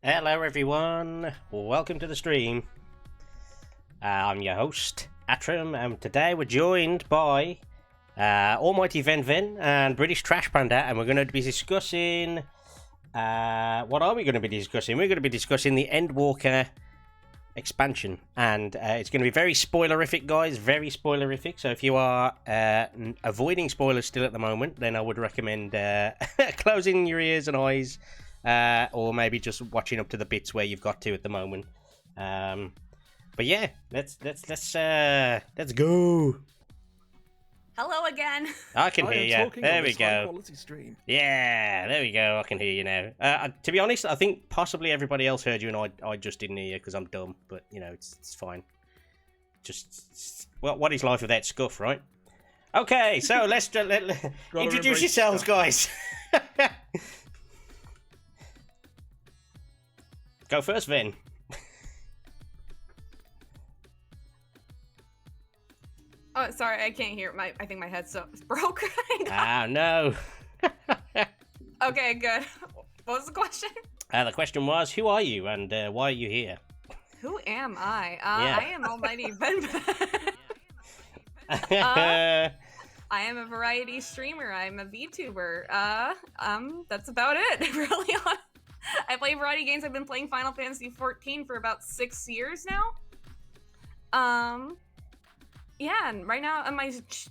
Hello everyone, welcome to the stream. I'm your host, Atrum, and today we're joined by Almighty VenVen and British Trash Panda, and we're going to be discussing... what are we going to be discussing? We're going to be discussing the Endwalker expansion, and it's going to be very spoilerific, guys, very spoilerific, so if you are avoiding spoilers still at the moment, then I would recommend closing your ears and eyes, or maybe just watching up to the bits where you've got to at the moment. But yeah, let's go. Hello again. I can hear you. There we go. Quality stream. Yeah, there we go. I can hear you now. To be honest, I think possibly everybody else heard you, and I just didn't hear you because I'm dumb. But you know, it's fine. Well, what is life without scuff, right? Okay, so let's introduce yourselves, guys. Go first, Ven. Oh, sorry, I can't hear. I think my headset's broke. Ah, no. Okay, good. What was the question? The question was, who are you and why are you here? Who am I? Yeah. I am Almighty VenVen. I am a variety streamer. I'm a VTuber. That's about it, really. I play variety games. I've been playing Final Fantasy XIV for about 6 years now. Yeah, and right now on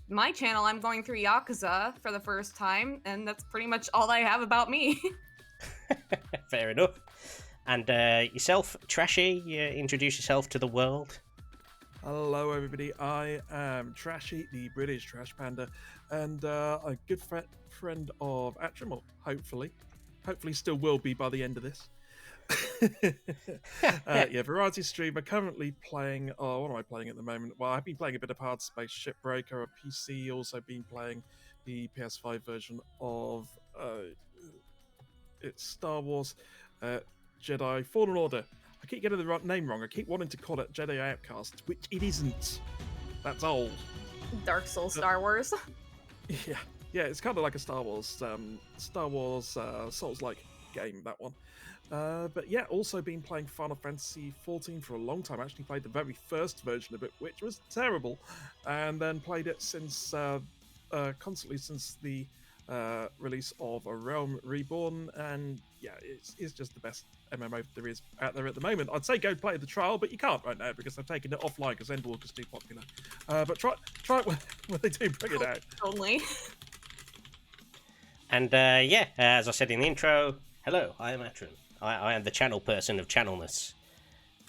my channel, I'm going through Yakuza for the first time, and that's pretty much all I have about me. Fair enough. And yourself, Trashy, you introduce yourself to the world. Hello, everybody. I am Trashy, the British Trash Panda, and a good friend of Atrum, or hopefully still will be by the end of this. Yeah, variety streamer. Currently playing. Oh, what am I playing at the moment? Well, I've been playing a bit of Hard Space Shipbreaker on PC. Also, been playing the PS5 version of it's Star Wars Jedi Fallen Order. I keep getting the name wrong. I keep wanting to call it Jedi Outcast, which it isn't. That's old. Dark Souls, Star Wars. Yeah, it's kind of like a Star Wars Souls-like game, that one. But yeah, also been playing Final Fantasy XIV for a long time. I actually played the very first version of it, which was terrible, and then played it since constantly since the release of A Realm Reborn, and yeah, it's just the best MMO there is out there at the moment. I'd say go play the trial, but you can't right now because they've taken it offline because Endwalker's too popular. But try it when they do bring it out. Only. And yeah, as I said in the intro, hello, I am Atrum. I am the channel person of channelness.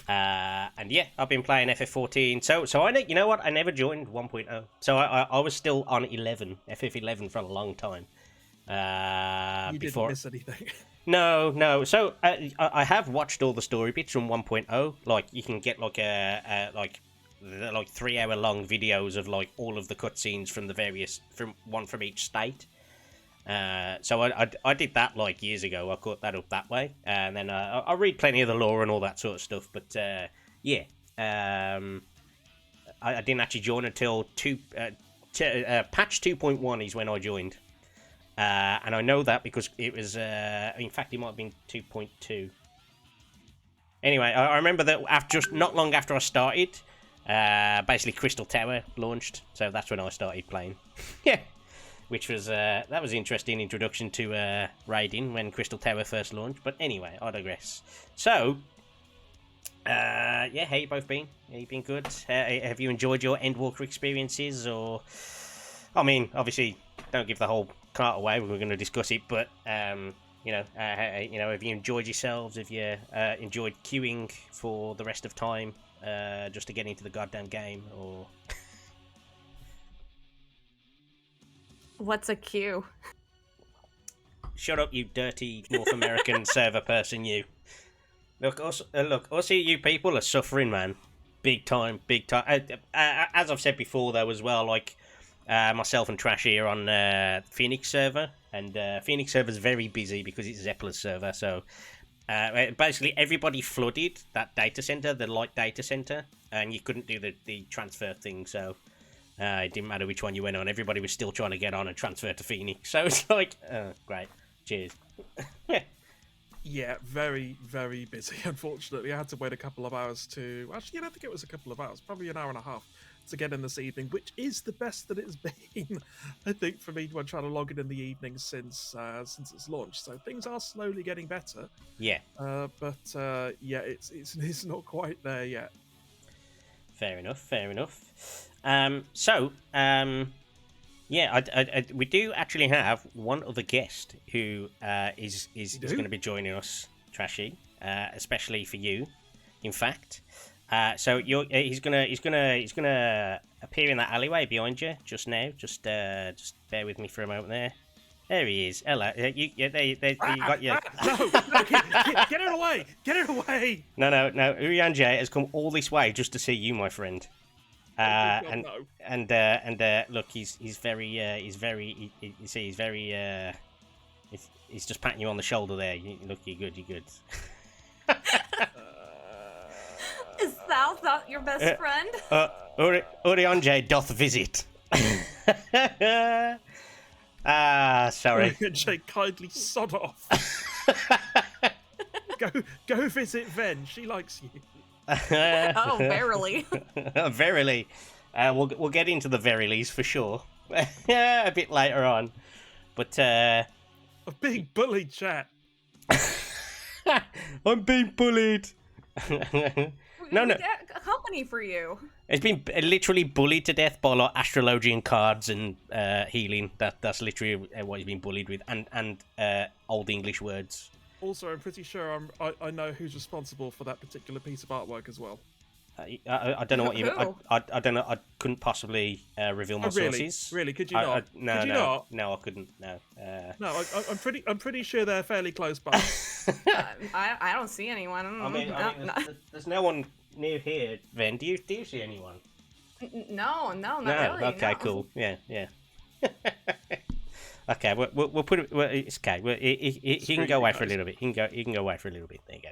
And yeah, I've been playing FF14. So you know what? I never joined 1.0. So I was still on 11, FF11 for a long time. You before... didn't miss anything. No. So I have watched all the story bits from 1.0. Like you can get like a 3-hour long videos of like all of the cutscenes from the various from each state. So I did that like years ago. I caught that up that way, and then I read plenty of the lore and all that sort of stuff. But yeah, I didn't actually join until patch 2.1 is when I joined, and I know that because it was in fact it might have been 2.2. Anyway, I remember that just not long after I started, basically Crystal Tower launched, so that's when I started playing. Yeah. Which was, that was an interesting introduction to raiding when Crystal Tower first launched. But anyway, I digress. So, yeah, how you both been? Have you been good? Have you enjoyed your Endwalker experiences? Or, I mean, obviously, don't give the whole cart away. We're going to discuss it. But, you know, have you enjoyed yourselves? Have you enjoyed queuing for the rest of time just to get into the goddamn game? Or... What's a queue? Shut up, you dirty North American server person, you. Look, also you people are suffering, man. Big time. As I've said before, though, as well, like, myself and Trashy are on Phoenix server, and Phoenix server's very busy because it's Zeppela's server, so basically everybody flooded that data center, the light data center, and you couldn't do the transfer thing, so... it didn't matter which one you went on. Everybody was still trying to get on and transfer to Phoenix. So it's like, great. Cheers. Yeah, very, very busy. Unfortunately, I had to wait a couple of hours to. Actually, I don't think it was a couple of hours, probably an hour and a half to get in this evening, which is the best that it's been, I think, for me when trying to log in the evening since its launch. So things are slowly getting better. Yeah. But yeah, it's not quite there yet. Fair enough. Fair enough. Yeah, we do actually have one other guest who is going to be joining us, Trashy, especially for you. In fact, so he's gonna appear in that alleyway behind you just now. Just bear with me for a moment there. There he is. Hello. You got your. No, get it away! Get it away! No. Urianger has come all this way just to see you, my friend. Look, he's just patting you on the shoulder there. Look, you're good. Is thou not your best friend? Urianger doth visit. Sorry. Urianger, kindly sod off. Go visit Ven. She likes you. Oh, verily. Verily. We'll get into the verilies for sure. A bit later on. But I'm being bullied, chat. I'm being bullied. No. Company for you. It's been literally bullied to death by like astrologian cards and healing. That's literally what he's been bullied with, and old English words. Also, I'm pretty sure I know who's responsible for that particular piece of artwork as well. I don't know what you. I don't know. I couldn't possibly reveal my really? sources. Really? Could you not? No, I couldn't. No. No, I'm pretty sure they're fairly close by. I don't see anyone. I mean, there's no one near here. Ven, do you see anyone? No, not really. Okay, no. cool. Yeah. Okay, we'll put it. It's okay. He can go away for a little bit. He can go away for a little bit. There you go.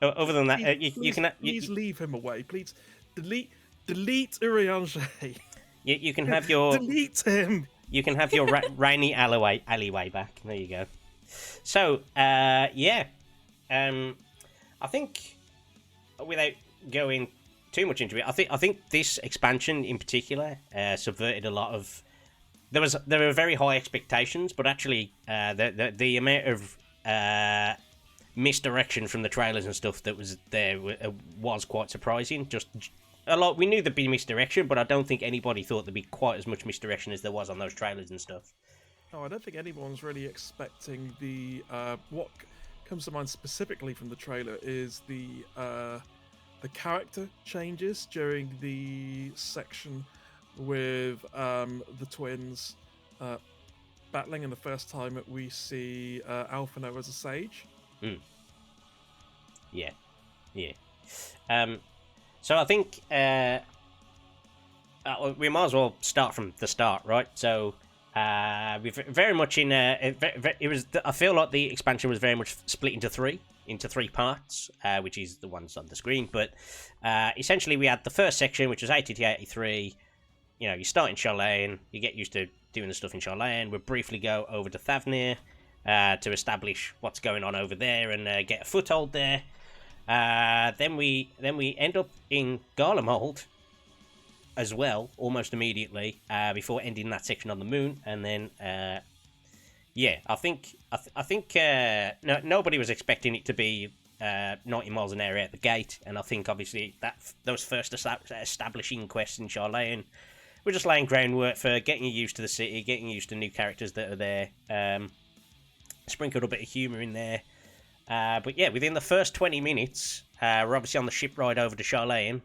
Other than that, you can please leave him away. Please delete Urianger. You can have your delete him. You can have your rainy alleyway back. There you go. So yeah, I think without going too much into it, I think this expansion in particular subverted a lot of. There were very high expectations, but actually the amount of misdirection from the trailers and stuff that was there was quite surprising. Just a lot. We knew there'd be misdirection, but I don't think anybody thought there'd be quite as much misdirection as there was on those trailers and stuff. No, I don't think anyone's really expecting the. What comes to mind specifically from the trailer is the character changes during the section with the twins battling, and the first time that we see Alphino as a sage. Yeah. So I think we might as well start from the start, right? So we very much in it was. I feel like the expansion was very much split into three parts, which is the ones on the screen. But essentially, we had the first section, which was 80 to 83. You know, you start in Sharlayan, you get used to doing the stuff in Sharlayan. We briefly go over to Thavnair to establish what's going on over there and get a foothold there. Then we end up in Garlemald as well, almost immediately, before ending that section on the moon. And then, I think nobody was expecting it to be 90 miles an hour out the gate. And I think obviously those first establishing quests in Sharlayan. We're just laying groundwork for getting you used to the city, getting used to new characters that are there. Sprinkled a bit of humour in there. But yeah, within the first 20 minutes, we're obviously on the ship ride over to Sharlayan.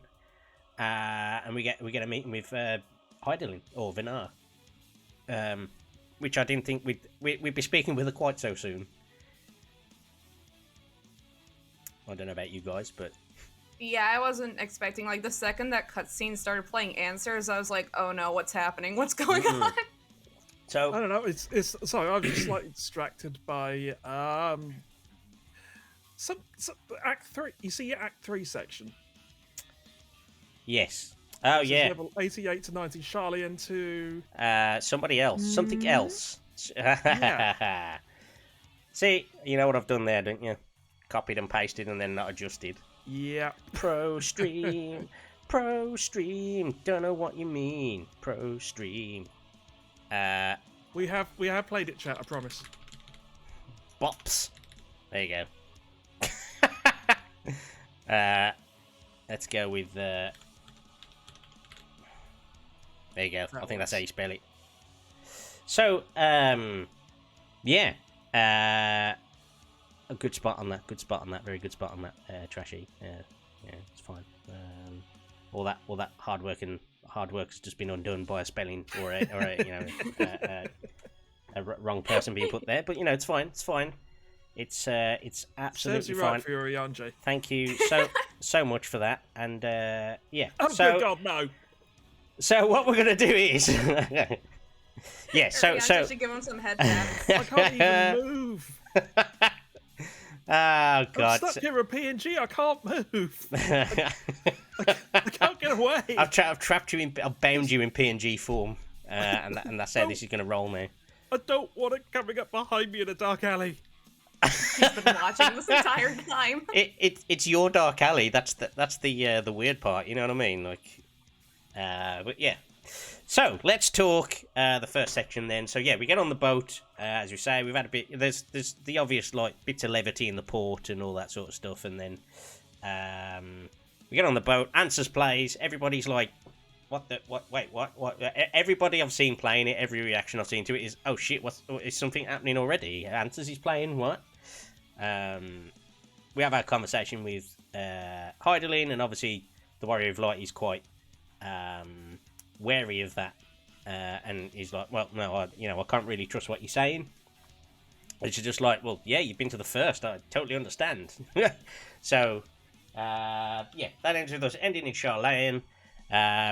And we get a meeting with Hyderlin, or Venat. Which I didn't think we'd be speaking with her quite so soon. I don't know about you guys, but... Yeah, I wasn't expecting, like, the second that cutscene started playing answers, I was like, oh no, what's happening? What's going on? So I don't know, it's sorry, I'm just slightly distracted by some Act 3. You see your Act 3 section? Yes. Oh, yeah. Level 88 to 90, Sharlayan to... Somebody else. Something else. Yeah. See, you know what I've done there, don't you? Copied and pasted and then not adjusted. Yeah. Pro stream. Pro stream. Don't know what you mean. Pro stream. We have played it, chat, I promise. Bops. There you go. Let's go with there you go. I think that's how you spell it. So, yeah. A good spot on that. Good spot on that. Very good spot on that. Trashy. Yeah, it's fine. All that hard work has just been undone by a spelling or a wrong person being put there. But you know, it's fine. It's fine. It's absolutely Serves you fine. right for your Urianger. Thank you so much for that. And yeah. Oh, good God, no. So what we're gonna do is, yeah. So should give him some head taps. I can't even move. Oh God! I'm stuck here at PNG. I can't move. I can't get away. I've trapped you in. I've bound you in PNG form, and that's how this is gonna roll now. I don't want it coming up behind me in a dark alley. He's been watching this entire time. It's your dark alley. That's the weird part. You know what I mean? Like, but yeah. So let's talk the first section then. So yeah, we get on the boat. As you say, we've had a bit. There's the obvious like bits of levity in the port and all that sort of stuff, and then we get on the boat. Answers plays. Everybody's like, what? Wait, what? Everybody I've seen playing it, every reaction I've seen to it is, oh shit, is something happening already? Answers is playing what? We have our conversation with Heidelin, and obviously the Warrior of Light is quite wary of that, and he's like, well, no, I can't really trust what you're saying. And she's just like, well, yeah, you've been to the first, I totally understand. So, yeah, that ends with us ending in Sharlayan.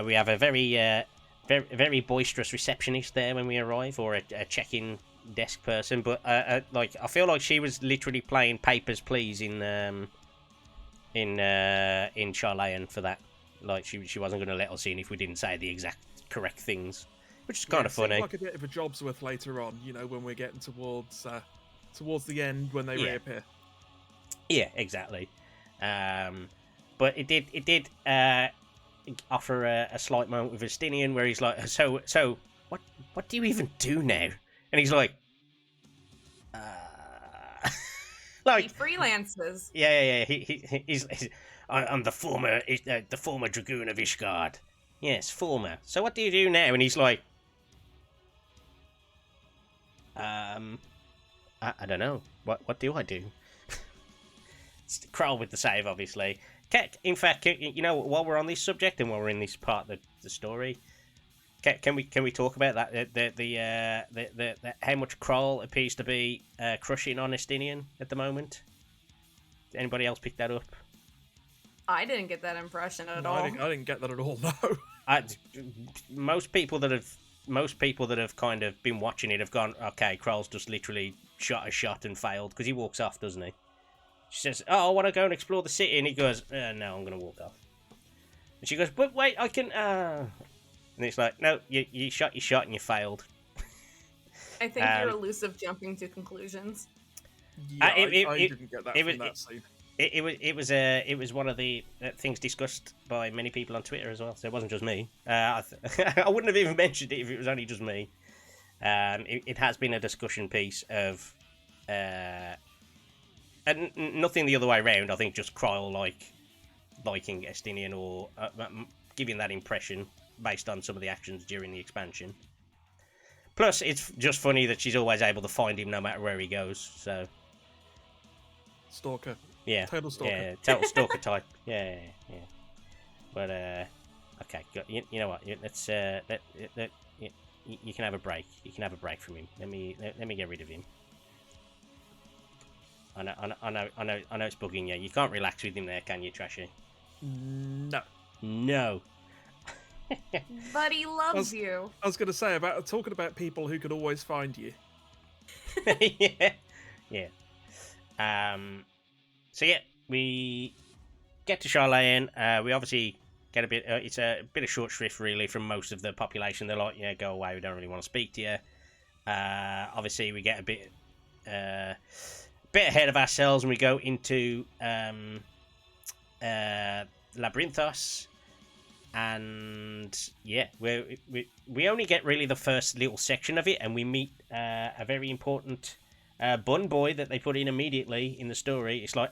We have a very boisterous receptionist there when we arrive, or a check-in desk person, but like I feel like she was literally playing Papers, Please in Sharlayan for that. Like she wasn't going to let us in if we didn't say the exact correct things, which is kind of funny. Like a bit of a job's worth later on, you know, when we're getting towards the end when they reappear. Yeah, exactly. But it did offer a slight moment with Justinian where he's like, so what do you even do now? And he's like, like he freelances. Yeah. He's I'm the former dragoon of Ishgard. Yes, former. So what do you do now? And he's like, I don't know. What do I do? Crawl with the save, obviously. In fact, you know, while we're on this subject and while we're in this part of the story, can we talk about that? The how much Kroll appears to be crushing on Estinian at the moment. Did anybody else pick that up? I didn't get that impression at all. I didn't get that at all. No. Most people that have kind of been watching it have gone, okay, Kroll's just literally shot a shot and failed, because he walks off, doesn't he? She says, oh, I want to go and explore the city, and he goes, no, I'm going to walk off. And she goes, but wait, I can, And it's like, no, you shot your shot and you failed. I think you're elusive jumping to conclusions. Yeah, I didn't get that from that scene. It was one of the things discussed by many people on Twitter as well, so it wasn't just me. I wouldn't have even mentioned it if it was only just me. It has been a discussion piece of, and nothing the other way around. I think just Kryl liking Estinian or giving that impression based on some of the actions during the expansion. Plus, it's just funny that she's always able to find him no matter where he goes. So, stalker. Yeah, total stalker. Yeah, total stalker type. Yeah. But okay, you know what? Let's you can have a break. You can have a break from him. Let me get rid of him. I know it's bugging you. You can't relax with him there, can you, Trashy? No. But he loves you. I was going to say about talking about people who could always find you. Yeah. So yeah, we get to Sharlayan. We obviously get a bit. It's a bit of short shrift really from most of the population. They're like, yeah, go away. We don't really want to speak to you. Obviously, we get a bit bit ahead of ourselves, and we go into Labyrinthos, and yeah, we only get really the first little section of it, and we meet a very important bun boy that they put in immediately in the story. It's like,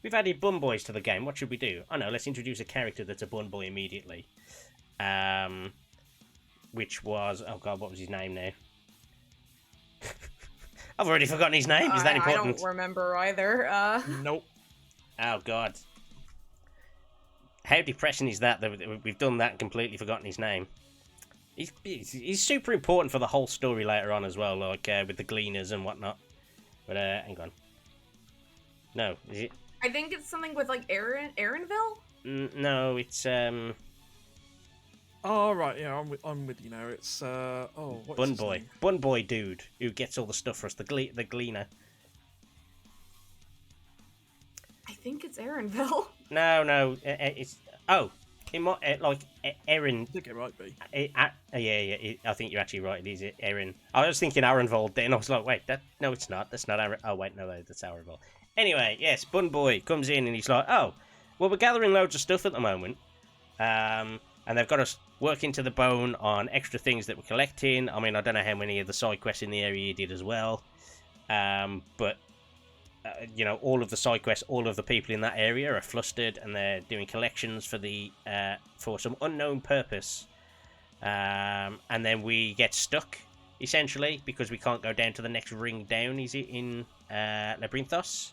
we've added bun boys to the game. What should we do? Oh no, let's introduce a character that's a bun boy immediately. Which was, oh god, what was his name now? I've already forgotten his name. Is that important? I don't remember either. Nope. Oh god. How depressing is that we've done that and completely forgotten his name? He's super important for the whole story later on as well, like with the gleaners and whatnot. But hang on. No, is it? I think it's something with like Aaronville? No, it's Oh right, yeah, I'm with you now. It's what's Bun his Boy, name? Bun Boy dude who gets all the stuff for us. The gleaner. I think it's Aaronville. No, it's it might like Erin. I think it might be. I think you're actually right. It is Erin. I was thinking Aaronvold then. I was like, wait, no, it's not. That's not Aaron. Oh wait, no, that's Aaronvold. Anyway, yes, Bun Boy comes in and he's like, oh, well, we're gathering loads of stuff at the moment, and they've got us working to the bone on extra things that we're collecting. I mean, I don't know how many of the side quests in the area you did as well, but all of the side quests, all of the people in that area are flustered, and they're doing collections for some unknown purpose. And then we get stuck essentially because we can't go down to the next ring down. Is it in Labyrinthos?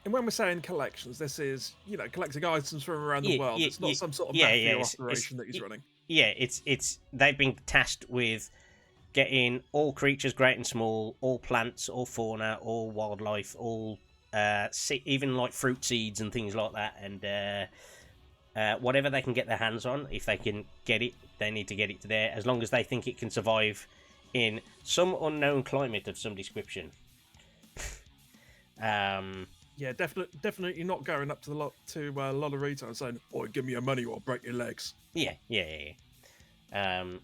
And when we're saying collections, this is collecting items from around the world. It's not some sort of mafia operation that he's running. Yeah, it's they've been tasked with getting all creatures, great and small, all plants, all fauna, all wildlife, all even like fruit seeds and things like that, and whatever they can get their hands on. If they can get it, they need to get it to there, as long as they think it can survive in some unknown climate of some description. Yeah, definitely not going up to Lopporits and saying, "Oh, give me your money or I'll break your legs." Yeah. And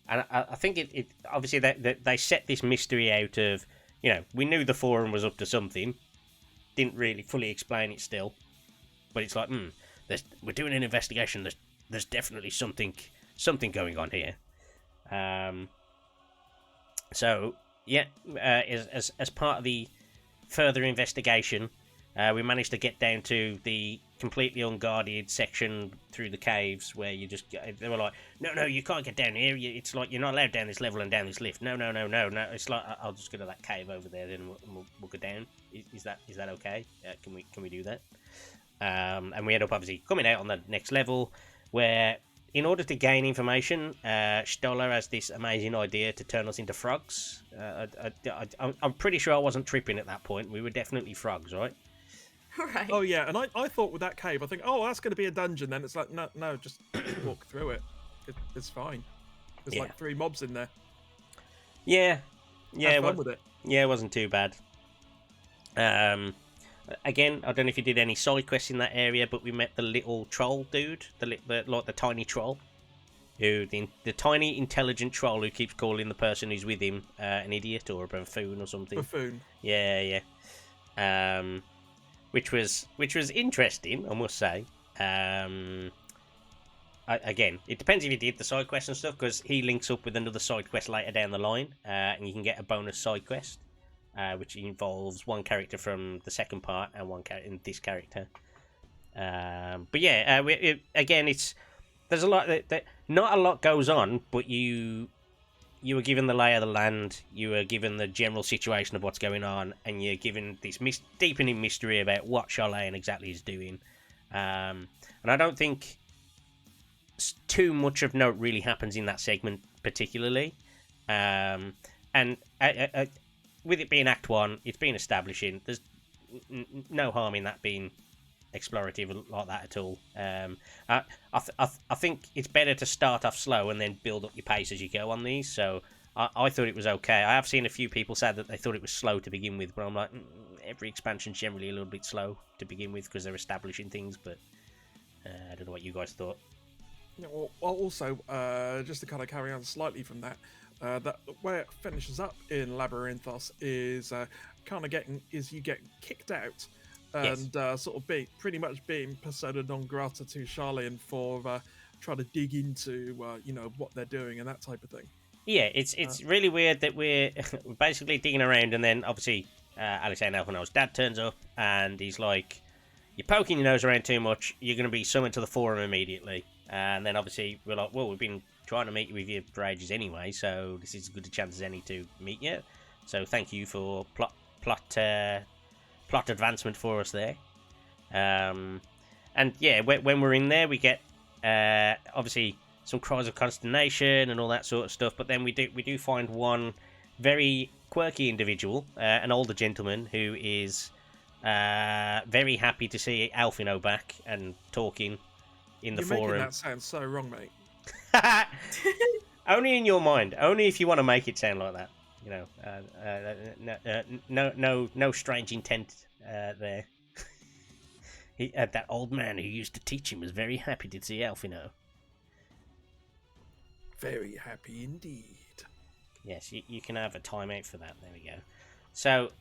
I think it obviously they set this mystery out of, we knew the forum was up to something, didn't really fully explain it still, but it's like, we're doing an investigation. There's definitely something going on here. So yeah, as part of the further investigation, we managed to get down to the completely unguarded section through the caves where they were like, no, you can't get down here. It's like you're not allowed down this level and down this lift. No. It's like, I'll just go to that cave over there, then we'll go down. Is that okay? Can we do that? And we end up obviously coming out on the next level, where in order to gain information, Stoller has this amazing idea to turn us into frogs. I'm pretty sure I wasn't tripping at that point. We were definitely frogs, right? Right. Oh yeah, and I thought with that cave, I think, oh, that's going to be a dungeon. Then it's like, no, just walk through it. It's fine. There's like 3 mobs in there. Yeah. Have fun with it. Yeah, it wasn't too bad. Again, I don't know if you did any side quests in that area, but we met the little troll dude, the tiny troll, the tiny intelligent troll who keeps calling the person who's with him an idiot or a buffoon or something. Buffoon. Yeah. Which was interesting, I must say. Again, it depends if you did the side quest and stuff, because he links up with another side quest later down the line, and you can get a bonus side quest, which involves one character from the second part and one character in this character. But yeah, there's a lot that not a lot goes on, but you were given the lay of the land, you were given the general situation of what's going on, and you're given this deepening mystery about what Sharlayan exactly is doing. And I don't think too much of note really happens in that segment particularly. And with it being Act 1, it's been establishing. There's no harm in that being explorative like that at all. I think it's better to start off slow and then build up your pace as you go on these. So I thought it was okay. I have seen a few people say that they thought it was slow to begin with, but I'm like, every expansion's generally a little bit slow to begin with because they're establishing things. But I don't know what you guys thought. Yeah, well, also, just to kind of carry on slightly from that, that where it finishes up in Labyrinthos is you get kicked out and sort of pretty much being persona non grata to Sharlayan for trying to dig into what they're doing and that type of thing. Yeah, it's really weird that we're basically digging around, and then obviously Alexander Elfino's dad turns up, and he's like, "You're poking your nose around too much. You're going to be summoned to the forum immediately." And then obviously we're like, "Well, we've been trying to meet with you for ages anyway, so this is as good a chance as any to meet you. So thank you for plot advancement for us there." And yeah, when we're in there, we get obviously some cries of consternation and all that sort of stuff. But then we do find one very quirky individual, an older gentleman who is very happy to see Alfino back and talking in the forum. You're making that sound so wrong, mate. Only in your mind. Only if you want to make it sound like that. No strange intent there. That old man who used to teach him was very happy to see Alfino. Very happy indeed. Yes, you can have a timeout for that. There we go. So,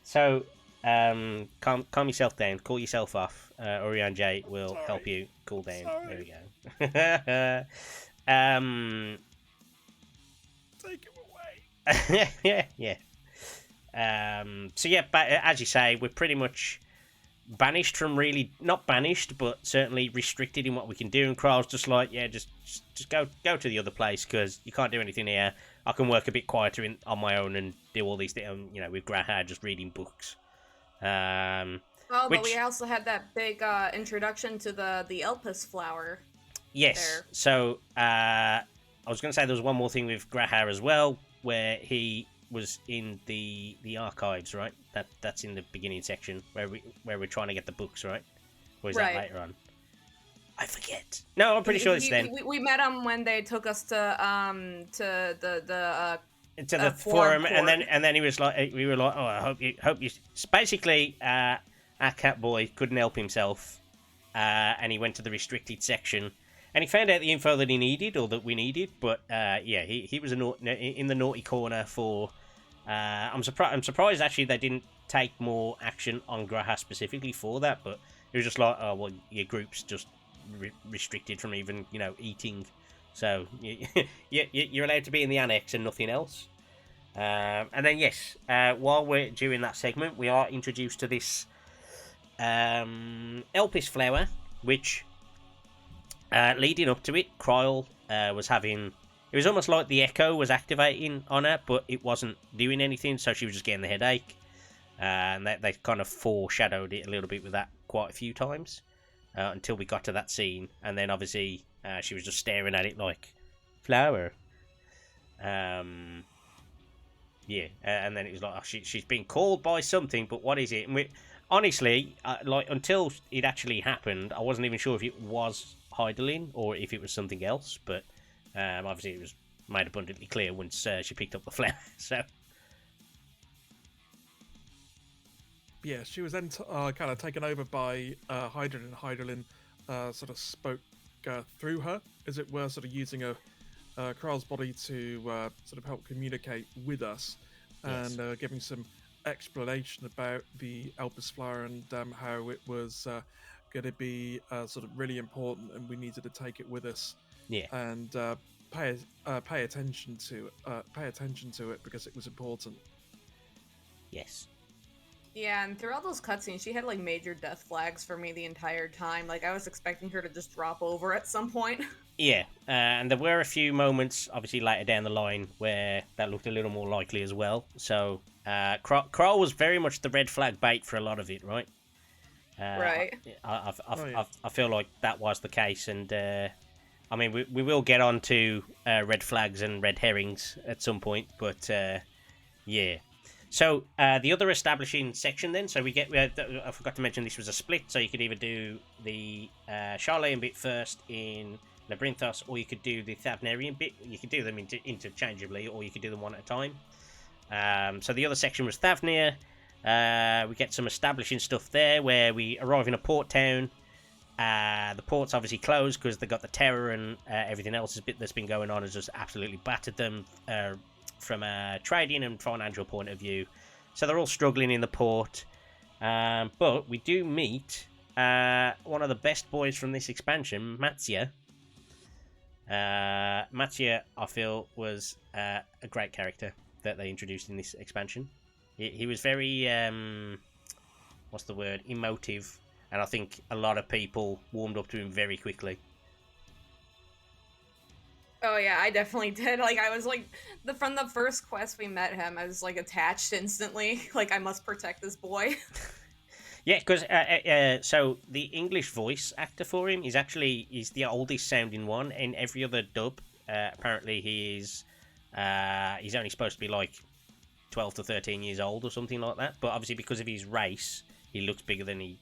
so, calm yourself down. Cool yourself off. Urianger will help you cool down. Sorry. There we go. Take him away. Yeah. So yeah, but as you say, we're pretty much banished from not banished, but certainly restricted in what we can do. And Kral's just like, yeah, just go to the other place because you can't do anything here. I can work a bit quieter on my own and do all these things, with Graha just reading books. But we also had that big introduction to the Elpis flower. Yes. There. So I was going to say there was one more thing with Graha as well, where he was in the archives, right? That's in the beginning section where we're trying to get the books, right? Or is that later on? I forget. No, I'm pretty sure it's then. We met him when they took us to the forum, and then he was like, we were like, oh, I hope you. Basically, our cat boy couldn't help himself, and he went to the restricted section, and he found out the info that he needed or that we needed. But yeah, he was in the naughty corner for. I'm surprised actually they didn't take more action on Graha specifically for that, but it was just like, oh well, your group's just restricted from even eating, so you're allowed to be in the annex and nothing else. And then yes, while we're during that segment, we are introduced to this Elpis flower, which leading up to it, Kryle was having. It was almost like the echo was activating on her, but it wasn't doing anything, so she was just getting the headache. And they kind of foreshadowed it a little bit with that quite a few times until we got to that scene. And then obviously she was just staring at it like, flower. Yeah, and then it was like, oh, she's been called by something, but what is it? And honestly, until it actually happened, I wasn't even sure if it was Heidelin or if it was something else, but obviously it was made abundantly clear once she picked up the flower. So yeah, she was then kind of taken over by Hydralin. Hydralin sort of spoke through her, as it were, sort of using Kral's body to sort of help communicate with us, and giving some explanation about the Elpis flower and how it was going to be sort of really important, and we needed to take it with us. Yeah, and pay attention to it because it was important. Yes. Yeah, and throughout those cutscenes, she had like major death flags for me the entire time. Like I was expecting her to just drop over at some point. Yeah, and there were a few moments, obviously later down the line, where that looked a little more likely as well. So Krall was very much the red flag bait for a lot of it, right? Right. I feel like that was the case, and I mean we will get on to red flags and red herrings at some point, but yeah. So the other establishing section then, so I forgot to mention this was a split, so you could either do the Sharlayan bit first in Labyrinthos, or you could do the Thavnairian bit. You could do them interchangeably, or you could do them one at a time. So the other section was Thavnair. We get some establishing stuff there, where we arrive in a port town, The port's obviously closed because they got the terror and everything else that's been going on has just absolutely battered them from a trading and financial point of view. So they're all struggling in the port. But we do meet one of the best boys from this expansion, Matia. Matia, I feel, was a great character that they introduced in this expansion. He was very, what's the word, emotive. And I think a lot of people warmed up to him very quickly. Oh yeah, I definitely did. Like I was like, from the first quest we met him, I was like attached instantly. Like I must protect this boy. Yeah, because so the English voice actor for him is the oldest sounding one. In every other dub, apparently he's only supposed to be like 12 to 13 years old or something like that. But obviously because of his race, he looks bigger than he.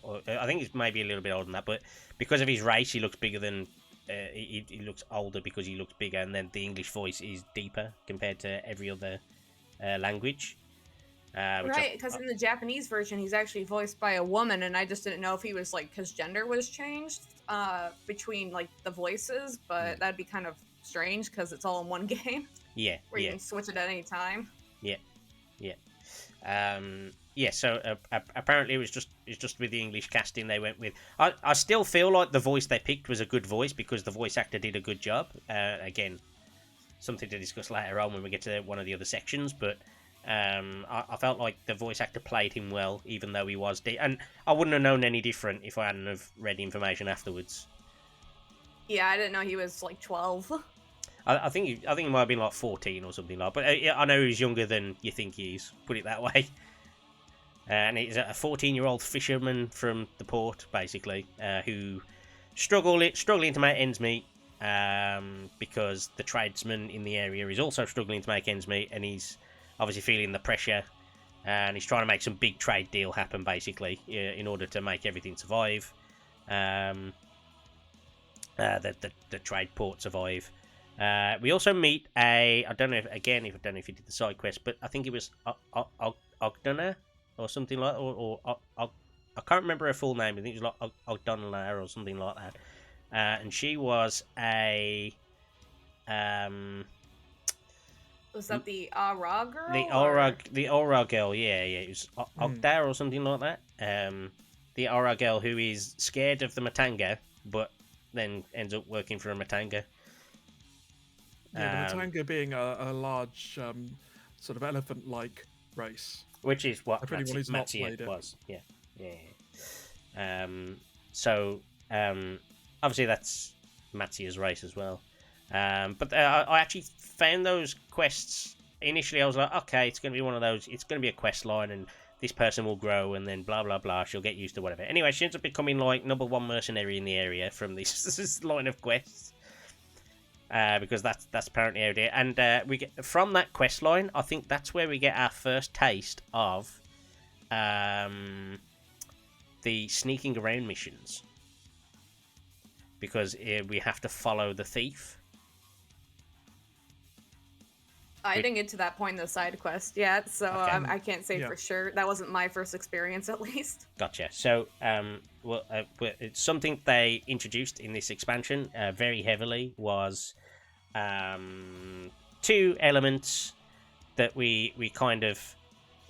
I think he's maybe a little bit older than that, but because of his race, he looks bigger than. He looks older because he looks bigger, and then the English voice is deeper compared to every other language. Right, because in the Japanese version, he's actually voiced by a woman, and I just didn't know if he was like his gender was changed between like the voices, but that'd be kind of strange because it's all in one game. Yeah, where you can switch it at any time. Yeah. So apparently it's just with the English casting they went with. I still feel like the voice they picked was a good voice because the voice actor did a good job. Again, something to discuss later on when we get to one of the other sections, but I felt like the voice actor played him well, even though he was and I wouldn't have known any different if I hadn't have read information afterwards. Yeah, I didn't know he was like 12. I think he might have been like 14 or something like that. But I know he's younger than you think he is, put it that way. And he's a 14-year-old fisherman from the port, basically, who struggling to make ends meet because the tradesman in the area is also struggling to make ends meet, and he's obviously feeling the pressure, and he's trying to make some big trade deal happen, basically, in order to make everything survive. The trade port survive. We also meet I don't know if he did the side quest, but I think it was Ogdana or something like that, or I can't remember her full name. I think it was like Ogdana or something like that. And she was a was that the Aura girl? The Aura girl, yeah. It was Ogdar or something like that. The Aura girl who is scared of the Matanga, but then ends up working for a Matanga. Yeah, the Matanga being a large sort of elephant-like race. Which is what Matia was. Yeah. So, obviously that's Matia's race as well. But I actually found those quests. Initially I was like, okay, it's going to be one of those, it's going to be a quest line and this person will grow and then blah, blah, blah, she'll get used to whatever. Anyway, she ends up becoming like number one mercenary in the area from this line of quests. Because that's apparently how it is. And we get from that quest line, I think that's where we get our first taste of the sneaking around missions. Because we have to follow the thief. I didn't get to that point in the side quest yet, so okay. I can't say for sure. That wasn't my first experience, at least. Gotcha. So, it's something they introduced in this expansion very heavily was two elements that we kind of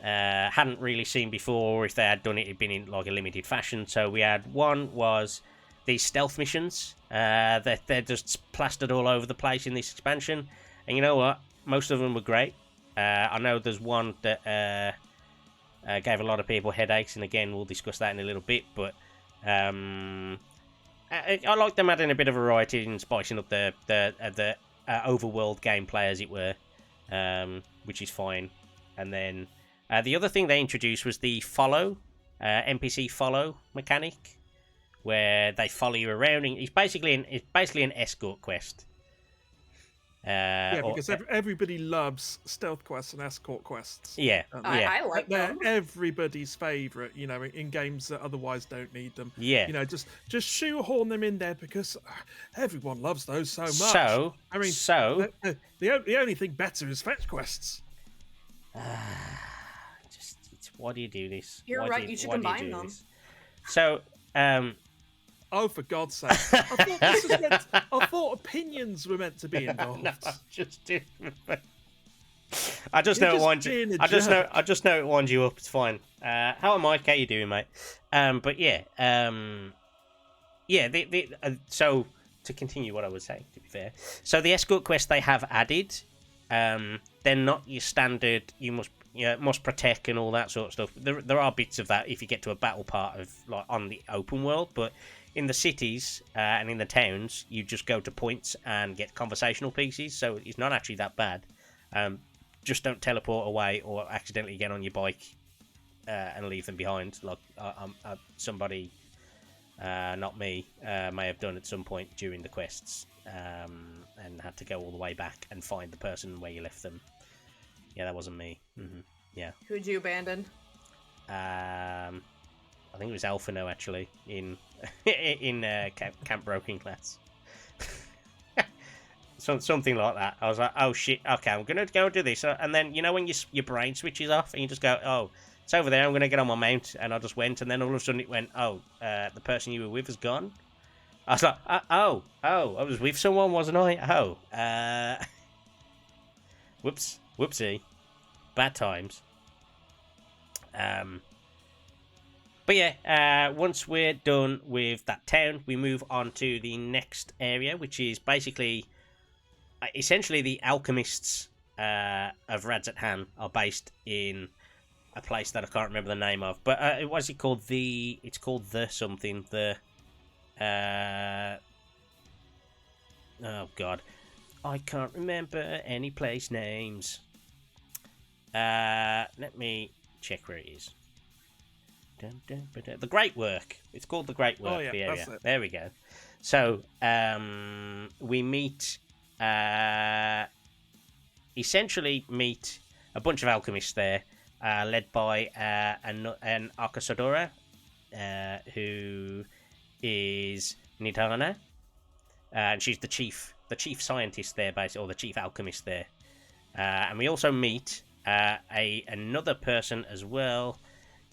hadn't really seen before, or if they had done it, it'd been in like a limited fashion. So we had one was these stealth missions that they're just plastered all over the place in this expansion, and you know what? Most of them were great. I know there's one that gave a lot of people headaches, and again, we'll discuss that in a little bit. But I like them adding a bit of variety and spicing up the overworld gameplay, as it were, which is fine. And then the other thing they introduced was the follow NPC follow mechanic, where they follow you around. And it's basically an escort quest. Because everybody loves stealth quests and escort quests. Yeah, I like them. They're everybody's favourite, in games that otherwise don't need them. Yeah. Just shoehorn them in there because everyone loves those so much. So, the only thing better is fetch quests. Why do you do this? You're right. You should combine them. So, Oh, for God's sake! I thought opinions were meant to be involved. No, I just know it winds. I just know it winds you up. It's fine. How am I? How you doing, mate? But yeah, yeah. So to continue what I was saying, to be fair, so the escort quest they have added, they're not your standard. You must protect and all that sort of stuff. There are bits of that if you get to a battle part of like on the open world, but in the cities and in the towns, you just go to points and get conversational pieces. So it's not actually that bad. Just don't teleport away or accidentally get on your bike and leave them behind, like somebody, not me, may have done at some point during the quests, and had to go all the way back and find the person where you left them. Yeah, that wasn't me. Yeah. Who'd you abandon? I think it was Alphino, actually, in Camp Broken Class. Something like that. I was like, oh shit, okay, I'm gonna go do this, and then you know when your brain switches off and you just go, oh, it's over there, I'm gonna get on my mount, and I just went, and then all of a sudden it went, oh, the person you were with is gone. I was like, oh, I was with someone, wasn't I? Oh, whoopsie, bad times. But yeah, once we're done with that town, we move on to the next area, which is basically. Essentially, the alchemists of Radzat are based in a place that I can't remember the name of. But what's it called? It's called the something. Oh God, I can't remember any place names. Let me check where it is. The Great Work. It's called the Great Work. Oh, yeah, the area. that's it. There we go. So we essentially meet a bunch of alchemists there, led by an Arcasadora, who is Nidana, and she's the chief scientist there, basically, or the chief alchemist there. And we also meet another person as well,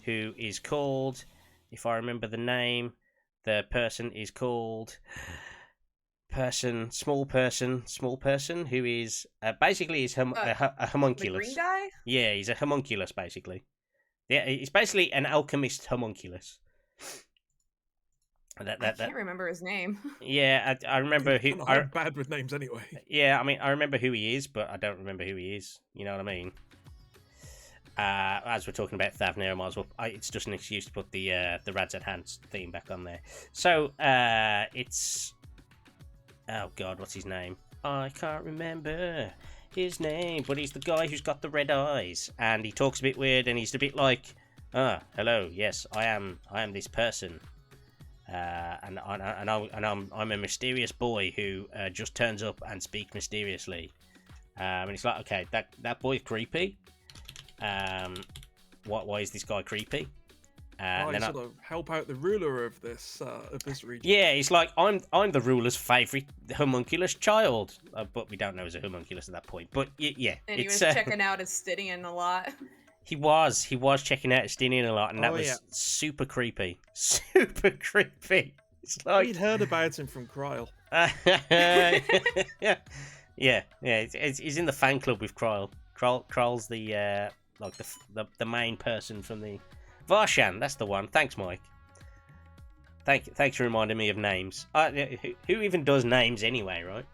who is called, if I remember the name, the person is called small person, who is basically is a homunculus. The green guy? Yeah, he's a homunculus, basically. Yeah, he's basically an alchemist homunculus. I can't remember his name. Yeah, I remember who. I'm bad with names anyway. Yeah, I mean, I remember who he is, but I don't remember who he is. You know what I mean? As we're talking about Thavnair, I might as well. It's just an excuse to put the Radzat Hands theme back on there. So it's. Oh God, what's his name? I can't remember his name, but he's the guy who's got the red eyes, and he talks a bit weird, and he's a bit like, hello, yes, I am this person, and I'm a mysterious boy who just turns up and speaks mysteriously, and it's like, okay, that boy's creepy. Why is this guy creepy? I sort of help out the ruler of this region. Yeah, it's like I'm the ruler's favourite homunculus child, but we don't know as a homunculus at that point. But yeah, and he was checking out Astidian a lot. He was checking out Astidian a lot, and that was super creepy. Super creepy. It's like we'd heard about him from Kryl. yeah. He's in the fan club with Kryl. Kryl's the the main person from the. Varshan, that's the one. Thanks, Mike. Thanks for reminding me of names. Who even does names anyway, right?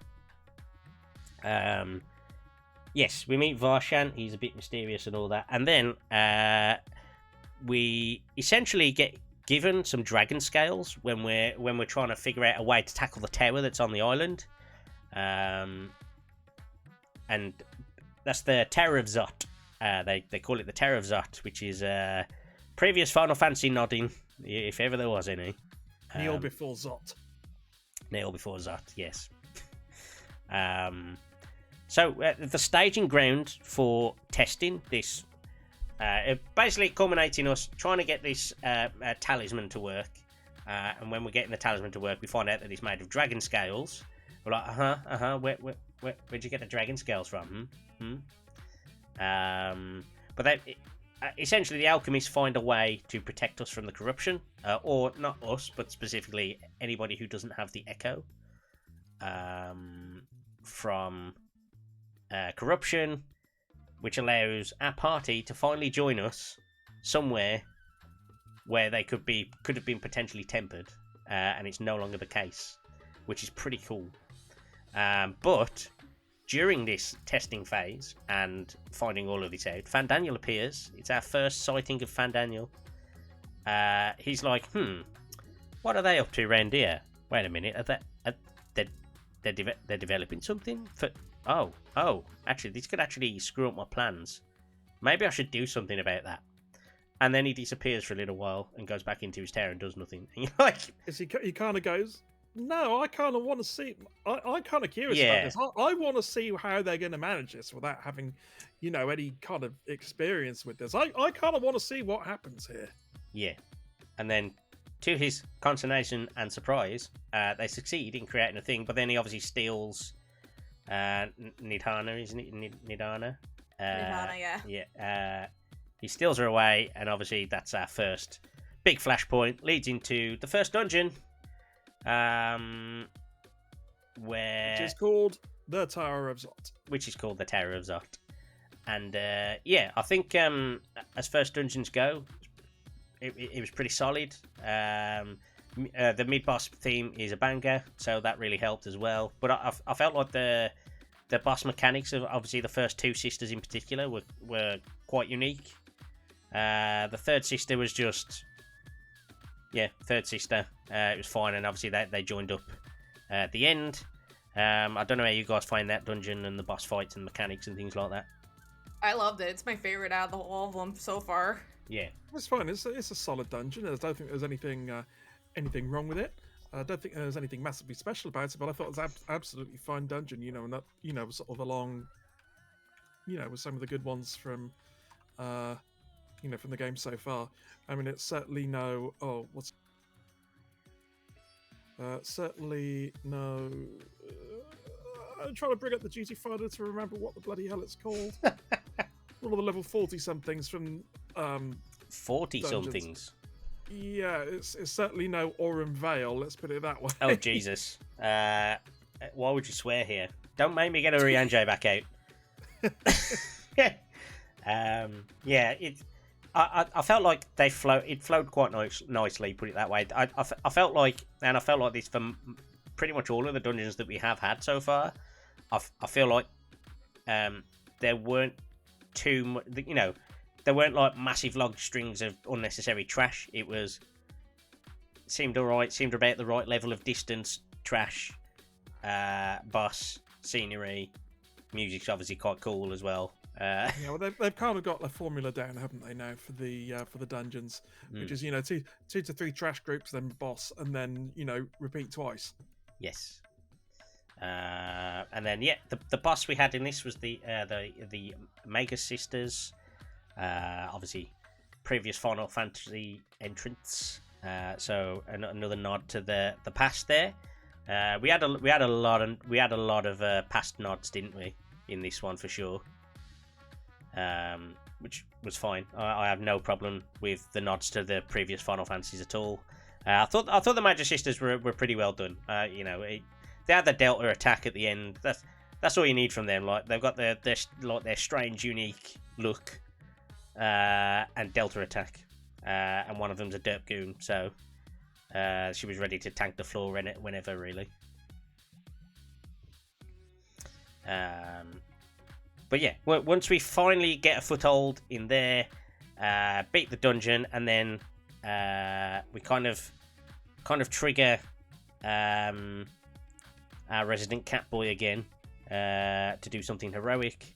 Yes, we meet Varshan. He's a bit mysterious and all that, and then we essentially get given some dragon scales when we're trying to figure out a way to tackle the tower that's on the island, and that's the Tower of Zot. They call it the Tower of Zot, which is previous Final Fantasy nodding, if ever there was any. Kneel before Zot. Kneel before Zot, yes. So the staging ground for testing this, basically culminates in us trying to get this talisman to work. And when we're getting the talisman to work, we find out that it's made of dragon scales. We're like, where'd you get the dragon scales from? But essentially the alchemists find a way to protect us from the corruption, or not us, but specifically anybody who doesn't have the echo, from corruption, which allows our party to finally join us somewhere where they could have been potentially tempered, and it's no longer the case, which is pretty cool. But during this testing phase and finding all of this out, Fandaniel appears. It's our first sighting of Fandaniel. He's like, what are they up to around here? Wait a minute, they're developing something? Actually, this could actually screw up my plans. Maybe I should do something about that. And then he disappears for a little while and goes back into his tower and does nothing. And you're like, he kind of goes, no, I kind of want to see. I'm kind of curious about this. I want to see how they're going to manage this without having, any kind of experience with this. I kind of want to see what happens here. Yeah, and then to his consternation and surprise, they succeed in creating a thing. But then he obviously steals Nidhana, isn't it? Nidhana. Nidhana, yeah. Yeah. He steals her away, and obviously that's our first big flashpoint. Leads into the first dungeon. Where which is called the Tower of Zot. And I think as first dungeons go, it was pretty solid. The mid-boss theme is a banger, so that really helped as well. But I felt like the boss mechanics of obviously the first two sisters in particular were quite unique. The third sister was just third sister. It was fine, and obviously they joined up at the end. I don't know how you guys find that dungeon and the boss fights and mechanics and things like that. I loved it. It's my favorite out of all of them so far. Yeah, it's fine. It's a solid dungeon. I don't think there's anything wrong with it. I don't think there's anything massively special about it, but I thought it was absolutely fine dungeon. And that sort of along, with some of the good ones from from the game so far. I mean, it's certainly certainly no. I'm trying to bring up the duty finder to remember what the bloody hell it's called. One of the level 40 somethings from 40 somethings. Yeah, it's certainly no Aurum Vale. Let's put it that way. Oh Jesus! Why would you swear here? Don't make me get a Urianger back out. I felt like it flowed quite nicely, put it that way. I felt like this for pretty much all of the dungeons that we have had so far. I feel like there weren't too much, there weren't like massive log strings of unnecessary trash. Seemed alright, seemed about the right level of distance, trash, boss, scenery, music's obviously quite cool as well. Well, they've kind of got the formula down, haven't they? Now for the dungeons, which is two to three trash groups, then boss, and then repeat twice. Yes, and then the boss we had in this was the Mega Sisters, obviously previous Final Fantasy entrants. So another nod to the past there. We had a lot of past nods, didn't we, in this one for sure. Which was fine. I have no problem with the nods to the previous Final Fantasies at all. I thought the Magic Sisters were pretty well done. They had the Delta attack at the end. That's all you need from them. Like they've got their strange, unique look, and Delta attack. And one of them's a derp goon, so she was ready to tank the floor whenever, really. But yeah, once we finally get a foothold in there, beat the dungeon, and then we kind of trigger our resident Catboy again to do something heroic.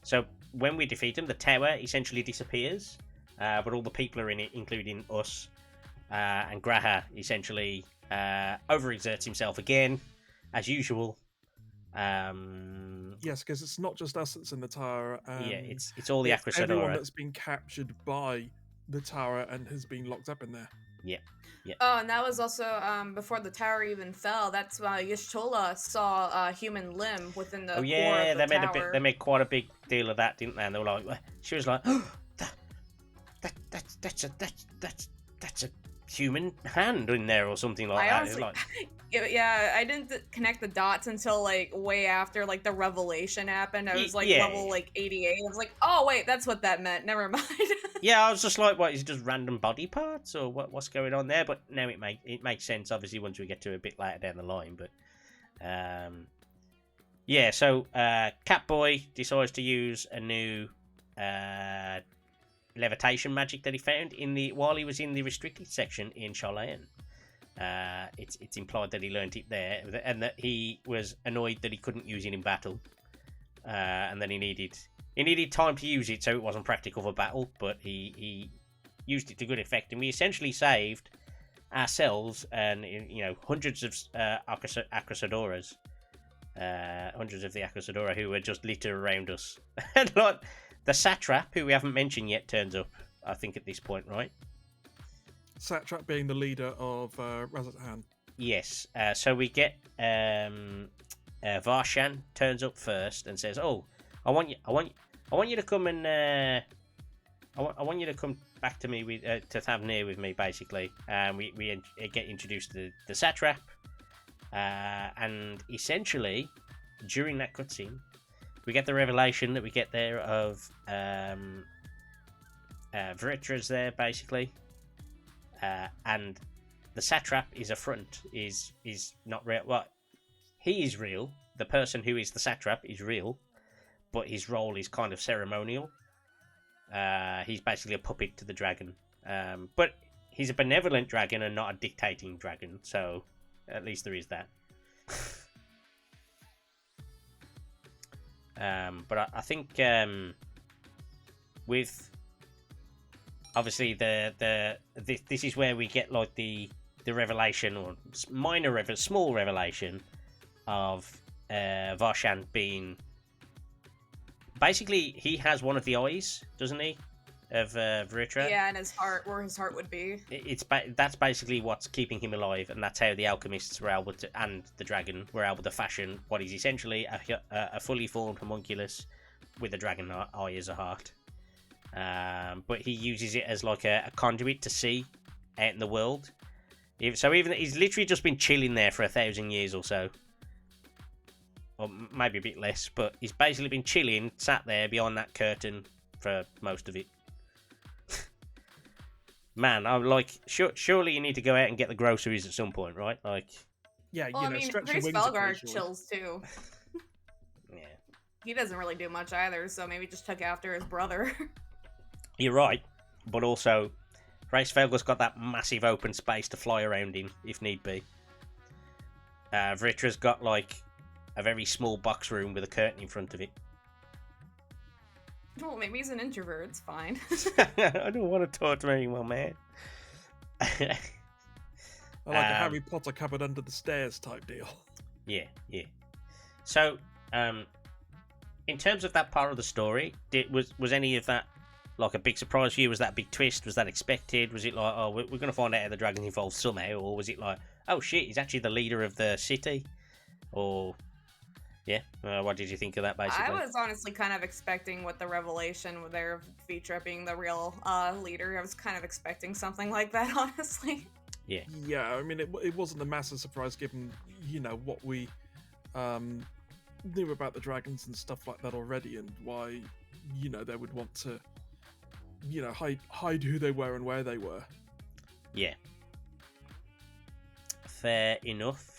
So when we defeat him, the tower essentially disappears, but all the people are in it, including us, and Graha essentially overexerts himself again, as usual. Yes, because it's not just us that's in the tower. It's all the Aquasadora. Everyone that's been captured by the tower and has been locked up in there. Yeah. Oh, and that was also before the tower even fell. That's why Y'shtola saw a human limb within the core of the tower. They made quite a big deal of that, didn't they? And they were like, she was like, that's a human hand in there or something like I that. honestly, Like, yeah, I didn't connect the dots until like way after like the revelation happened. I was like yeah. level like 88. I was like, oh wait, that's what that meant. Never mind. Yeah, I was just like, what, is it just random body parts, or what's going on there? But now it makes sense, obviously, once we get to a bit later down the line. But yeah, so Catboy decides to use a new levitation magic that he found while he was in the restricted section in Sharlayan. It's implied that he learnt it there, and that he was annoyed that he couldn't use it in battle, and then he needed time to use it, so it wasn't practical for battle. But he used it to good effect, and we essentially saved ourselves and hundreds of Akrasadoras, hundreds of the Akrasadora who were just littered around us. And like the satrap, who we haven't mentioned yet, turns up, I think, at this point, right? Satrap being the leader of Razatan. Yes. So we get Varshan turns up first and says, "Oh, I want you to come and I want you to come back to me with to Thavnair with me, basically." We get introduced to the satrap, and essentially during that cutscene, we get the revelation that we get there of Vrtra's there, basically. And the satrap is a front, is not real. Well, he is real. The person who is the satrap is real, but his role is kind of ceremonial. He's basically a puppet to the dragon. But he's a benevolent dragon and not a dictating dragon, so at least there is that. But I think with obviously this is where we get like the revelation, or small revelation of Varshan being basically, he has one of the eyes, doesn't he, of Vrtra? Yeah, and his heart, where his heart would be. That's basically what's keeping him alive, and that's how the alchemists were able to, and the dragon were able to fashion what is essentially a fully formed homunculus with a dragon eye as a heart. But he uses it as like a conduit to see out in the world. So even he's literally just been chilling there for 1,000 years or so, or maybe a bit less. But he's basically been chilling, sat there behind that curtain for most of it. Man, I'm like, surely you need to go out and get the groceries at some point, right? Like, yeah, well, I mean, stretch your Grace wings Felgar occasionally. chills too. yeah, He doesn't really do much either, so maybe just took after his brother. you're right. But also, Race Felgar's got that massive open space to fly around in, if need be. Vrtra's got like a very small box room with a curtain in front of it. Well, maybe he's an introvert. It's fine. I don't want to talk to anyone, man. I like a Harry Potter cupboard under the stairs type deal. Yeah. So, in terms of that part of the story, was any of that like a big surprise for you? Was that a big twist? Was that expected? Was it like, oh, we're going to find out how the dragon's involved somehow? Or was it like, oh shit, he's actually the leader of the city? Or... yeah, what did you think of that, basically? I was honestly kind of expecting what the revelation there of Vrtra being the real leader. I was kind of expecting something like that, honestly. Yeah. Yeah, I mean, it wasn't a massive surprise given, what we knew about the dragons and stuff like that already, and why, they would want to, hide who they were and where they were. Yeah. Fair enough.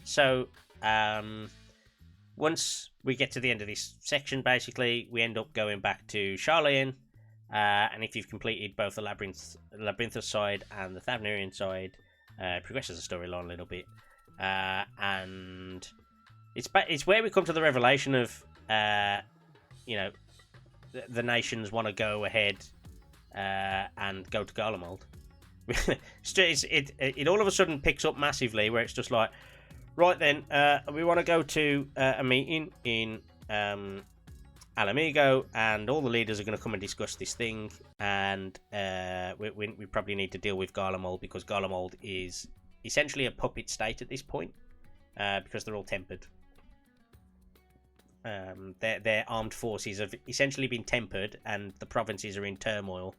So, once we get to the end of this section, basically, we end up going back to Sharlayan, and if you've completed both the Labyrinthos side and the Thavnairian side, progresses the storyline a little bit, and it's where we come to the revelation of, the nations want to go ahead and go to Garlemald. It all of a sudden picks up massively, where it's just like, right then, we want to go to a meeting in Alimighty, and all the leaders are going to come and discuss this thing, and we probably need to deal with Garlemald, because Garlemald is essentially a puppet state at this point, because they're all tempered. Their armed forces have essentially been tempered, and the provinces are in turmoil.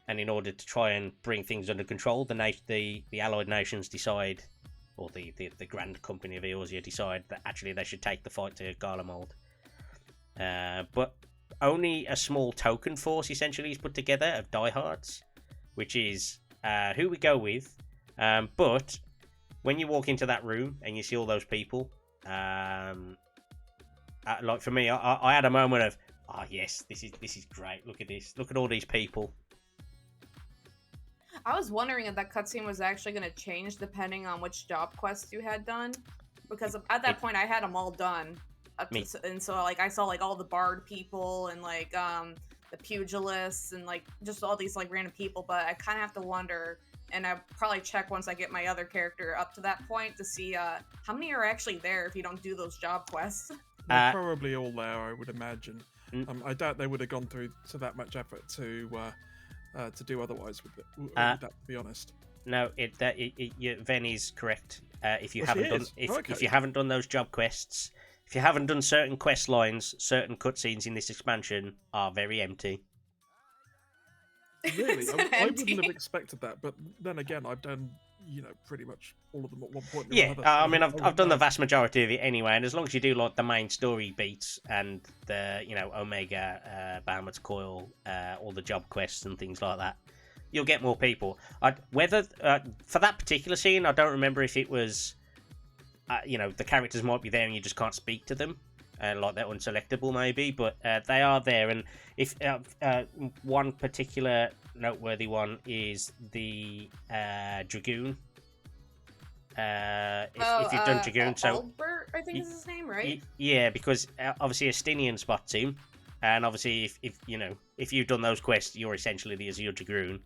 And in order to try and bring things under control, the allied nations decide, or the Grand Company of Eorzea decide that actually they should take the fight to Garlemald. But only a small token force essentially is put together of diehards, which is who we go with. But when you walk into that room and you see all those people, like for me, I had a moment of, oh yes, this is great. Look at this. Look at all these people. I was wondering if that cutscene was actually going to change depending on which job quests you had done, because at that point I had them all done. And so like I saw like all the bard people and like the pugilists and like just all these like random people, but I kind of have to wonder, and I'll probably check once I get my other character up to that point to see how many are actually there if you don't do those job quests. They're probably all there, I would imagine. I doubt they would have gone through to that much effort to do otherwise with that, to be honest. No, Ven is correct. If you if you haven't done those job quests, if you haven't done certain quest lines, certain cutscenes in this expansion are very empty. Really, I wouldn't have expected that. But then again, I've done pretty much all of them at one point. Or another, I mean, I've done the vast majority of it anyway, and as long as you do like the main story beats and the Omega, Bahamut's Coil, all the job quests and things like that, you'll get more people. Whether for that particular scene, I don't remember if it was, the characters might be there and you just can't speak to them, like they're unselectable maybe, but they are there. And if one particular noteworthy one is the Dragoon. If you've done Dragoon, so Albert, I think is his name, right? Yeah, because obviously Estinian spots him, and obviously if you've done those quests, you're essentially the Azure Dragoon,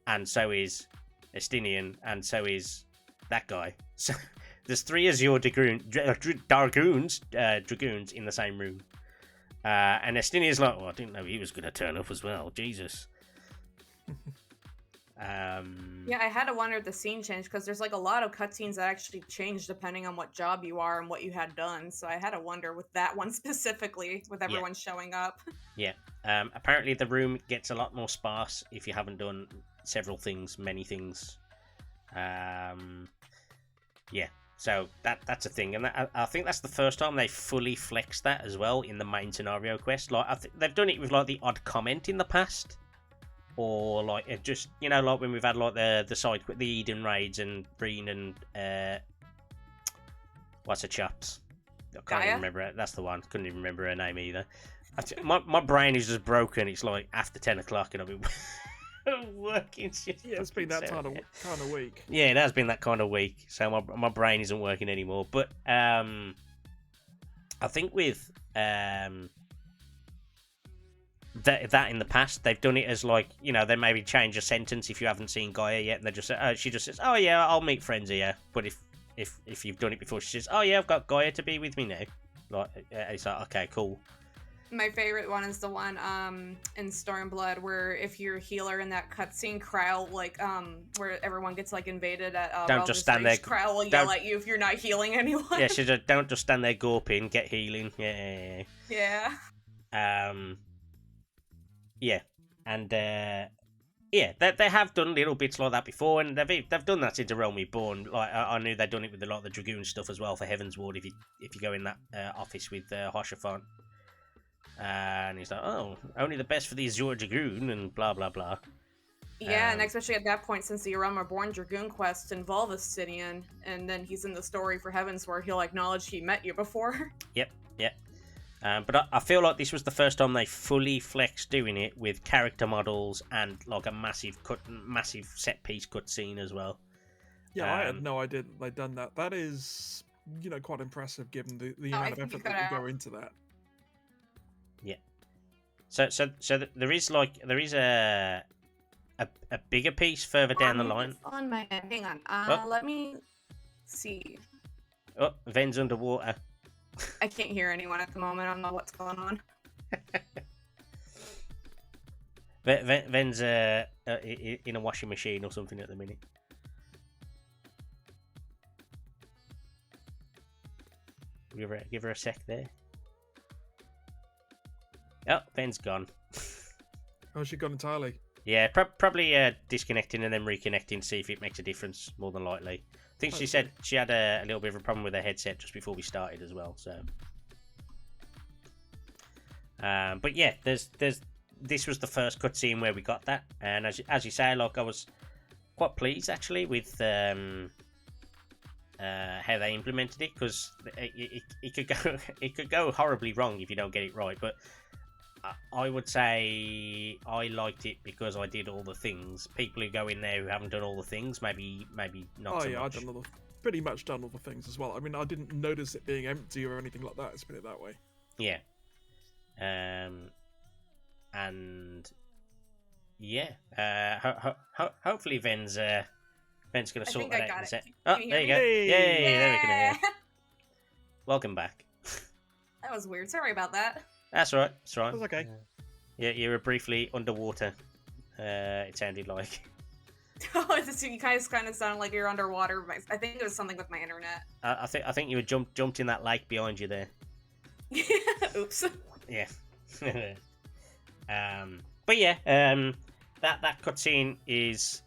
and so is Estinian, and so is that guy. So there's 3 Azure Dragoons in the same room, and Estinian's like, I didn't know he was going to turn up as well. Jesus. Yeah, I had to wonder if the scene changed, because there's like a lot of cutscenes that actually change depending on what job you are and what you had done. So I had to wonder with that one specifically, with everyone showing up. Yeah. Apparently the room gets a lot more sparse if you haven't done many things. Yeah. So that's a thing, and I think that's the first time they fully flexed that as well in the main scenario quest. Like they've done it with like the odd comment in the past. Or like it just like when we've had like the Eden raids and Breen and what's her chops? I can't even remember it. That's the one. Couldn't even remember her name either. My brain is just broken. It's like after 10 o'clock and I've been working. Yeah, it's been that kind of week. Yeah, it has been that kind of week. So my brain isn't working anymore. But I think with that in the past, they've done it as like, they maybe change a sentence if you haven't seen Gaia yet, and they just she just says, oh yeah, I'll meet friends here. But if you've done it before, she says, oh yeah, I've got Gaia to be with me now. Like, it's like, okay, cool. My favorite one is the one in Stormblood where if you're a healer in that cutscene, Kryle, like where everyone gets like invaded at don't just stand there. Kryle will yell at you if you're not healing anyone. Yeah, she just don't just stand there gawping, get healing. Yeah. Yeah, and they have done little bits like that before, and they've done that since Realm Reborn. Like I knew they'd done it with a lot of the Dragoon stuff as well for Heaven's Ward. If you go in that office with Hoshafant, and he's like, oh, only the best for the Azure Dragoon, and blah blah blah. Yeah, and especially at that point, since the Realm Reborn Dragoon quests involve Obsidian, and then he's in the story for Heaven's Ward, he'll acknowledge he met you before. Yep. But I feel like this was the first time they fully flexed doing it with character models and like a massive set piece cutscene as well. Yeah, I had no idea that they'd done that. That is, quite impressive given the amount of effort that would go into that. Yeah. So there is a bigger piece further down the line. On my end. Hang on. Let me see. Oh, Ven's underwater. I can't hear anyone at the moment. I don't know what's going on. Ven's in a washing machine or something at the minute. Give her a sec there. Oh, Ven's gone. Oh, she gone entirely. Yeah, probably disconnecting and then reconnecting to see if it makes a difference, more than likely. I think she said she had a little bit of a problem with her headset just before we started as well, so... but yeah, this was the first cutscene where we got that, and as you say, like, I was quite pleased actually with how they implemented it, because it could go horribly wrong if you don't get it right. But I would say I liked it because I did all the things. People who go in there who haven't done all the things, maybe not so much. Pretty much done all the things as well. I mean, I didn't notice it being empty or anything like that. Let's put it that way. Yeah. And yeah, hopefully Ven's gonna sort that out. Oh, there you go! Yay! There we can hear you. Welcome back. That was weird. Sorry about that. That's right. That's right. That's okay. Yeah, you were briefly underwater. It sounded like. Oh, you guys kind of sounded like you're underwater. I think it was something with my internet. I think you were jumped in that lake behind you there. Oops. Yeah. But yeah, that cutscene is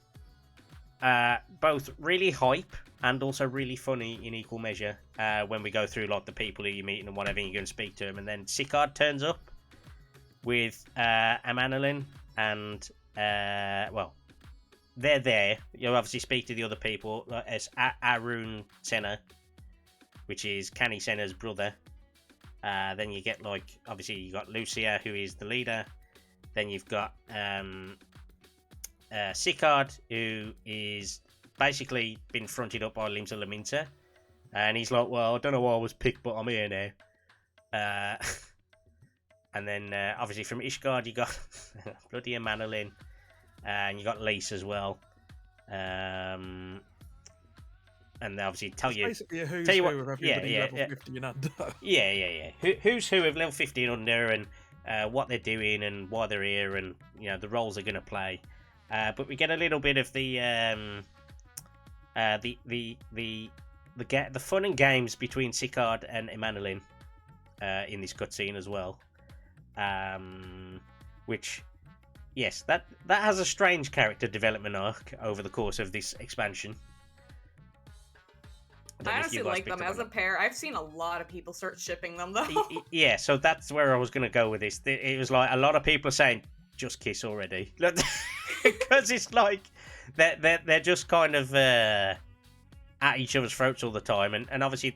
both really hype and also really funny in equal measure. When we go through like the people who you're meeting and whatever, you're going to speak to them, and then Sicard turns up with Amanolin, and well, they're there. You obviously speak to the other people as Arun Senna, which is Canny Senna's brother. Then you get, like, obviously you got Lucia, who is the leader. Then you've got Sicard, who is basically been fronted up by Limsa Laminta. And he's like, well, I don't know why I was picked, but I'm here now. And then, obviously from Ishgard, you got bloody Amanolin. And you got Lise as well. And they obviously tell you... Basically a who's who of everybody level 50 and under. Yeah. Who's who of level 50 and under, and what they're doing, and why they're here, and, you know, the roles they're going to play. But we get a little bit of the fun and games between Sicard and Amanolin in this cutscene as well. Which, yes, that has a strange character development arc over the course of this expansion. I honestly like them as a pair. I've seen a lot of people start shipping them, though. Yeah, so that's where I was going to go with this. It was like a lot of people are saying, just kiss already. Because it's like they're just kind of at each other's throats all the time. And obviously,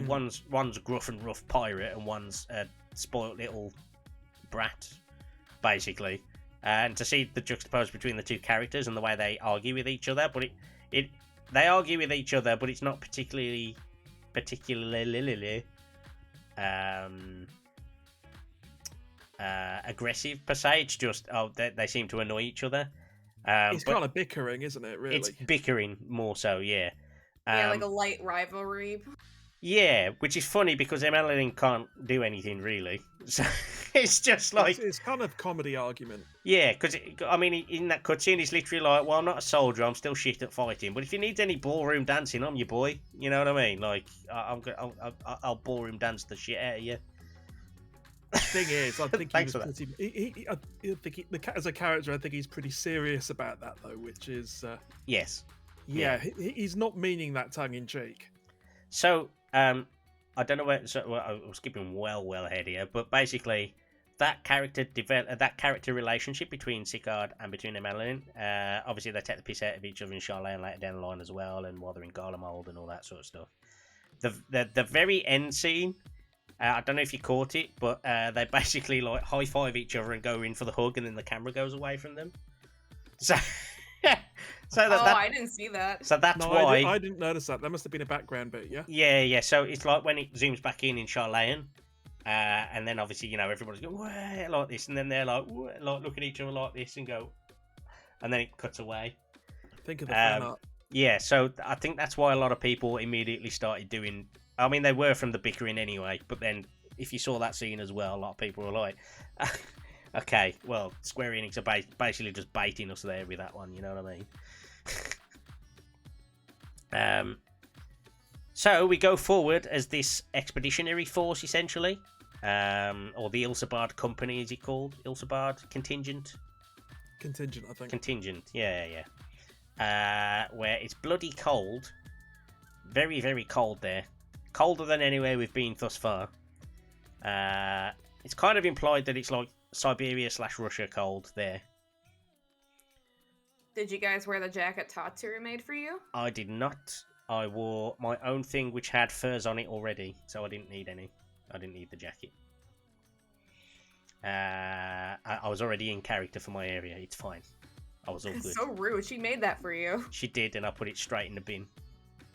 one's gruff and rough pirate, and one's a spoiled little brat, basically. And to see the juxtaposition between the two characters and the way they argue with each other, but they argue with each other, but it's not particularly aggressive per se. It's just they seem to annoy each other. It's kind of bickering, isn't it? Really, it's bickering more so. Yeah. Yeah, like a light rivalry. Yeah, which is funny because Amanolin can't do anything really. So it's just like it's kind of comedy argument. Yeah, because I mean, in that cutscene, he's literally like, "Well, I'm not a soldier. I'm still shit at fighting. But if you need any ballroom dancing, I'm your boy. You know what I mean? Like, I'll ballroom dance the shit out of you." The thing is, I think Thanks he was pretty. As a character, I think he's pretty serious about that, though. Which is yes, yeah. He's not meaning that tongue in cheek. So, I don't know where. So, well, I'm skipping well ahead here, but basically, that character relationship between Sicard and between Amanolin, obviously they take the piss out of each other in Sharlayan later down the line as well, and while they're in Garlemald and all that sort of stuff. The very end scene, I don't know if you caught it, but they basically like high five each other and go in for the hug, and then the camera goes away from them. So. I didn't see that. So that's why I didn't notice that. That must have been a background bit, yeah. Yeah. So it's like when it zooms back in Sharlayan, and then obviously everybody's going "Wah," like this, and then they're like look at each other like this and go, and then it cuts away. Think of the fan art. Yeah, so I think that's why a lot of people immediately started doing. I mean, they were from the bickering anyway, but then if you saw that scene as well, a lot of people were like. Okay, well, Square Enix are basically just baiting us there with that one, you know what I mean? So we go forward as this expeditionary force, essentially, or the Ilsabard Company, is it called? Ilsabard Contingent? Contingent, I think. Contingent, yeah. Where it's bloody cold. Very, very cold there. Colder than anywhere we've been thus far. It's kind of implied that it's like Siberia/Russia cold there. Did you guys wear the jacket Tatsuru made for you? I did not. I wore my own thing which had furs on it already, so I didn't need any. I didn't need the jacket. I was already in character for my area. It's fine. I was all good. So rude. She made that for you. She did, and I put it straight in the bin.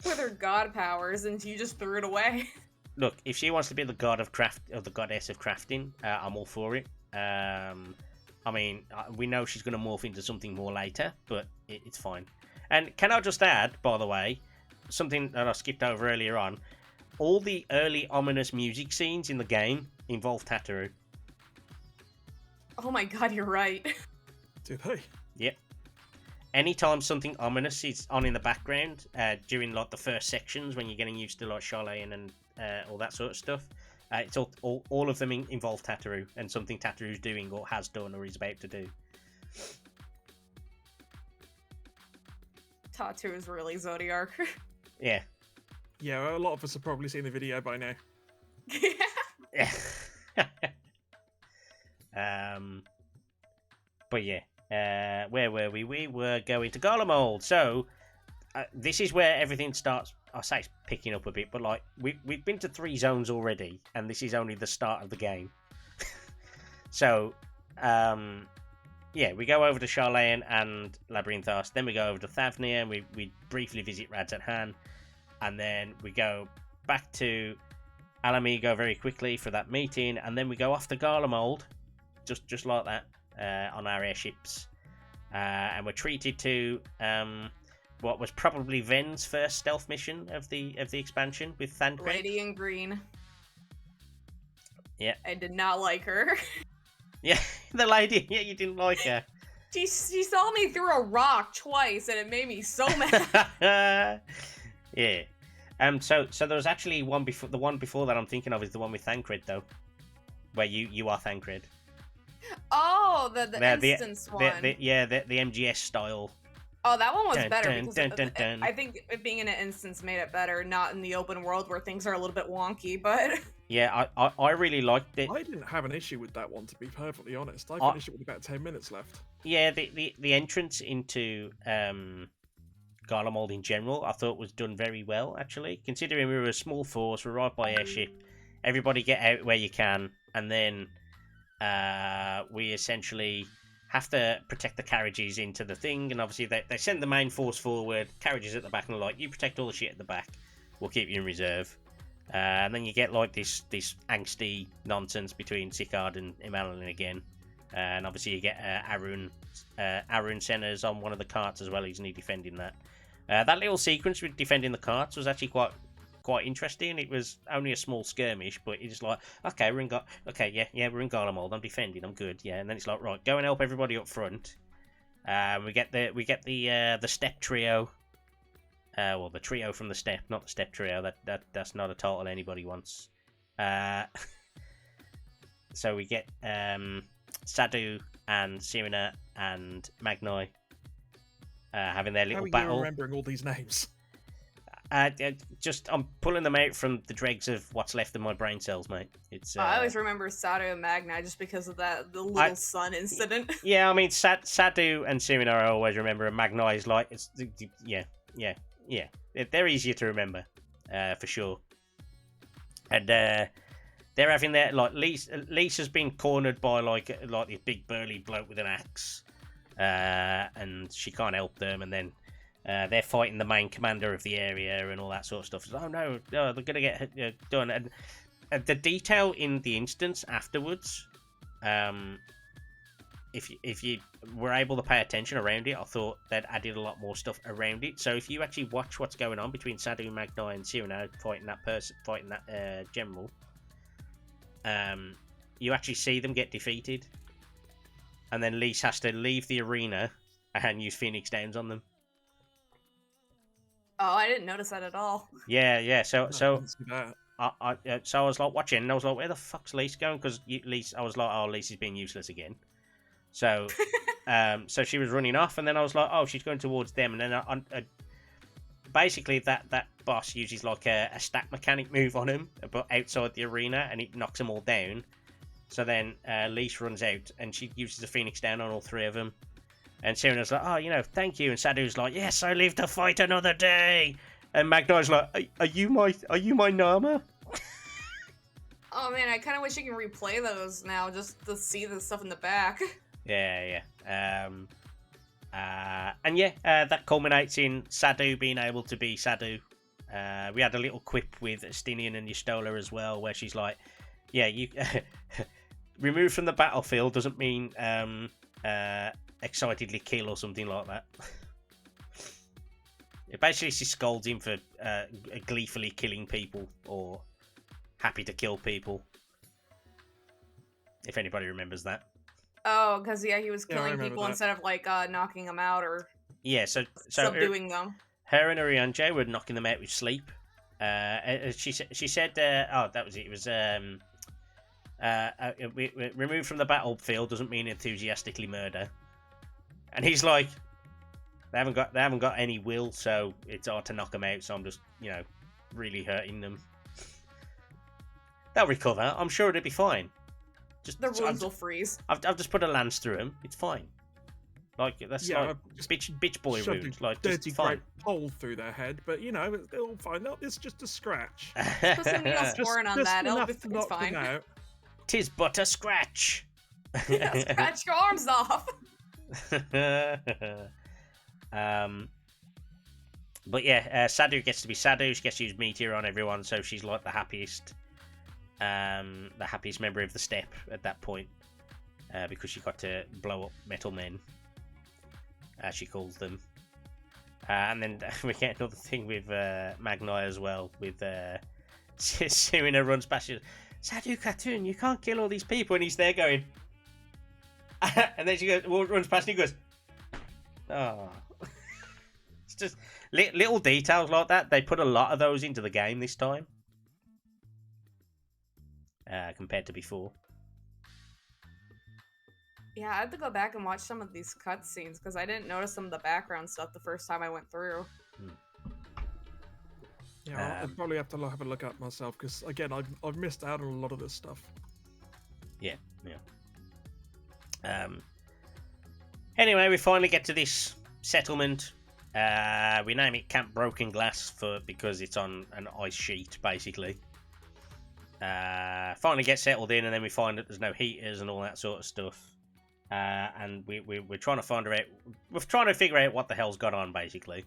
With her god powers, and you just threw it away. Look, if she wants to be the god of craft, or the goddess of crafting, I'm all for it. I mean, we know she's going to morph into something more later, but it's fine. And can I just add, by the way, something that I skipped over earlier on, all the early ominous music scenes in the game involve Tataru. Oh my god, you're right. Do they? Yep. Anytime something ominous is on in the background, during like the first sections when you're getting used to like Sharlayan and all that sort of stuff, it's all of them involve Tataru and something Tataru's doing or has done or is about to do. Tatu is really Zodiark. Yeah. Yeah, a lot of us have probably seen the video by now. Yeah. But yeah, where were we? We were going to Garlemald. So this is where everything starts. I say it's picking up a bit, but like we've been to 3 zones already, and this is only the start of the game. So yeah, we go over to Sharlayan and Labyrinthos, then we go over to Thavnair, and we briefly visit Rads at Han, and then we go back to Alimighty very quickly for that meeting, and then we go off to Garlemald, just like that, on our airships, and we're treated to what was probably Ven's first stealth mission of the expansion with Thancred. Lady in green. Yeah. I did not like her. Yeah, the lady. Yeah, you didn't like her. She saw me through a rock twice, and it made me so mad. Yeah. So there was actually one before. The one before that I'm thinking of is the one with Thancred, though, where you are Thancred. Oh, the instance one. The MGS style. Oh, that one was better because I think it being in an instance made it better, not in the open world where things are a little bit wonky, but... Yeah, I really liked it. I didn't have an issue with that one, to be perfectly honest. I finished it with about 10 minutes left. Yeah, the entrance into Garlemald in general, I thought was done very well, actually. Considering we were a small force, we're right by airship, everybody get out where you can, and then we essentially have to protect the carriages into the thing, and obviously they send the main force forward, carriages at the back, and like, you protect all the shit at the back, we'll keep you in reserve. And then you get like this angsty nonsense between Sikard and Imalin again, and obviously you get Arun Senna's on one of the carts as well. He's only defending that. That little sequence with defending the carts was actually quite interesting. It was only a small skirmish, but it's just like, okay, we're in Garlemald. I'm defending. I'm good. Yeah, and then it's like, right, go and help everybody up front. We get the step trio. Well, the trio from the step, not the step trio. That's not a title anybody wants. So we get Sadu and Sirina and Magnai having their little battle. How are you remembering all these names? I'm pulling them out from the dregs of what's left of my brain cells, mate. It's. I always remember Sadu and Magnai just because of the little sun incident. Yeah, I mean Sadu and Sirina I always remember, and Magnai is like yeah. They're easier to remember, for sure. And they're having their like Lisa's been cornered by like this big burly bloke with an axe, and she can't help them. And then they're fighting the main commander of the area and all that sort of stuff. So, oh no, they're gonna get done. And the detail in the instance afterwards, if you were able to pay attention around it, I thought that added a lot more stuff around it. So if you actually watch what's going on between Sadu, Magnai, and Cyrano fighting that general, you actually see them get defeated, and then Lise has to leave the arena and use Phoenix Downs on them. Oh, I didn't notice that at all. Yeah. So so I was like watching, and I was like, where the fuck's Lise going? Because Lise, I was like, oh, Lise is being useless again. So, so she was running off, and then I was like, oh, she's going towards them, and then basically that boss uses like a stack mechanic move on him, but outside the arena, and it knocks them all down. So then Lise runs out, and she uses a Phoenix down on all three of them. And Serena's like, oh, thank you. And Sadhu's like, yes, I live to fight another day. And Magnai's like, are you my Nama? Oh man, I kind of wish I can replay those now just to see the stuff in the back. Yeah. And that culminates in Sadhu being able to be Sadhu. We had a little quip with Estinian and Yustola as well, where she's like, yeah, you removed from the battlefield doesn't mean excitedly kill or something like that. It basically she scolds him for gleefully killing people or happy to kill people. If anybody remembers that. Oh, because he was Yeah, I killing remember people that. instead of like knocking them out or subduing them. Her and Urianger were knocking them out with sleep. She said, oh, that was it. It was removed from the battlefield doesn't mean enthusiastically murder. And he's like, they haven't got any will, so it's hard to knock them out. So I'm just really hurting them. They'll recover. I'm sure it'll be fine. The wounds will freeze. I've just put a lance through him. It's fine. Like that's like bitch boy wound. Like dirty just fine. great hole through their head, but they'll find out it's just a scratch. Put some Neosporin on that. It'll be knock them fine. out. 'Tis but a scratch. Scratch your arms off. But yeah, Sadhu gets to be Sadhu. She gets to use Meteor on everyone, so she's like the happiest member of the step at that point, because she got to blow up metal men, as she calls them. And then we get another thing with Magnai as well, with Serena runs past you. Sadhu Khatun, you can't kill all these people, and he's there going. And then she runs past and he goes, oh. It's just little details like that. They put a lot of those into the game this time, compared to before. Yeah, I had to go back and watch some of these cutscenes because I didn't notice some of the background stuff the first time I went through. Yeah, I'll probably have to have a look at myself because again, I've missed out on a lot of this stuff. Yeah. Anyway, we finally get to this settlement. We name it Camp Broken Glass because it's on an ice sheet, basically. Finally get settled in, and then we find that there's no heaters and all that sort of stuff. And we're trying to find out. We're trying to figure out what the hell's gone on, basically.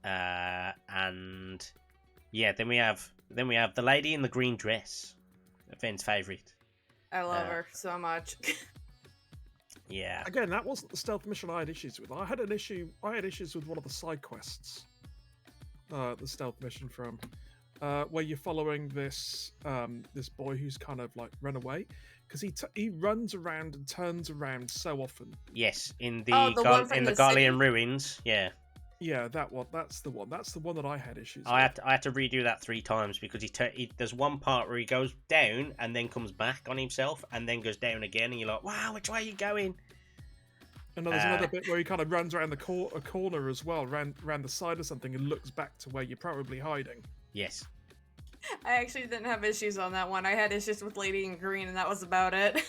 And yeah, then we have the lady in the green dress, Ven's favourite. I love her so much. Yeah. Again, that wasn't the stealth mission I had issues with. I had issues with one of the side quests. The stealth mission from where you're following this boy who's kind of like run away because he runs around and turns around so often. Yes, in the the Garlean ruins. Yeah. Yeah, that one. That's the one. That's the one that I had issues with. I had to redo that 3 times because there's one part where he goes down and then comes back on himself and then goes down again, and you're like, wow, which way are you going? And there's another bit where he kind of runs around a corner as well, round the side of something, and looks back to where you're probably hiding. Yes. I actually didn't have issues on that one. I had issues with Lady in Green, and that was about it.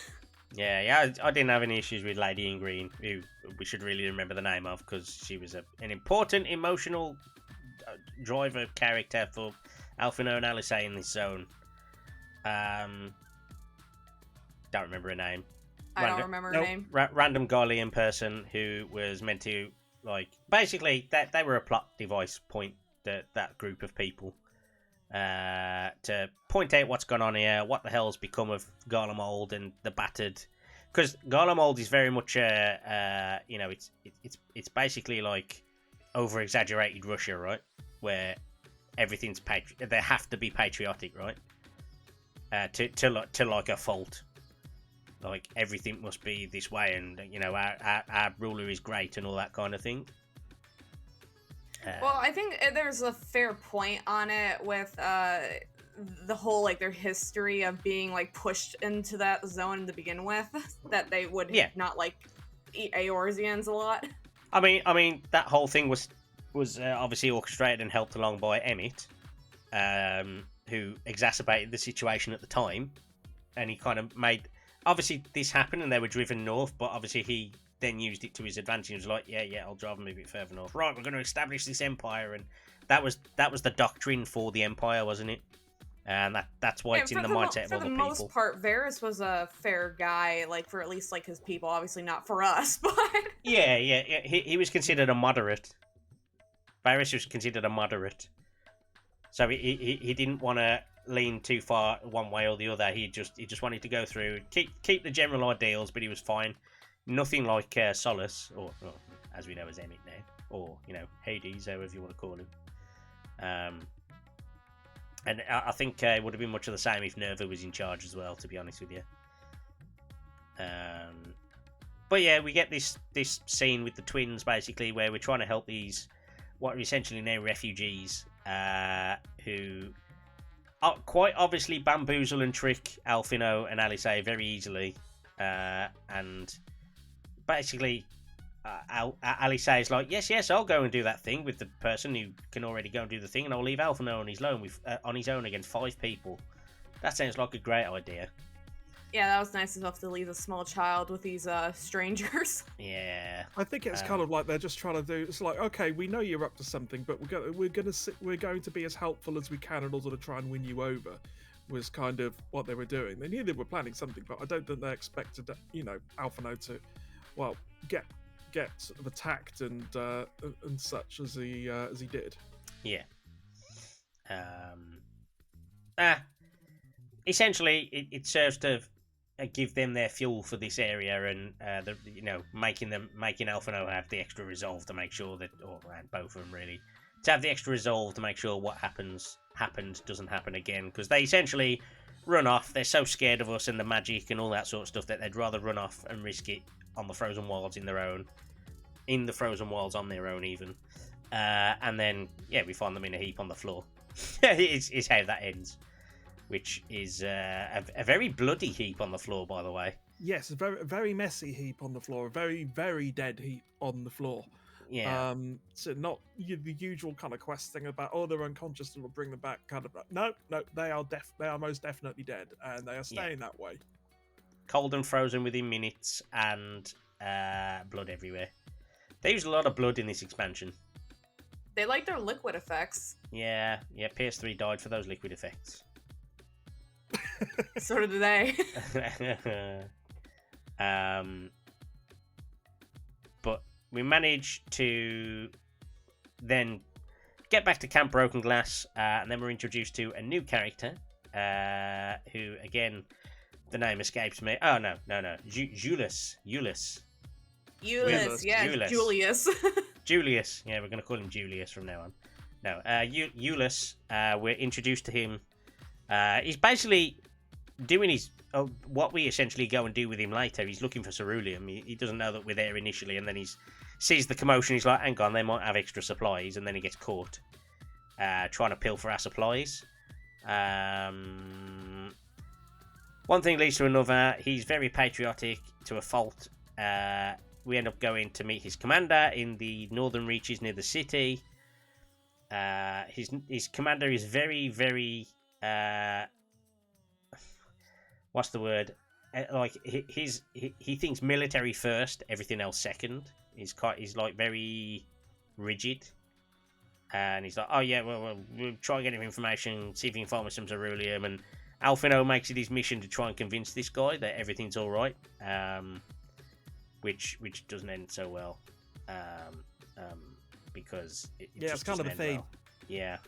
Yeah, I didn't have any issues with Lady in Green, who we should really remember the name of because she was an important emotional driver character for Alphino and Alice in this zone. Don't remember her name. I don't remember her name. Random Garlean person who was meant to, like, basically they were a plot device point, that group of people, to point out what's gone on here, what the hell's become of Garlemald and the battered, because Garlemald is very much it's basically like over exaggerated Russia, right, where everything's they have to be patriotic, right, to like a fault. Like, everything must be this way, and our ruler is great and all that kind of thing. Well, I think there's a fair point on it with the whole like their history of being like pushed into that zone to begin with, that they would not like Eorzeans a lot. I mean that whole thing was obviously orchestrated and helped along by Emmett, who exacerbated the situation at the time, and he kind of made obviously this happened and they were driven north, but obviously he then used it to his advantage. He was like, yeah, I'll drive them a bit further north. Right, we're going to establish this empire, and that was the doctrine for the empire, wasn't it? And that's why it's in the mindset of other people. For the most part, Varys was a fair guy, like for at least like his people. Obviously not for us, but yeah. He was considered a moderate. Varys was considered a moderate, so he didn't want to lean too far one way or the other. He just wanted to go through, keep the general ideals, but he was fine. Nothing like Solace, or as we know as Emmett now, or Hades, however you want to call him. And I think it would have been much of the same if Nerva was in charge as well, to be honest with you. But yeah, we get this scene with the twins, basically, where we're trying to help these, what are essentially now refugees, who quite obviously bamboozle and trick Alphino and Alice very easily. And basically, Alice is like, yes, I'll go and do that thing with the person who can already go and do the thing, and I'll leave Alphino on his own against 5 people. That sounds like a great idea. Yeah, that was nice enough to leave a small child with these strangers. Yeah, I think it's kind of like they're just trying to do. It's like, okay, we know you're up to something, but we're going to be as helpful as we can in order to try and win you over. Was kind of what they were doing. They knew they were planning something, but I don't think they expected, Alphino to, get sort of attacked and such as he did. Yeah. Essentially, it serves to give them their fuel for this area, and making Alphino have the extra resolve to make sure that, or both of them really, to have the extra resolve to make sure what happened doesn't happen again, because they essentially run off. They're so scared of us and the magic and all that sort of stuff that they'd rather run off and risk it on the frozen wilds on their own even. And then we find them in a heap on the floor. is how that ends, which is a very bloody heap on the floor, by the way. Yes, a very, very messy heap on the floor, a very, very dead heap on the floor. Yeah. So not the usual kind of quest thing about, they're unconscious and we'll bring them back. Kind of no, they are most definitely dead, and they are staying that way. Cold and frozen within minutes, and blood everywhere. They use a lot of blood in this expansion. They like their liquid effects. Yeah. PS3 died for those liquid effects. So did they. But we managed to then get back to Camp Broken Glass, and then we're introduced to a new character, who, again, the name escapes me. Oh, no. Julius. Julius. Julius. Yeah, we're going to call him Julius from now on. No, Julius, we're introduced to him. He's basically doing his what we essentially go and do with him later. He's looking for ceruleum. He doesn't know that we're there initially, and then he sees the commotion. He's like, hang on, they might have extra supplies, and then he gets caught trying to pilfer our supplies. One thing leads to another. He's very patriotic to a fault. We end up going to meet his commander in the northern reaches near the city. His commander is very, very... what's the word? He thinks military first, everything else second. He's like very rigid. And he's like, we'll try and get him information, see if we can find some ceruleum. And Alphino makes it his mission to try and convince this guy that everything's all right. Which doesn't end so well, because it's kind of a theme. Well. Yeah,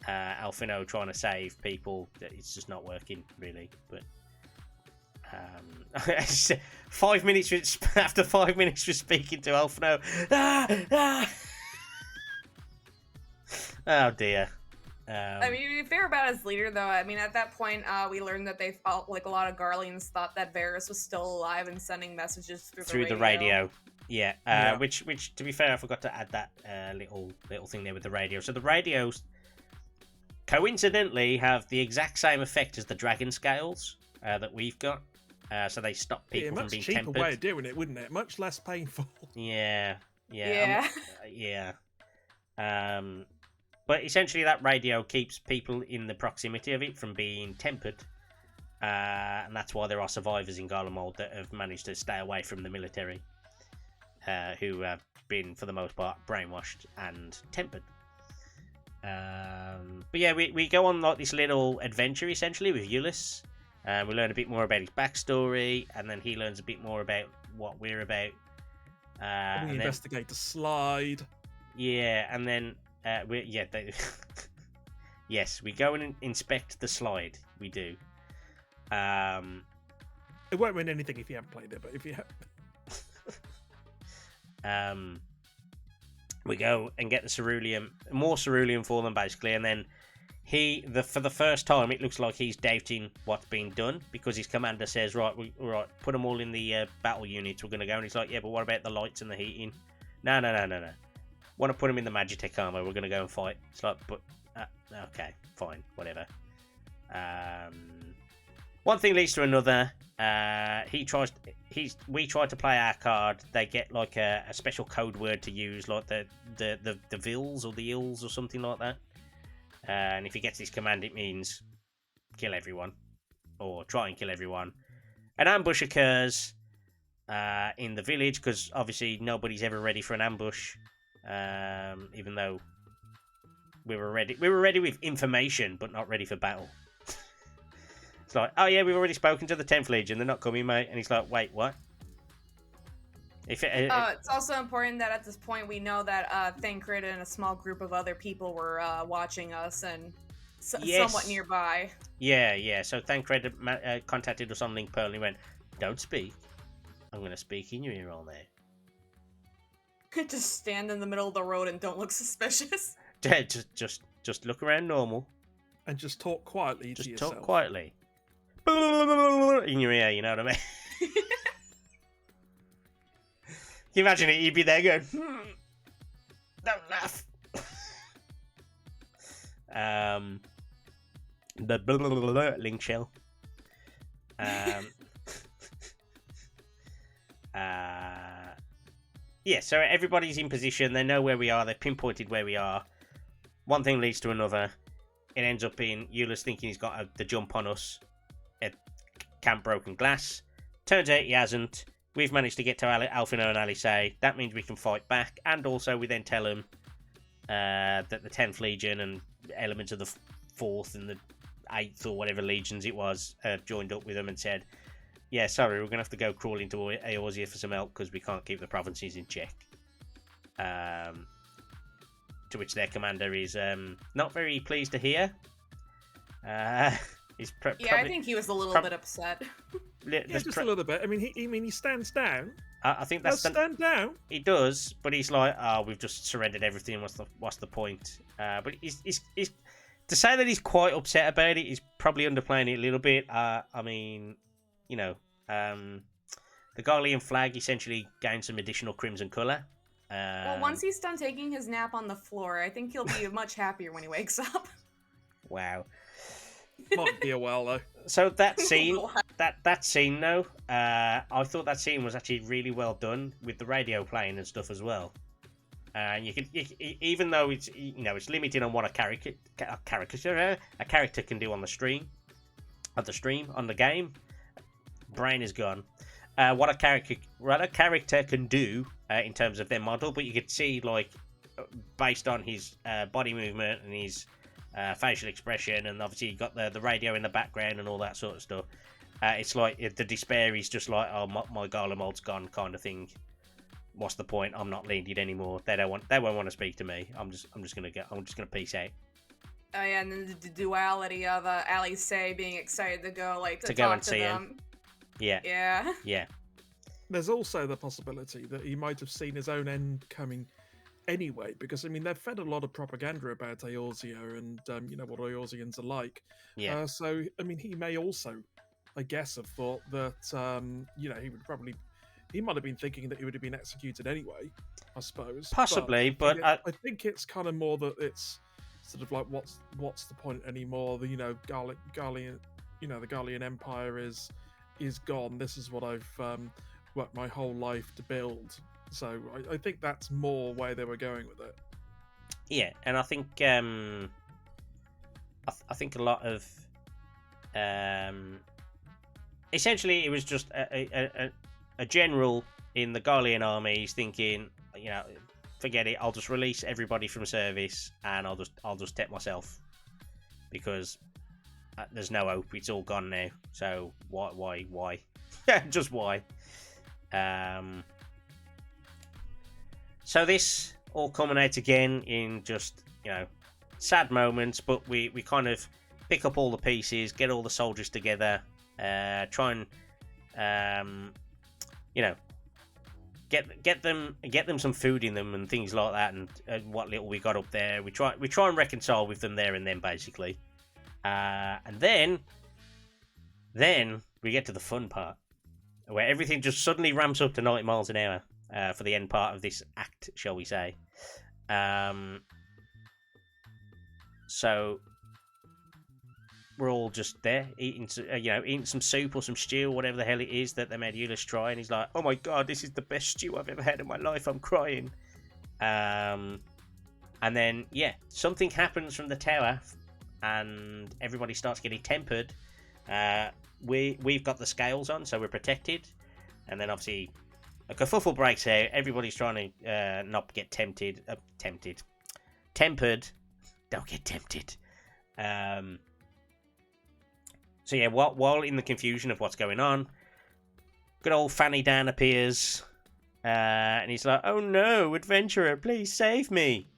Alphino trying to save people, it's just not working really. But 5 minutes after 5 minutes for speaking to Alphino, oh dear. I mean, to be fair about his leader, though, I mean, at that point, we learned that they felt like a lot of Garleans thought that Varys was still alive and sending messages through the radio. Yeah. Which, to be fair, I forgot to add that little thing there with the radio. So the radios, coincidentally have the exact same effect as the dragon scales that we've got. So they stop Be a people from much being cheaper tempered. way of doing it, wouldn't it? Much less painful. Yeah. But essentially, that radio keeps people in the proximity of it from being tempered, and that's why there are survivors in Garlemald that have managed to stay away from the military, who have been, for the most part, brainwashed and tempered. But yeah, we go on like this little adventure essentially with Ulysses. We learn a bit more about his backstory, and then he learns a bit more about what we're about. We investigate the slide. Yeah, and then yes, we go and inspect the slide. We do. It won't win anything if you haven't played it, but if you have, we go and get the more cerulean for them basically, and then for the first time, it looks like he's doubting what's been done because his commander says, right, put them all in the battle units. We're going to go, and he's like, yeah, but what about the lights and the heating? No. Want to put him in the Magitech armor? We're going to go and fight. It's like, but okay, fine, whatever. One thing leads to another. We try to play our card. They get like a special code word to use, like the Vils or the Ills or something like that. And if he gets this command, it means kill everyone or try and kill everyone. An ambush occurs in the village because obviously nobody's ever ready for an ambush. Even though we were ready with information, but not ready for battle. It's like, oh yeah, we've already spoken to the 10th Legion. They're not coming, mate. And he's like, wait, what? It's also important that at this point we know that Thancred and a small group of other people were watching us and somewhat nearby. Yeah. So Thancred contacted us on Link Pearl and he went, don't speak. I'm going to speak in your ear all day. Just stand in the middle of the road and don't look suspicious. Just look around normal. And just talk quietly to yourself. Talk quietly. In your ear, you know what I mean? Can you imagine it? You'd be there going, don't laugh. The link shell. Yeah, so everybody's in position. They know where we are. They've pinpointed where we are. One thing leads to another. It ends up in Ulysses thinking he's got the jump on us at Camp Broken Glass. Turns out he hasn't. We've managed to get to Alfino and Alisei. That means we can fight back. And also we then tell them that the 10th Legion and elements of the 4th and the 8th or whatever legions it was joined up with them and said, yeah, sorry, we're going to have to go crawl into Eorzea for some help because we can't keep the provinces in check. To which their commander is not very pleased to hear. I think he was a little bit upset. Just a little bit. I mean, he stands down. I think that's stand down. He does, but he's like, "Oh, we've just surrendered everything. What's the point?" But he's to say that he's quite upset about it is probably underplaying it a little bit. I mean, you know, the Garlean flag essentially gained some additional crimson colour. Well, once he's done taking his nap on the floor, I think he'll be much happier when he wakes up. Wow. Might be a while though. So that scene, that scene though, I thought that scene was actually really well done with the radio playing and stuff as well. And you can, even though it's it's limited on what a character can do on the stream, on the game, brain is gone. What a character can do in terms of their model, but you could see like based on his body movement and his facial expression, and obviously you got the radio in the background and all that sort of stuff. It's like the despair is just like, oh, my Garlemald's gone kind of thing. What's the point? I'm not leading anymore. They won't want to speak to me. I'm just gonna peace out. Oh yeah, and then the duality of Alisei being excited to go to go talk and to see them. him. Yeah. Yeah. There's also the possibility that he might have seen his own end coming anyway, because I mean they've fed a lot of propaganda about Eorzea and what Eorzeans are like. Yeah. So I mean he may also, I guess, have thought that he might have been thinking that he would have been executed anyway. I suppose. Possibly, but I think it's kind of more that it's sort of like what's the point anymore? The Garlean, the Garlean Empire is gone. This is what I've worked my whole life to build. So I think that's more where they were going with it. Yeah, and I think I think a lot of essentially it was just a general in the Garlean armies thinking, forget it. I'll just release everybody from service, and I'll just take myself because there's no hope. It's all gone now. So why? Just why? So this all culminates again in just sad moments, but we kind of pick up all the pieces, get all the soldiers together, try and get them some food in them and things like that, and what little we got up there, we try and reconcile with them there and then basically, and then we get to the fun part where everything just suddenly ramps up to 90 miles an hour for the end part of this act, shall we say. So we're all just there eating some soup or some stew or whatever the hell it is that they made Ulysses try, and he's like, "Oh my god, this is the best stew I've ever had in my life. I'm crying." And then something happens from the tower, and everybody starts getting tempered. We've got the scales on, so we're protected, and then obviously a kerfuffle breaks out. Everybody's trying to not get tempered. Don't get tempted. So yeah, while in the confusion of what's going on, good old Fanny Dan appears, and he's like, "Oh no, adventurer, please save me."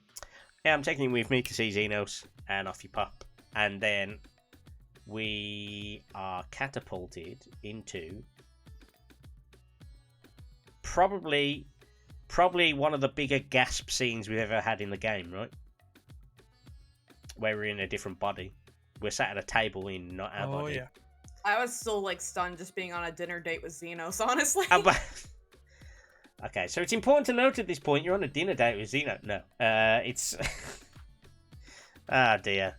Yeah, I'm taking you with me to see Zenos, and off you pop. And then we are catapulted into probably one of the bigger gasp scenes we've ever had in the game, right? Where we're in a different body. We're sat at a table in not our body. Yeah. I was still stunned just being on a dinner date with Zenos, honestly. Okay, so it's important to note at this point you're on a dinner date with Zenos. No, it's dear.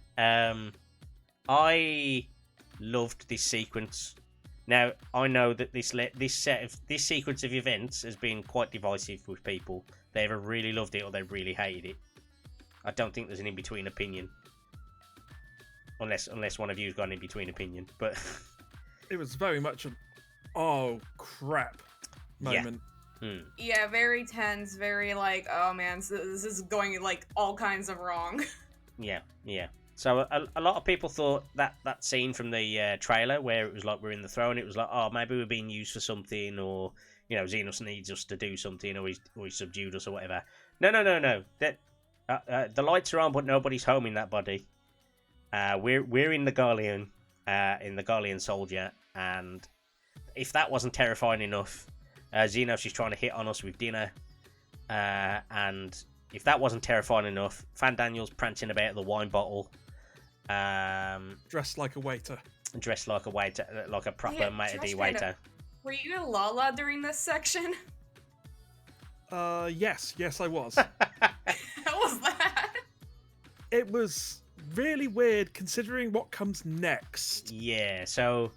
I loved this sequence. Now I know that this sequence of events has been quite divisive with people. They either really loved it or they really hated it. I don't think there's an in-between opinion. Unless one of you's got an in-between opinion, but it was very much an "oh crap" moment. Yeah, very tense, very oh man, this is going all kinds of wrong. Yeah. So a lot of people thought that scene from the trailer where it was like we're in the throne, it was like, oh, maybe we're being used for something, or Zenos needs us to do something, or he's subdued us or whatever. No. That the lights are on, but nobody's home in that body. We're in the Garlean soldier, and if that wasn't terrifying enough, Zenos is trying to hit on us with dinner, and if that wasn't terrifying enough, Fan Daniel's prancing about the wine bottle, dressed like a waiter, like a proper Meta D waiter. Were you a Lala during this section? Yes, I was. How was that? It was really weird considering what comes next. Yeah, so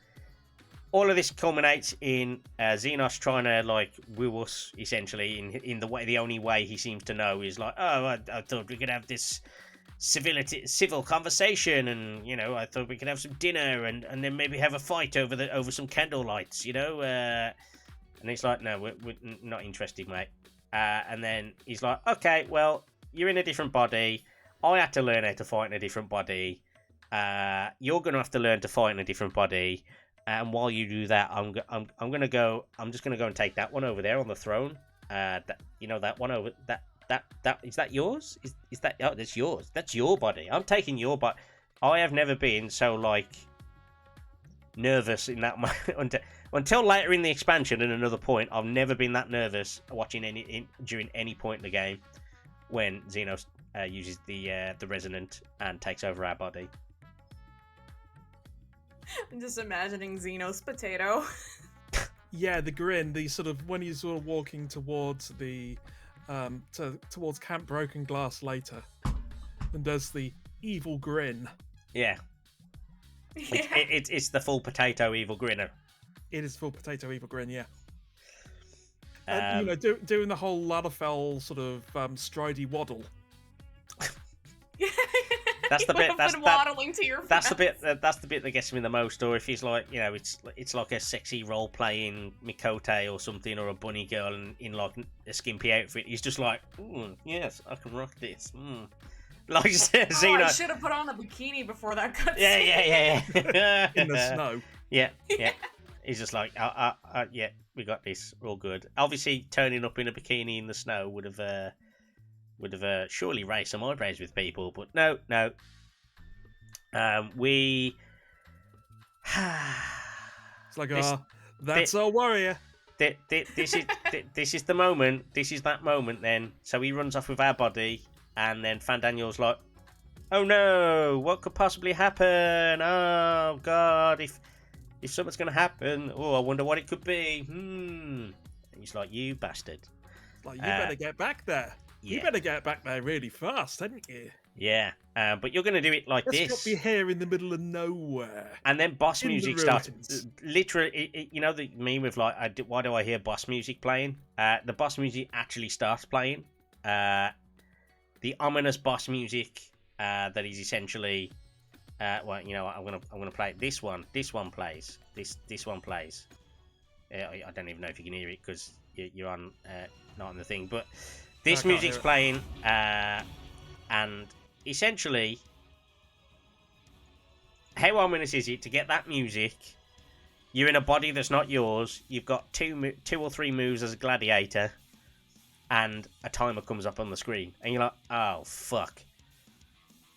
all of this culminates in Zenos trying to woo us, essentially, in the only way he seems to know is I thought we could have this civil conversation, and I thought we could have some dinner and then maybe have a fight over some candle lights, and it's like, no, we're not interested, mate. And then he's like, okay, well, you're in a different body. I had to learn how to fight in a different body. You're going to have to learn to fight in a different body. And while you do that, I'm just gonna go and take that one over there on the throne. That one over that is that yours? Is that that's yours? That's your body. I'm taking your body. I have never been so nervous in that until later in the expansion. At another point, I've never been that nervous watching during any point in the game when Zenos uses the resonant and takes over our body. I'm just imagining Zenos potato. Yeah, the grin, the sort of when he's sort of walking towards the towards Camp Broken Glass later, and does the evil grin. Yeah. Yeah. It's the full potato evil grinner. It is full potato evil grin, yeah. And, doing the whole Ladderfell sort of stridey waddle. That's the bit. That's waddling to your That's the bit. That's the bit that gets me the most. Or if he's like, it's like a sexy role playing Mikote or something, or a bunny girl in like a skimpy outfit. He's just like, yes, I can rock this. Like Zenos. I should have put on a bikini before that cutscene. Yeah. In the snow. Yeah. He's just like, yeah, we got this. We're all good. Obviously, turning up in a bikini in the snow would have surely raised some eyebrows with people, but no. We. It's like, that's our warrior. This is the moment. This is that moment. Then, so he runs off with our body, and then Fandaniel's like, "Oh no! What could possibly happen? Oh God! If something's gonna happen, I wonder what it could be." And he's like, "You bastard! Like, you better get back there. Yeah. You better get back there really fast, hadn't you?" Yeah, but you're going to do it like Let's this. drop your hair in the middle of nowhere. And then boss In the music starts. ruins. Literally, the meme with like, why do I hear boss music playing? The boss music actually starts playing. The ominous boss music that is essentially, I'm gonna play this one. This one plays. This one plays. I don't even know if you can hear it because you're on not on the thing, but this music's playing, and essentially, how ominous is it to get that music? You're in a body that's not yours. You've got two or three moves as a gladiator, and a timer comes up on the screen, and you're like, "Oh fuck!"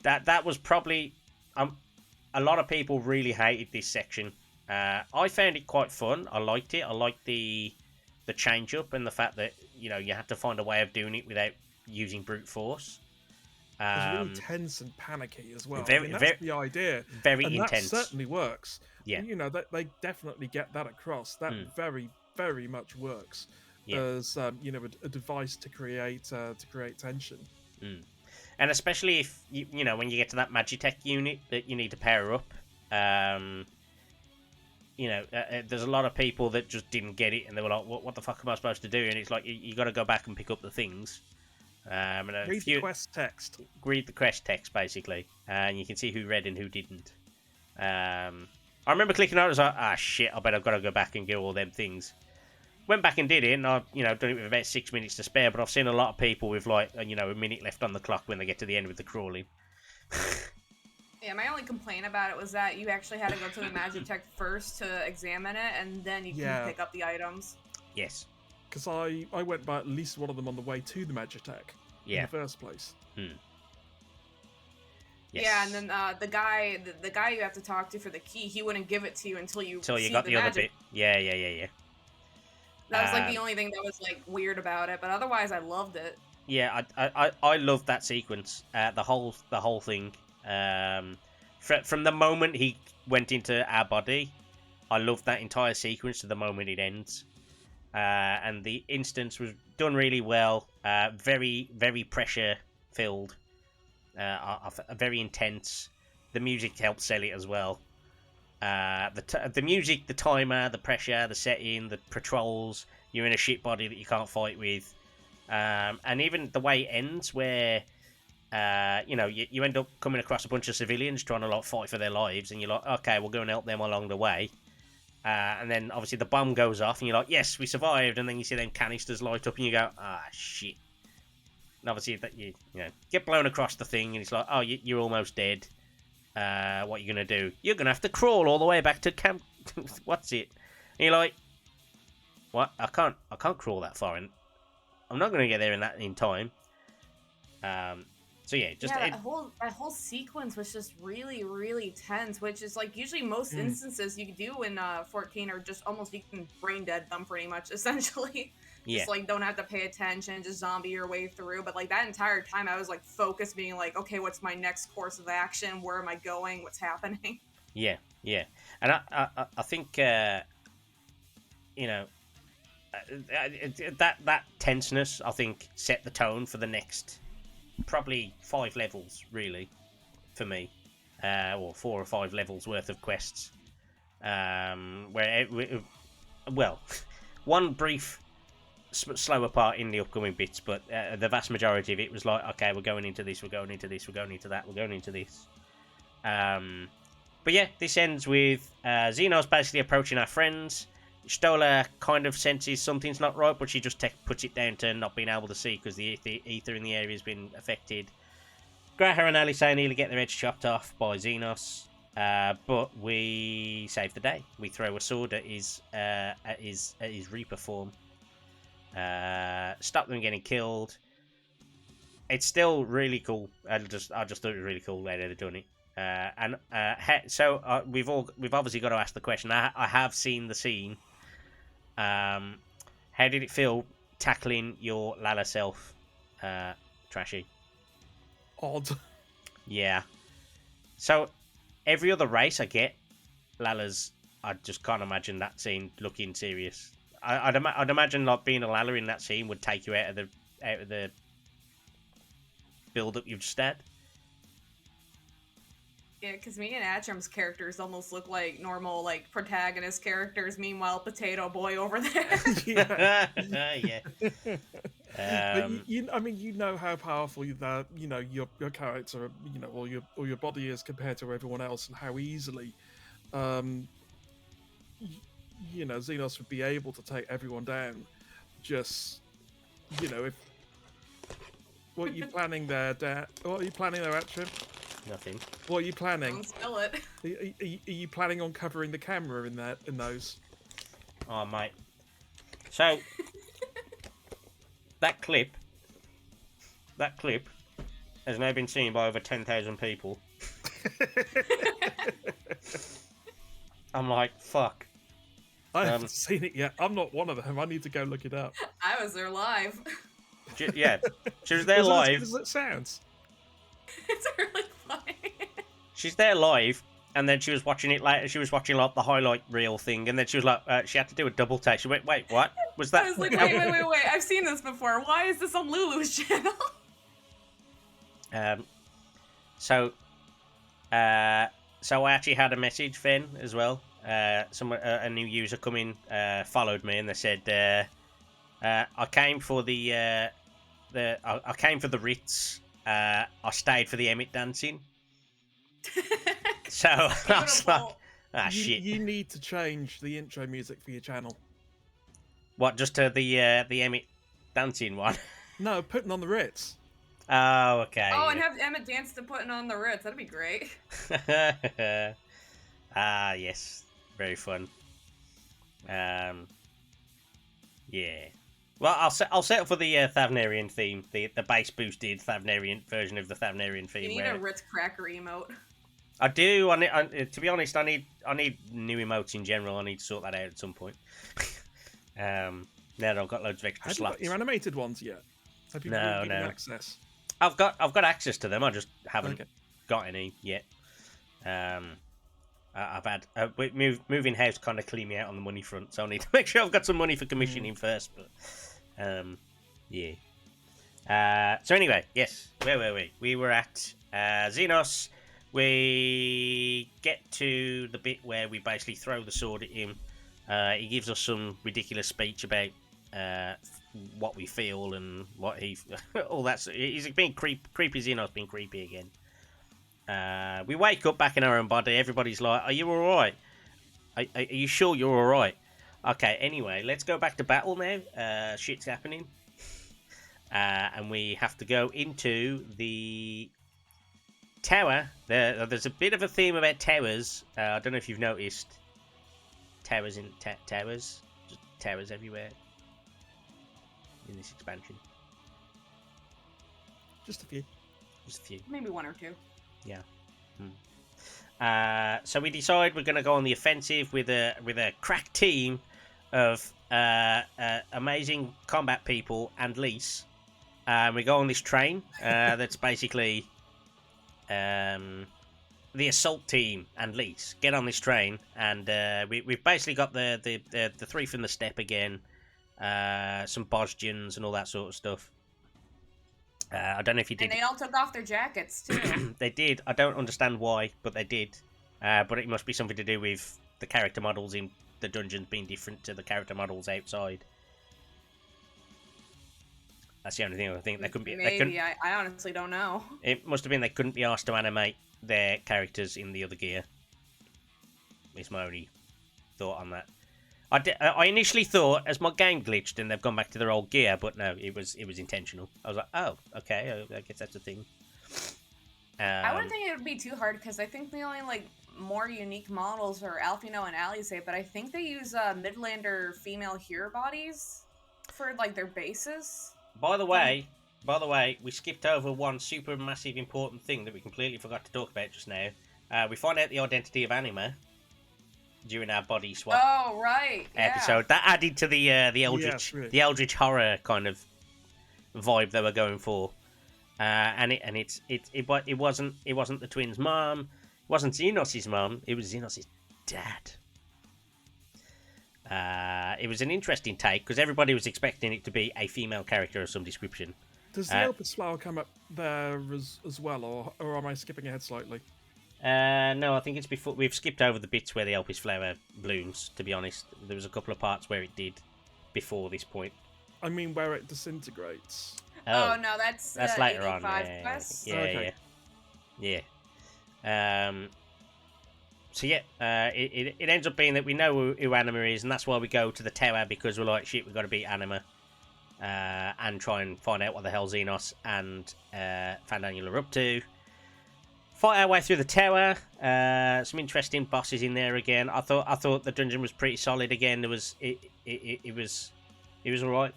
That was probably a lot of people really hated this section. I found it quite fun. I liked it. I liked the change up and the fact that you had to find a way of doing it without using brute force. It was really tense and panicky as well. Very, that's the idea. Very and intense. That certainly works. Yeah. They definitely get that across. That very, very much works as a device to create tension. And especially if when you get to that Magitech unit that you need to pair up. There's a lot of people that just didn't get it, and they were like, "What the fuck am I supposed to do?" And it's like you got to go back and pick up the things. Read the quest text. Read the quest text, basically, and you can see who read and who didn't. I remember clicking on it, I was like, shit, I bet I've got to go back and get all them things. Went back and did it, and I've done it with about 6 minutes to spare, but I've seen a lot of people with like, a minute left on the clock when they get to the end with the crawling. Yeah, my only complaint about it was that you actually had to go to the Magitech first to examine it, and then you can pick up the items. Yes. Because I went by at least one of them on the way to the Magitech in the first place. Yes. Yeah, and then the guy you have to talk to for the key, he wouldn't give it to you until you got the other bit. Yeah. That was like the only thing that was like weird about it, but otherwise I loved it. Yeah, I loved that sequence. The whole thing. From the moment he went into our body, I loved that entire sequence to the moment it ends. And the instance was done really well. Very, very pressure filled. Very intense. The music helped sell it as well. The music, the timer, the pressure, the setting, the patrols. You're in a shit body that you can't fight with. And even the way it ends, where you end up coming across a bunch of civilians trying to like fight for their lives, and you're like, okay, we'll go and help them along the way. And then obviously the bomb goes off, and you're like, yes, we survived. And then you see them canisters light up, and you go, shit. And obviously that you get blown across the thing, and it's like, oh, you're almost dead. What are you gonna do? You're gonna have to crawl all the way back to camp. What's it? And you're like, what? I can't crawl that far, and I'm not gonna get there in time. So yeah, just that whole sequence was just really, really tense. Which is like usually most instances you do in 14 are just almost you can brain dead them pretty much essentially. Yeah. Just like don't have to pay attention, just zombie your way through. But like that entire time, I was like focused, being like, okay, what's my next course of action? Where am I going? What's happening? Yeah, and I think that tenseness, I think, set the tone for the next probably 5 levels, really. for me, or 4 or 5 levels worth of quests. Well, one brief slower part in the upcoming bits, but the vast majority of it was like, okay, we're going into this, we're going into this, we're going into that, we're going into this. But yeah, this ends with Zenos basically approaching our friends. Stola kind of senses something's not right, but she just puts it down to not being able to see because the ether in the area has been affected. Graha and Ali say nearly get their heads chopped off by Zenos, but we save the day. We throw a sword at his Reaper form. Stop them getting killed. It's still really cool. I just thought it was really cool the way they've done it. So we've obviously got to ask the question. I have seen the scene. How did it feel tackling your Lala self, Trashy? Odd. Yeah. So every other race I get, Lala's. I just can't imagine that scene looking serious. I'd imagine like being a Lala in that scene would take you out of the build up you've just had. Yeah, because me and Atrum's characters almost look like normal, like, protagonist characters. Meanwhile, Potato Boy over there. Yeah. Yeah. I mean, you know how powerful that your character, or your body is compared to everyone else, and how easily, Zenos would be able to take everyone down. Just, if what are you planning there, Dad? What are you planning there, Atrum? Nothing. What are you planning? Don't spill it. Are you planning on covering the camera in those? Oh, mate. So that clip has now been seen by over 10,000 people. I'm like, fuck. I haven't seen it yet. I'm not one of them. I need to go look it up. I was there live. Yeah, she was there live. As it sounds. It's really funny. She's there live, and then she was watching it later. She was watching like the highlight reel thing, and then she was like, she had to do a double take. She went, "Wait, what was that?" I was like, wait! I've seen this before. Why is this on Lulu's channel? So I actually had a message, Fen, as well. A new user come in, followed me, and they said, "I came for I came for the Ritz. I stayed for the Emmett dancing." So I was like, shit. You need to change the intro music for your channel. What, just to the Emmett dancing one? No, putting on the Ritz. Oh, okay. Oh, and have Emmett dance to Putting on the Ritz. That'd be great. Yes. Very fun. Yeah. Well, I'll settle for the Thavnairian theme, the bass boosted Thavnairian version of the Thavnairian theme. You need a Ritz cracker emote. I do. To be honest, I need new emotes in general. I need to sort that out at some point. Now that I've got loads of extra slots. Have you got your animated ones yet? Have you given access? I've got access to them. I just haven't got any yet. I've had moving house kind of clean me out on the money front, so I need to make sure I've got some money for commissioning first. But yeah. So anyway, yes, where were we? We were at Zenos. We get to the bit where we basically throw the sword at him. He gives us some ridiculous speech about what we feel and what he all that. He's being creepy. Zenos being creepy again. We wake up back in our own body. Everybody's like, "Are you all right? Are you sure you're all right?" Okay. Anyway, let's go back to battle now. Shit's happening, and we have to go into the tower. There's a bit of a theme about towers. I don't know if you've noticed. Towers in towers, just towers everywhere in this expansion. Just a few. Just a few. Maybe one or two. Yeah. So we decide we're going to go on the offensive with a crack team of amazing combat people and Lise. We go on this train that's basically the assault team and Lise. Get on this train, and we've basically got the three from the step again, some Bosgians and all that sort of stuff. I don't know if you did. And they all took off their jackets too. They did. I don't understand why, but they did. But it must be something to do with the character models in the dungeons being different to the character models outside. That's the only thing I think they couldn't be. Maybe I honestly don't know. It must have been they couldn't be asked to animate their characters in the other gear. Is my only thought on that. I initially thought as my game glitched and they've gone back to their old gear, but no, it was intentional. I was like, oh, okay, I guess that's a thing. I wouldn't think it would be too hard because I think the only like more unique models are Alfino and Alisaie, but I think they use Midlander female hero bodies for like their bases. By the way, we skipped over one super massive important thing that we completely forgot to talk about just now. We find out the identity of Anima during our body swap. Oh right, episode. Yeah. That added to the Eldritch horror kind of vibe they were going for. It wasn't the twins' mom, it wasn't Zenos' mom, it was Zenos' dad. It was an interesting take because everybody was expecting it to be a female character of some description. Does the Elpis flower come up there as well, or am I skipping ahead slightly? No, I think it's before. We've skipped over the bits where the Elpis flower blooms, to be honest. There was a couple of parts where it did before this point. I mean, where it disintegrates. Oh no, that's later on. Yeah. So it ends up being that we know who Anima is, and that's why we go to the tower, because we're like, shit, we've got to beat Anima. And try and find out what the hell Zenos and Fandaniel are up to. Fight our way through the tower. Some interesting bosses in there again. I thought the dungeon was pretty solid again. It was alright.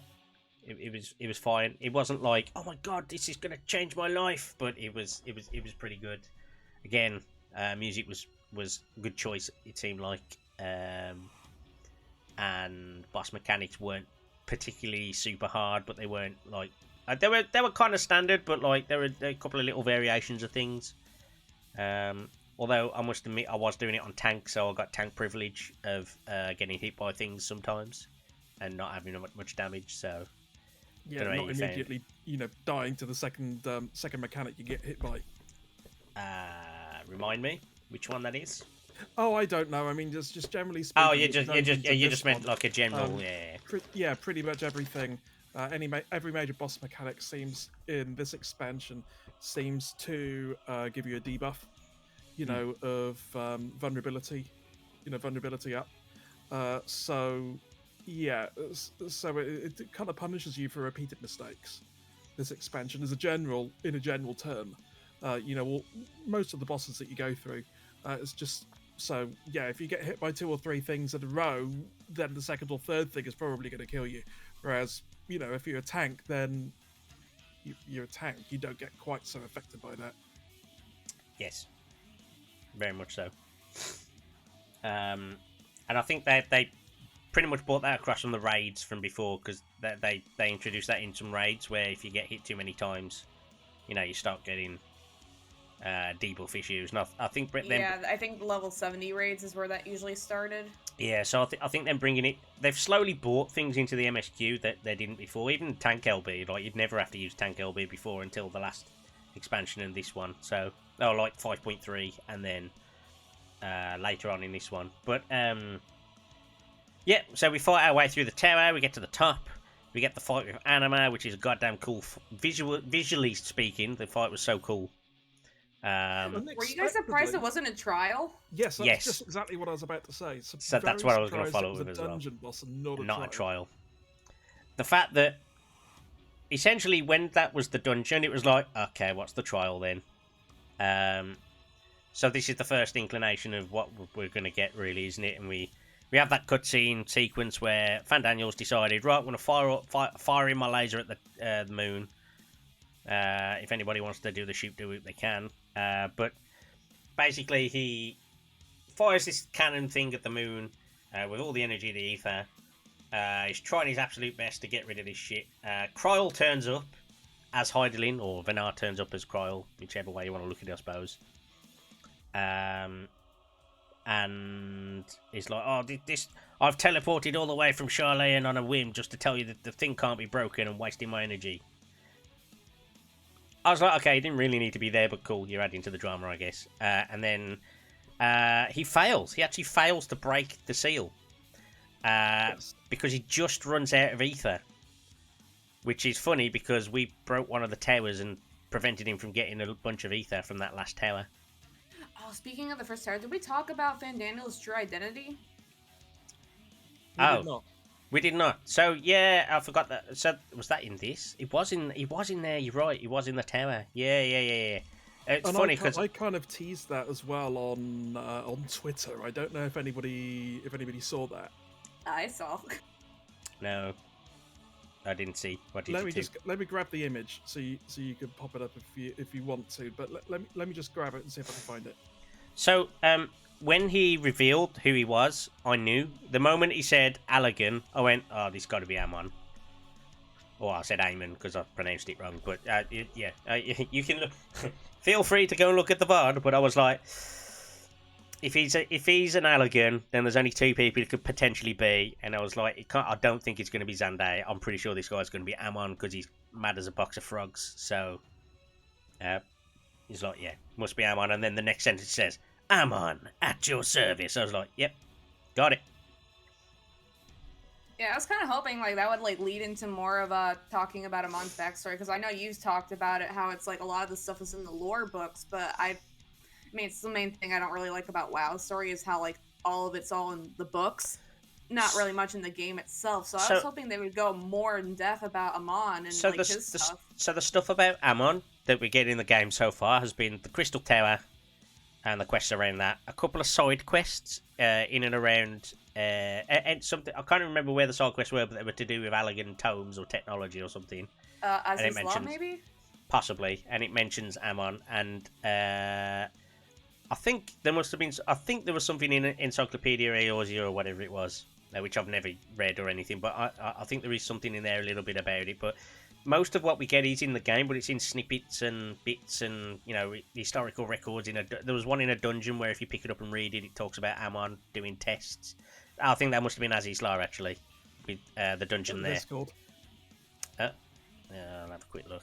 It was fine. It wasn't like, oh my god, this is gonna change my life, but it was pretty good. Again, music was a good choice, it seemed like, and boss mechanics weren't particularly super hard, but they weren't like they were kind of standard, but like there were a couple of little variations of things. Although I must admit I was doing it on tank, so I got tank privilege of getting hit by things sometimes and not having much damage. So yeah, not immediately, dying to the second mechanic you get hit by. Remind me which one that is. Oh, I don't know. I mean, just generally speaking. Oh, you just meant like a general, Pretty much everything. Every major boss mechanic seems in this expansion seems to give you a debuff, of vulnerability, vulnerability up. So it kind of punishes you for repeated mistakes. This expansion, in a general term, most of the bosses that you go through, it's just. So, yeah, if you get hit by 2 or 3 things in a row, then the second or third thing is probably going to kill you. Whereas, if you're a tank, then you're a tank. You don't get quite so affected by that. Yes. Very much so. And I think they pretty much brought that across from the raids from before, because they introduced that in some raids where if you get hit too many times, you start getting... debuff issues, and I think I think level 70 raids is where that usually started. Yeah, so I think them bringing it, they've slowly brought things into the MSQ that they didn't before. Even tank LB, like you'd never have to use tank LB before until the last expansion and this one. So like 5.3, and then later on in this one. But so we fight our way through the tower. We get to the top. We get the fight with Anima, which is goddamn cool. Visually speaking, the fight was so cool. Were you guys surprised it wasn't a trial? Yes, that's just exactly what I was about to say. So that's what I was going to follow up with as well. Dungeon boss and not a trial. The fact that essentially when that was the dungeon, it was like, okay, what's the trial then? So this is the first inclination of what we're going to get, really, isn't it? And we have that cutscene sequence where Fandaniel's decided, right, I'm going to fire in my laser at the moon. If anybody wants to do it, they can. But basically, he fires this cannon thing at the moon with all the energy of the ether. He's trying his absolute best to get rid of this shit. Kryl turns up as Heidelin, or Venat turns up as Kryl, whichever way you want to look at it, I suppose. And he's like, oh, I've teleported all the way from Sharlayan on a whim just to tell you that the thing can't be broken and wasting my energy. I was like, okay, he didn't really need to be there, but cool, you're adding to the drama, I guess. And then he fails. He actually fails to break the seal. Yes. Because he just runs out of ether. Which is funny because we broke one of the towers and prevented him from getting a bunch of ether from that last tower. Oh, speaking of the first tower, did we talk about Fandaniel's true identity? We did not. We did not. So yeah, I forgot that. So was that in this? It was in. He was in there. You're right. He was in the tower. Yeah. It's And funny because I kind of teased that as well on Twitter. I don't know if anybody saw that. I saw. no, I didn't see. What did you do? Let me grab the image so you can pop it up if you want to. But let me just grab it and see if I can find it. So when he revealed who he was, I knew. The moment he said Allagan, I went, oh, this got to be Amon. Or I said Amon because I pronounced it wrong. But you can look. Feel free to go and look at the VOD. But I was like, if he's an Allagan, then there's only two people it could potentially be. And I was like, I don't think it's going to be Zandai. I'm pretty sure this guy's going to be Amon because he's mad as a box of frogs. So he's like, yeah, must be Amon. And then the next sentence says, Amon, at your service. I was like, yep, got it. Yeah, I was kind of hoping like that would like lead into more of talking about Amon's backstory, because I know you've talked about it, how it's like a lot of the stuff is in the lore books, but I mean, it's the main thing I don't really like about WoW's story is how like all of it's all in the books, not really much in the game itself. So I was hoping they would go more in depth about Amon and his stuff. So the stuff about Amon that we get in the game so far has been the Crystal Tower and the quests around that, a couple of side quests in and around, and something I can't remember where the side quests were, but they were to do with Allagan tomes or technology or something. As law, maybe? Possibly, and it mentions Amon, and I think there must have been. I think there was something in Encyclopedia Eorzea or whatever it was, which I've never read or anything, but I think there is something in there a little bit about it. But most of what we get is in the game, but it's in snippets and bits and, you know, historical records. There was one in a dungeon where if you pick it up and read it, it talks about Amon doing tests. I think that must have been Azizlar, actually, with the dungeon there. That's called. I'll have a quick look.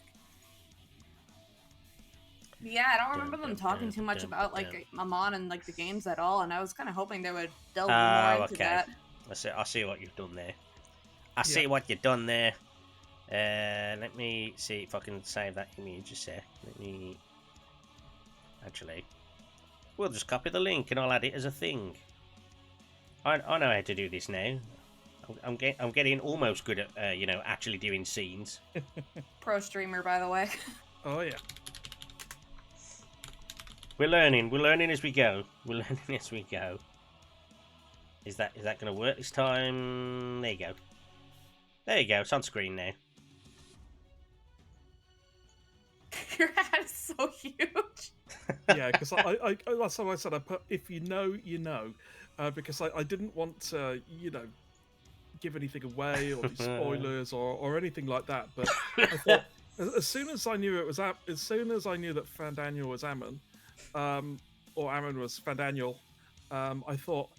Yeah, I don't remember them talking too much about like Amon and like the games at all, and I was kind of hoping they would delve more into that. I see what you've done there. See what you've done there. Let me see if I can save that image a sec. Actually, we'll just copy the link and I'll add it as a thing. I know how to do this now. I'm getting almost good at actually doing scenes. Pro streamer, by the way. Oh yeah. We're learning as we go. Is that going to work this time? There you go. It's on screen now. Your hat is so huge. Yeah, because I last time I said I put if you know, you know, because I didn't want to give anything away or do spoilers or anything like that. But I thought as soon as I knew that Fandaniel was Amon, or Amon was Fandaniel, I thought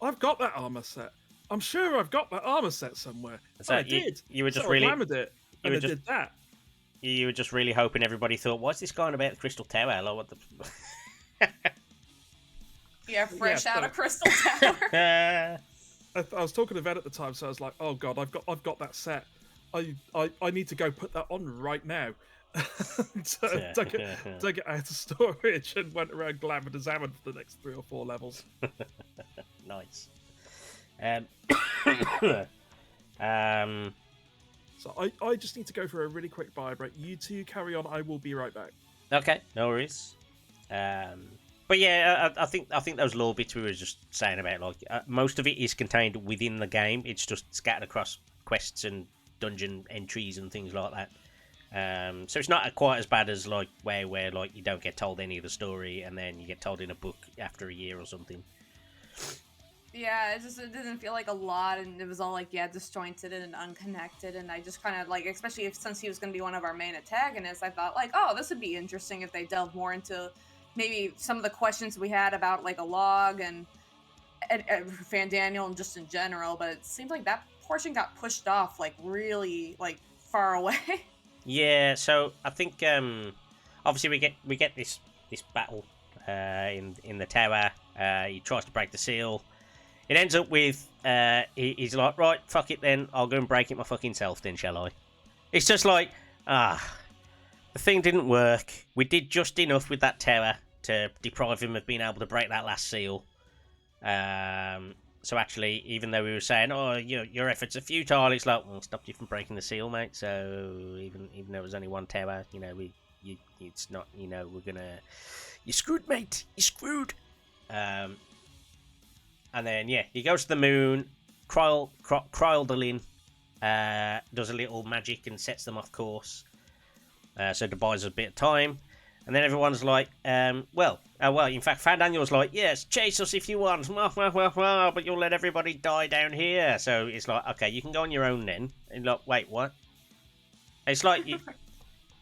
I've got that armor set. I'm sure I've got that armor set somewhere. So I did. You were just so really. I glamoured it, and I did that. You were just really hoping everybody thought, "What's this guy on about the Crystal Tower? Like, what the?" Yeah, fresh out of Crystal Tower. I was talking to Venat at the time, so I was like, "Oh God, I've got that set. I need to go put that on right now." Took it out of storage and went around glamoured as Amon for the next 3 or 4 levels. Nice. So I just need to go for a really quick bio break. You two carry on. I will be right back. Okay, no worries. But yeah, I think those lore bits we were just saying about, like, most of it is contained within the game. It's just scattered across quests and dungeon entries and things like that. So it's not quite as bad as like where like you don't get told any of the story and then you get told in a book after a year or something. Yeah, it didn't feel like a lot, and it was all like disjointed and unconnected, and I just kind of like, especially since he was going to be one of our main antagonists, I thought like, oh, this would be interesting if they delve more into maybe some of the questions we had about like a log and Fandaniel and just in general, but it seems like that portion got pushed off like really like far away. Yeah, so I think obviously we get this battle in the tower. He tries to break the seal. It ends up with he's like, right, fuck it then. I'll go and break it my fucking self then, shall I? It's just like, the thing didn't work. We did just enough with that tower to deprive him of being able to break that last seal. So actually, even though we were saying, oh, your efforts are futile, it's like, well, stopped you from breaking the seal, mate. So even though it was only one tower, it's not, we're gonna, you're screwed, mate. You're screwed. And then he goes to the moon. Kryldalin does a little magic and sets them off course. So to buy us a bit of time. And then everyone's like, in fact, Fandaniel's like, yes, chase us if you want, but you'll let everybody die down here. So it's like, okay, you can go on your own then. And like, wait, what? It's like,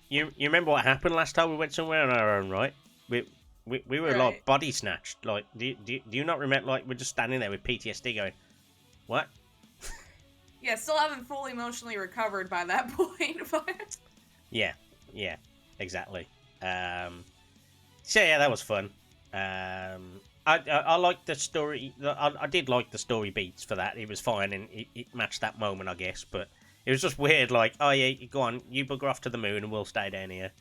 you remember what happened last time we went somewhere on our own, right? We were Right. like body snatched. Like, do you not remember? Like, we're just standing there with PTSD, going, what? Yeah, still haven't fully emotionally recovered by that point. But Yeah, exactly. So yeah, that was fun. I liked the story. I did like the story beats for that. It was fine and it matched that moment, I guess. But it was just weird. Like, oh yeah, go on, you bugger off to the moon and we'll stay down here.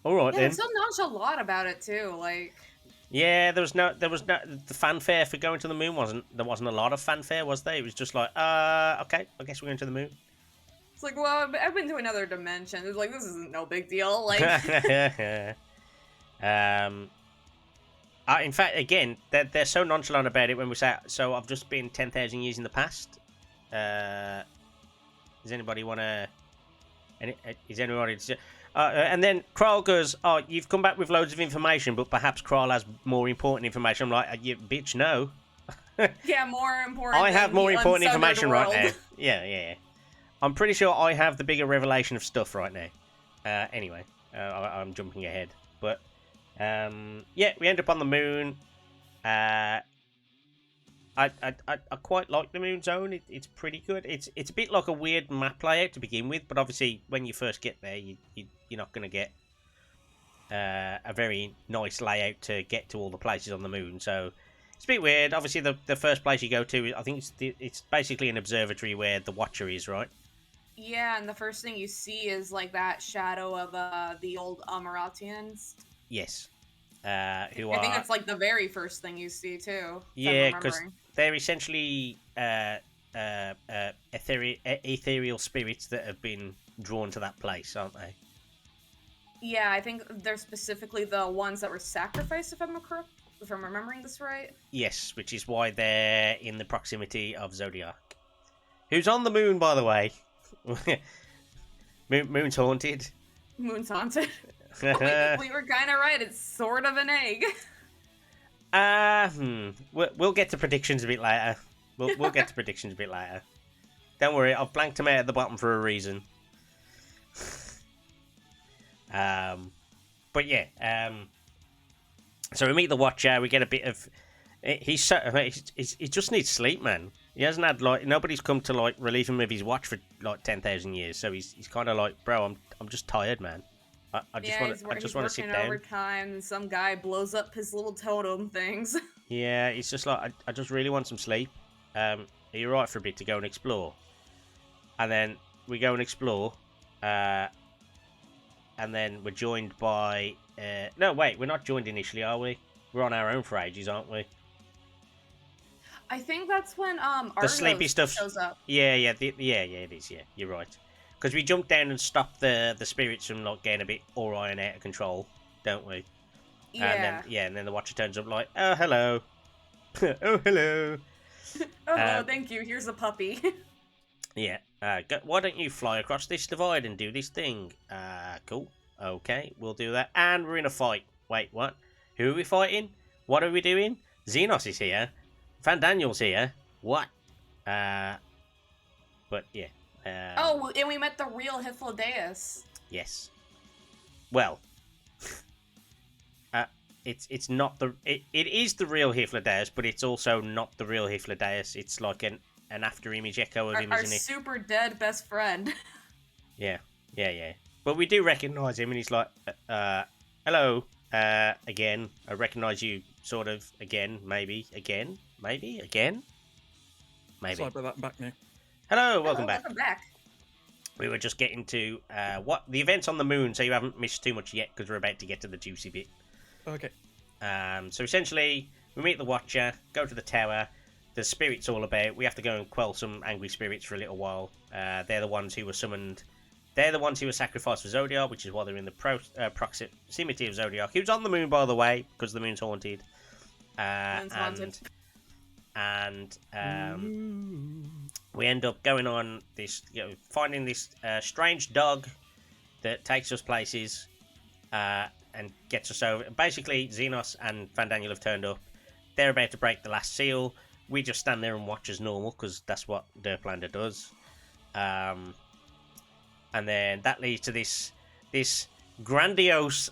All right yeah, then. it's so nonchalant about it too. Like, Yeah, there was no the fanfare for going to the moon wasn't a lot of fanfare, was there? It was just like, okay, I guess we're going to the moon. it's like, well, I've been to another dimension. It's like, this isn't no big deal. Like, in fact, again, they're so nonchalant about it when we say, so I've just been 10,000 years in the past. Does anybody want to... Is anybody... and then Kral goes, oh, you've come back with loads of information, but perhaps Kral has more important information. I'm like, you bitch, no. yeah, more important. I have than more the important unsundered information world. right now. Yeah. I'm pretty sure I have the bigger revelation of stuff right now. Anyway, I'm jumping ahead. But, we end up on the moon. I quite like the moon zone. It's pretty good. It's a bit like a weird map layout to begin with, but obviously when you first get there, you're not going to get a very nice layout to get to all the places on the moon. So it's a bit weird. Obviously, the first place you go to, I think it's basically an observatory where the Watcher is, right? Yeah, and the first thing you see is like that shadow of the old Amaratians. Yes. Who I think are... that's like the very first thing you see too. Yeah, because they're essentially ethereal spirits that have been drawn to that place, aren't they? Yeah, I think they're specifically the ones that were sacrificed, if I'm remembering this right. Yes, which is why they're in the proximity of Zodiark. Who's on the moon, by the way. Moon's haunted. Moon's haunted. we were kind of right. It's sort of an egg. We'll get to predictions a bit later. We'll get to predictions a bit later. Don't worry, I've blanked them out at the bottom for a reason. But yeah, so we meet the Watcher. We get a bit of. He just needs sleep, man. He hasn't had nobody's come to relieve him of his watch for 10,000 years. So he's kind of like, bro, I'm just tired, man. I just want to sit down. Overtime, and some guy blows up his little totem things. Yeah, it's just like I just really want some sleep. Are you right for a bit to go and explore? And then we go and explore, and then we're joined by. No, wait, we're not joined initially, are we? We're on our own for ages, aren't we? I think that's when The Argos sleepy stuff shows up. Yeah, it is. Yeah, you're right. Because we jump down and stop the spirits from getting a bit Orion out of control, don't we? Yeah. And then the Watcher turns up like, oh hello, oh hello. Oh, hello, thank you. Here's a puppy. Yeah. Why don't you fly across this divide and do this thing? Cool. Okay, we'll do that. And we're in a fight. Wait, what? Who are we fighting? What are we doing? Zenos is here. Fandaniel's here. What? But yeah. Oh, and we met the real Hythlodaeus. Yes. Well, it's not the it is the real Hythlodaeus, but it's also not the real Hythlodaeus. It's like an after image echo of him, Our isn't it? super dead best friend. Yeah. But we do recognise him, and he's like, hello, again. I recognise you, sort of, again, maybe, again, maybe, again, maybe. Sorry about that, I'm back now. Hello, welcome back. Welcome back. We were just getting to what the event's on the moon, so you haven't missed too much yet, because we're about to get to the juicy bit. Okay. So essentially, we meet the Watcher, go to the tower. The spirit's all about. We have to go and quell some angry spirits for a little while. They're the ones who were summoned. They're the ones who were sacrificed for Zodiark, which is why they're in the proximity of Zodiark. Who's on the moon, by the way, because the moon's haunted. And we end up going on this, finding this strange dog that takes us places and gets us over. Basically, Zenos and Fandaniel have turned up. They're about to break the last seal. We just stand there and watch as normal, because that's what Derplander does. And then that leads to this grandiose,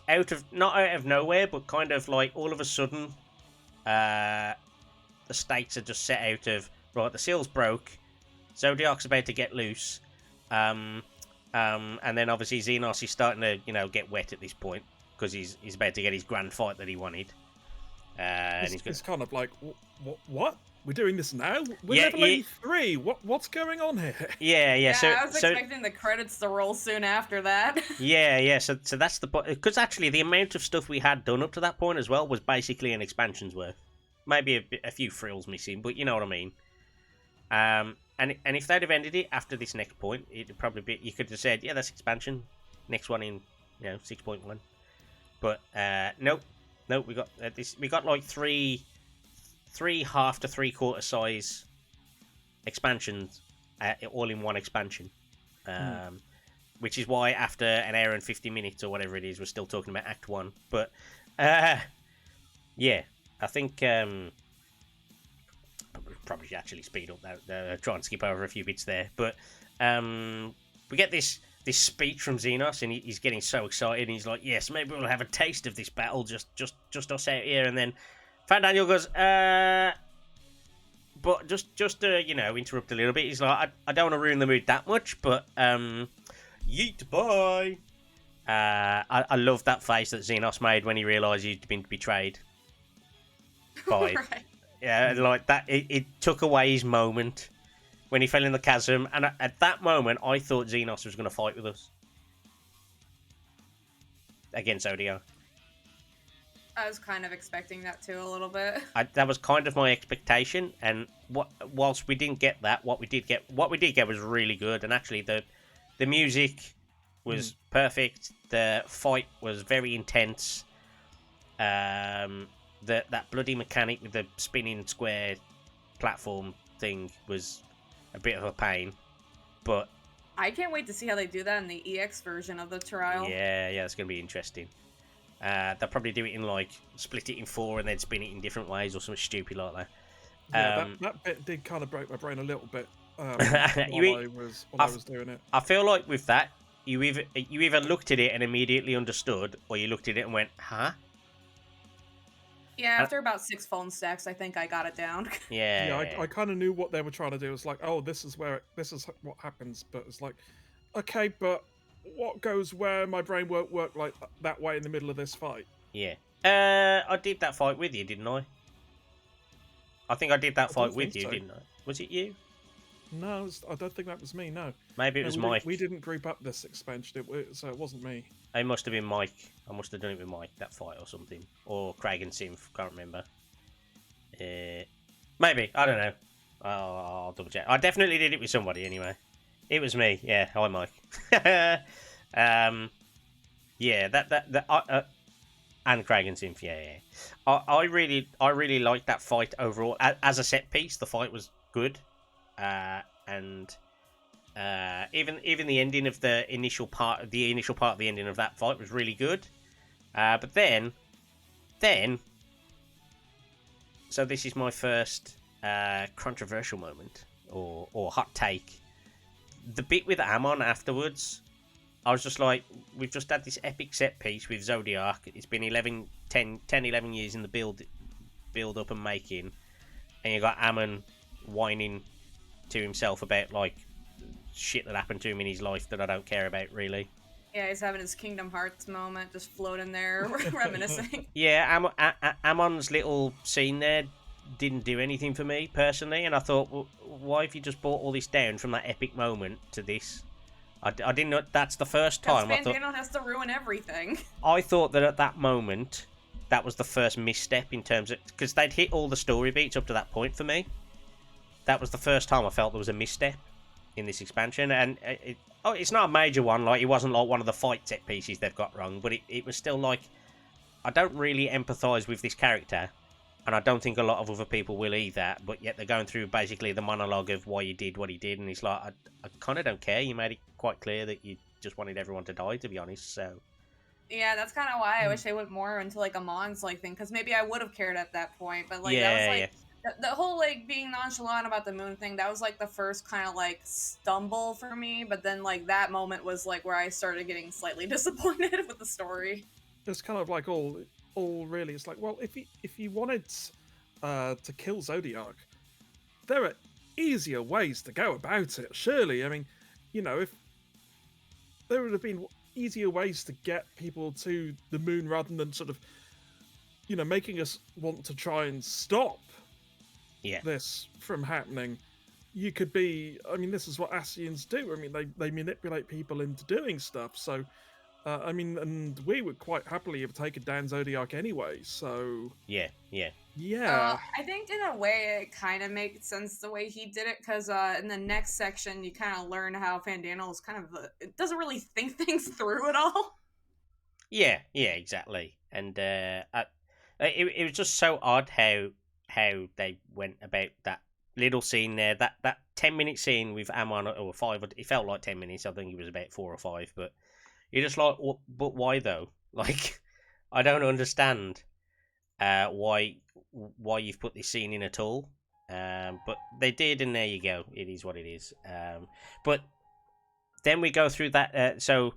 not out of nowhere, but kind of like all of a sudden, the stakes are just set out of, right, the seal's broke, Zodiark's about to get loose, and then obviously Zenos is starting to, get wet at this point, because he's about to get his grand fight that he wanted. It's kind of like, what? We're doing this now? We're level 83. What's going on here? Yeah. So I was expecting the credits to roll soon after that. Yeah. So that's the point. Because actually, the amount of stuff we had done up to that point as well was basically an expansion's worth. Maybe a few frills missing, but you know what I mean. And if they'd have ended it after this next point, it'd probably be, you could have said, yeah, that's expansion. Next one in 6.1. But nope. We got this. We got like three half to 3/4 size expansions, all in one expansion. Which is why after an hour and 50 minutes or whatever it is, we're still talking about Act 1. But yeah, I think probably should actually speed up that. Try and skip over a few bits there. But we get this speech from Zenos, and he's getting so excited. And he's like, "Yes, maybe we'll have a taste of this battle, just us out here." And then Fandaniel goes, but just to interrupt a little bit. He's like, I don't want to ruin the mood that much, but yeet, bye. I love that face that Zenos made when he realised he'd been betrayed. By Right. Yeah, like that. It took away his moment when he fell in the chasm, and at that moment, I thought Zenos was going to fight with us against Zodiark. I was kind of expecting that too, a little bit. That was kind of my expectation, and whilst we didn't get that, what we did get was really good, and actually the music was perfect. The fight was very intense. That bloody mechanic with the spinning square platform thing was a bit of a pain, but I can't wait to see how they do that in the EX version of the trial. Yeah, it's going to be interesting. They'll probably do it in split it in 4 and then spin it in different ways or something stupid like that. Yeah, that bit did kind of break my brain a little bit while I was doing it. I feel like with that, you either looked at it and immediately understood, or you looked at it and went, huh? Yeah, after about 6 phone stacks, I think I got it down. Yeah. I kind of knew what they were trying to do. It's like, oh, this is what happens. But it's like, okay, but what goes where? My brain won't work like that way in the middle of this fight. Yeah. I did that fight with you, didn't I? I think I did that fight with you, didn't I? Was it you? No, I don't think that was me, no. Maybe it was Mike. We didn't group up this expansion, so it wasn't me. It must have been Mike. I must have done it with Mike, that fight or something. Or Craig and Sim, can't remember. Maybe, I don't know. I'll double check. I definitely did it with somebody anyway. It was me, yeah. Hi, Mike. Yeah, and Craig and Sim, yeah. I really liked that fight overall. As a set piece, the fight was good. And even the ending of the initial part of the ending of that fight was really good. But then, so this is my first controversial moment or hot take. The bit with Amon afterwards, I was just like, we've just had this epic set piece with Zodiark. It's been 11 years in the build up and making, and you got Amon whining to himself about like shit that happened to him in his life that I don't care about really. Yeah, he's having his Kingdom Hearts moment, just floating there, reminiscing. Yeah, Amon's little scene there didn't do anything for me personally, and I thought, well, why have you just brought all this down from that epic moment to this? I didn't know that's the first Because time. Fandano has to ruin everything. I thought that at that moment, that was the first misstep in terms of, because they'd hit all the story beats up to that point for me. That was the first time I felt there was a misstep in this expansion, and it's not a major one. Like, it wasn't like one of the fight set pieces they've got wrong, but it was still like, I don't really empathise with this character, and I don't think a lot of other people will either, but yet they're going through basically the monologue of why he did what he did, and it's like, I kind of don't care. You made it quite clear that you just wanted everyone to die, to be honest, so... Yeah, that's kind of why I wish they went more into, like, a Mons, like, thing, because maybe I would have cared at that point, but, like, that was, like... Yeah. The whole, like, being nonchalant about the moon thing, that was, like, the first kind of, like, stumble for me, but then, like, that moment was, like, where I started getting slightly disappointed with the story. It's kind of like all really. It's like, well, if you wanted to kill Zodiark, there are easier ways to go about it. Surely, I mean, you know, if there would have been easier ways to get people to the moon rather than sort of, you know, making us want to try and stop this from happening. You could be, I mean, this is what Ascians do. I mean, they manipulate people into doing stuff. So, I mean, and we would quite happily have taken down Zodiark anyway. So yeah. I think in a way it kind of makes sense the way he did it, because in the next section you kind of learn how Fandano is kind of it doesn't really think things through at all. Yeah, exactly. And it was just so odd how they went about that little scene there, that 10-minute scene with Amon, or 5, it felt like 10 minutes, I think it was about 4 or 5, but you're just like, but why though? Like, I don't understand why you've put this scene in at all, but they did, and there you go, it is what it is. But then we go through that, so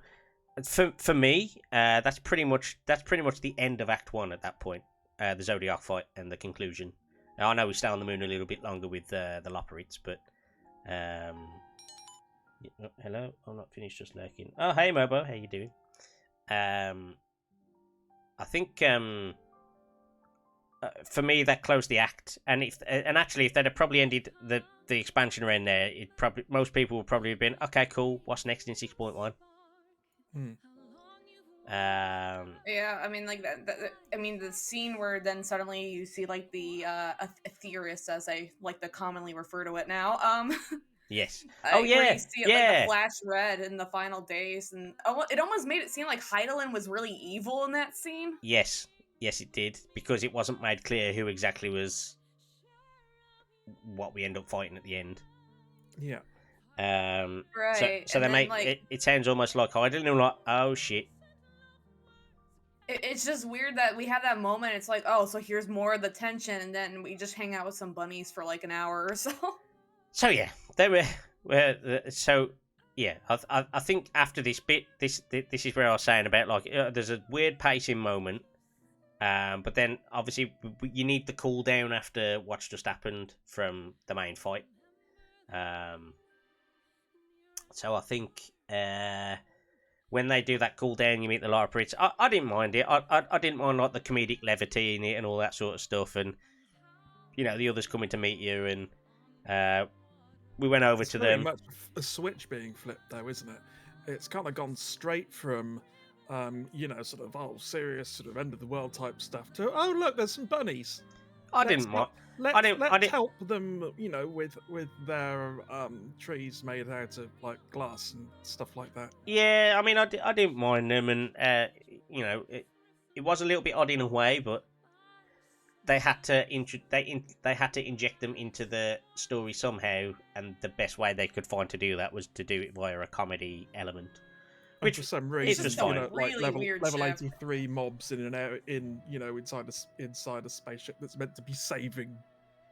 for me, that's pretty much the end of Act 1 at that point, the Zodiark fight and the conclusion. Now, I know we stay on the moon a little bit longer with the Lopporits, but hello, I'm not finished just lurking. Oh, hey Mobo, how you doing? I think for me that closed the act, and actually if they'd have probably ended the expansion around there, most people would probably have been, okay, cool, what's next in 6.1? Yeah, I mean, like I mean, the scene where then suddenly you see like the Aetherius, as I like to commonly refer to it now. Yes. Where you see it, like, the flash red in the final days, and it almost made it seem like Hydaelyn was really evil in that scene. Yes, it did, because it wasn't made clear who exactly was what we end up fighting at the end. Yeah. Right. So they make it sounds almost like Hydaelyn, and like, oh shit. It's just weird that we have that moment. It's like, oh, so here's more of the tension, and then we just hang out with some bunnies for like an hour or so. So yeah, they were. So yeah, I think after this bit, this is where I was saying about, like, there's a weird pacing moment, but then obviously you need the cool down after what's just happened from the main fight. So I think when they do that cool down, you meet the Lopporits. I didn't mind it. I didn't mind, like, the comedic levity in it and all that sort of stuff, and you know, the others coming to meet you, and we went over to them. It's very much a switch being flipped, though, isn't it? It's kind of gone straight from, you know, sort of serious, sort of end of the world type stuff to, oh look, there's some bunnies. Let's help them, you know, with their trees made out of like glass and stuff like that. Yeah, I mean, I didn't mind them, and you know, it was a little bit odd in a way, but they had to inject them into the story somehow, and the best way they could find to do that was to do it via a comedy element. Which for some reason, just fine. You know, really like level ship. 83 mobs in an air, you know, inside a spaceship that's meant to be saving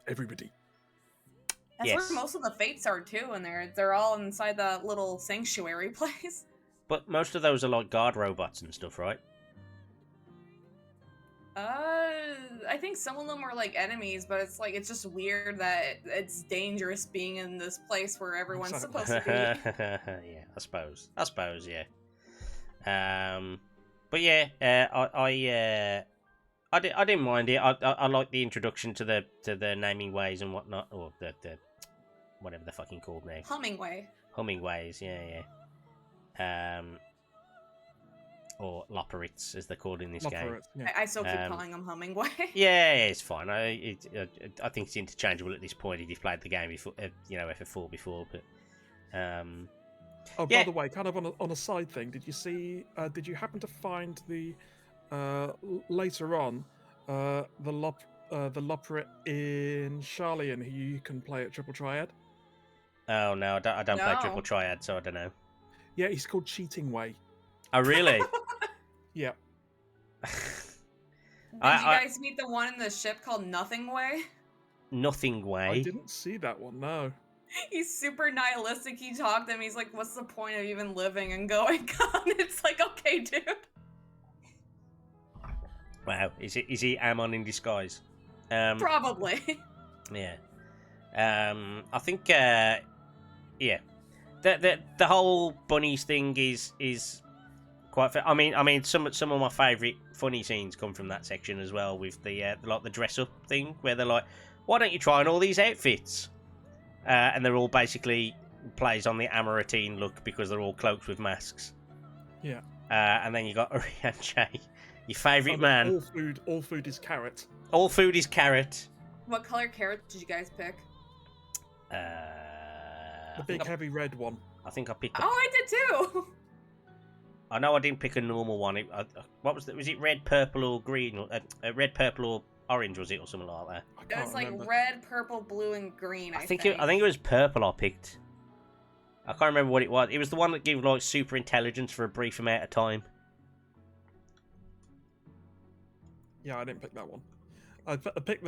everybody. That's where most of the fates are too, and they're all inside the little sanctuary place. But most of those are like guard robots and stuff, right? I think some of them are like enemies, but it's just weird that it's dangerous being in this place where everyone's supposed to be. Yeah, I suppose, yeah. But yeah, I didn't mind it. I like the introduction to the naming ways and whatnot, or the whatever they're fucking called now. Humming ways, yeah. Or Lopporits, as they're called in this game. Yeah. I still keep calling them humming way. Yeah, it's fine. I think it's interchangeable at this point if you've played the game before, FF4 before. But Oh, yeah. by the way, kind of on a side thing, did you see? Did you happen to find the later on the Lopporit in Sharlayan who you can play at Triple Triad? Oh no, I don't play Triple Triad, so I don't know. Yeah, he's called Cheating Way. Oh really? Yeah. Did you guys meet the one in the ship called Nothing Way? Nothing Way. I didn't see that one. No. He's super nihilistic. He talked to him. He's like, "What's the point of even living and going on?" It's like, okay, dude. Wow, is he Amon in disguise? Probably. Yeah. I think yeah. The whole bunnies thing is quite fair. I mean some of my favourite funny scenes come from that section as well, with the like the dress up thing where they're like, "Why don't you try on all these outfits?" And they're all basically plays on the Amaratine look because they're all cloaked with masks. Yeah. And then you got Urianger, your favourite man. All food is carrot. All food is carrot. What color carrot did you guys pick? The big heavy red one. I think I picked. Oh, I did too. I know I didn't pick a normal one. What was it? Was it red, purple, or green? Red, purple, or orange? Was it, or something like that? It was like red, purple, blue, and green. I think it was purple. I picked. I can't remember what it was. It was the one that gave like super intelligence for a brief amount of time. Yeah, I didn't pick that one. I picked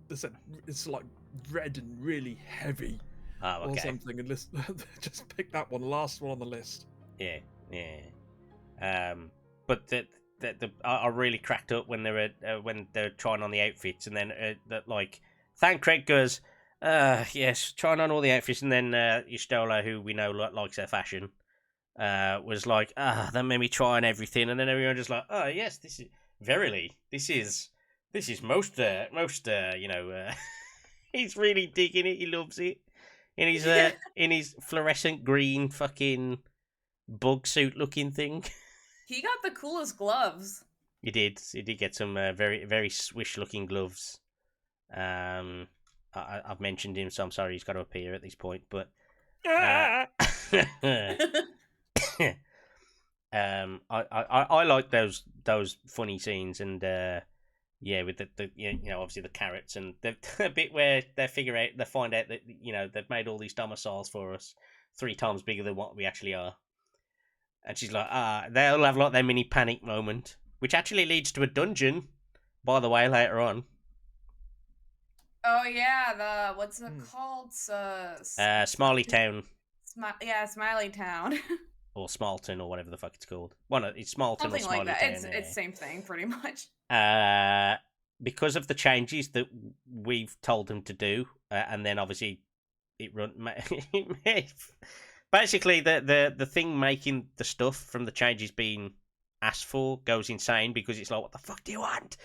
it's like red and really heavy. Oh, okay. Or something, and just pick that one, last one on the list. Yeah. But I really cracked up when they're trying on the outfits, and then that like Thancred goes, yes, trying on all the outfits, and then Y'shtola, who we know likes her fashion, was like, that made me try on everything, and then everyone just like, oh yes, this is most he's really digging it, he loves it. In his fluorescent green fucking bug suit looking thing. He got the coolest gloves. He did get some very, very swish looking gloves. I've mentioned him, so I'm sorry he's got to appear at this point, but I like those funny scenes, and with the obviously the carrots, and the bit where they find out that they've made all these domiciles for us 3 times bigger than what we actually are, and she's like, they'll have like their mini panic moment, which actually leads to a dungeon, by the way, later on. Oh yeah, what's it called? Smiley Town. Smiley Town. Or Smalton, or whatever the fuck it's called. It's Smalton Something or Smiley like that. Town. It's same thing, pretty much. Because of the changes that we've told them to do, and then obviously it run. Basically, the thing making the stuff from the changes being asked for goes insane because it's like, what the fuck do you want?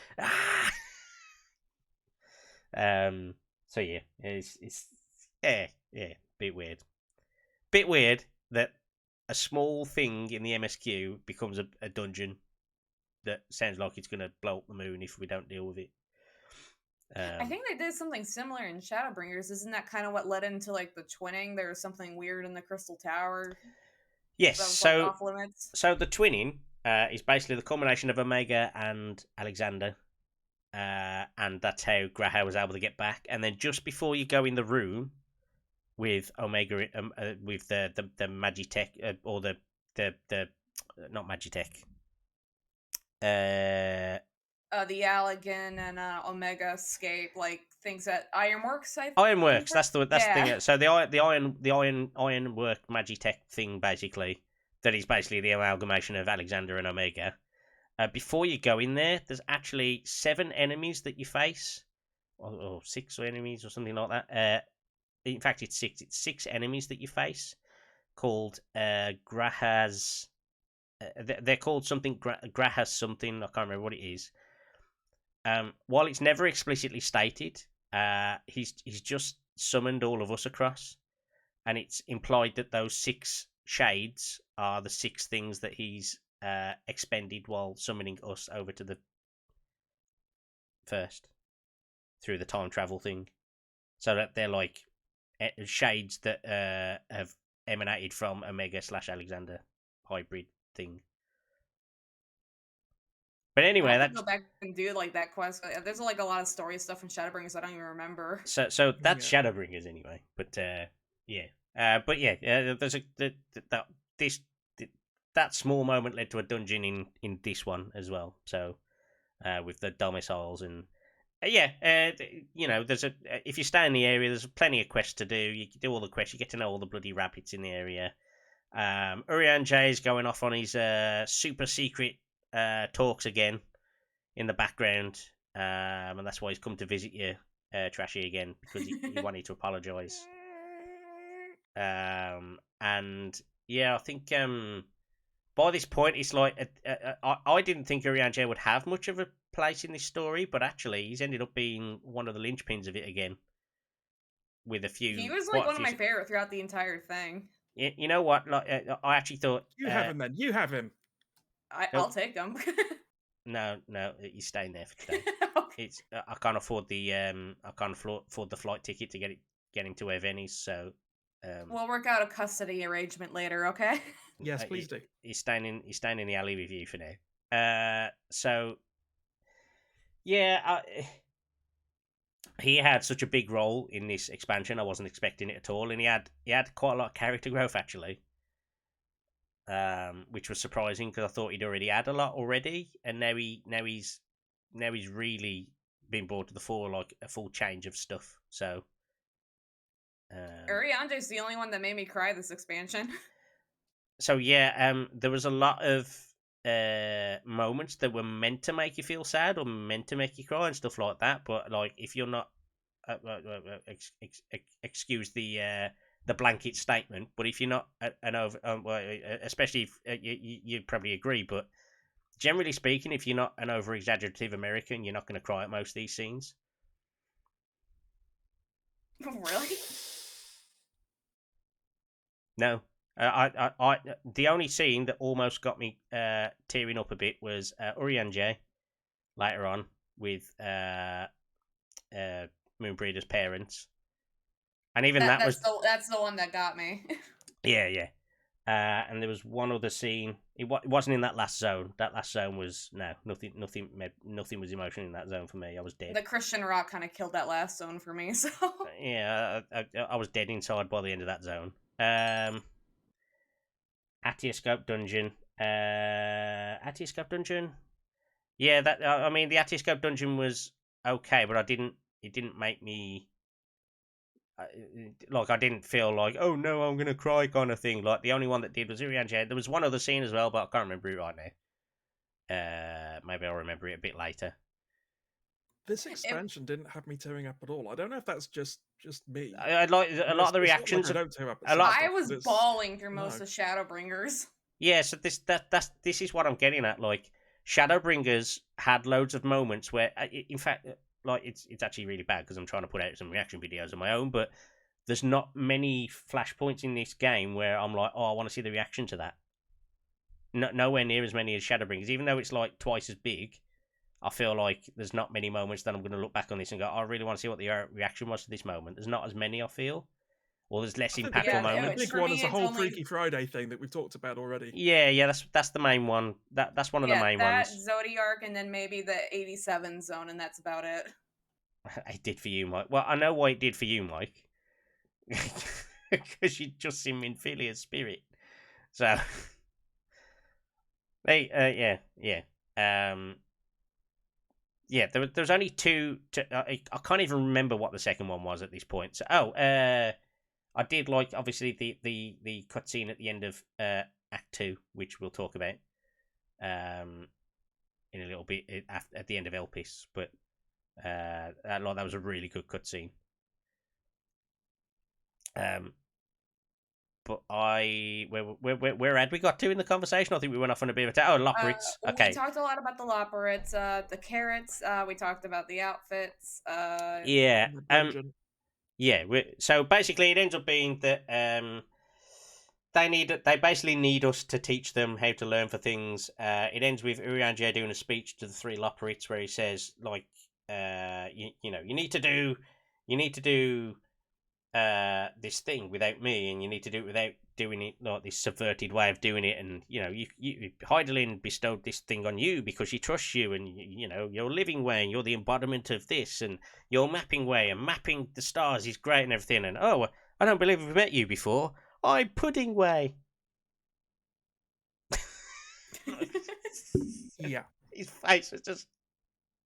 So yeah, it's bit weird that a small thing in the MSQ becomes a dungeon that sounds like it's gonna blow up the moon if we don't deal with it. I think they did something similar in Shadowbringers. Isn't that kind of what led into like the twinning? There was something weird in the Crystal Tower. Yes, so like, off limits. So the twinning is basically the combination of Omega and Alexander, and that's how Graha was able to get back. And then just before you go in the room with Omega, with the Magitech, or the not Magitech. The Allegan and Omega escape, like things at Ironworks. Ironworks, that's the thing. So the Ironwork Magitech thing, basically, that is basically the amalgamation of Alexander and Omega. Before you go in there, there's actually 7 enemies that you face, or 6 enemies or something like that. In fact, it's 6. It's 6 enemies that you face, called Graha's they're called something Grahas something. I can't remember what it is. While it's never explicitly stated, he's just summoned all of us across, and it's implied that those 6 shades are the 6 things that he's expended while summoning us over to the first through the time travel thing, so that they're like shades that have emanated from Omega/Alexander hybrid thing. But anyway, I'll have that's to go back and do like that quest. There's like a lot of story stuff in Shadowbringers I don't even remember. so that's Yeah. Shadowbringers anyway. But yeah, there's that small moment led to a dungeon in this one as well. So with the domiciles and there's if you stay in the area, there's plenty of quests to do. You do all the quests, you get to know all the bloody rabbits in the area. Urianger is going off on his super secret talks again in the background, and that's why he's come to visit you, Trashy, again, because he wanted to apologise. And yeah, I think by this point it's like I didn't think Urianger would have much of a place in this story, but actually he's ended up being one of the linchpins of it again. With a few, He was like one of my favorite throughout the entire thing. You know what? Like, I actually thought You have him then. You have him. I'll take him. No, he's staying there for today. Okay. It's I can't afford the flight ticket to get him to where VenVen is, so We'll work out a custody arrangement later, okay? Yes, please do. He's staying in the alley with you for now. So yeah, he had such a big role in this expansion. I wasn't expecting it at all, and he had quite a lot of character growth actually, which was surprising because I thought he'd already had a lot already, and now he's really been brought to the fore, like a full change of stuff. So Urianger's the only one that made me cry this expansion. So yeah, there was a lot of moments that were meant to make you feel sad or meant to make you cry and stuff like that. But like, if you're not, excuse the blanket statement, but if you're not an over, especially if you probably agree, but generally speaking, if you're not an over exaggerative American, you're not going to cry at most of these scenes. Really? No. I the only scene that almost got me tearing up a bit was Urianger later on with Moonbreeder's parents, and even that's the one that got me. yeah. And there was one other scene. It wasn't in that last zone. That last zone was nothing was emotional in that zone for me. I was dead. The Christian rock kind of killed that last zone for me. So yeah, I was dead inside by the end of that zone. Aitiascope dungeon. Aitiascope dungeon. Yeah, that. I mean, the Aitiascope dungeon was okay, but it didn't make me like I didn't feel like, oh no, I'm gonna cry kind of thing. Like the only one that did was Urianger. There was one other scene as well, but I can't remember it right now. Maybe I'll remember it a bit later. This expansion didn't have me tearing up at all. I don't know if that's just me. I like a lot of the reactions. Like I don't tear up. I was bawling through most of Shadowbringers. Yeah, so this is what I'm getting at. Like Shadowbringers had loads of moments where, in fact, like it's actually really bad because I'm trying to put out some reaction videos of my own, but there's not many flashpoints in this game where I'm like, oh, I want to see the reaction to that. Nowhere near as many as Shadowbringers, even though it's like twice as big. I feel like there's not many moments that I'm going to look back on this and go, I really want to see what the reaction was to this moment. There's not as many, I feel. Or there's less impactful moments. The big one is the whole Freaky Friday thing that we've talked about already. Yeah, that's the main one. That's one of the main ones. Zodiark, and then maybe the 87 zone, and that's about it. It did for you, Mike. Well, I know why it did for you, Mike. Because you just seem in Philia's spirit. So, yeah. Yeah, there's only two. I can't even remember what the second one was at this point. So, I did like obviously the cutscene at the end of Act 2, which we'll talk about in a little bit at the end of Elpis. But that was a really good cutscene. but where had we got to in the conversation? I think we went off on a bit of a Lopporits. Okay. We talked a lot about the Lopporits, the carrots. We talked about the outfits. Yeah. The dungeon. Yeah. So basically, it ends up being that they basically need us to teach them how to learn for things. It ends with Urianger doing a speech to the three Lopporits where he says, like, you need to do this thing without me, and you need to do it without doing it like this subverted way of doing it. And Hydaelyn bestowed this thing on you because she trusts you, and your living way, and you're the embodiment of this, and your mapping way, and mapping the stars is great and everything. And I don't believe we've met you before. I'm Pudding Way. Yeah. His face is just.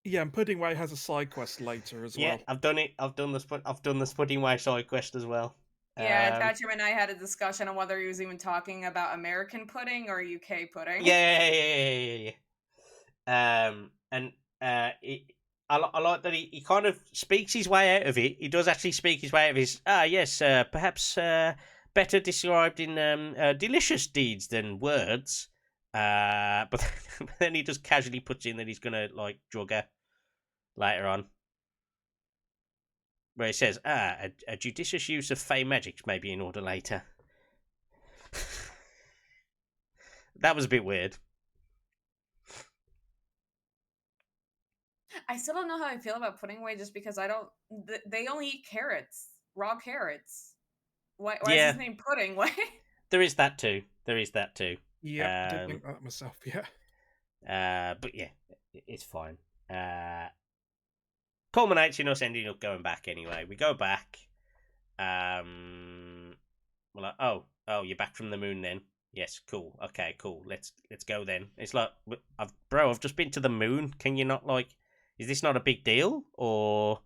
Yeah, and Pudding Way has a side quest later as well. Yeah, I've done it. I've done the Pudding Way side quest as well. Yeah, Atrum and I had a discussion on whether he was even talking about American pudding or UK pudding. Yeah. I like that he kind of speaks his way out of it. He does actually speak his way out of his. Yes, perhaps better described in delicious deeds than words. But then he just casually puts in that he's gonna like drug her later on, where he says, a judicious use of fey magic may be in order later. That was a bit weird. I still don't know how I feel about pudding way, just because they only eat carrots, raw carrots. Why is his name Pudding Way? There is that too. Yeah, I did think that myself, yeah. But yeah, it's fine. Culminates in us ending up going back anyway. We go back. We're like, oh, you're back from the moon then? Yes, cool. Okay, cool. Let's go then. It's like, I've just been to the moon. Can you not is this not a big deal? Or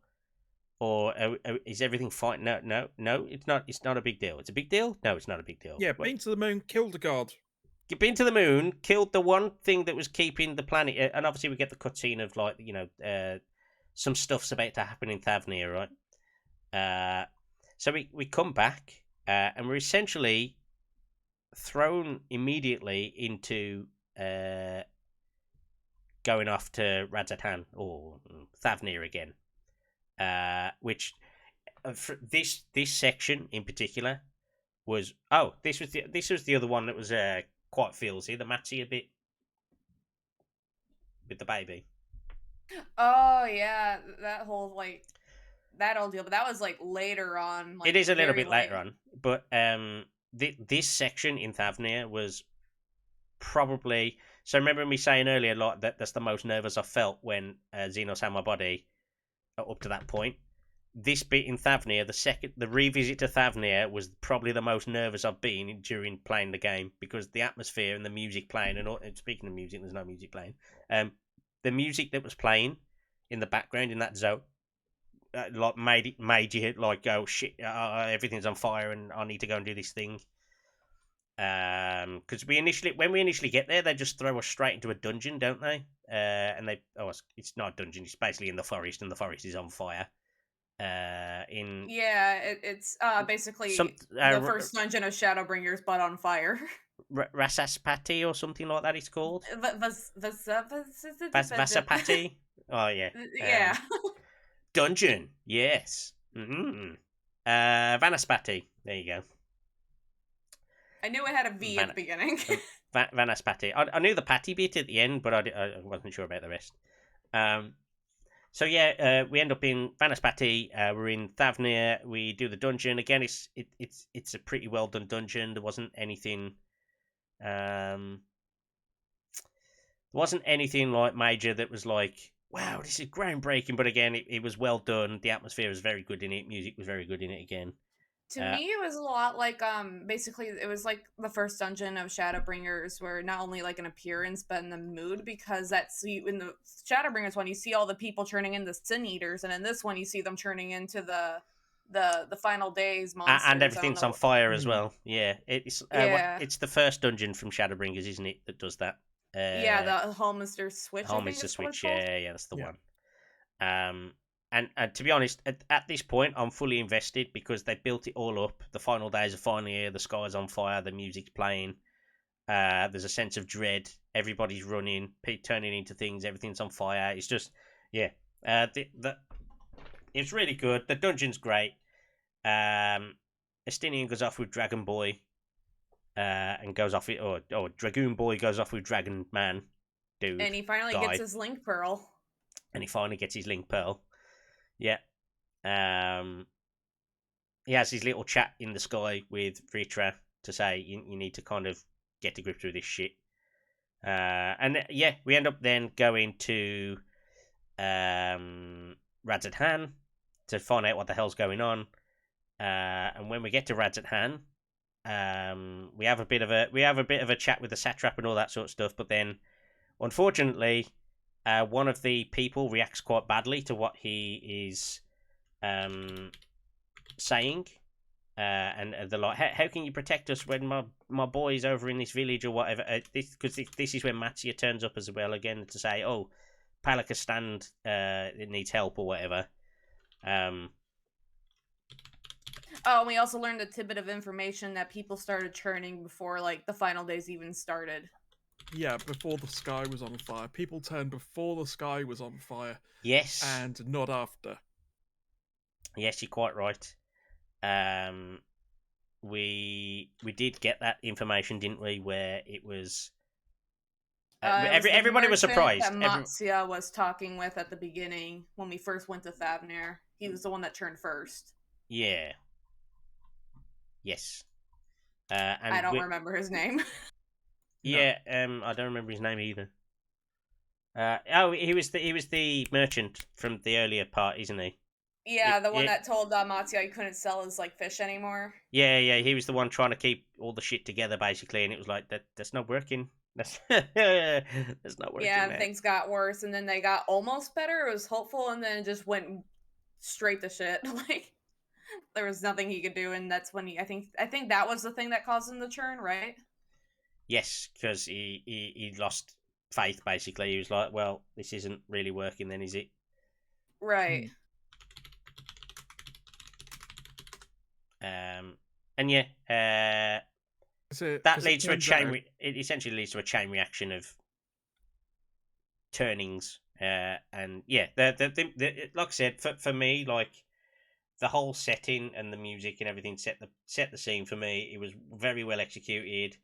is everything fine? No, it's not. It's not a big deal. It's a big deal? No, it's not a big deal. Yeah, been to the moon, killed a god. You've been to the moon, killed the one thing that was keeping the planet, and obviously we get the cutscene of some stuff's about to happen in Thavnair, right? So we come back, and we're essentially thrown immediately into going off to Radzatan or Thavnair again, which for this section in particular was this was the other one that was quite feelsy, the Matty a bit with the baby. Oh yeah, that whole deal, but that was later on. It is a little bit later on, but this section in Thavnair was probably. So remember me saying earlier, that's the most nervous I felt when Zenos had my body up to that point. This bit in Thavnair, the revisit to Thavnair was probably the most nervous I've been during playing the game, because the atmosphere and the music playing, and speaking of music, there's no music playing. The music that was playing in the background in that zone, made you oh shit, everything's on fire and I need to go and do this thing. Because when we initially get there, they just throw us straight into a dungeon, don't they? And it's not a dungeon; it's basically in the forest, and the forest is on fire. It's basically the first dungeon of Shadowbringers, but on fire. Rasaspati or something like that. It's called Vasapati. Oh yeah, yeah. Dungeon, yes. Vanaspati. There you go. I knew it had a V at the beginning. Vanaspati. I knew the patty bit at the end, but I wasn't sure about the rest. So yeah, we end up in Vanaspati. We're in Thavnair. We do the dungeon again. It's a pretty well done dungeon. There wasn't anything. There wasn't anything major that was wow, this is groundbreaking. But again, it was well done. The atmosphere was very good in it. Music was very good in it again. To me, it was a lot basically, it was the first dungeon of Shadowbringers, where not only an appearance, but in the mood, because in the Shadowbringers one, you see all the people turning into Sin Eaters, and in this one, you see them turning into the Final Days monsters. And everything's on fire as well. Yeah, it's the first dungeon from Shadowbringers, isn't it, that does that? The Holmister Switch. Holmister Switch, yeah, that's the one. and to be honest, at this point, I'm fully invested because they built it all up. The final days are finally here. The sky's on fire. The music's playing. There's a sense of dread. Everybody's running, turning into things. Everything's on fire. It's just, yeah. It's really good. The dungeon's great. Estinian goes off with Dragon Boy, and goes off with, or Dragoon Boy goes off with Dragon Man, dude. And he finally gets his Link Pearl. And he finally gets his Link Pearl. Yeah. He has his little chat in the sky with Vrtra to say you need to kind of get to grips with this shit. And yeah, we end up then going to Radzat to find out what the hell's going on. And when we get to Radzat, we have a bit of a chat with the satrap and all that sort of stuff. But then, unfortunately, one of the people reacts quite badly to what he is saying. And they're like, how can you protect us when my boy's over in this village or whatever? Because this is when Mattia turns up as well again to say, oh, Palaka stand it needs help or whatever. Oh, we also learned a tidbit of information that people started churning before, like, the final days even started. Yeah, before the sky was on fire. People turned before the sky was on fire. Yes. And not after. Yes, you're quite right. We did get that information, didn't we? Where it was, everybody was surprised. That Mattia was talking with at the beginning when we first went to Thavnair. He was the one that turned first. Yeah. Yes. And I don't remember his name. Yeah. No. I don't remember his name either. He was the merchant from the earlier part, isn't he? Yeah, the one that told Mattia he couldn't sell his fish anymore. Yeah, he was the one trying to keep all the shit together, basically, and it was like that's not working. That's not working. Yeah, and things got worse, and then they got almost better. It was hopeful, and then it just went straight to shit. Like there was nothing he could do, and that's when I think that was the thing that caused him to churn, right? Yes, because he lost faith. Basically, he was like, "Well, this isn't really working. Then is it?" Right. And yeah, that leads to a chain. It essentially leads to a chain reaction of turnings. And yeah, the like I said, for me, like the whole setting and the music and everything set the scene for me. It was very well executed.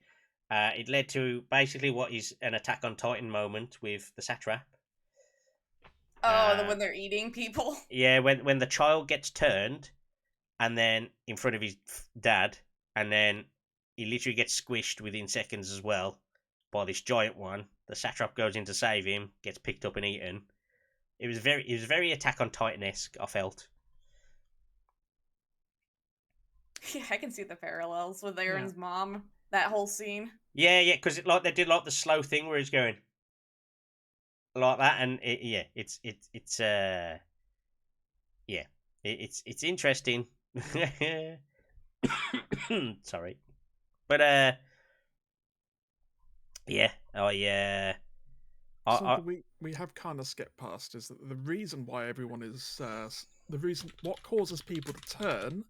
It led to basically what is an Attack on Titan moment with the satrap. Oh, when they're eating people. Yeah, when the child gets turned. And then in front of his dad, and then he literally gets squished within seconds as well by this giant one. The satrap goes in to save him, gets picked up and eaten. It was very Attack on Titan-esque, I felt. Yeah, I can see the parallels with Aaron's mom. That whole scene. Yeah, because they did the slow thing where he's going like that, and it's interesting. Sorry, but we have kind of skipped past is that the reason why everyone is what causes people to turn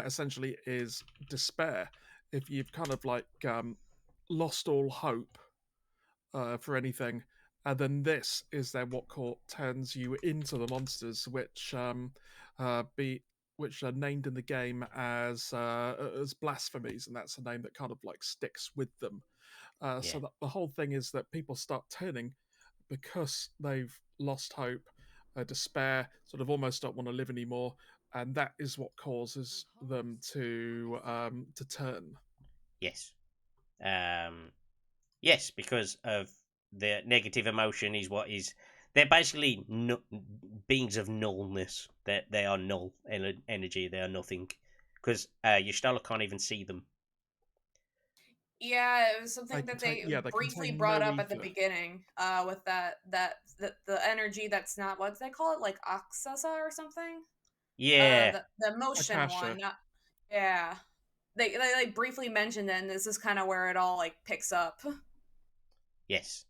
essentially is despair. If you've kind of lost all hope for anything, and then this is then what turns you into the monsters, which which are named in the game as blasphemies, and that's a name that kind of sticks with them. So that the whole thing is that people start turning because they've lost hope, despair, sort of almost don't want to live anymore, and that is what causes them to turn. Yes, yes, because of the negative emotion is what is. They're basically beings of nullness. They are null energy. They are nothing. Because Y'shtola can't even see them. Yeah, it was something that they briefly brought up at the beginning. With the energy that's not, what do they call it? Like Oxasa or something? Yeah. The emotion one. Yeah. They briefly mentioned it, and this is kind of where it all picks up. Yes.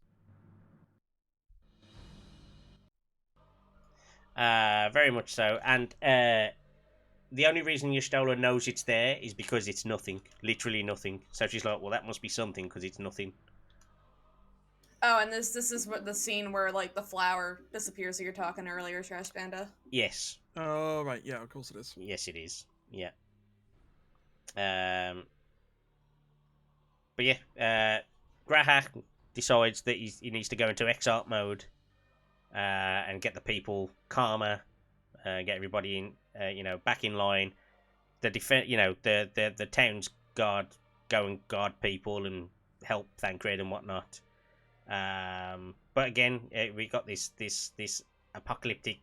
Very much so. And the only reason Y'shtola knows it's there is because it's nothing. Literally nothing. So she's like, well, that must be something because it's nothing. Oh, and this is what the scene where like the flower disappears that you're talking earlier, Trash Panda. Yes. Oh, right. Yeah, of course it is. Yes, it is. Yeah. But yeah, Grahak decides that he needs to go into exarch mode and get the people calmer, get everybody in, back in line. The the town's guard go and guard people and help Thancred and whatnot. But again, we got this apocalyptic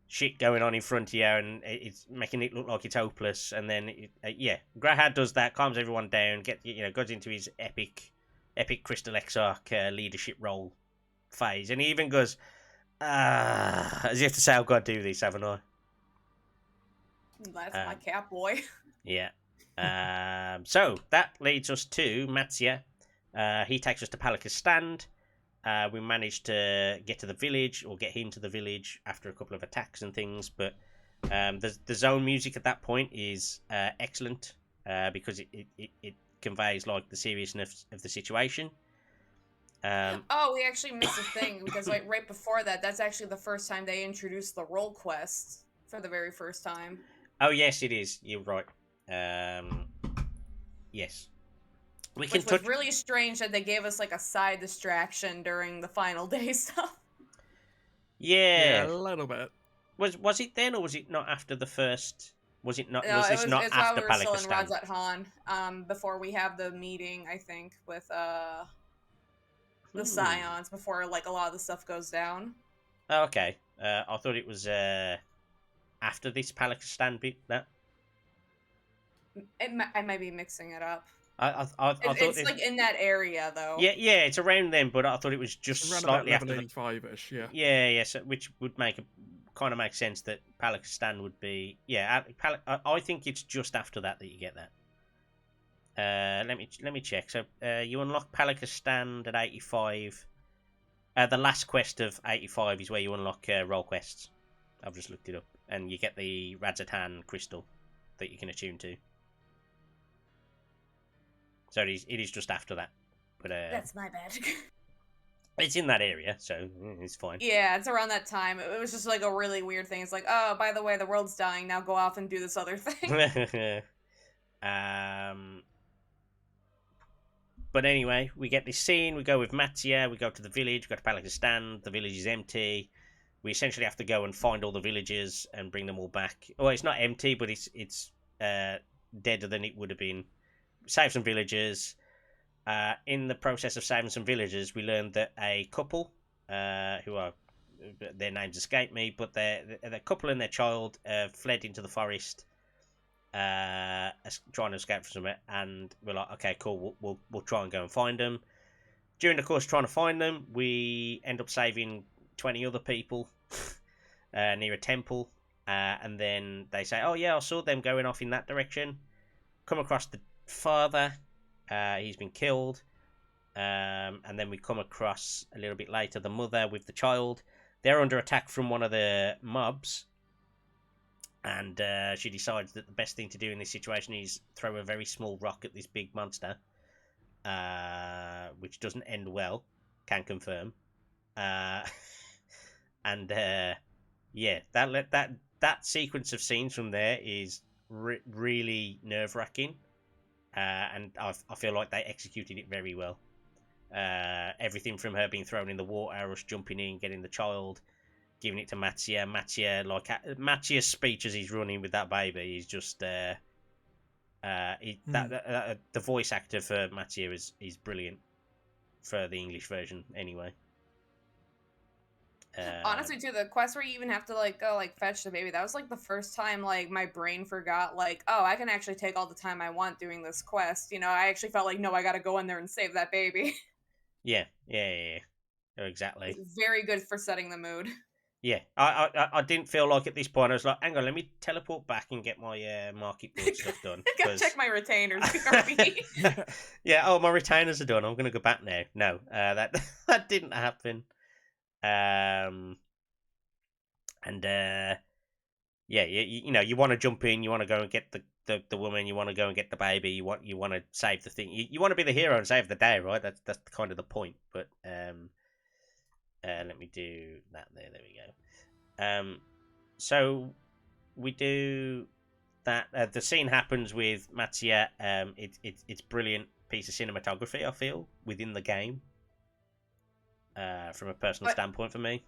shit going on in front here, and it's making it look like it's hopeless. And then, Grahad does that, calms everyone down, goes into his epic Crystal Exarch leadership role phase, and he even goes, as if to say, "I've got to do this, haven't I?" That's my cat boy. Yeah. So that leads us to Matzia. He takes us to Palaka's stand. We managed to get to the village, or get him to the village after a couple of attacks and things. But the zone music at that point is excellent because it conveys like the seriousness of the situation. Oh, we actually missed a thing because like right before that, that's actually the first time they introduced the role quest for the very first time. Oh yes, it is. You're right. Yes. Which was really strange that they gave us like a side distraction during the final day stuff. Yeah, a little bit. Was it then, or was it not after the first? Was it not? No, Was this not it's after while we were Palaka still in stand? Radzat Han, before we have the meeting, I think, with the Scions, before like a lot of the stuff goes down. Oh, okay. I thought it was after this Palaka stand bit. That I might be mixing it up. I thought it's like in that area though. Yeah, it's around then, but I thought it was just around slightly about after the 85-ish, yeah. Yeah, so, which would kind of make sense that Palaka stand would be I think it's just after that you get that. Let me check. So you unlock Palaka stand at 85. The last quest of 85 is where you unlock role quests. I've just looked it up, and you get the Radzatan crystal that you can attune to. So it is just after that. But that's my bad. It's in that area, so it's fine. Yeah, it's around that time. It was just like a really weird thing. It's like, oh, by the way, the world's dying. Now go off and do this other thing. But anyway, we get this scene. We go with Matzia. We go to the village. We go to Palaka's stand. The village is empty. We essentially have to go and find all the villagers and bring them all back. Well, it's not empty, but it's deader than it would have been. Save some villagers. In the process of saving some villagers, we learned that a couple, who are, their names escape me, but the couple and their child fled into the forest, trying to escape from somewhere, and we're like, okay, cool, we'll try and go and find them. During the course of trying to find them, we end up saving 20 other people near a temple, and then they say, oh yeah, I saw them going off in that direction. Come across the father. He's been killed, and then we come across a little bit later the mother with the child. They're under attack from one of the mobs, and she decides that the best thing to do in this situation is throw a very small rock at this big monster, which doesn't end well, can confirm. And that sequence of scenes from there is really nerve-wracking. And I feel like they executed it very well. Everything from her being thrown in the water, us jumping in, getting the child, giving it to Matzia. Matzia's speech as he's running with that baby is just the voice actor for Matzia is brilliant for the English version anyway. Honestly, too, the quest where you even have to like go like fetch the baby, that was like the first time like my brain forgot like, oh, I can actually take all the time I want doing this quest. I actually felt like, no, I gotta go in there and save that baby. Yeah, exactly. It's very good for setting the mood. Yeah, I didn't feel like at this point I was like, hang on, let me teleport back and get my market board stuff done. Gotta check my retainers. Yeah, oh, my retainers are done. I'm gonna go back now. No, that didn't happen. And And yeah, you know, you want to jump in, you want to go and get the woman, you want to go and get the baby, you want to save the thing, you want to be the hero and save the day, right? That's kind of the point. But let me do that there. There we go. So we do that. The scene happens with Mattia. It's brilliant piece of cinematography, I feel, within the game. From a personal standpoint for me.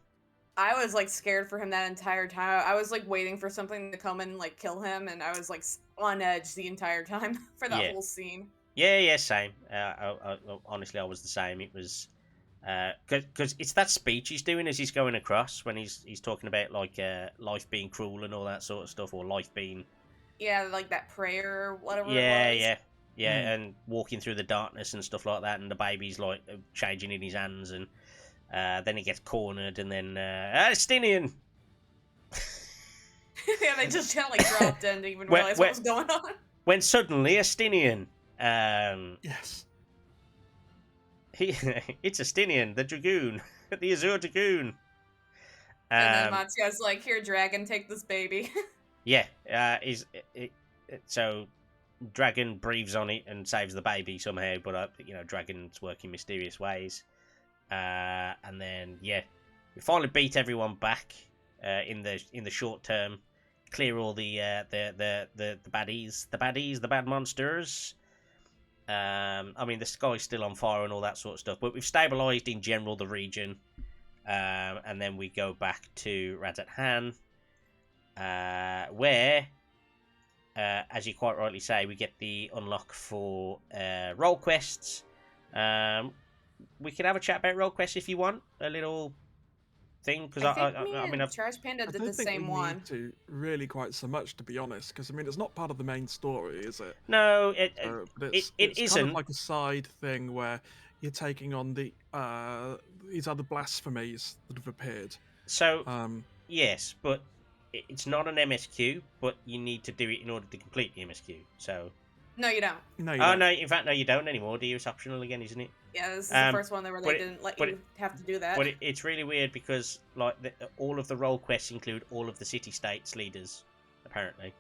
I was like scared for him that entire time. I was like waiting for something to come and like kill him, and I was like on edge the entire time for that whole scene. Yeah, same. Honestly, I was the same. It was because it's that speech he's doing as he's going across when he's talking about like life being cruel and all that sort of stuff, or life being like that prayer or whatever. Yeah, and walking through the darkness and stuff like that, and the baby's like changing in his hands, and then he gets cornered, and then Astinian. Yeah, they just kind of like dropped in, didn't even realize what was going on. When suddenly Astinian. Yes. It's Astinian, the Dragoon, the Azure Dragoon. And then Mattia's like, "Here, dragon, take this baby." Yeah, so Dragon breathes on it and saves the baby somehow, but you know, dragons work in mysterious ways. And then we finally beat everyone back in the short term, clear all the baddies, the bad monsters. I mean, the sky's still on fire and all that sort of stuff, but we've stabilized in general the region. And then we go back to Radzat Han, where, as you quite rightly say, we get the unlock for role quests. We can have a chat about role quests if you want, a little thing, because I mean, Trash Panda did the same one. I don't think we need to really quite so much, to be honest, because I mean, it's not part of the main story, is it? No, it isn't. Kind of like a side thing where you're taking on these other blasphemies that have appeared. So yes, but it's not an MSQ, but you need to do it in order to complete the MSQ. So no, you don't. No, you don't. No. In fact, no, you don't anymore. Do you? It's optional again, isn't it? Yeah, this is the first one where they didn't let you have to do that. But it's really weird because like all of the role quests include all of the city-states leaders, apparently.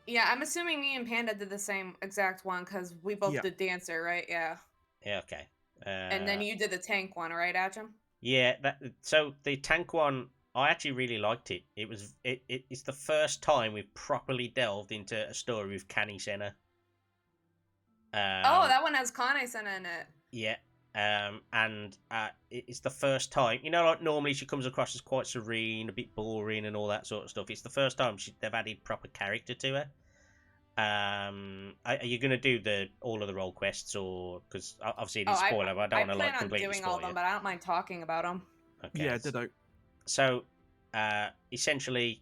Yeah, I'm assuming me and Panda did the same exact one because we both did Dancer, right? Yeah. Yeah. Okay. And then you did the tank one, right, Atrum? Yeah. So the tank one, I actually really liked it. It's the first time we've properly delved into a story with Kani Senna. That one has Kani Senna in it. Yeah. And it's the first time, you know, like normally she comes across as quite serene, a bit boring, and all that sort of stuff. It's the first time they've added proper character to her. Are you going to do all of the role quests, or because obviously it's a spoiler, but I don't want to like completely spoil it. I plan on doing all of them, but I don't mind talking about them. Okay. Yeah, ditto. So, essentially,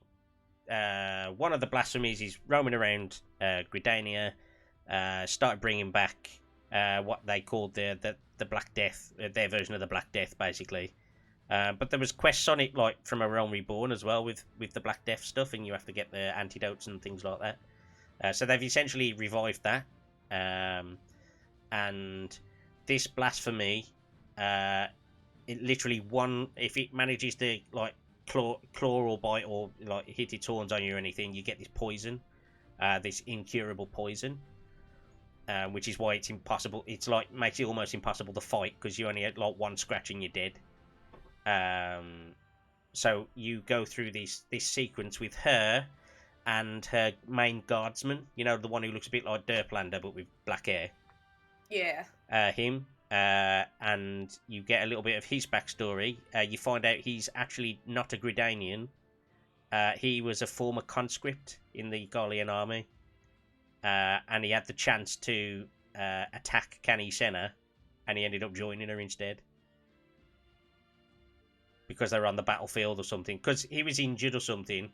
one of the blasphemies is roaming around Gridania, started bringing back what they called the Black Death, their version of the Black Death, basically. But there was quests on it, like from A Realm Reborn as well, with the Black Death stuff, and you have to get the antidotes and things like that. So they've essentially revived that, and this blasphemy, it literally if it manages to like claw or bite or like hit its horns on you or anything, you get this poison, this incurable poison, which is why it's impossible. It's like makes it almost impossible to fight because you only had like one scratch and you're dead. So you go through this sequence with her and her main guardsman, you know, the one who looks a bit like Derplander but with black hair. Yeah. Him. And you get a little bit of his backstory. You find out he's actually not a Gridanian. He was a former conscript in the Garlean army. And he had the chance to attack Kani Senna, and he ended up joining her instead. Because they were on the battlefield or something. Because he was injured or something.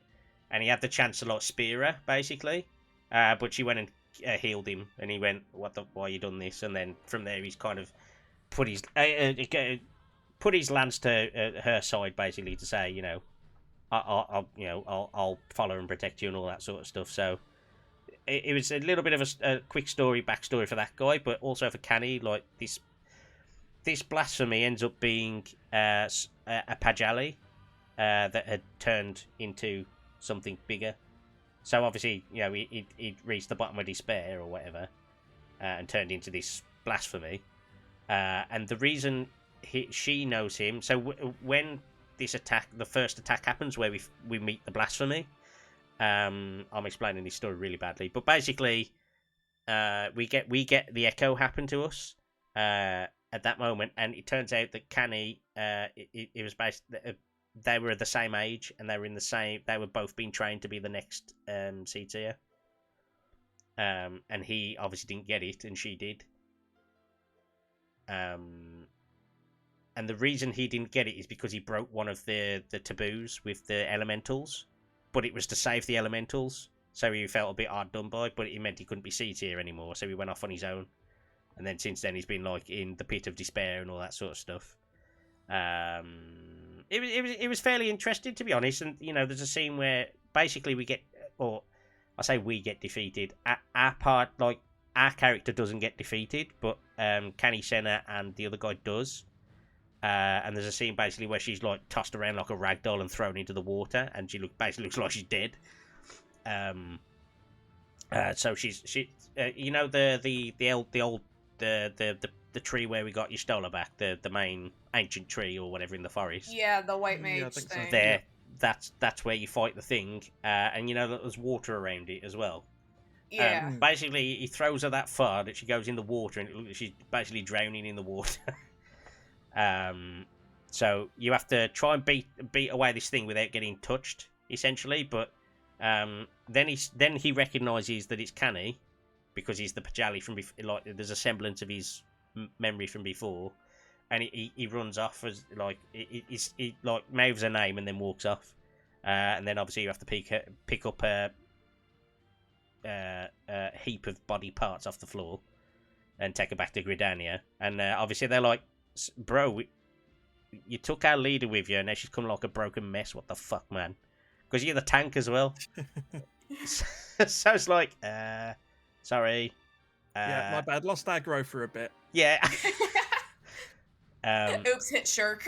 And he had the chance to like spear her, basically. But she went and healed him, and he went, why you done this? And then from there he's kind of put his lance to her side, basically, to say, you know, I'll follow and protect you and all that sort of stuff. So it was a little bit of a quick backstory for that guy, but also for Kani, like this blasphemy ends up being a Pajali, that had turned into something bigger. So obviously, you know, he'd reached the bottom of despair or whatever, and turned into this blasphemy. And the reason she knows him, so when this attack, the first attack happens, where we meet the blasphemy. I'm explaining this story really badly, but basically, we get the echo happen to us at that moment, and it turns out that Canny, it was based. They were the same age, and they were in the same. They were both being trained to be the next C tier. And he obviously didn't get it, and she did. And the reason he didn't get it is because he broke one of the taboos with the elementals, but it was to save the elementals, so he felt a bit hard done by, but it meant he couldn't be C tier anymore, so he went off on his own. And then since then he's been like in the pit of despair and all that sort of stuff. It was fairly interesting, to be honest, and you know, there's a scene where basically we get, or I say we get defeated. Our part, like our character doesn't get defeated, but Canny Senna and the other guy does. And there's a scene basically where she's like tossed around like a rag doll and thrown into the water, and she basically looks like she's dead. So she you know, the tree where we got your Stola back, the main ancient tree or whatever in the forest. Yeah, the white mage I think so. thing. There, that's where you fight the thing, and you know that there's water around it as well. Yeah. Basically, he throws her that far that she goes in the water, and she's basically drowning in the water. So you have to try and beat away this thing without getting touched, essentially. But then he recognises that it's Canny, because he's the Pajali from before. Like, there's a semblance of his memory from before, and he runs off as like he like mouths her name and then walks off. And then obviously you have to pick up a heap of body parts off the floor and take her back to Gridania. And obviously they're like, bro, you took our leader with you, and now she's come like a broken mess. What the fuck, man? Because you're the tank as well. So it's like, sorry. Yeah, my bad. Lost aggro for a bit. Yeah. Oops, hit Shirk.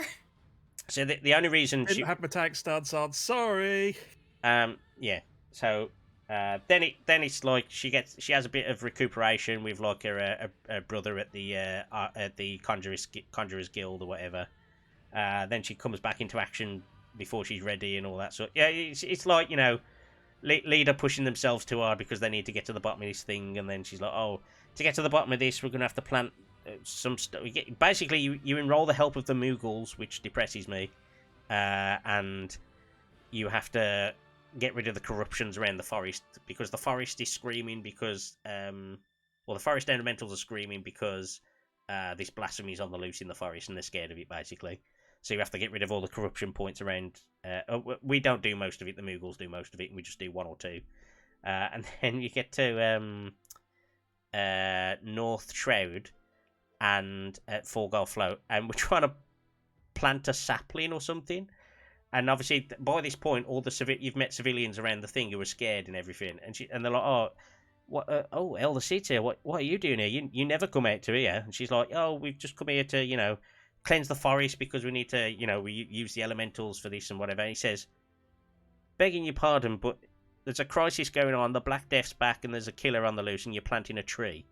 So the only reason Didn't have my tank stance on. Sorry. Yeah. So then it's like she has a bit of recuperation with like her brother at the Conjurer's Guild or whatever. Then she comes back into action before she's ready and all that sort. Yeah, it's like, you know, leader pushing themselves too hard because they need to get to the bottom of this thing, and then she's like, oh, to get to the bottom of this, we're gonna have to plant some stuff. Basically, you enroll the help of the Mughals, which depresses me, and you have to get rid of the corruptions around the forest, because the forest is screaming because the forest elementals are screaming because this blasphemy is on the loose in the forest, and they're scared of it, basically. So you have to get rid of all the corruption points around. We don't do most of it, the Mughals do most of it, and we just do one or two. And then you get to North Shroud and at Forgal Float, and we're trying to plant a sapling or something. And obviously, by this point, all the you've met civilians around the thing who are scared and everything, and they're like, "Oh, what? Elder City, what are you doing here? You never come out to here." And she's like, "Oh, we've just come here to, you know, cleanse the forest because we need to, you know, we use the elementals for this and whatever." And he says, "Begging your pardon, but there's a crisis going on. The Black Death's back, and there's a killer on the loose, and you're planting a tree."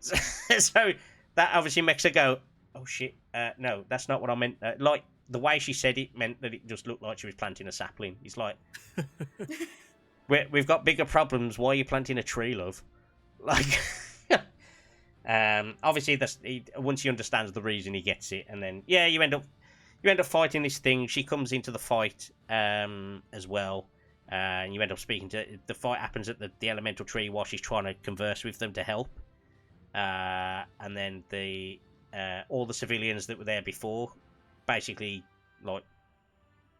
So that obviously makes her go, "Oh shit, no, that's not what I meant." Like, the way she said it meant that it just looked like she was planting a sapling. It's like, we've got bigger problems. Why are you planting a tree, love? Like, obviously, once he understands the reason, he gets it, and then you end up fighting this thing. She comes into the fight as well, and you end up speaking to. The fight happens at the elemental tree while she's trying to converse with them to help, and then all the civilians that were there before basically like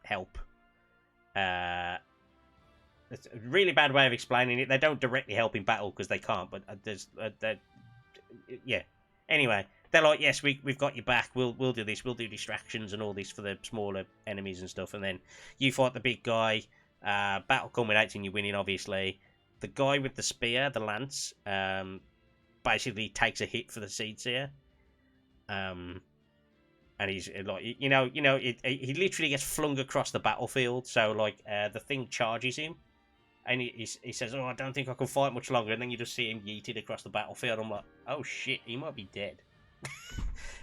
help. It's a really bad way of explaining it. They don't directly help in battle because they can't, but anyway, they're like, yes, we've got your back, we'll do this, we'll do distractions and all this for the smaller enemies and stuff, and then you fight the big guy. Battle culminates in you winning, obviously. The guy with the spear, the lance, basically takes a hit for the seeds here. and he's like, he literally gets flung across the battlefield. So like, the thing charges him, and he says, "Oh, I don't think I can fight much longer." And then you just see him yeeted across the battlefield. I'm like, "Oh shit, he might be dead."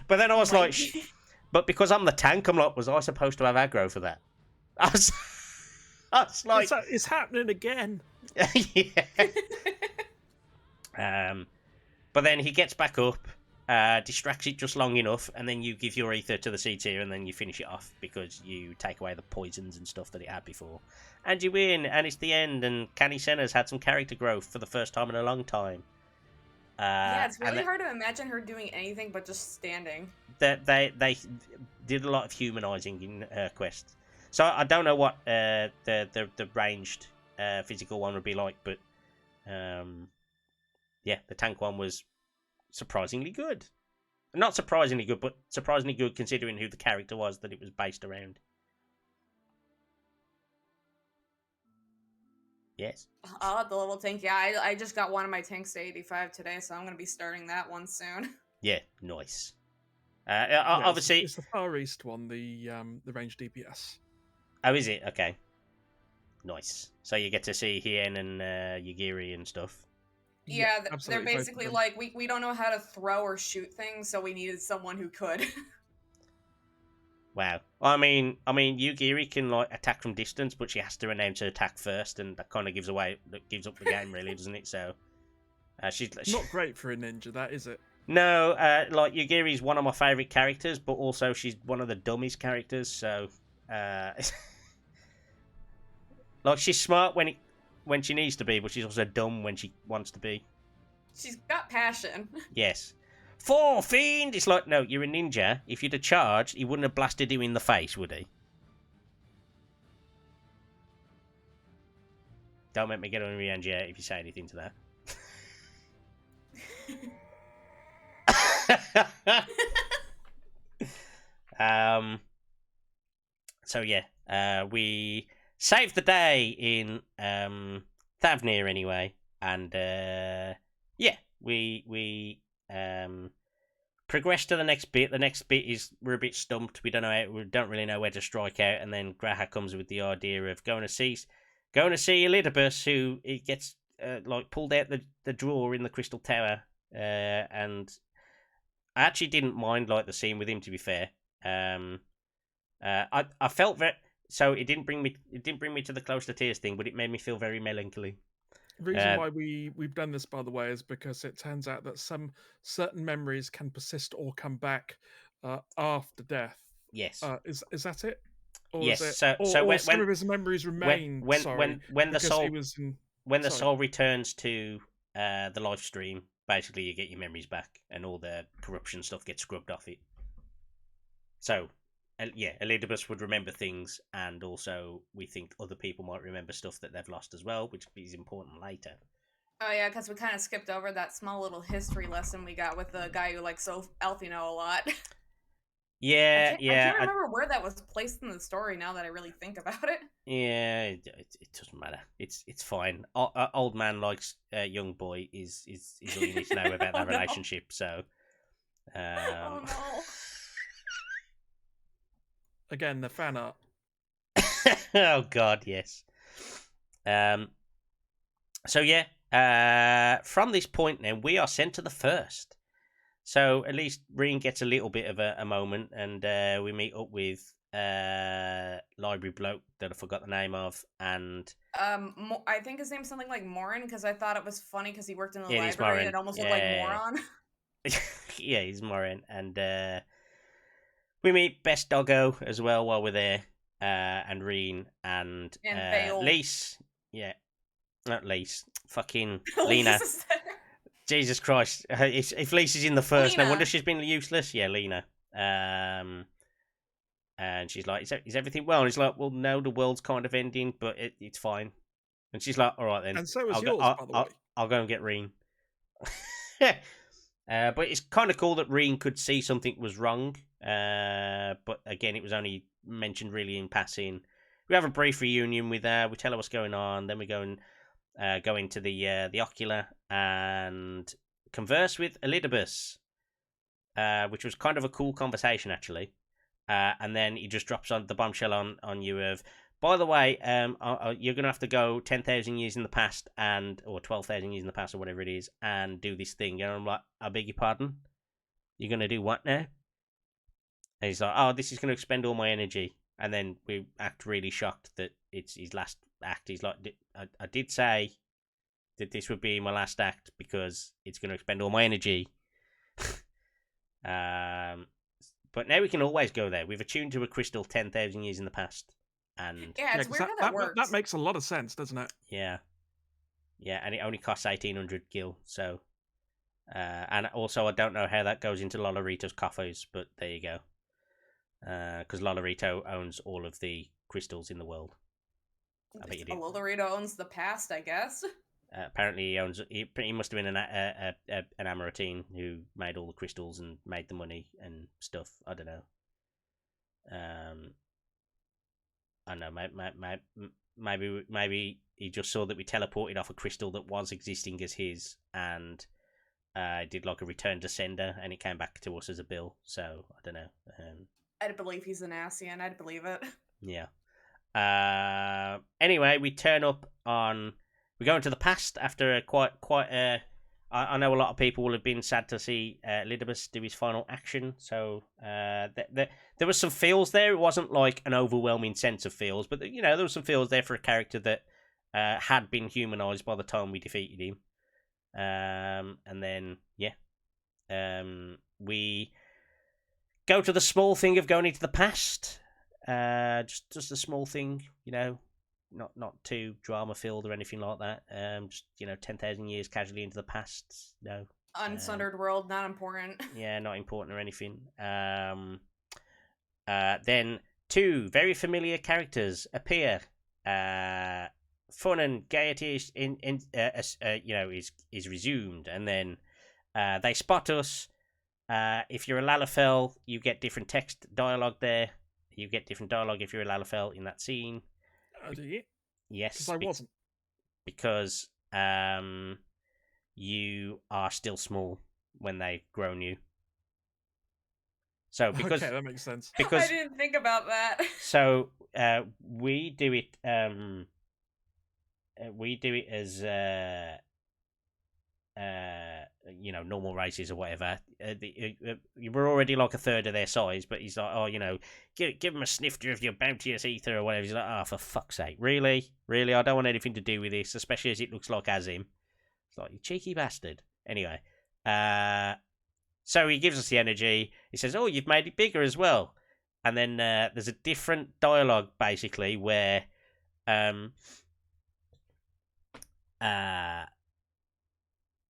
But then I was like, "But because I'm the tank, I'm like, was I supposed to have aggro for that?" I was like, it's happening again. Yeah. But then he gets back up, distracts it just long enough, and then you give your ether to the C tier, and then you finish it off because you take away the poisons and stuff that it had before. And you win, and it's the end, and Canny Senna's had some character growth for the first time in a long time. Yeah, it's really hard to imagine her doing anything but just standing. They did a lot of humanizing in her quest. So I don't know what the ranged physical one would be like, but yeah, the tank one was surprisingly good. Not surprisingly good, but surprisingly good considering who the character was that it was based around. Yes. I'll have the level tank. Yeah, I just got one of my tanks to 85 today, so I'm going to be starting that one soon. Yeah, nice. Obviously, it's the Far East one, the range DPS. Oh, is it? Okay. Nice. So you get to see Hien and Yugiri and stuff. Yeah, they're basically like, we don't know how to throw or shoot things, so we needed someone who could. Wow. I mean, Yugiri can like attack from distance, but she has to renounce her attack first, and that kind of gives up the game, really, doesn't it? So she's not great for a ninja, that is it? No, like Yugiri's one of my favourite characters, but also she's one of the dumbest characters. So, like she's smart when she needs to be, but she's also dumb when she wants to be. She's got passion. Yes. For fiend! It's like, no, you're a ninja. If you'd have charged, he wouldn't have blasted you in the face, would he? Don't make me get on Urianger if you say anything to that. So yeah, we saved the day in Thavnair anyway, and yeah, we progress to the next bit. The next bit is we're a bit stumped. We don't really know where to strike out, and then Graha comes with the idea of going to see Elidibus, who it gets like pulled out the drawer in the Crystal Tower, and I actually didn't mind like the scene with him, to be fair. I felt very so it didn't bring me to the close to tears thing, but it made me feel very melancholy. The reason why we've done this, by the way, is because it turns out that some certain memories can persist or come back after death. Yes. Is that it? Or yes. Is it, so when some of his memories remain. When the soul returns to the live stream, basically you get your memories back, and all the corruption stuff gets scrubbed off it. So. Yeah, Elidibus would remember things, and also we think other people might remember stuff that they've lost as well, which is important later. Oh yeah, because we kind of skipped over that small little history lesson we got with the guy who likes Althino a lot. Yeah, I can't remember where that was placed in the story now that I really think about it. Yeah, it doesn't matter. It's fine. Old man likes young boy is all you need to know about that relationship. So, oh no. Again, the fan art. Oh God, yes. So yeah. From this point, now we are sent to the first. So at least Reen gets a little bit of a moment, and we meet up with library bloke that I forgot the name of, and I think his name's something like Morin, because I thought it was funny because he worked in the library and it almost looked like Moron. Yeah, he's Morin, and we meet Best Doggo as well while we're there, and Reen and Lise. Yeah, not Lise. Fucking Lena. Jesus Christ! If Lisa's in the first, no wonder she's been useless. Yeah, Lena. And she's like, "Is everything well?" And he's like, "Well, no, the world's kind of ending, but it's fine." And she's like, "All right then." And so is yours, by the way. I'll go and get Reen. But it's kind of cool that Reen could see something was wrong. But again, it was only mentioned really in passing. We have a brief reunion with her. We tell her what's going on. Then we go and go into the ocular and converse with Elidibus, which was kind of a cool conversation actually. and then he just drops on the bombshell on you of, by the way, you're gonna have to go 10,000 years in the past or 12,000 years in the past or whatever it is, and do this thing. And I'm like, I beg your pardon, you're gonna do what now? And he's like, oh, this is gonna expend all my energy. And then we act really shocked that it's his last act. He's like, I did say that this would be my last act because it's going to expend all my energy. But now we can always go there. We've attuned to a crystal 10,000 years in the past. And yeah, it's weird how that works. That makes a lot of sense, doesn't it? Yeah. Yeah, and it only costs 1,800 gil, so... and also, I don't know how that goes into Labyrinthos coffers, but there you go. Because Labyrinthos owns all of the crystals in the world. I bet you do. Labyrinthos owns the past, I guess. Apparently, he must have been an Amaratine who made all the crystals and made the money and stuff. I don't know. I don't know. Maybe he just saw that we teleported off a crystal that was existing as his, and did like a return to sender, and it came back to us as a bill. So I don't know. I'd believe he's an Asian. I'd believe it. Yeah. Anyway, we turn up on. We go into the past after a quite I know a lot of people will have been sad to see Elidibus do his final action. So there was some feels there. It wasn't like an overwhelming sense of feels, but there was some feels there for a character that had been humanized by the time we defeated him. And then we go to the small thing of going into the past. Just a small thing, not too drama filled or anything like that. Just 10,000 years casually into the past. No. Unsundered world, not important. Yeah, not important or anything. Then two very familiar characters appear. Fun and gaiety is resumed, and then they spot us. If you're a Lalafell, you get different text dialogue there. You get different dialogue if you're a Lalafell in that scene. Oh, do you? Yes. Because I wasn't. Because you are still small when they've grown you. So because okay, that makes sense. Because I didn't think about that. So we do it. We do it as normal races or whatever. You were already like a third of their size, but he's like, give him a snifter of your bounteous ether or whatever. He's like, oh, for fuck's sake, really? I don't want anything to do with this, especially as it looks like as him. It's like, you cheeky bastard. Anyway, so he gives us the energy. He says, oh, you've made it bigger as well. And then there's a different dialogue basically where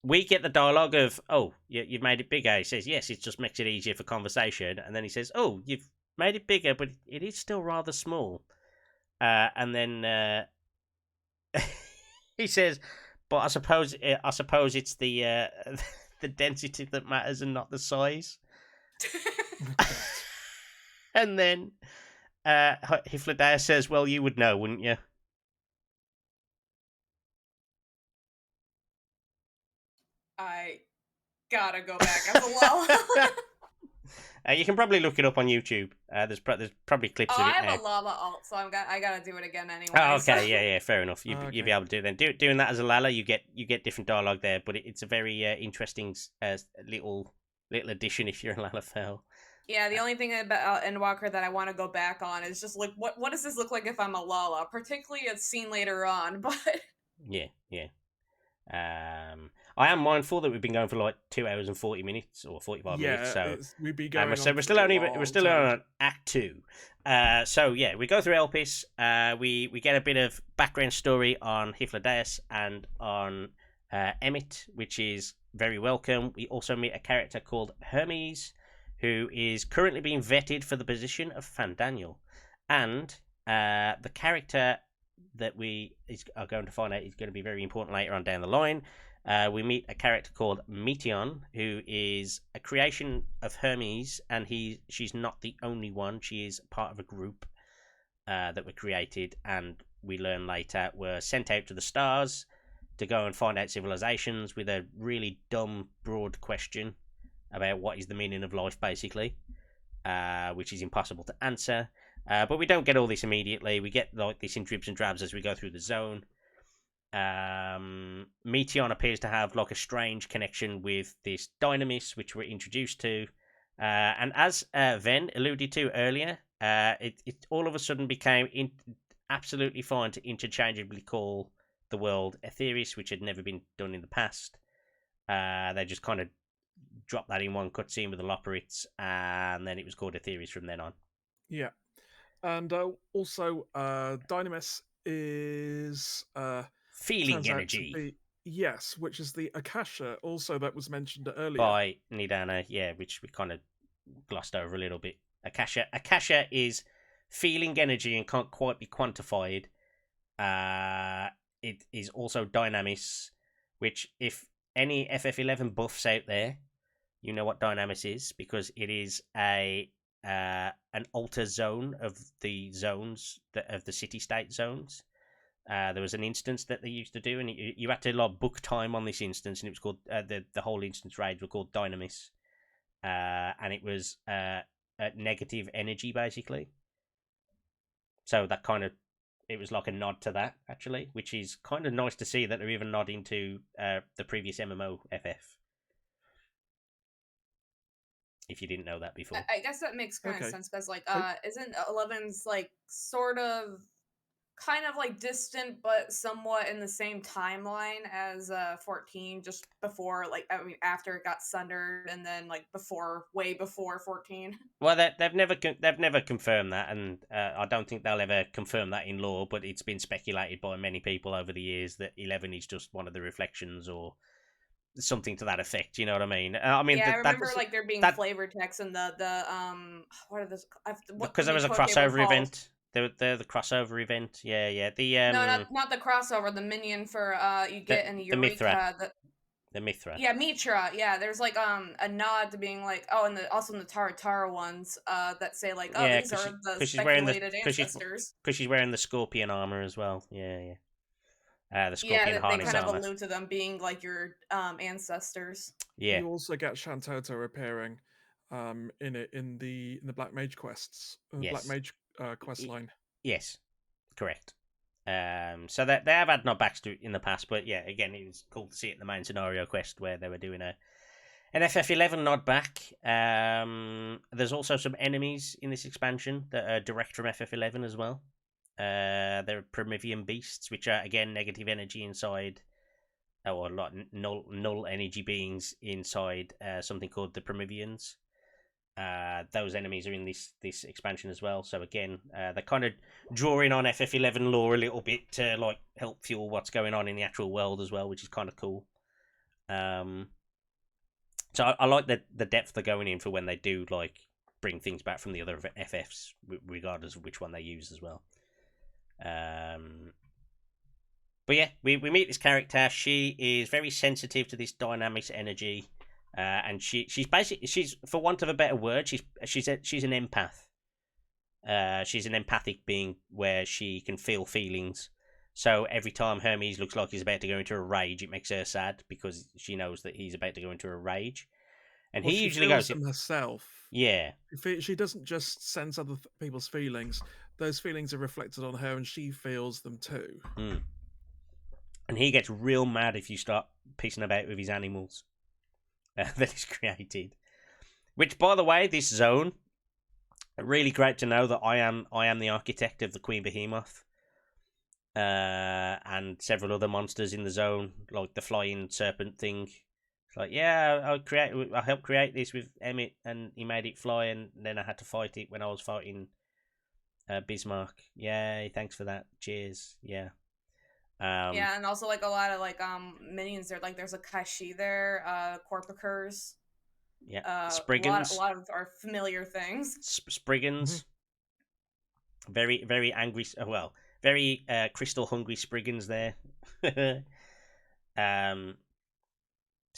we get the dialogue of, oh, you've made it bigger. He says, yes, it just makes it easier for conversation. And then he says, oh, you've made it bigger, but it is still rather small. And then he says, but I suppose it's the the density that matters and not the size. And then Hyphlodea says, well, you would know, wouldn't you? I gotta go back as a Lala. You can probably look it up on YouTube. There's probably clips of it. I have a Lala alt, so I gotta do it again anyway. Oh, okay, yeah, fair enough. You'll be able to do it then. Doing that as a Lala, you get different dialogue there, but it's a very interesting little addition if you're a Lalafell. Yeah, the only thing about Endwalker that I want to go back on is just like, what does this look like if I'm a Lala? Particularly it's seen later on, but... Yeah. I am mindful that we've been going for like 2 hours and 40 minutes or 45 minutes. So we've been going. So we're still on Act 2. So yeah, we go through Elpis. We get a bit of background story on Hyphlodea and on Emmett, which is very welcome. We also meet a character called Hermes, who is currently being vetted for the position of Fandaniel, and the character that we are going to find out is going to be very important later on down the line. We meet a character called Meteion, who is a creation of Hermes, and she's not the only one. She is part of a group that were created, and we learn later were sent out to the stars to go and find out civilizations with a really dumb, broad question about what is the meaning of life, basically. which is impossible to answer. But we don't get all this immediately. We get like this in dribs and drabs as we go through the zone. Meteion appears to have like a strange connection with this Dynamis, which we're introduced to. And as Ven alluded to earlier, it all of a sudden became absolutely fine to interchangeably call the world Etheris, which had never been done in the past. They just kind of dropped that in one cutscene with the Lopporits, and then it was called Etheris from then on. Yeah. And also, Dynamis is Feeling turns out to energy be, yes, which is the Akasha also that was mentioned earlier. by Nidana, yeah, which we kind of glossed over a little bit. Akasha is feeling energy and can't quite be quantified. It is also Dynamis, which if any FF11 buffs out there, you know what Dynamis is, because it is an alter zone of the zones of the city-state zones. There was an instance that they used to do, and you had to like book time on this instance, and it was called the whole instance raids were called Dynamis, and it was negative energy basically. So that kind of it was like a nod to that actually, which is kind of nice to see that they're even nodding to the previous MMO FF. If you didn't know that before, I guess that makes kind of sense because like isn't 11's like kind of like distant but somewhat in the same timeline as 14, just before like I mean after it got sundered and then like way before 14. well they've never confirmed that, and I don't think they'll ever confirm that in lore, but it's been speculated by many people over the years that 11 is just one of the reflections or something to that effect. You know what I mean? I mean, I remember like there being flavor text and the what are those? Because there was a crossover event. They're the crossover event. Yeah. The no, not the crossover. The minion for you get in Eureka. The Mithra. Yeah, Mitra. Yeah, there's like a nod to being like and also in the Tara ones that say like these are the speculated ancestors. Because she's wearing the scorpion armor as well. Yeah. The scorpion harness armor. They kind of allude to them being like your ancestors. Yeah. You also get Shantoto appearing in the Black Mage quests, Black Mage quest line. Yes, correct. So they have had knockbacks to in the past, but yeah, again, it was cool to see it in the main scenario quest where they were doing an FF11 nod back. There's also some enemies in this expansion that are direct from FF11 as well. They're Primivian beasts, which are again negative energy inside, or a lot null energy beings inside something called the Primivians. Those enemies are in this expansion as well. So again, they're kind of drawing on FF11 lore a little bit to like help fuel what's going on in the actual world as well, which is kind of cool. So I like the depth they're going in for when they do like bring things back from the other FFs, regardless of which one they use as well. But yeah, we meet this character. She is very sensitive to this dynamic energy. And she's for want of a better word, she's an empath. She's an empathic being where she can feel feelings. So every time Hermes looks like he's about to go into a rage, it makes her sad because she knows that he's about to go into a rage. And he usually goes them herself. Yeah, she doesn't just sense other people's feelings; those feelings are reflected on her, and she feels them too. And he gets real mad if you start piecing about with his animals that he's created. Which, by the way, this zone, really great to know that I am the architect of the Queen Behemoth, and several other monsters in the zone, like the flying serpent thing. It's like, yeah, I helped create this with Emmett, and he made it fly, and then I had to fight it when I was fighting Bismarck. Yay, thanks for that. Cheers. Yeah. And also like a lot of like minions there. Like there's a Kashi there, Corpicers. Yeah, Spriggans. A lot of our familiar things. Spriggans. Mm-hmm. Very, very angry. Well, very crystal hungry Spriggans there. So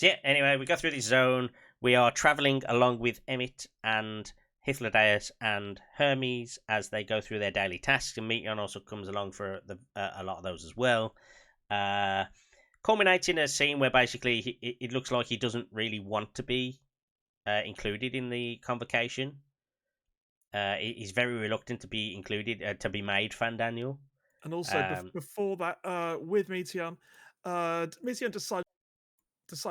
yeah. Anyway, we go through this zone. We are traveling along with Emmett and Hythlodaeus and Hermes as they go through their daily tasks, and Meteion also comes along for a lot of those as well. Culminates in a scene where basically it looks like he doesn't really want to be included in the convocation. he's very reluctant to be included, to be made Fan Daniel. And also Um, before that, with Meteion, Meteion decides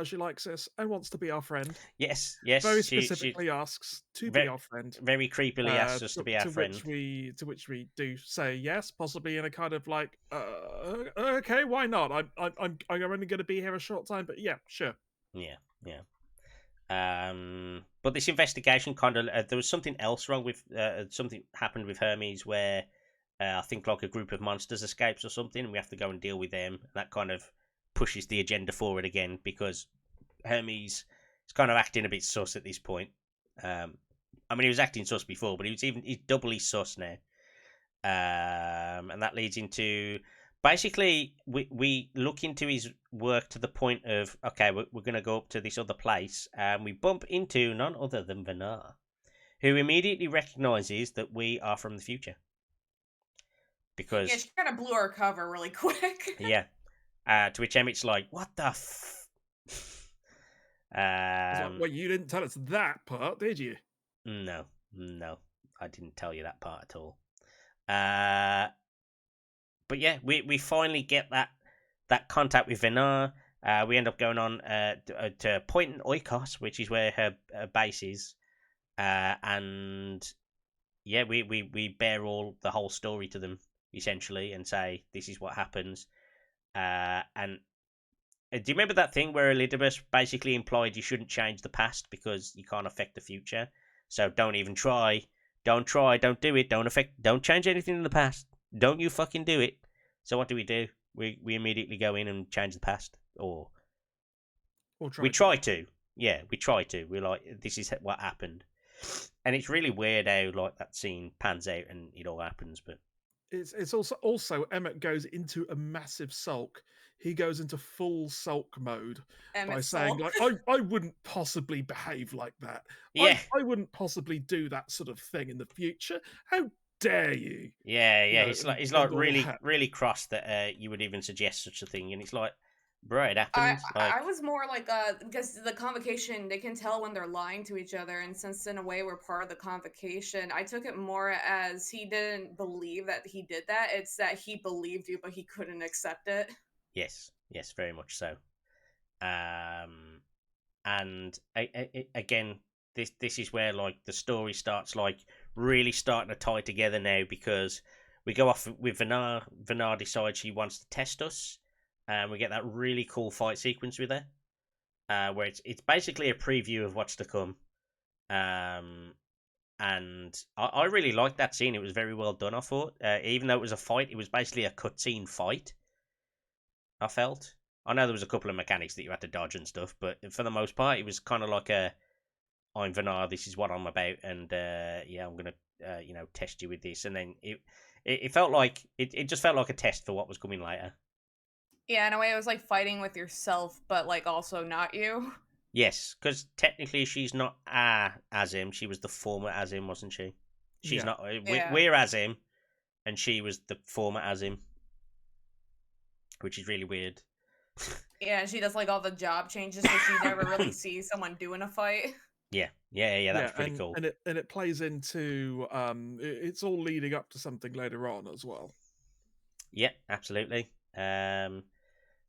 she likes us and wants to be our friend. yes, Very she specifically asks to be very, our friend. very creepily asks us to be our friend. To which we do say yes, possibly in a kind of like, okay, why not? I'm only going to be here a short time, but yeah, sure. Yeah, yeah. But this investigation kind of there was something else wrong with something happened with Hermes where I think like a group of monsters escapes or something, and we have to go and deal with them. That kind of pushes the agenda forward again because Hermes is kind of acting a bit sus at this point. I mean, he was acting sus before, but he's doubly sus now. And that leads into basically we look into his work to the point of okay, we're going to go up to this other place, and we bump into none other than Venat, who immediately recognizes that we are from the future. Because yeah, she kind of blew our cover really quick. yeah, to which Emmett's like, "What the It's like, well, you didn't tell us that part, did you? No, I didn't tell you that part at all. But yeah, we finally get that contact with Venat. We end up going on to Point in Oikos, which is where her base is, and yeah, we bear the whole story to them essentially, and say this is what happens. And do you remember that thing where Elidibus basically implied you shouldn't change the past because you can't affect the future? So don't even try. Don't try. Don't do it. Don't change anything in the past. Don't you fucking do it. So what do? We immediately go in and change the past, or we try to. Yeah, we try to. We're like, this is what happened, and it's really weird how like that scene pans out and it all happens. But it's also Emmett goes into a massive sulk. He goes into full sulk mode by saying, like, I wouldn't possibly behave like that. yeah, I wouldn't possibly do that sort of thing in the future. How dare you? yeah. You know, He's and like all really that. really cross that you would even suggest such a thing, and it's like, bro, it I happens. Like, I was more like because the convocation, they can tell when they're lying to each other, and since in a way we're part of the convocation, I took it more as he didn't believe that he did that. It's that he believed you, but he couldn't accept it. yes, very much so. And again, this is where like the story starts like really starting to tie together now, because we go off with Venat. Venat decides she wants to test us, and we get that really cool fight sequence with her, where it's basically a preview of what's to come. And I really liked that scene. It was very well done, I thought. Even though it was a fight, it was basically a cutscene fight, I felt. I know there was a couple of mechanics that you had to dodge and stuff, but for the most part, it was kind of like I'm Venat, this is what I'm about, and yeah, I'm gonna test you with this, and then it felt like it just felt like a test for what was coming later. Yeah, in a way, it was like fighting with yourself, but like also not you. Yes, because technically she's not Azim. She was the former Azim, wasn't she? She's not. Yeah. We're Azim, and she was the former Azim, which is really weird. Yeah, she does like all the job changes, so she never really sees someone doing a fight. Yeah. That's pretty cool. And it plays into it's all leading up to something later on as well. Yeah, absolutely.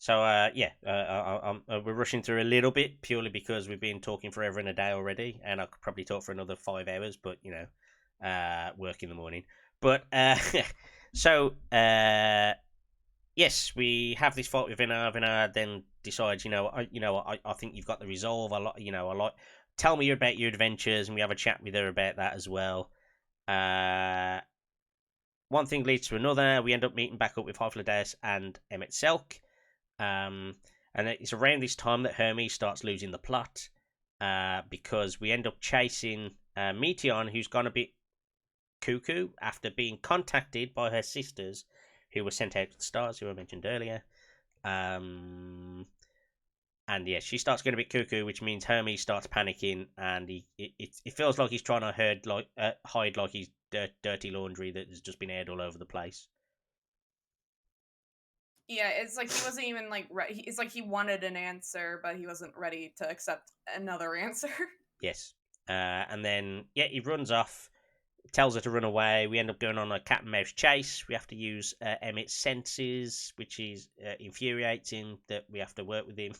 So we're rushing through a little bit purely because we've been talking forever and a day already, and I could probably talk for another 5 hours, but work in the morning. But yes, we have this fight with Venat. Venat then decides, I think you've got the resolve. I like. Tell me about your adventures, and we have a chat with her about that as well. One thing leads to another. We end up meeting back up with Hyphlades and Emmett Selk. And it's around this time that Hermes starts losing the plot, because we end up chasing Meteion, who's gone a bit cuckoo after being contacted by her sisters, who were sent out to the stars, who I mentioned earlier. And yeah, she starts getting a bit cuckoo, which means Hermes starts panicking, and it feels like he's trying to hide like his dirty laundry that has just been aired all over the place. Yeah, it's like he wasn't even like ready. It's like he wanted an answer, but he wasn't ready to accept another answer. Yes. And then, yeah, he runs off. tells her to run away. We end up going on a cat and mouse chase. We have to use Emmett's senses, which is infuriating that we have to work with him.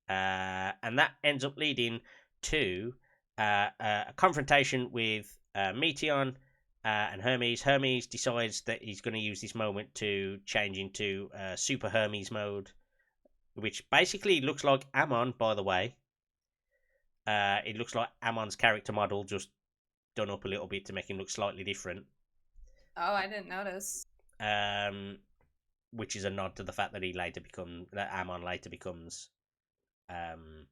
And that ends up leading to a confrontation with Meteion and Hermes. Hermes decides that he's going to use this moment to change into Super Hermes mode, which basically looks like Ammon, by the way. It looks like Ammon's character model, just done up a little bit to make him look slightly different. Oh, I didn't notice. Which is a nod to the fact that Ammon later becomes Fandaniel.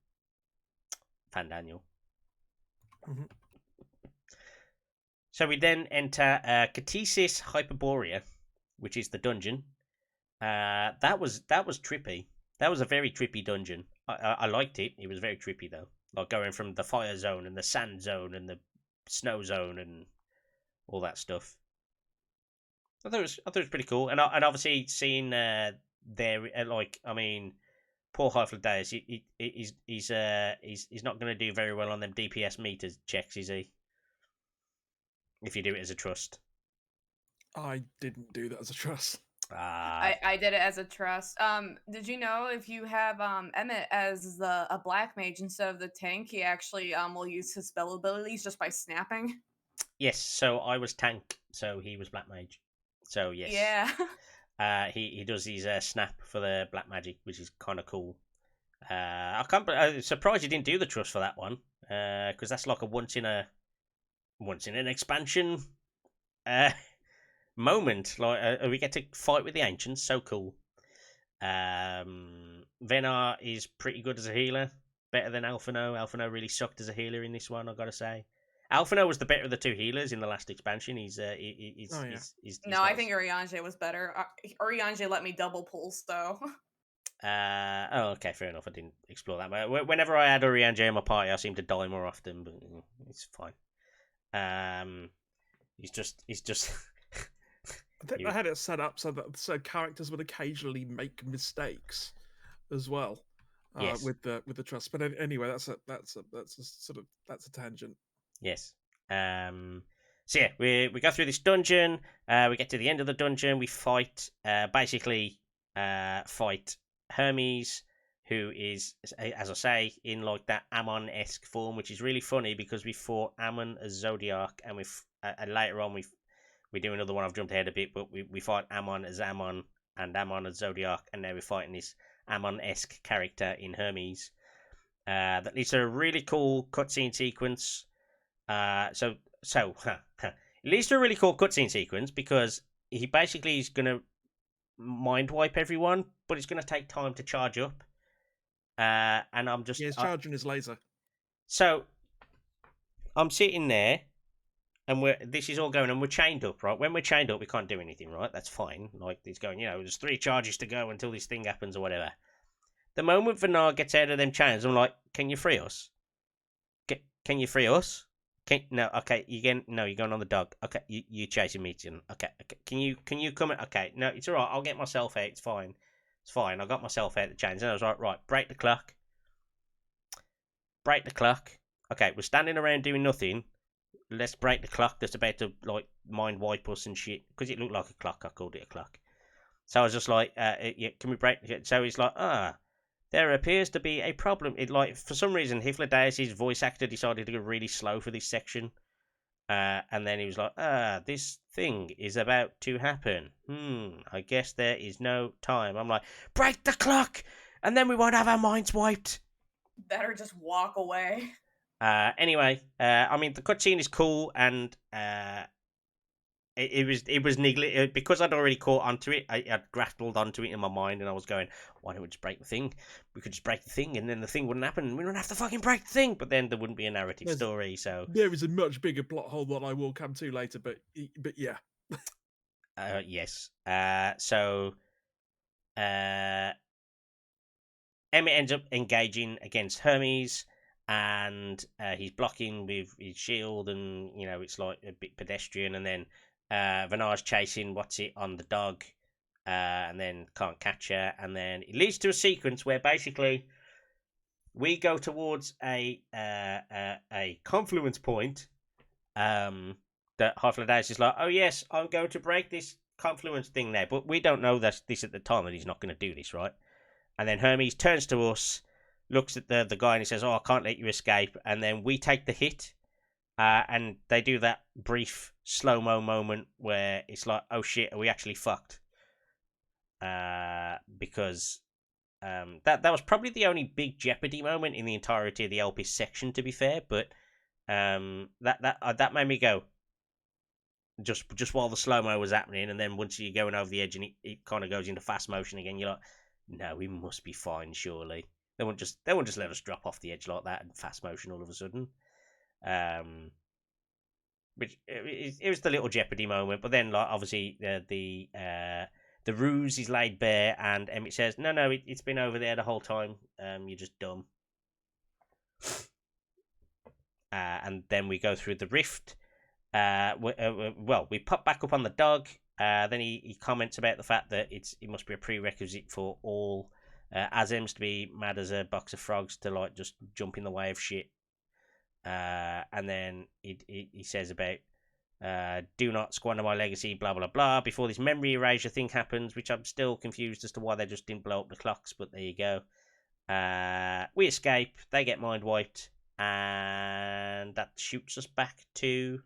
Mm-hmm. So we then enter Ktisis Hyperboreia, which is the dungeon. That was trippy. That was a very trippy dungeon. I liked it. It was very trippy though. Like going from the fire zone and the sand zone and the snow zone and all that stuff. I thought it was pretty cool. And obviously seeing there, like, I mean, poor Hyperboreia, he's not going to do very well on them DPS meters checks, is he? If you do it as a trust. I didn't do that as a trust. I did it as a trust. Did you know if you have Emmett as a black mage instead of the tank, he actually will use his spell abilities just by snapping? Yes, so I was tank, so he was black mage. So yes. Yeah. He does his snap for the black magic, which is kind of cool. I'm surprised he didn't do the trust for that one, because that's like a once in an expansion moment. Like we get to fight with the ancients, so cool. Venat is pretty good as a healer, better than Alphino. Alphino really sucked as a healer in this one, I gotta say. Alphino was the better of the two healers in the last expansion. He's No, nice. I think Urianger was better. Urianger let me double pulse though. Okay, fair enough. I didn't explore that. Whenever I had Urianger in my party, I seem to die more often, but it's fine. He's just. I think I had it set up so that characters would occasionally make mistakes as well. Yes. With the trust. But anyway, that's a tangent. Yes. So yeah, we go through this dungeon. We get to the end of the dungeon. We fight fight Hermes, who is, as I say, in like that Ammon-esque form, which is really funny because we fought Ammon as Zodiark, and and later on we do another one. I've jumped ahead a bit, but we fight Ammon as Ammon and Ammon as Zodiark, and now we're fighting this Ammon-esque character in Hermes. That leads to a really cool cutscene sequence. It leads to a really cool cutscene sequence because he basically is going to mind wipe everyone, but it's going to take time to charge up. And I'm just... Yeah, he's charging his laser. So, I'm sitting there, and this is all going, and we're chained up, right? When we're chained up, we can't do anything, right? That's fine. Like, he's going, there's 3 charges to go until this thing happens or whatever. The moment Venat gets out of them chains, I'm like, can you free us? Can you free us? No, okay, you're going on the dog. Okay, you chasing me, okay. Can you come in? Okay, no, it's alright, I'll get myself out, it's fine. I got myself out the chains, and I was like, right, break the clock. Okay, we're standing around doing nothing. Let's break the clock that's about to, like, mind wipe us and shit. Because it looked like a clock, I called it a clock. So I was just like, yeah, can we break it? So he's like, there appears to be a problem. For some reason, Hypnodeus' voice actor decided to go really slow for this section. And then he was like, this thing is about to happen. I guess there is no time. I'm like, break the clock! And then we won't have our minds wiped. Better just walk away. Anyway, I mean, the cutscene is cool, and it was niggly because I'd already caught onto it. I'd grappled onto it in my mind, and I was going, "Why don't we just break the thing? We could just break the thing, and then the thing wouldn't happen. And we wouldn't have to fucking break the thing." But then there wouldn't be a narrative story. So there is a much bigger plot hole that I will come to later. But yeah. Yes. So Emmett ends up engaging against Hermes. And he's blocking with his shield, and it's like a bit pedestrian. And then Venat's chasing on the dog, and then can't catch her. And then it leads to a sequence where basically we go towards a confluence point, that Hyphaladais is like, oh yes, I'm going to break this confluence thing now, but we don't know this at the time, and he's not going to do this, right? And then Hermes turns to us, looks at the guy, and he says, oh, I can't let you escape, and then we take the hit, and they do that brief slow-mo moment where it's like, oh shit, are we actually fucked? Because that was probably the only big jeopardy moment in the entirety of the Elpis section, to be fair, but that made me go, just while the slow-mo was happening, and then once you're going over the edge and it kind of goes into fast motion again, you're like, no, we must be fine, surely. They won't just let us drop off the edge like that in fast motion all of a sudden. Which it was the little jeopardy moment, but then like obviously the ruse is laid bare, and Emmett says, no, it's been over there the whole time. You're just dumb. And then we go through the rift. We pop back up on the dog. Then he comments about the fact that it must be a prerequisite for all Azems to be mad as a box of frogs to like just jump in the way of shit. And then he says about do not squander my legacy, blah blah blah, before this memory erasure thing happens, which I'm still confused as to why they just didn't blow up the clocks, but there you go. We escape, they get mind wiped, and that shoots us back to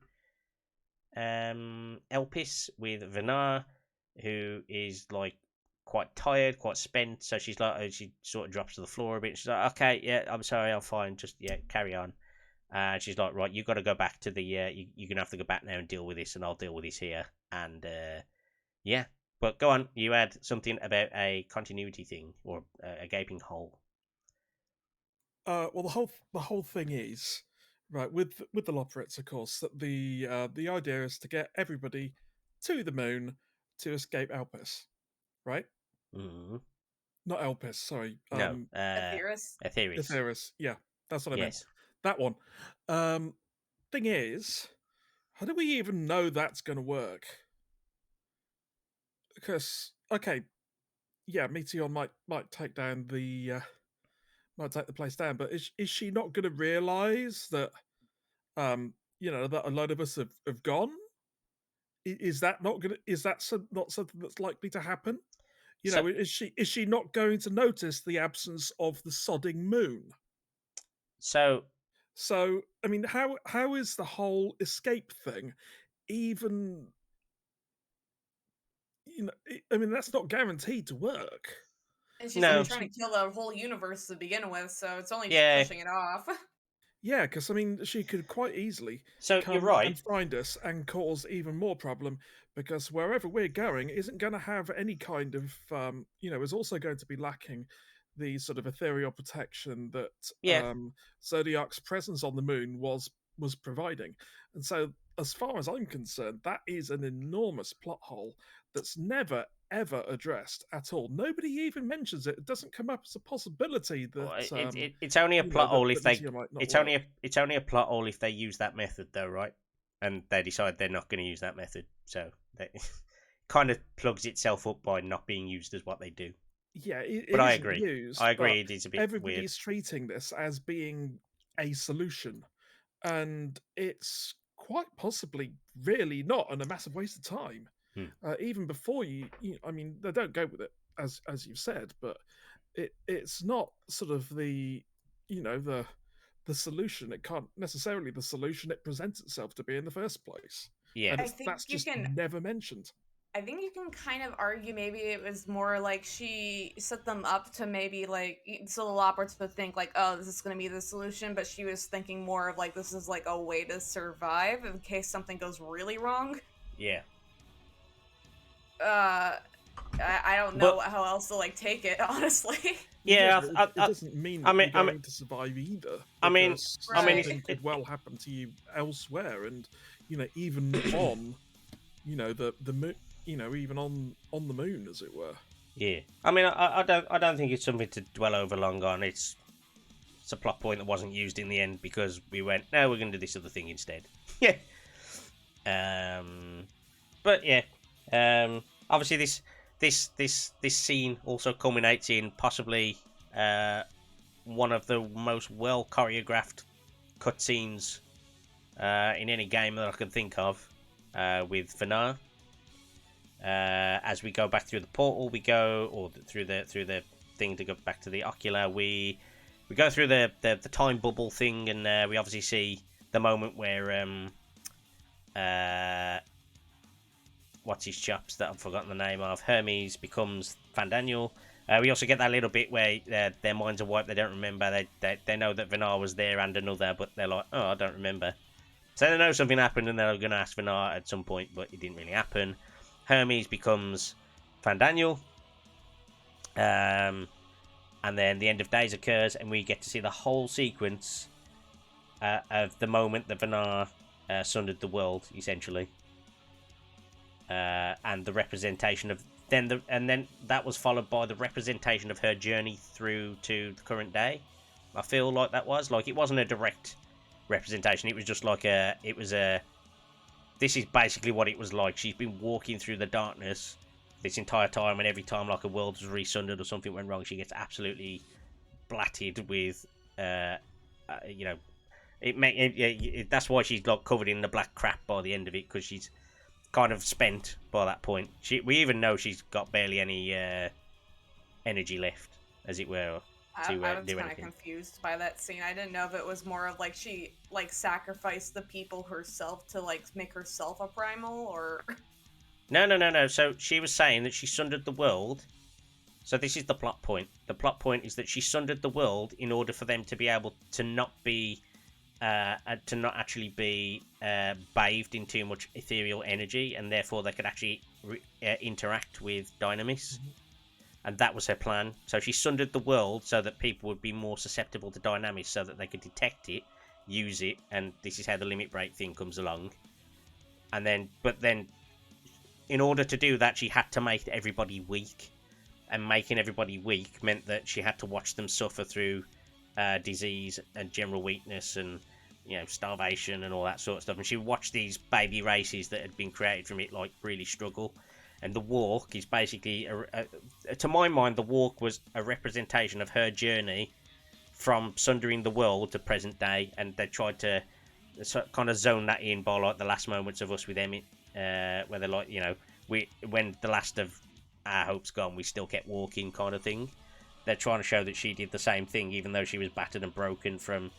Elpis with Venat, who is like quite tired, quite spent, so she's like, she sort of drops to the floor a bit. She's like, okay, yeah, I'm sorry, I'm fine, just carry on. She's like, right, you've got to go back to the you're gonna have to go back now and deal with this, and I'll deal with this here. And yeah, but go on, you had something about a continuity thing or a gaping hole. Well, the whole thing is right with the Lopporits, of course, that the idea is to get everybody to the moon to escape Elpis, right? Mm-hmm. Not Elpis, sorry. No, Etheirys. Etheirys, yeah, that's what I meant. Yes. That one. Thing is, how do we even know that's going to work? Because okay, yeah, Meteion might take down the might take the place down, but is she not going to realise that that a load of us have gone? Is that not going to not something that's likely to happen? Is she not going to notice the absence of the sodding moon? So I mean, how is the whole escape thing even? I mean, that's not guaranteed to work. And she's only trying to kill the whole universe to begin with, so it's only just pushing it off. Yeah, because I mean, she could quite easily come you're right. and find us and cause even more problem, because wherever we're going isn't going to have any kind of, is also going to be lacking the sort of ethereal protection that Zodiark's presence on the moon was providing. And so, as far as I'm concerned, that is an enormous plot hole that's never ever addressed at all. Nobody even mentions it. It doesn't come up as a possibility that it's only a plot hole if they it's only a plot hole if they use that method though, right? And they decide they're not going to use that method, so that kind of plugs itself up by not being used as what they do. Yeah, but I agree. I agree. It is a bit everybody's weird. Treating this as being a solution, and it's quite possibly really not, and a massive waste of time. Even before I mean, they don't go with it as you've said, but it's not sort of the the solution. It can't necessarily the solution it presents itself to be in the first place. Yeah, and that's just never mentioned. I think you can kind of argue maybe it was more like she set them up to maybe like so the Lopporits would think like, oh, this is going to be the solution, but she was thinking more of like this is like a way to survive in case something goes really wrong. Yeah. I don't know how else to like take it, honestly. Yeah, it doesn't mean that you're going to survive either. Something could well happen to you elsewhere, and even on, the moon, even on the moon, as it were. Yeah, I mean, I don't think it's something to dwell over long on. It's a plot point that wasn't used in the end because we went, no, we're going to do this other thing instead. Yeah. But yeah. Obviously, this scene also culminates in possibly one of the most well choreographed cutscenes in any game that I can think of. with Venat. As we go back through the portal, through the thing to go back to the ocular. We go through the time bubble thing, and we obviously see the moment where what's his chops that I've forgotten the name of. Hermes becomes Fandaniel. We also get that little bit where their minds are wiped. They don't remember. They know that Venat was there and another, but they're like, oh, I don't remember. So they know something happened, and they're going to ask Venat at some point, but it didn't really happen. Hermes becomes Fandaniel. And then the end of days occurs, and we get to see the whole sequence of the moment that Venat sundered the world, essentially. And the representation of then that was followed by the representation of her journey through to the current day. I feel like that was like, it wasn't a direct representation. It was just like this is basically what it was like. She's been walking through the darkness this entire time, and every time like a world was resundered or something went wrong, she gets absolutely blatted with that's why she's like covered in the black crap by the end of it, because she's kind of spent by that point. We even know she's got barely any energy left, as it were, to I was do kind of anything. confused by that scene. I didn't know if it was more of like she like sacrificed the people herself to like make herself a primal, or No. So she was saying that she sundered the world. So this is the plot point. The plot point is that she sundered the world in order for them to be able to not actually be bathed in too much ethereal energy, and therefore they could actually interact with Dynamis. Mm-hmm. And that was her plan. So she sundered the world so that people would be more susceptible to Dynamis, so that they could detect it, use it, and this is how the limit break thing comes along. But then, in order to do that, she had to make everybody weak, and making everybody weak meant that she had to watch them suffer through disease and general weakness and starvation and all that sort of stuff. And she watched these baby races that had been created from it like really struggle. And the walk is basically, to my mind, the walk was a representation of her journey from sundering the world to present day. And they tried to kind of zone that in by like the last moments of Us with Emmett, where they're like, when the last of our hope's gone, we still kept walking, kind of thing. They're trying to show that she did the same thing, even though she was battered and broken from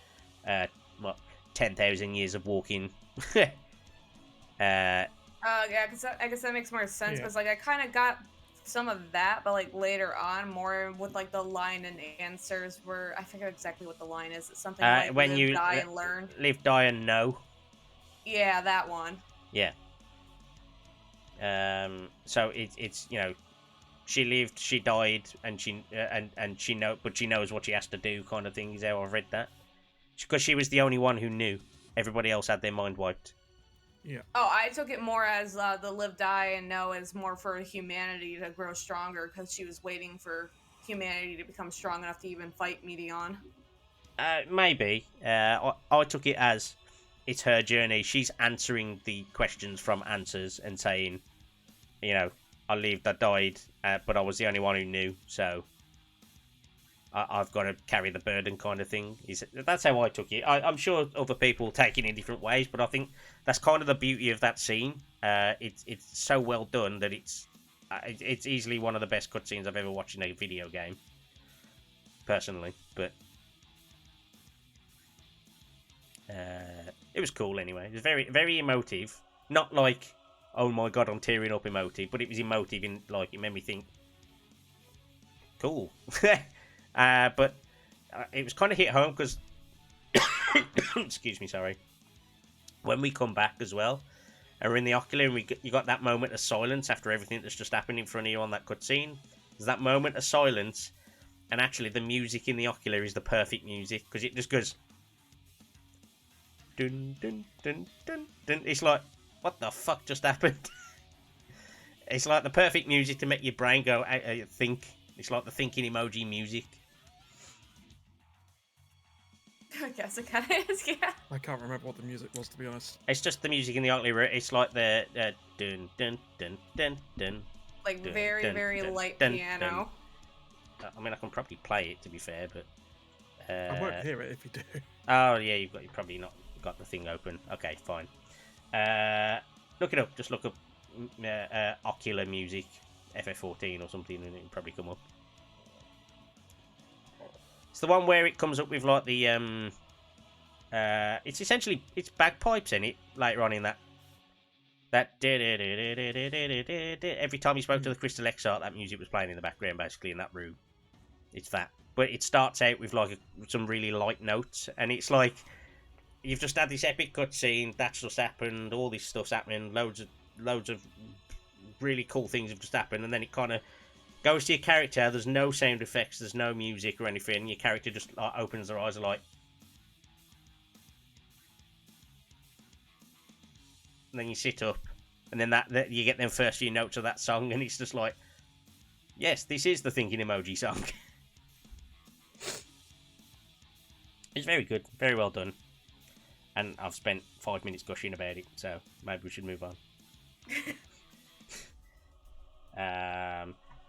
10,000 years of walking. yeah, I guess that makes more sense, because like I kind of got some of that, but like later on, more with like the line and answers where I forget exactly what the line is. It's something like when live, you die, and learn. Live, die, and know. Yeah, that one. Yeah. So it's she lived, she died, and she but she knows what she has to do, kind of thing. Is how I've read that, because she was the only one who knew. Everybody else had their mind wiped. Yeah. Oh, I took it more as the live, die, and know as more for humanity to grow stronger, because she was waiting for humanity to become strong enough to even fight Meteion. Maybe. I took it as it's her journey. She's answering the questions from answers and saying, I lived, I died, but I was the only one who knew, so I've got to carry the burden, kind of thing. That's how I took it. I'm sure other people take it in different ways, but I think that's kind of the beauty of that scene. It's so well done that it's easily one of the best cutscenes I've ever watched in a video game, personally. But it was cool anyway. It was very, very emotive. Not like, oh my god, I'm tearing up emotive, but it was emotive in like, it made me think, cool. But it was kind of hit home because, excuse me, sorry. When we come back as well, and we're in the ocular, and you got that moment of silence after everything that's just happened in front of you on that cutscene. There's that moment of silence, and actually the music in the ocular is the perfect music, because it just goes dun dun dun dun dun. It's like, what the fuck just happened? It's like the perfect music to make your brain go think. It's like the thinking emoji music. I guess it kind of is, yeah. I can't remember what the music was, to be honest. It's just the music in the ocular. It's like the dun dun dun dun dun. Like dun, very, dun, very dun, light dun, piano. dun. I mean, I can probably play it, to be fair, but I won't hear it if you do. oh yeah, you've probably not got the thing open. Okay, fine. Look it up. Just look up Ocular Music FF14 or something, and it'll probably come up. It's the one where it comes up with like the it's essentially it's bagpipes in it later on in that. Every time you spoke to the Crystal Exarch, that music was playing in the background, basically in that room. It's that, but it starts out with like some really light notes, and it's like you've just had this epic cutscene. That's just happened. All this stuff's happening. Loads of really cool things have just happened, and then it kind of goes to your character. There's no sound effects. There's no music or anything. Your character just like, opens their eyes, like. And then you sit up, and then that you get them first few notes of that song, and it's just like, yes, this is the thinking emoji song. It's very good, very well done, and I've spent 5 minutes gushing about it, so maybe we should move on.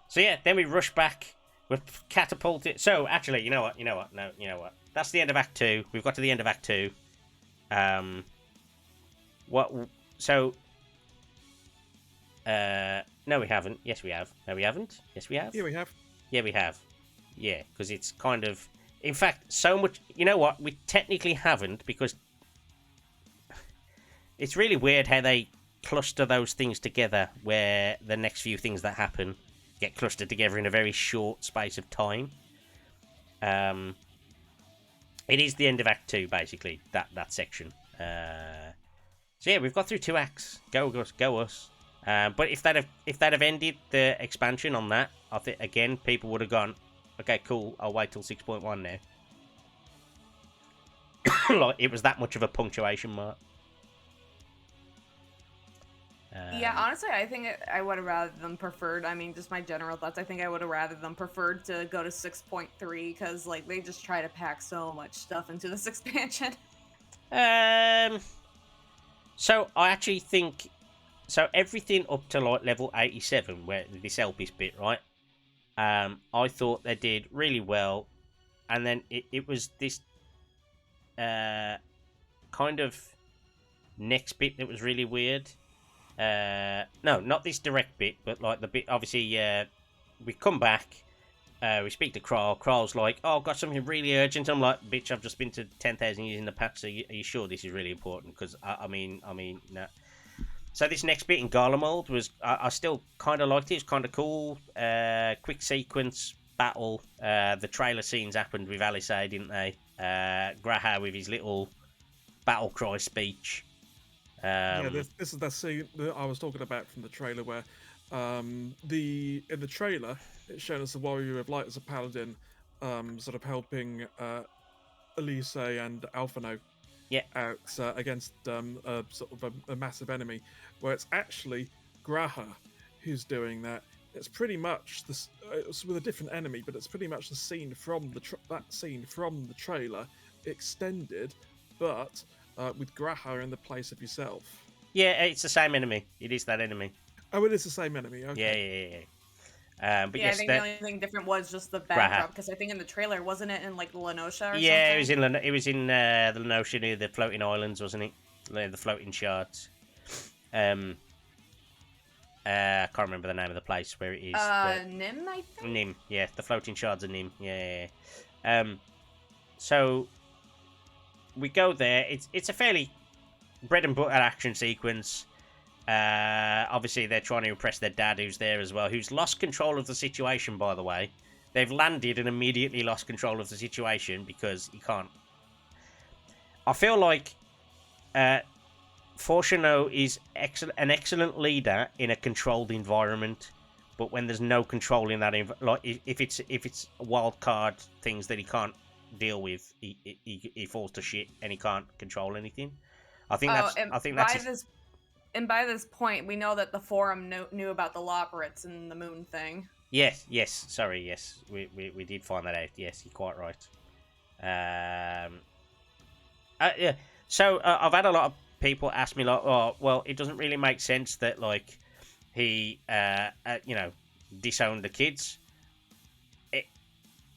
So yeah, then we rush back, we're catapulted. So actually, you know what? That's the end of Act 2. We've got to the end of Act 2. So, no, we haven't. Yes, we have. No, we haven't. Yes, we have. Yeah, we have. Yeah, we have. Yeah, because it's kind of... In fact, so much... You know what? We technically haven't, because... It's really weird how they cluster those things together, where the next few things that happen get clustered together in a very short space of time. It is the end of Act 2, basically, that section. So yeah, we've got through 2 acts. Go us. But if they'd have ended the expansion on that, I think again people would have gone, okay, cool. I'll wait till 6.1 now. Like it was that much of a punctuation mark. Yeah, honestly, I think I would have rather them preferred. I mean, just my general thoughts. I think I would have rather them preferred to go to 6.3 because like they just try to pack so much stuff into this expansion. So I actually think, so everything up to like level 87, where this Elpis bit, right? I thought they did really well, and then it was this kind of next bit that was really weird. No, not this direct bit, but like the bit. Obviously, we come back. We speak to Kral. Kral's like, "Oh, I've got something really urgent." I'm like, "Bitch, I've just been to 10,000 years in the past. So are you sure this is really important?" Because I mean, no. So this next bit in Garlemald was, I still kind of liked it. It's kind of cool. Quick sequence battle. The trailer scenes happened with Alisei, didn't they? Graha with his little battle cry speech. Yeah, this is the scene that I was talking about from the trailer, where in the trailer it's shown us the warrior of light as a paladin, sort of helping Alisei and Alphino out against sort of a massive enemy, where it's actually Graha who's doing that. It's pretty much this. It's with a different enemy, but it's pretty much the scene from that scene from the trailer extended, but with Graha in the place of yourself. Yeah, it's the same enemy. It is that enemy. Oh, it is the same enemy. Okay. Yeah. But yeah, yes, I think the only thing different was just the backdrop, because I think in the trailer, wasn't it in like Lenosha or something? Yeah, it was in the Lenosha near the floating islands, wasn't it? The floating shards. I can't remember the name of the place where it is. Nim, I think? Nim, yeah. The floating shards of Nim, yeah. So, we go there. It's a fairly bread and butter action sequence. Obviously, they're trying to impress their dad, who's there as well, who's lost control of the situation, by the way. They've landed and immediately lost control of the situation because he can't. I feel like Fortuno is an excellent leader in a controlled environment, but when there's no control in that, like if it's wild card things that he can't deal with, he falls to shit and he can't control anything. I think that's. And by this point, we know that the forum knew about the Lopporits and the moon thing. Yes. Sorry, yes, we did find that out. Yes, you're quite right. Yeah. So I've had a lot of people ask me like, "Oh, well, it doesn't really make sense that like he, disowned the kids."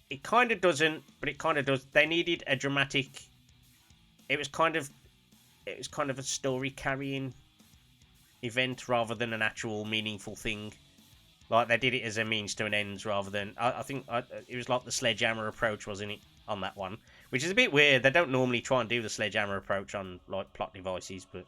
It kind of doesn't, but it kind of does. They needed a dramatic. It was kind of a story carrying event rather than an actual meaningful thing. Like, they did it as a means to an end rather than... I think it was like the sledgehammer approach, wasn't it, on that one? Which is a bit weird. They don't normally try and do the sledgehammer approach on, like, plot devices, but...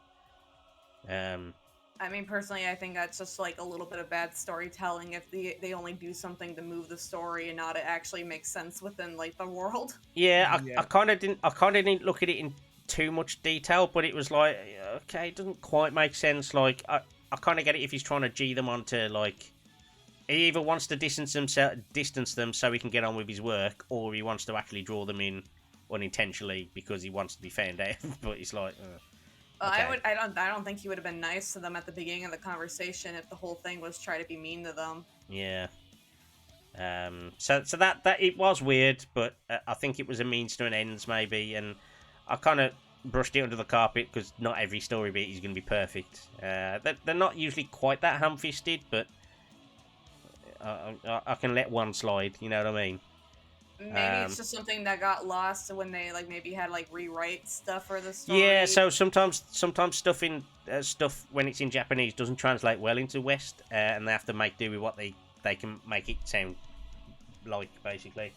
I mean, personally, I think that's just, like, a little bit of bad storytelling if they only do something to move the story and not it actually makes sense within, like, the world. Yeah, I kind of didn't look at it in too much detail, but it was like, okay, it doesn't quite make sense. Like, I kind of get it if he's trying to G them onto, like... He either wants to distance them so he can get on with his work, or he wants to actually draw them in unintentionally because he wants to be found out. But it's like... Okay. I don't think he would have been nice to them at the beginning of the conversation if the whole thing was try to be mean to them. Yeah. So that it was weird, but I think it was a means to an ends maybe, and I kind of brushed it under the carpet because not every story beat is going to be perfect. They're not usually quite that ham-fisted, but I can let one slide. You know what I mean? Maybe it's just something that got lost when they maybe had rewrite stuff for the story. Yeah, so sometimes stuff when it's in Japanese doesn't translate well into West, and they have to make do with what they can make it sound like, basically.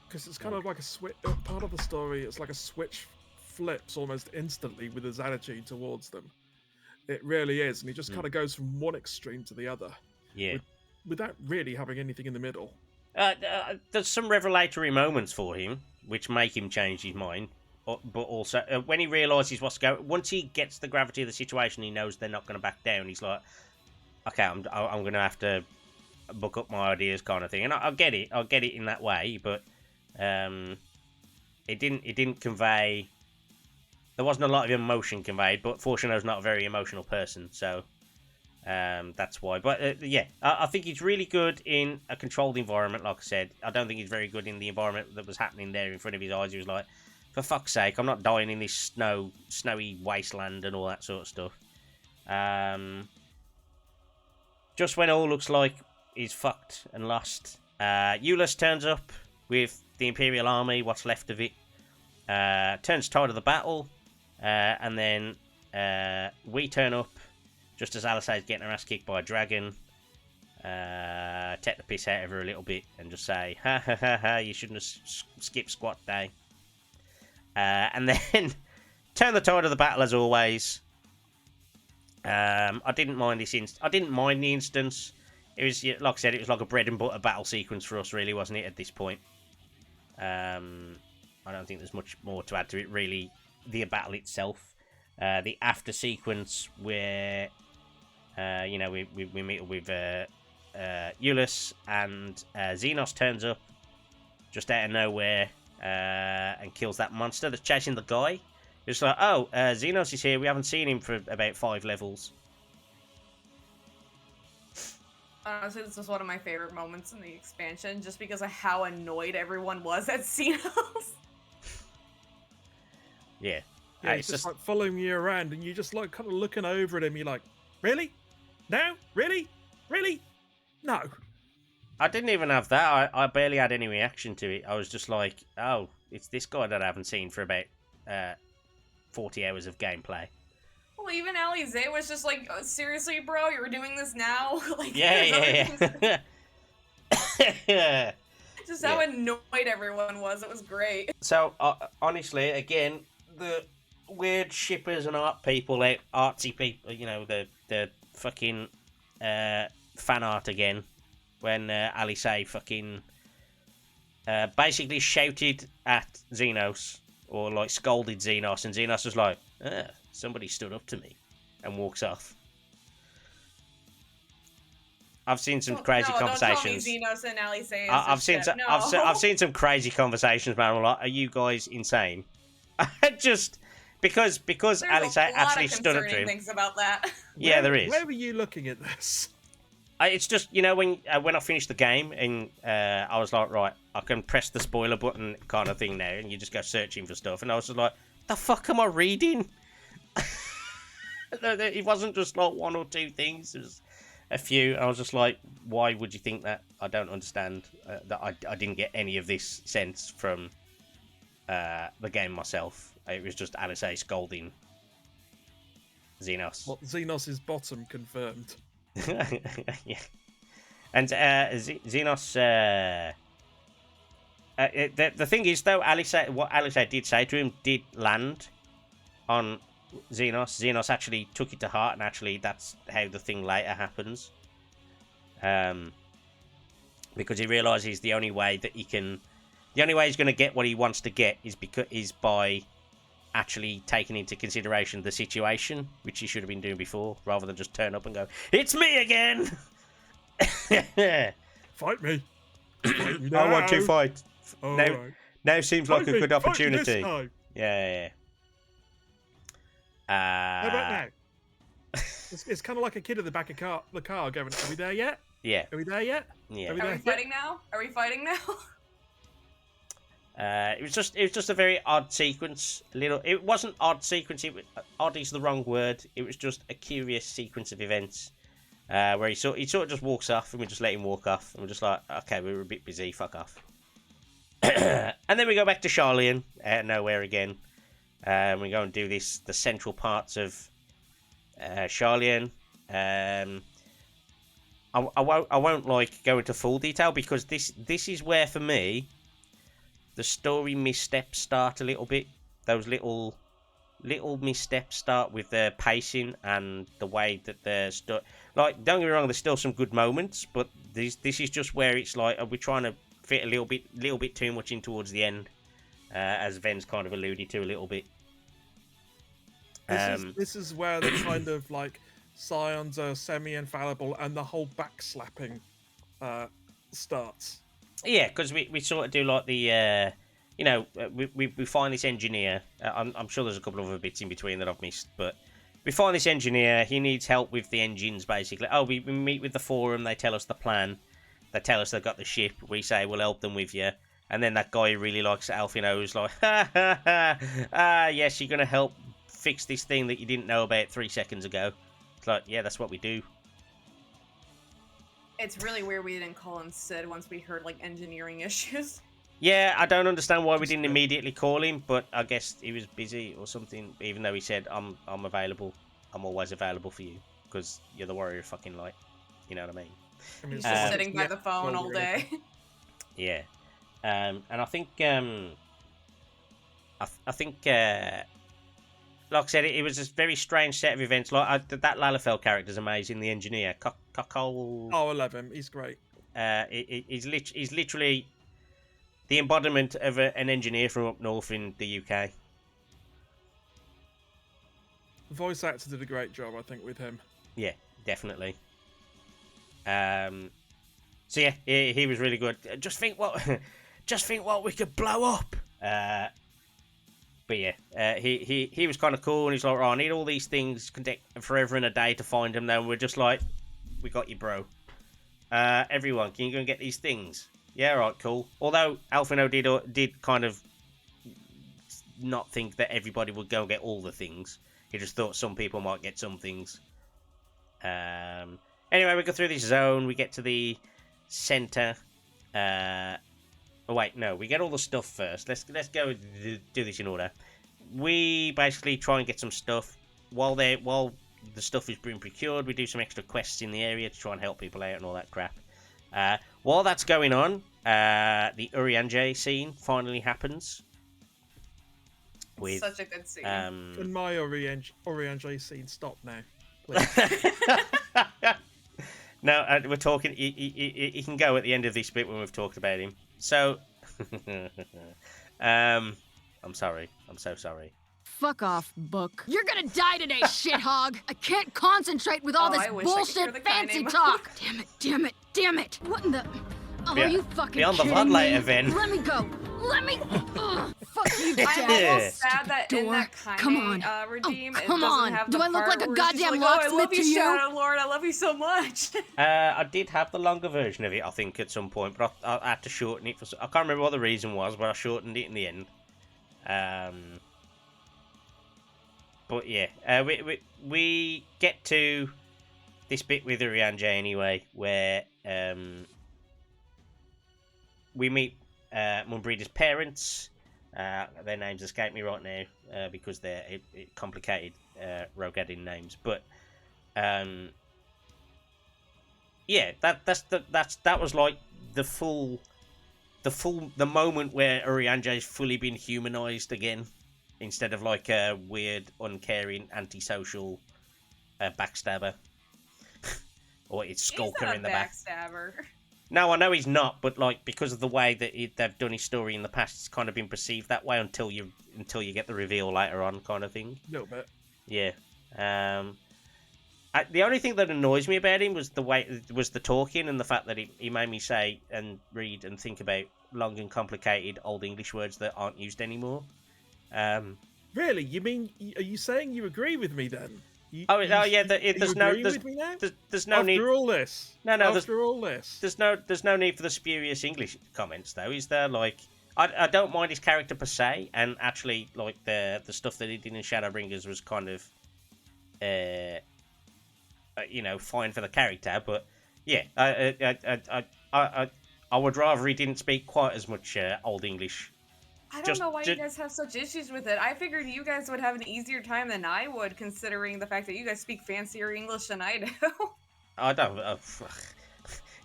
Because it's kind of like a switch. Part of the story, it's like a switch flips almost instantly with his attitude towards them. It really is, and he just kind of goes from one extreme to the other. Yeah. Without really having anything in the middle. There's some revelatory moments for him, which make him change his mind. But also, when he realises what's going... Once he gets the gravity of the situation, he knows they're not going to back down. He's like, okay, I'm going to have to book up my ideas kind of thing. And I'll get it. I'll get it in that way, but it didn't convey... There wasn't a lot of emotion conveyed, but Fortuno's not a very emotional person, so... that's why. But yeah, I think he's really good in a controlled environment, like I said. I don't think he's very good in the environment that was happening there in front of his eyes. He was like, for fuck's sake, I'm not dying in this snowy wasteland and all that sort of stuff. Just when all looks like he's fucked and lost, Ulysses turns up with the Imperial Army, what's left of it, turns tide of the battle, and then we turn up just as Alisai's getting her ass kicked by a dragon, take the piss out of her a little bit and just say, ha ha ha ha, you shouldn't have skipped squat day. And then turn the tide of the battle as always. I didn't mind the instance. It was, like I said, it was like a bread and butter battle sequence for us, really, wasn't it, at this point? I don't think there's much more to add to it, really. The battle itself. The after sequence where... we meet up with Ulysses, and Zenos turns up just out of nowhere and kills that monster that's chasing the guy. It's like, oh, Zenos is here. We haven't seen him for about 5 levels. Honestly, this was one of my favorite moments in the expansion, just because of how annoyed everyone was at Zenos. Yeah. Yeah, he's just like following you around, and you're just like kind of looking over at him. You're like, really? No? Really? Really? No. I didn't even have that. I barely had any reaction to it. I was just like, oh, it's this guy that I haven't seen for about 40 hours of gameplay. Well, even Alizé was just like, oh, seriously, bro, you're doing this now? Yeah. Just how annoyed everyone was. It was great. So, honestly, again, the weird shippers and art people, artsy people, the fucking fan art again, when Alizé fucking basically shouted at Zenos, or scolded Zenos, and Zenos was like, somebody stood up to me, and walks off. I've seen some crazy conversations. Don't tell me Zenos and Alizé I've seen some crazy conversations, man. I'm like, are you guys insane? Just because Alizé actually stood up to him. Things about that. Yeah, there is. Where were you looking at this? It's just, when I finished the game and I was like, right, I can press the spoiler button kind of thing now, and you just go searching for stuff, and I was just like, the fuck am I reading? It wasn't just like 1 or 2 things. It was a few. I was just like, why would you think that? I don't understand. That I didn't get any of this sense from the game myself. It was just Alizé scolding Zenos. What, Zenos is bottom confirmed. Yeah. And Zenos. The thing is, though, what Alice did say to him did land on Zenos. Zenos actually took it to heart, and actually that's how the thing later happens. Because he realizes the only way he's going to get what he wants to get is by actually taking into consideration the situation, which he should have been doing before, rather than just turn up and go, "It's me again." Fight me. Fight me I want to fight. All now, right. now seems like a good opportunity. Fight me this time. Yeah. How about now? It's kind of like a kid at the back of the car going, "Are we there yet? Yeah. Are we there yet? Yeah. Are we Are there we fighting now? Are we fighting now? It was just a very odd sequence. It wasn't odd sequence. Odd is the wrong word. It was just a curious sequence of events where he sort of just walks off, and we just let him walk off, and we're just like, okay, we were a bit busy. Fuck off. And then we go back to Sharlayan out of nowhere again. We go and do the central parts of Sharlayan. I won't like go into full detail because this is where for me the story missteps start a little bit. Those little missteps start with the pacing and the way that the like, don't get me wrong, there's still some good moments, but this is just where it's like, are we trying to fit a little bit too much in towards the end, as Ven's kind of alluded to a little bit. This is where the kind of like scions are semi-infallible and the whole backslapping starts. Yeah, because we sort of do like the we find this engineer. I'm sure there's a couple of other bits in between that I've missed, but we find this engineer. He needs help with the engines, basically. Oh, we meet with the forum. They tell us the plan. They tell us they've got the ship. We say we'll help them with you. And then that guy who really likes Alfino is like, yes, you're going to help fix this thing that you didn't know about 3 seconds ago. It's like, yeah, that's what we do. It's really weird we didn't call him Sid once we heard, like, engineering issues. Yeah, I don't understand why we didn't immediately call him, but I guess he was busy or something, even though he said, I'm available. I'm always available for you, because you're the warrior of fucking light. You know what I mean? He's just sitting by the phone all day. Yeah. And I think, like I said, it was a very strange set of events. Like that Lalafell character is amazing. The engineer, Cockle. Oh, I love him. He's great. He's literally the embodiment of an engineer from up north in the UK. The voice actor did a great job, I think, with him. Yeah, definitely. So yeah, he was really good. Just think what we could blow up. But yeah, he was kind of cool, and he's like, oh, I need all these things, can take forever and a day to find them. Then we're just like, we got you, bro. Everyone, can you go and get these things? Yeah, all right, cool. Although Alfino did kind of not think that everybody would go and get all the things. He just thought some people might get some things. Anyway, we go through this zone. We get to the center. Oh wait, no, we get all the stuff first. Let's go do this in order. We basically try and get some stuff while the stuff is being procured. We do some extra quests in the area to try and help people out and all that crap. While that's going on, the Urianger scene finally happens. With such a good scene. Can my Urianger scene stop now, please? No, we're talking. He can go at the end of this bit when we've talked about him. So, I'm sorry. I'm so sorry. Fuck off, book. You're gonna die today, shithog. I can't concentrate with all this bullshit fancy talk. Damn it. What in the... Oh, you fucking be on the kidding VOD me? later, Ven. Let me go. Fuck you, I'm Dad. almost sad that in that kind of redeem, it come doesn't on. have Do the I look part like a where it's just goddamn like, oh, I love locksmith you, to you? Shadow Lord, I love you so much. I did have the longer version of it, I think, at some point, but I had to shorten it. I can't remember what the reason was, but I shortened it in the end. But yeah, we get to this bit with Urianger anyway, where we meet Mumbreda's parents. Their names escape me right now because they're complicated Rogadin names, but yeah, that was like the moment where Urianger's fully been humanized again, instead of like a weird, uncaring, antisocial backstabber. Or it's skulker in the back. He's not a backstabber. No, I know he's not, but like because of the way that they've done his story in the past, it's kind of been perceived that way until you get the reveal later on, kind of thing. A little bit. Yeah. The only thing that annoys me about him was the talking and the fact that he made me say and read and think about long and complicated Old English words that aren't used anymore. Really? You mean? Are you saying you agree with me then? There's no need. After all this, there's no need for the spurious English comments, though, is there? Like, I don't mind his character per se, and actually, like the stuff that he did in Shadowbringers was kind of, fine for the character. But yeah, I would rather he didn't speak quite as much Old English. I don't know why you guys have such issues with it. I figured you guys would have an easier time than I would, considering the fact that you guys speak fancier English than I do. I don't. If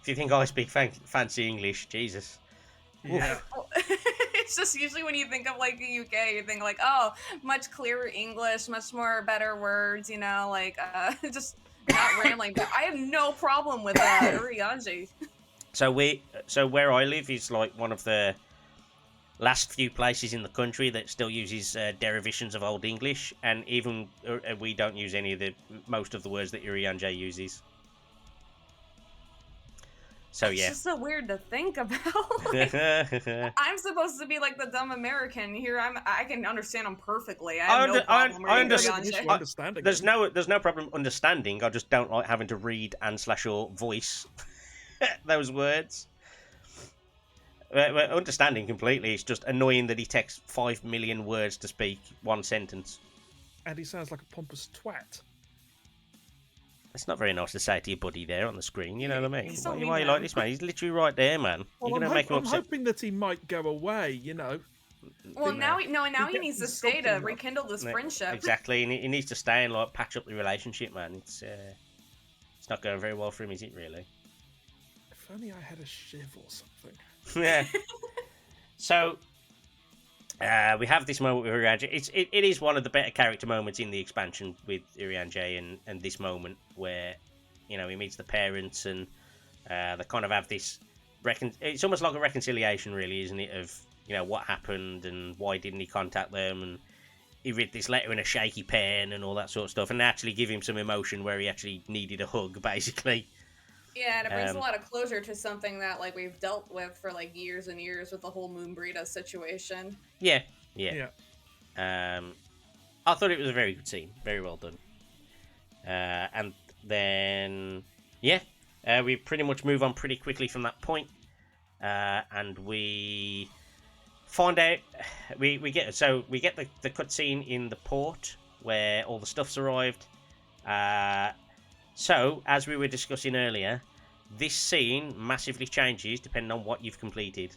you think I speak fancy English, Jesus. Yeah. It's just usually when you think of like the UK, you think like, oh, much clearer English, much more better words, just not rambling. But I have no problem with Urianger. So where I live is like one of the last few places in the country that still uses derivations of Old English, and even we don't use most of the words that Urianger uses. So yeah, it's just so weird to think about. I'm supposed to be like the dumb American here. I can understand them perfectly. I understand. There's no problem understanding. I just don't like having to read and/or voice those words. Understanding completely. It's just annoying that he takes 5 million words to speak one sentence. And he sounds like a pompous twat. It's not very nice to say to your buddy there on the screen, you know what I mean? Why are you like this, man? He's literally right there, man. Well, You're gonna make him upset. I'm hoping that he might go away, Well, now he needs to stay to rekindle this friendship. Exactly, and he needs to stay and like patch up the relationship, man. It's not going very well for him, is it really? If only I had a shiv or something. Yeah. So we have this moment with Urianger. It is one of the better character moments in the expansion with Urianger, and this moment where he meets the parents and they kind of have this it's almost like a reconciliation, really, isn't it? Of what happened and why didn't he contact them, and he read this letter in a shaky pen and all that sort of stuff, and they actually give him some emotion where he actually needed a hug, basically. Yeah, and it brings a lot of closure to something that we've dealt with for years and years with the whole Moonbrita situation. Yeah. I thought it was a very good scene, very well done. And then we pretty much move on pretty quickly from that point, and we find out we get the cutscene in the port where all the stuff's arrived. So, as we were discussing earlier, this scene massively changes depending on what you've completed.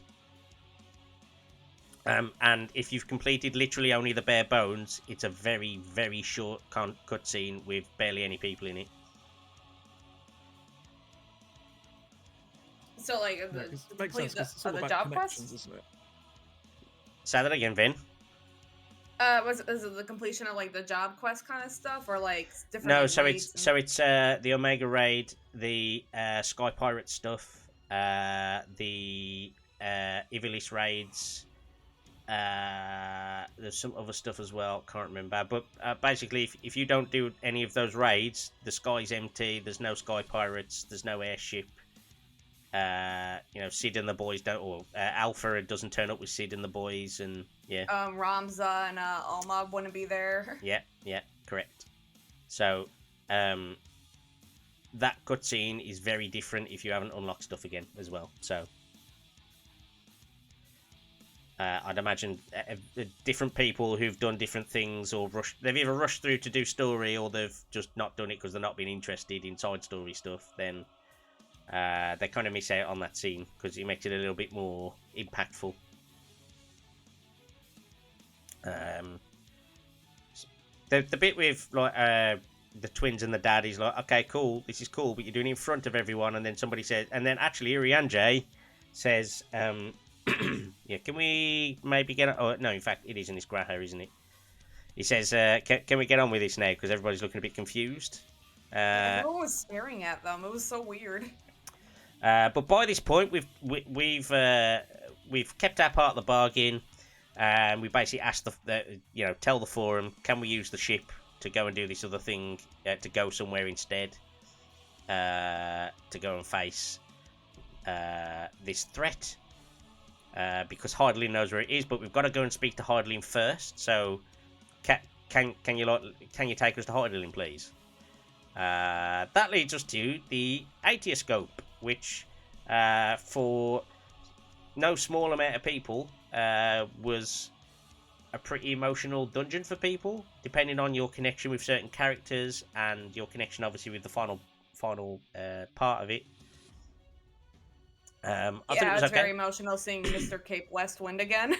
And if you've completed literally only the bare bones, it's a very, very short cutscene with barely any people in it. So, it makes sense, 'cause it's all about job connections, quest? isn't it? Say that again, Vin. Was it the completion of the job quest kind of stuff, or different? No, so it's the Omega Raid, the Sky Pirate stuff, the Ivilis raids. There's some other stuff as well. Can't remember, but basically, if you don't do any of those raids, the sky's empty. There's no Sky Pirates. There's no airship. Sid and the boys don't, or Alpha doesn't turn up with Sid and the boys, and Ramza and Alma wouldn't be there. Yeah, correct. So, that cutscene is very different if you haven't unlocked stuff again as well. So, I'd imagine different people who've done different things or they've either rushed through to do story or they've just not done it because they're not been interested in side story stuff. Then they kind of miss out on that scene because it makes it a little bit more impactful. the bit with like the twins and the dad is like, okay, cool, this is cool, but you're doing it in front of everyone, and then somebody says, and then actually Urianger says, yeah, can we maybe get? Oh no, in fact, it is in his Graha, isn't it? He says, can we get on with this now because everybody's looking a bit confused. Everyone was staring at them. It was so weird. But by this point, we've kept our part of the bargain, and we basically asked tell the forum, can we use the ship to go and do this other thing, to go somewhere instead, to go and face this threat, because Heidelin knows where it is, but we've got to go and speak to Heidelin first. So, can you take us to Heidelin, please? That leads us to the Aitiascope, which, for no small amount of people, was a pretty emotional dungeon for people, depending on your connection with certain characters and your connection, obviously, with the final part of it. I thought it was okay. Very emotional seeing Mr. Cape Westwind again.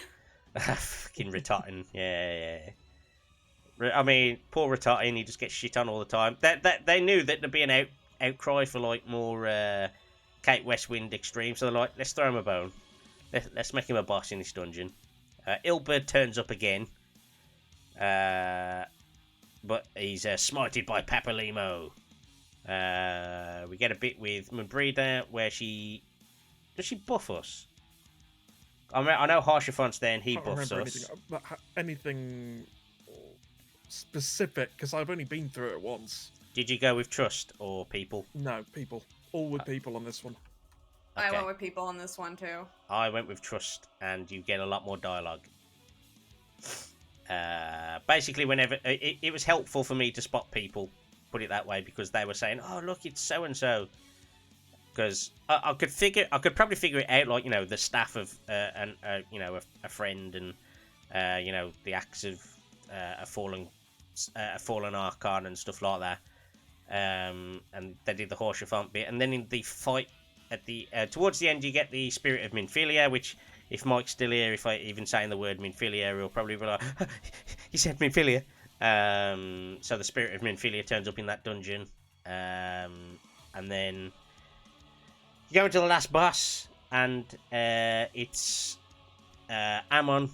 Fucking Retotin, yeah. I mean, poor Retotin, he just gets shit on all the time. They knew that there'd be an outcry for like more Cape Westwind extreme, so they're like, let's throw him a bone. Let's make him a boss in this dungeon. Ilbert turns up again, but he's smited by Papalimo. We get a bit with Mbrida where does she buff us? I know Harshafont's there and he buffs us. Anything specific, because I've only been through it once. Did you go with trust or people? No, people. All with people on this one. Okay. I went with people on this one too. I went with trust, and you get a lot more dialogue. Basically, whenever it was helpful for me to spot people, put it that way, because they were saying, "Oh, look, it's so and so." Because I could probably figure it out, like the staff of a friend, and the axe of a fallen archon and stuff like that. And they did the Harshaphont bit, and then in the fight at the towards the end, you get the Spirit of Minfilia, which, if Mike's still here, if I even saying the word Minfilia, he'll probably be like, "He said Minfilia." So the Spirit of Minfilia turns up in that dungeon, and then you go into the last boss, and it's Amon,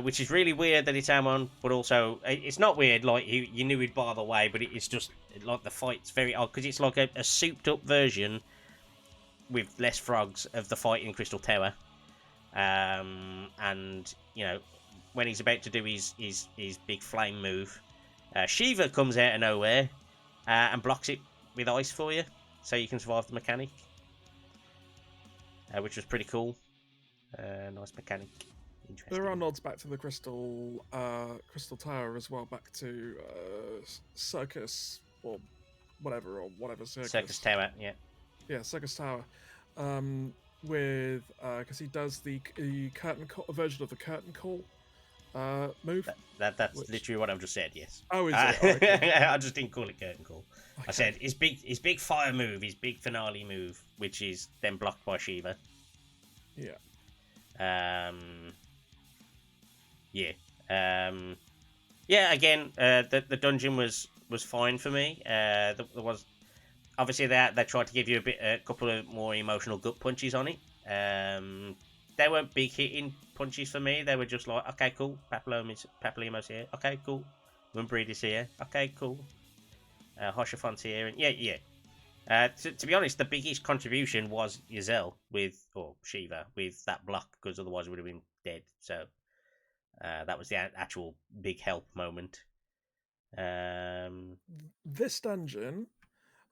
which is really weird that it's Amon, but also it's not weird. Like you knew he'd bar the way, but it's just like the fight's very odd because it's like a souped-up version with less frogs of the fight in Crystal Tower, and when he's about to do his big flame move, Shiva comes out of nowhere and blocks it with ice for you, so you can survive the mechanic, which was pretty cool. Nice mechanic. There are nods back to the Crystal Tower as well, back to Circus or whatever Circus. Circus Tower, yeah. Yeah, Circus Tower. With because he does the curtain call, version of the curtain call move. That's literally what I've just said. Yes. Oh, is it? Oh, okay. I just didn't call it curtain call. Okay. I said his big fire move, his big finale move, which is then blocked by Shiva. Yeah. Again, the dungeon was fine for me. There was obviously they tried to give you a couple of more emotional gut punches on it. They weren't big hitting punches for me. They were just like, okay, cool, Papalimo's here. Okay, cool, Moonbreed is here. Okay, cool. Harshafont's here, and yeah. To be honest, the biggest contribution was Yazel or Shiva with that block, because otherwise it would have been dead. So that was the actual big help moment. This dungeon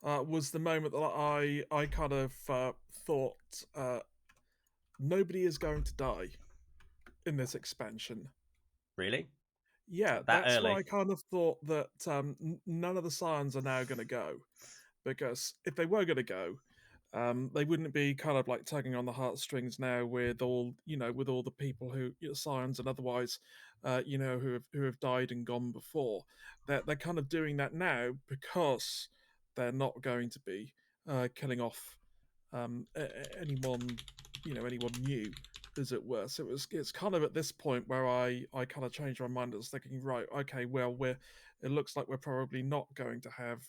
was the moment that I kind of thought nobody is going to die in this expansion. Really? Yeah, that's why I kind of thought that none of the Scions are now going to go. Because if they were going to go, they wouldn't be kind of like tugging on the heartstrings now with all the people who Scions and otherwise, who have died and gone before. They're kind of doing that now because they're not going to be killing off anyone new. as it were. So it's kind of at this point where I kind of changed my mind. I was thinking, right, okay, well, it looks like we're probably not going to have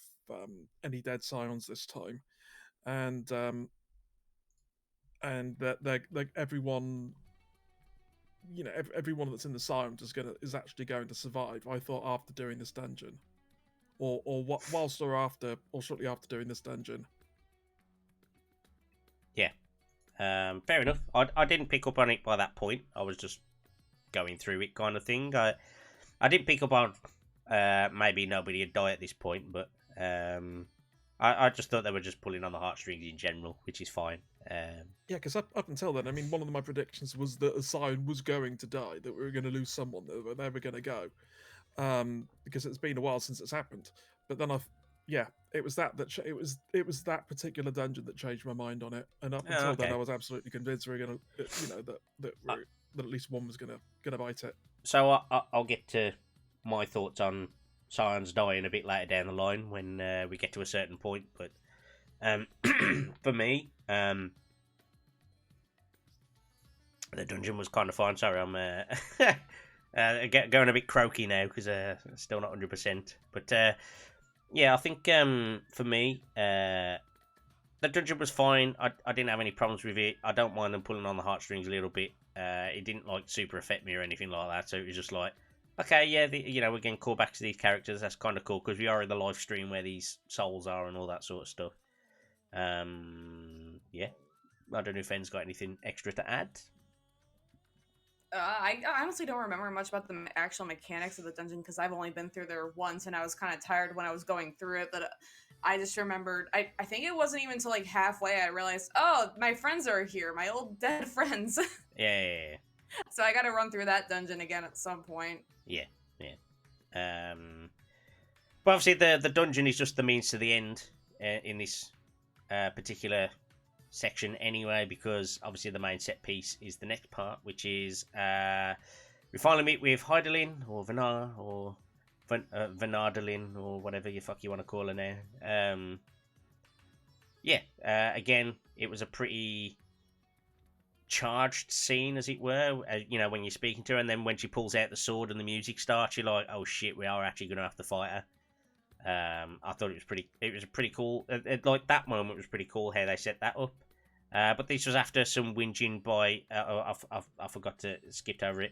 any dead scions this time, and that like everyone, you know, everyone that's in the scions is actually going to survive. I thought after doing this dungeon, or whilst or after or shortly after doing this dungeon. Yeah. Fair enough. I didn't pick up on it by that point. I was just going through it kind of thing. I didn't pick up on maybe nobody had died at this point, but I just thought they were just pulling on the heartstrings in general, which is fine. Yeah, because up until then, I mean, one of my predictions was that a scion was going to die, that we were going to lose someone, that they were going to go, because it's been a while since it's happened. But then it was that it was that particular dungeon that changed my mind on it, and up until then, I was absolutely convinced we were going to, you know, that at least one was going to bite it. So I'll get to my thoughts on scions dying a bit later down the line when we get to a certain point. But for me, the dungeon was kind of fun. Sorry, I'm going a bit croaky now because still not 100%. But yeah, I think for me, the dungeon was fine. I didn't have any problems with it. I don't mind them pulling on the heartstrings a little bit. It didn't like super affect me or anything like that. So it was just like, okay, yeah, you know, we're getting callbacks to these characters. That's kind of cool because we are in the live stream where these souls are and all that sort of stuff. Yeah, I don't know if Fenn's got anything extra to add. I honestly don't remember much about the actual mechanics of the dungeon because I've only been through there once and I was kind of tired when I was going through it, but I just remembered, I think it wasn't even until like halfway I realized, oh, my friends are here, my old dead friends. Yeah. So I gotta run through that dungeon again at some point. Yeah. But obviously the dungeon is just the means to the end in this particular section anyway, because obviously the main set piece is the next part, which is we finally meet with Hydaelyn or Venat or Venardalyn or whatever you want to call her now. Again, it was a pretty charged scene, as it were, you know, when you're speaking to her, and then when she pulls out the sword and the music starts, you're like, oh shit, we are actually going to have to fight her. I thought it was pretty cool. Like that moment was pretty cool how they set that up. But this was after some whinging by I forgot to skip over it.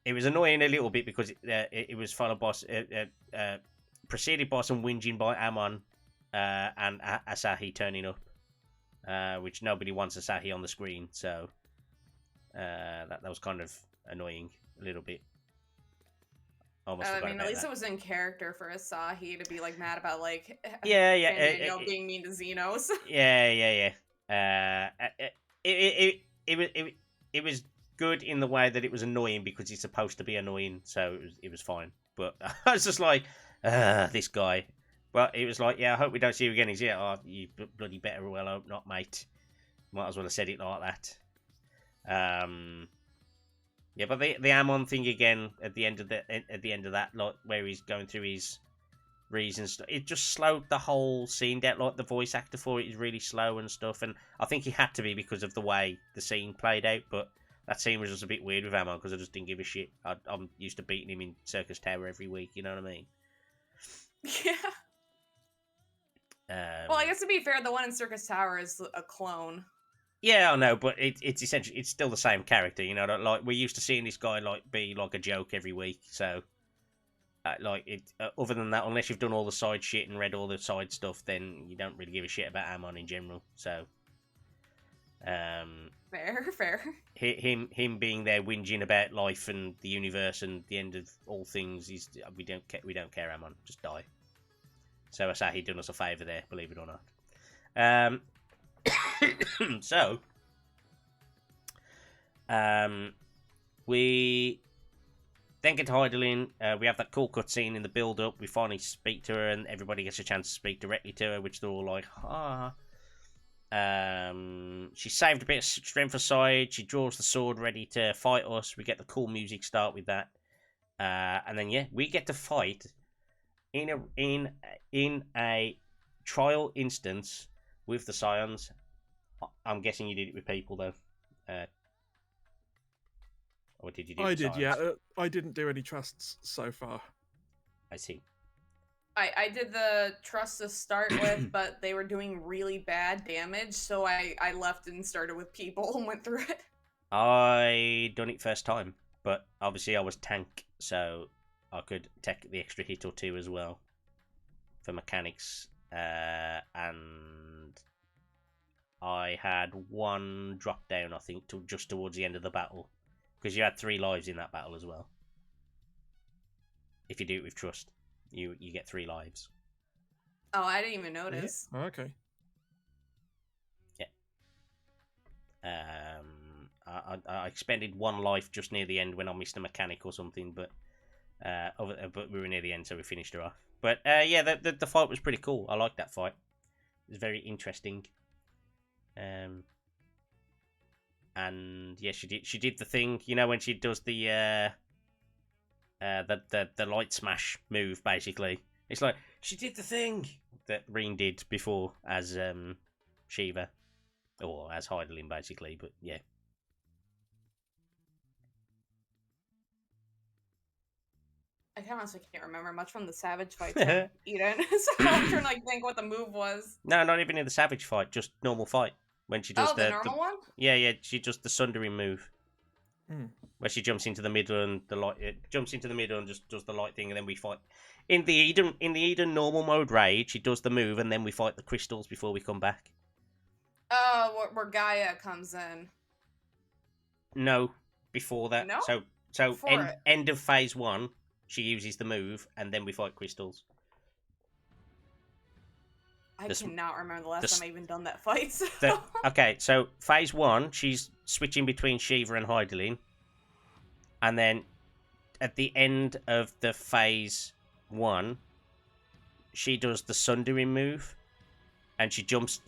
It was annoying a little bit because it was followed by preceded by some whinging by Amon and Asahi turning up, which nobody wants Asahi on the screen, so that was kind of annoying a little bit. I mean, at least it was in character for Asahi to be like mad about like being mean to Zenos. Yeah. It was good in the way that it was annoying because he's supposed to be annoying, so it was fine. But I was just like, this guy. But it was like, yeah, I hope we don't see you again. He's you bloody better well hope not, mate. Might as well have said it like that. Yeah, but the Amon thing again at the end of that, like where he's going through his reasons, it just slowed the whole scene down. Like the voice actor for it is really slow and stuff, and I think he had to be because of the way the scene played out. But that scene was just a bit weird with Amon because I just didn't give a shit. I'm used to beating him in Circus Tower every week. You know what I mean? Yeah. Well, I guess to be fair, the one in Circus Tower is a clone. Yeah, I know, but it's essentially it's still the same character, you know. Like we're used to seeing this guy like be like a joke every week. So, other than that, unless you've done all the side shit and read all the side stuff, then you don't really give a shit about Amon in general. So, fair. Him being there whinging about life and the universe and the end of all things, we don't care, Amon, just die. So Asahi done us a favour there, believe it or not. So, we then get to Hydaelyn. We have that cool cutscene in the build-up. We finally speak to her, and everybody gets a chance to speak directly to her, which they're all like, she saved a bit of strength aside. She draws the sword ready to fight us. We get the cool music start with that, and then we get to fight in a trial instance with the Scions. I'm guessing you did it with people though. Or did you do I the did, science? yeah. I didn't do any trusts so far. I see. I did the trust to start with, but they were doing really bad damage, so I left and started with people and went through it. I done it first time, but obviously I was tank, so I could take the extra hit or two as well for mechanics, and I had one drop down, I think, just towards the end of the battle, because you had 3 lives in that battle as well. If you do it with trust, you get 3 lives. Oh, I didn't even notice. Yeah. Oh, okay. Yeah. I expended 1 life just near the end when I missed a mechanic or something, but we were near the end, so we finished her off. But yeah, the fight was pretty cool. I liked that fight. It was very interesting. And yeah, she did the thing, you know, when she does the light smash move. Basically, it's like she did the thing that Reen did before as Shiva, or as Heidelin, basically. But yeah. I honestly can't remember much from the Savage fight, Eden. So I'm trying to like think what the move was. No, not even in the Savage fight, just normal fight. When she does the normal one? Yeah, she does the sundering move. Hmm. Where she jumps into the middle and jumps into the middle and just does the light thing, and then we fight. In the Eden normal mode raid, she does the move, and then we fight the crystals before we come back. Oh, where Gaia comes in. No, before that. No? So end of phase 1, she uses the move, and then we fight crystals. I cannot remember the last time I even done that fight. So. Okay, so phase 1, she's switching between Shiva and Heidelin, and then at the end of the phase 1, she does the sundering move, and she jumps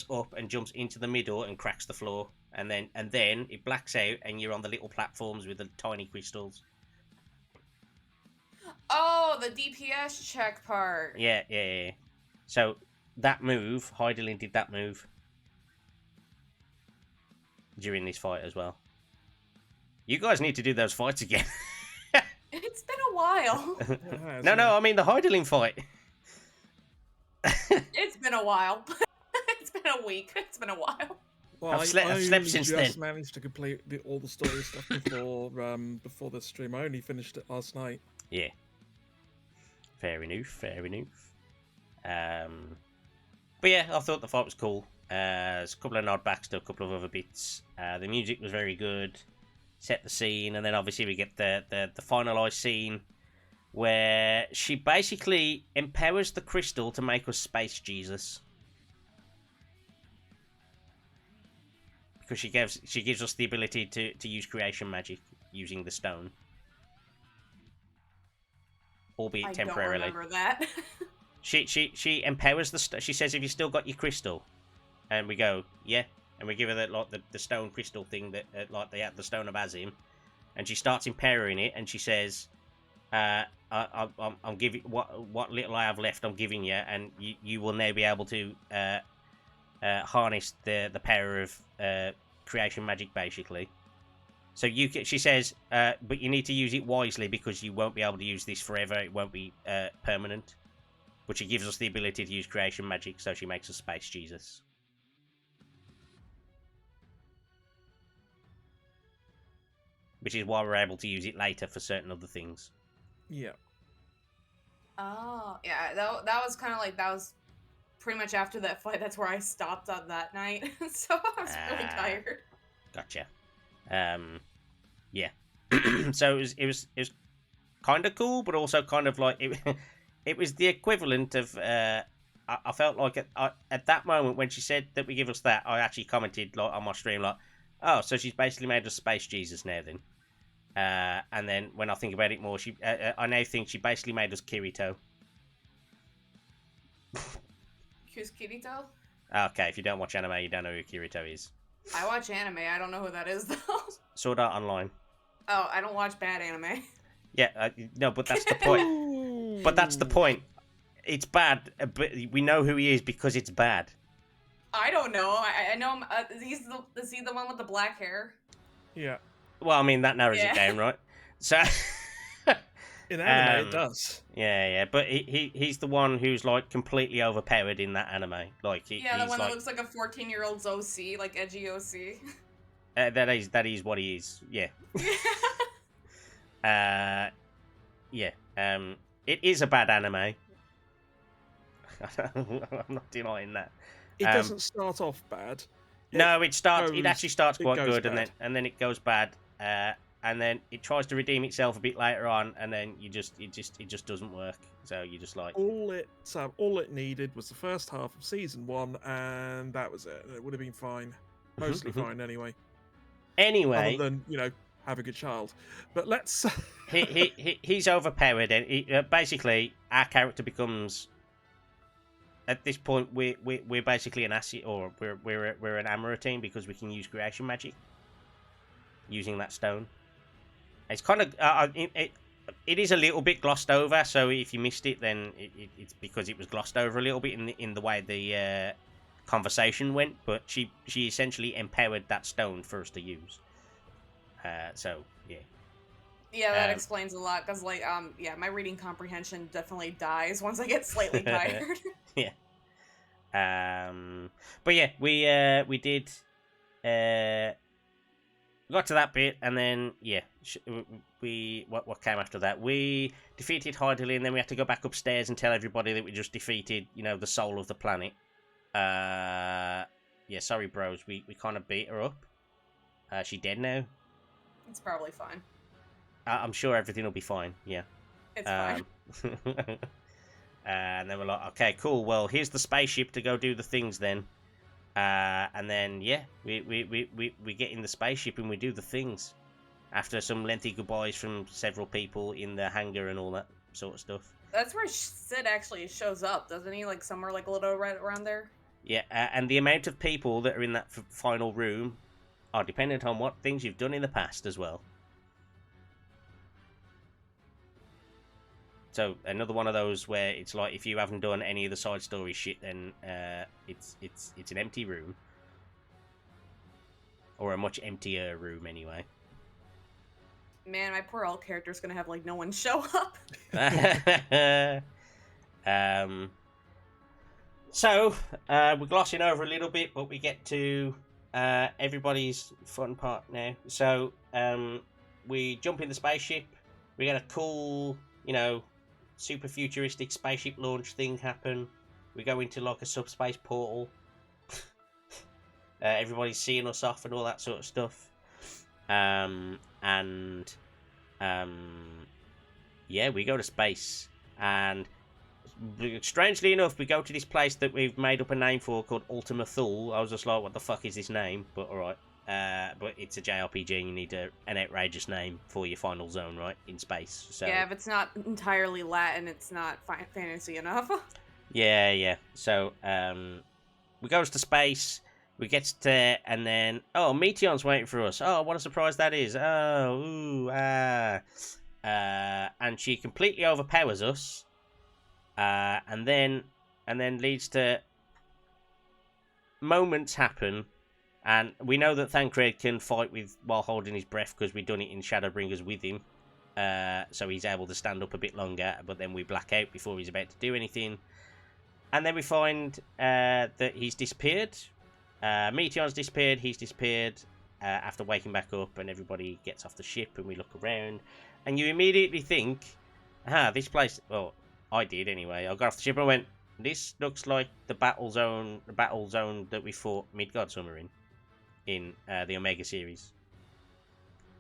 up and jumps into the middle and cracks the floor, and then it blacks out, and you're on the little platforms with the tiny crystals. Oh, the DPS check part. Yeah. So that move, Heidelin did that move during this fight as well. You guys need to do those fights again. It's been a while. No, I mean the Heidelin fight. It's been a while. It's been a week. It's been a while. Well, I've slept since then. I just managed to complete all the story stuff before the stream. I only finished it last night. Yeah. Fair enough. But yeah, I thought the fight was cool. There's a couple of nodbacks to a couple of other bits. The music was very good. Set the scene, and then obviously we get the finalized scene where she basically empowers the crystal to make us Space Jesus. Because she gives us the ability to use creation magic using the stone. Albeit temporarily. I don't remember that. She empowers the stone. She says, "Have you still got your crystal?" And we go, "Yeah." And we give her the stone crystal thing that the stone of Azim, and she starts empowering it. And she says, "I'm giving what little I have left. I'm giving you, and you will now be able to harness the power of creation magic, basically." So she says, but you need to use it wisely because you won't be able to use this forever. It won't be permanent. But she gives us the ability to use creation magic, so she makes us Space Jesus. Which is why we're able to use it later for certain other things. Yeah. Oh, yeah. That was kind of like, that was pretty much after that fight. That's where I stopped on that night. So I was really tired. Gotcha. Yeah. So it was kind of cool, but also kind of like it was the equivalent of. I felt like at that moment when she said that we give us that, I actually commented on my stream like, "Oh, so she's basically made us Space Jesus now then." And then when I think about it more, I now think she basically made us Kirito. Who's Kirito? Okay, if you don't watch anime, you don't know who Kirito is. I watch anime. I don't know who that is though. Sword Art Online. Oh, I don't watch bad anime. Yeah, no, but that's the point. But that's the point. It's bad, but we know who he is because it's bad. I don't know. I know him. Is he the one with the black hair? Yeah. Well, I mean, that narrows it down, right? So... In anime, it does. Yeah, but he's the one who's like completely overpowered in that anime. Like the one that looks like a 14-year-old's OC, like edgy OC. That is what he is. Yeah. It is a bad anime. I'm not denying that. It doesn't start off bad. It actually starts quite good, bad. and then it goes bad. And then it tries to redeem itself a bit later on, and then it just doesn't work. So you just like all it needed was the first half of season 1, and that was it. It would have been fine, mostly fine anyway. Anyway, other than have a good child. But let's. he's overpowered, and basically our character becomes. At this point, we're basically an asset, or we're an Amara team because we can use creation magic using that stone. It's kind of it is a little bit glossed over. So if you missed it, then it's because it was glossed over a little bit in the way the conversation went. But she essentially empowered that stone for us to use. So yeah. Yeah, that explains a lot. Cause my reading comprehension definitely dies once I get slightly tired. Yeah. But yeah, we did. Got to that bit, and then what came after that? We defeated Hyderly, and then we had to go back upstairs and tell everybody that we just defeated, the soul of the planet. Sorry, bros, we kind of beat her up. She dead now. It's probably fine. I'm sure everything will be fine. Yeah. It's fine. And then we're like, okay, cool. Well, here's the spaceship to go do the things then. And then we get in the spaceship and we do the things after some lengthy goodbyes from several people in the hangar and all that sort of stuff. That's where Sid actually shows up, doesn't he? Like somewhere like a little right around there. Yeah, and the amount of people that are in that final room are dependent on what things you've done in the past as well. So another one of those where it's like if you haven't done any of the side story shit, then it's an empty room, or a much emptier room anyway. Man, my poor old character's gonna have like no one show up. So we're glossing over a little bit, but we get to everybody's fun part now. So we jump in the spaceship. We get a cool, super futuristic spaceship launch thing happen. We go into like a subspace portal. Everybody's seeing us off and all that sort of stuff. We go to space, and strangely enough, we go to this place that we've made up a name for called Ultima Thule. I was just like, what the fuck is this name? But alright. But it's a JRPG and you need an outrageous name for your final zone, right? In space. So yeah, if it's not entirely Latin, it's not fantasy enough. Yeah. So, we goes to space, we get there, and then, Meteyon's waiting for us. Oh, what a surprise that is. And she completely overpowers us, and then leads to moments happen. And we know that Thancred can fight while holding his breath because we've done it in Shadowbringers with him. So he's able to stand up a bit longer, but then we black out before he's about to do anything. And then we find that he's disappeared. Meteyon's disappeared, he's disappeared after waking back up, and everybody gets off the ship and we look around. And you immediately think, this place... Well, I did anyway. I got off the ship and I went, this looks like the battle zone that we fought Midgard-Summer in the Omega series.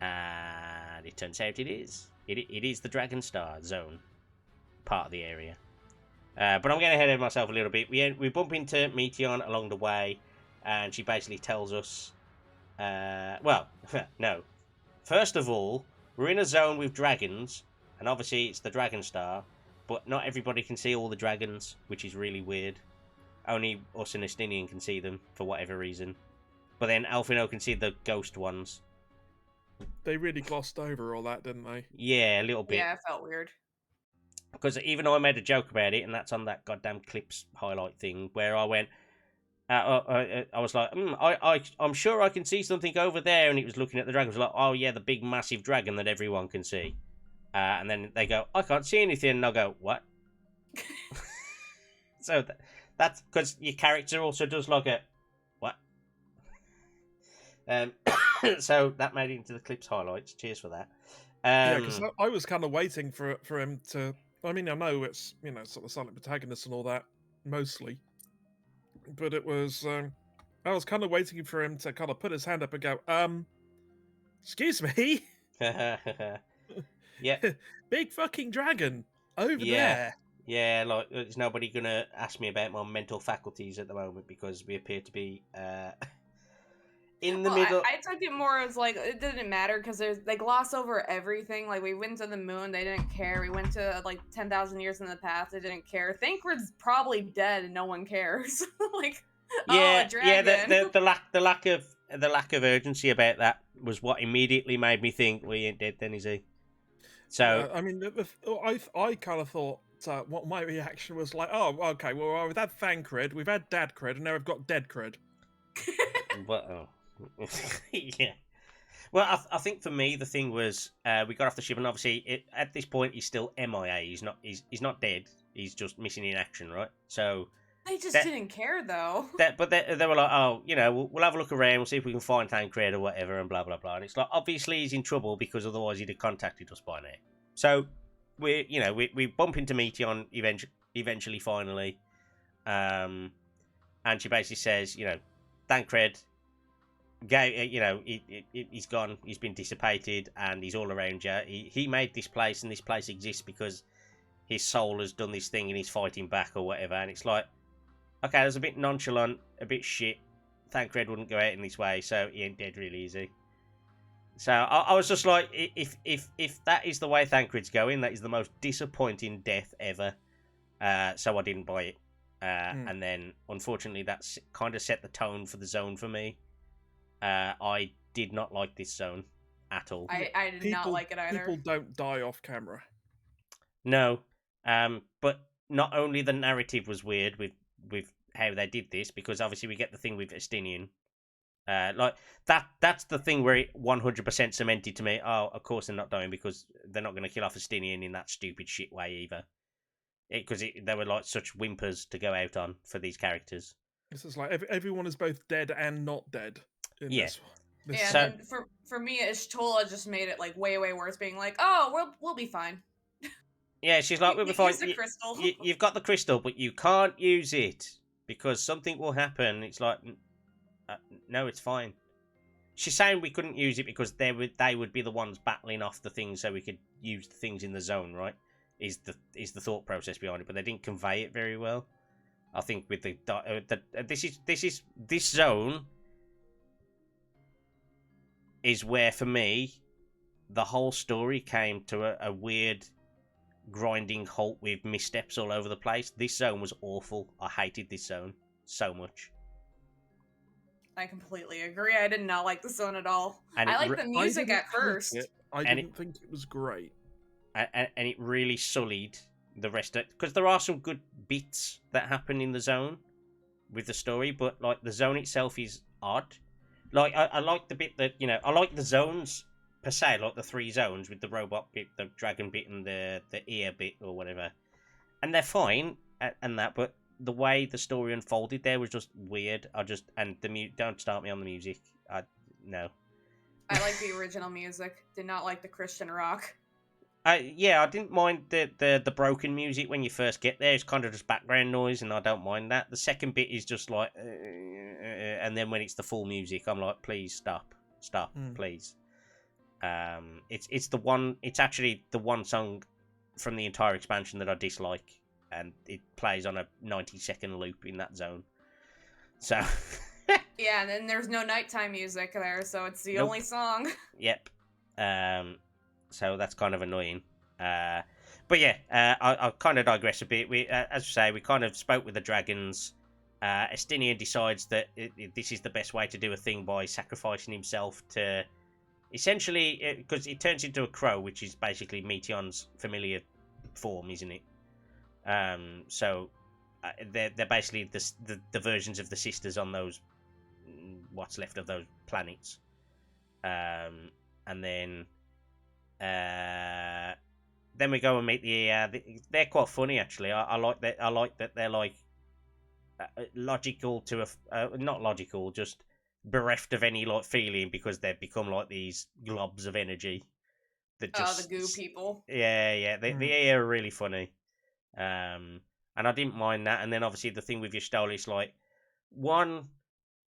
And it turns out it is. It is the Dragonstar zone part of the area. But I'm getting ahead of myself a little bit. We bump into Meteion along the way, and she basically tells us... no. First of all, we're in a zone with dragons, and obviously it's the Dragonstar, but not everybody can see all the dragons, which is really weird. Only us and Estinian can see them, for whatever reason. But then Alphino can see the ghost ones. They really glossed over all that, didn't they? Yeah, a little bit. Yeah, it felt weird. Because even though I made a joke about it, and that's on that goddamn clips highlight thing, where I went, I was like, I'm sure I can see something over there, and it was looking at the dragon. It was like, oh yeah, the big massive dragon that everyone can see. And then they go, I can't see anything, and I'll go, what? So that's because your character also does like a what? So that made it into the clip's highlights. Cheers for that. Yeah, because I was kind of waiting for him to. I mean, I know it's sort of silent protagonist and all that mostly, but it was. I was kind of waiting for him to kind of put his hand up and go, excuse me. Yeah. Big fucking dragon over there. Yeah, like there's nobody gonna ask me about my mental faculties at the moment because we appear to be in the middle. I took it more as like it didn't matter because they gloss over everything. Like we went to the moon, they didn't care. We went to like 10,000 years in the past, they didn't care. Thancred's probably dead and no one cares. Like yeah, a dragon. Yeah. The lack of urgency about that was what immediately made me think, well, he ain't dead then, is he? So I mean, I kind of thought what my reaction was like. Oh, okay. Well, we've had Thancred, we've had Dad Cred, and now we've got Dead Cred. But yeah. Well, I think for me the thing was we got off the ship, and obviously at this point he's still MIA. He's not dead. He's just missing in action, right? So they just didn't care though. But they were like, oh, we'll have a look around, we'll see if we can find Thancred or whatever, and blah blah blah. And it's like obviously he's in trouble because otherwise he'd have contacted us by now. So we bump into Meteion eventually finally, and she basically says, Thancred, he's gone, he's been dissipated, and he's all around you. He made this place, and this place exists because his soul has done this thing and he's fighting back or whatever. And it's like, okay, that's a bit nonchalant, a bit shit. Thancred wouldn't go out in this way, so he ain't dead really, is he? So I was just like, if that is the way Thancred's going, that is the most disappointing death ever. So I didn't buy it. And then, unfortunately, that's kind of set the tone for the zone for me. I did not like this zone at all. I did not like it either. People don't die off camera. No. But not only the narrative was weird with how they did this, because obviously we get the thing with Estinian. Like that's the thing where it 100% cemented to me, oh, of course they're not dying because they're not going to kill off Estinian in that stupid shit way either. Because they were like such whimpers to go out on for these characters. This is like everyone is both dead and not dead. This one. Yeah, and for me, Ishtola just made it like way worse, being like, "Oh, we'll be fine." Yeah, she's like, "We'll be fine. Crystal. You've got the crystal, but you can't use it because something will happen." It's like, no, it's fine. She's saying we couldn't use it because they would be the ones battling off the things, so we could use the things in the zone, right? Is the thought process behind it, but they didn't convey it very well. I think with this zone is where, for me, the whole story came to a weird grinding halt with missteps all over the place. This zone was awful. I hated this zone so much. I completely agree. I did not like the zone at all. And I liked the music at first. I didn't think it was great. And it really sullied the rest of it, because there are some good bits that happen in the zone with the story, but like the zone itself is odd. Like I like the bit that I like the zones per se, like the 3 zones with the robot bit, the dragon bit, and the ear bit or whatever, and they're fine and that, but the way the story unfolded there was just weird. Don't start me on the music. No. I like the original music. Did not like the Christian rock. I didn't mind the broken music when you first get there. It's kind of just background noise, and I don't mind that. The second bit is just like, and then when it's the full music, I'm like, please stop, please. It's actually the one song from the entire expansion that I dislike, and it plays on a 90-second loop in that zone. So. Yeah, and then there's no nighttime music there, so it's the only song. Yep. So that's kind of annoying. But yeah, I kind of digress a bit. As I say, we kind of spoke with the dragons. Estinian decides that this is the best way to do a thing by sacrificing himself to, essentially, because it turns into a crow, which is basically Meteion's familiar form, isn't it? So they're basically the versions of the sisters on those what's left of those planets. And then we go and meet they're quite funny actually. I like that. I like that they're like logical to not logical, just bereft of any like feeling because they've become like these globs of energy that just the goo people. Yeah. They are really funny. And I didn't mind that. And then obviously the thing with your Stola is like, one,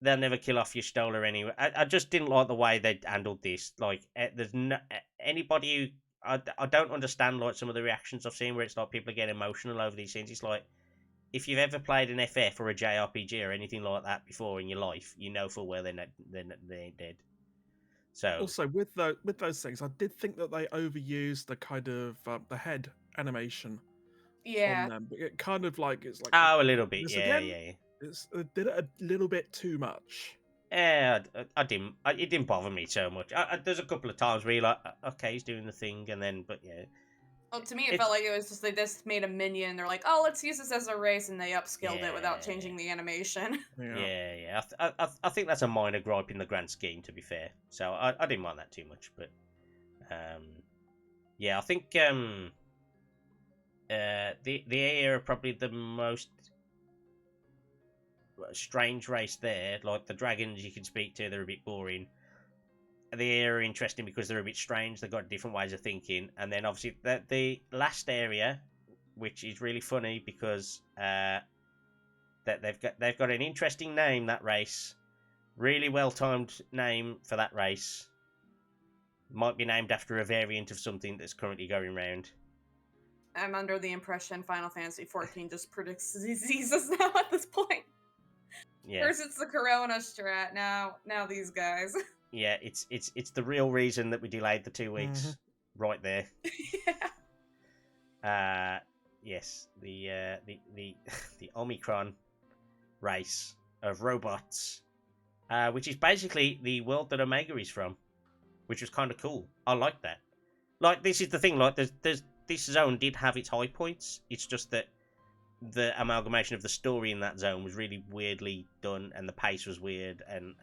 they'll never kill off your Stola anyway. I just didn't like the way they handled this. Like, there's no anybody who I don't understand like some of the reactions I've seen where it's like people are getting emotional over these things. It's like, if you've ever played an FF or a JRPG or anything like that before in your life, you know full well they ain't dead. So also with those things, I did think that they overused the kind of the head animation. Yeah. On them. It kind of like it's like a little bit. Yeah. It's did it a little bit too much. Yeah, I didn't. It didn't bother me so much. There's a couple of times where you're like, okay, he's doing the thing, and then, but yeah. Well, to me, it felt like it was just they just made a minion. They're like, oh, let's use this as a race, and they upskilled it without changing the animation. Yeah. I think that's a minor gripe in the grand scheme, to be fair. So I didn't mind that too much, but yeah, I think the AI are probably the most strange race there. Like the dragons you can speak to, they're a bit boring. The AI are interesting because they're a bit strange. They've got different ways of thinking, and then obviously the last area, which is really funny because that they've got an interesting name. That race, really well timed name for that race. Might be named after a variant of something that's currently going around. I'm under the impression Final Fantasy XIV just predicts diseases now at this point. Yeah. First it's the Corona strat, now these guys. Yeah, it's the real reason that we delayed the 2 weeks, right there. Yeah. Yes, the Omicron race of robots, which is basically the world that Omega is from, which was kind of cool. I like that. Like, this is the thing. Like, there's this zone did have its high points. It's just that the amalgamation of the story in that zone was really weirdly done, and the pace was weird, and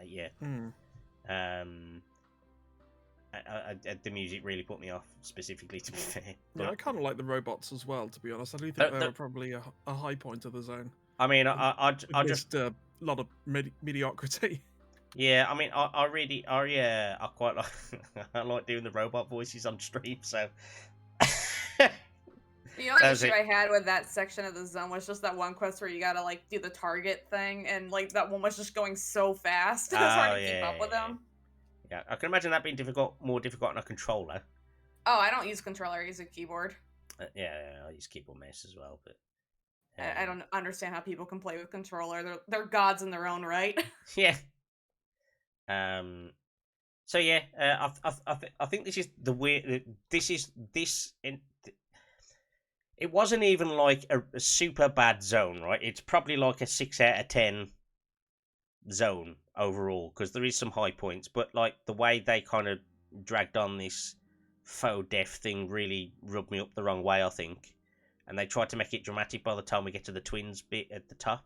the music really put me off, specifically, to be fair. Yeah, I kind of like the robots as well, to be honest. I do think they were probably a high point of the zone. I mean, I just a lot of mediocrity. Yeah, I mean, I quite like I like doing the robot voices on stream, so. The only issue I had with that section of the zone was just that one quest where you gotta like do the target thing, and like that one was just going so fast. It was hard to keep up with them. Yeah, I can imagine that being more difficult on a controller. Oh, I don't use controller; I use a keyboard. Yeah, I use keyboard mouse as well, but I don't understand how people can play with controller. They're gods in their own right. Yeah. So yeah, I think this is the weird. It wasn't even like a super bad zone, right? It's probably like a 6 out of 10 zone overall, because there is some high points, but like the way they kind of dragged on this faux death thing really rubbed me up the wrong way, I think. And they tried to make it dramatic by the time we get to the twins bit at the top.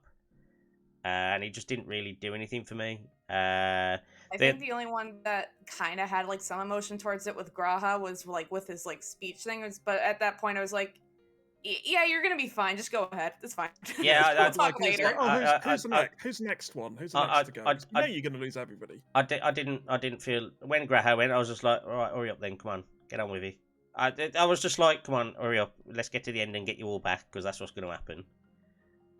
And it just didn't really do anything for me. I think the only one that kind of had like some emotion towards it with Graha was like with his like speech thing. But at that point I was like, yeah, you're gonna be fine. Just go ahead. It's fine. Yeah, we'll talk later. Who's the next? Who's the next one? Who's the next to go? You know you're gonna lose everybody. I didn't feel when Graha went. I was just like, all right, hurry up then. Come on, get on with it. I was just like, come on, hurry up. Let's get to the end and get you all back, because that's what's going to happen.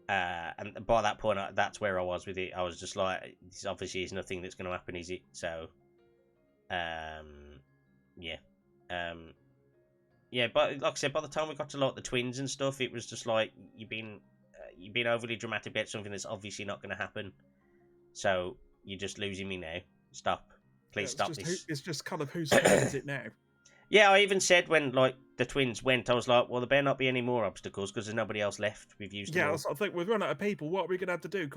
And by that point, that's where I was with it. I was just like, this obviously is nothing that's going to happen, is it? So, yeah. Yeah, but like I said, by the time we got to like the twins and stuff, it was just like you've been overly dramatic about something that's obviously not going to happen. So you're just losing me now. Stop, please stop this. It's just kind of whose turn is it now? Yeah, I even said when like the twins went, I was like, well, there better not be any more obstacles because there's nobody else left. We've used them all. I think we've run out of people. What are we going to have to do?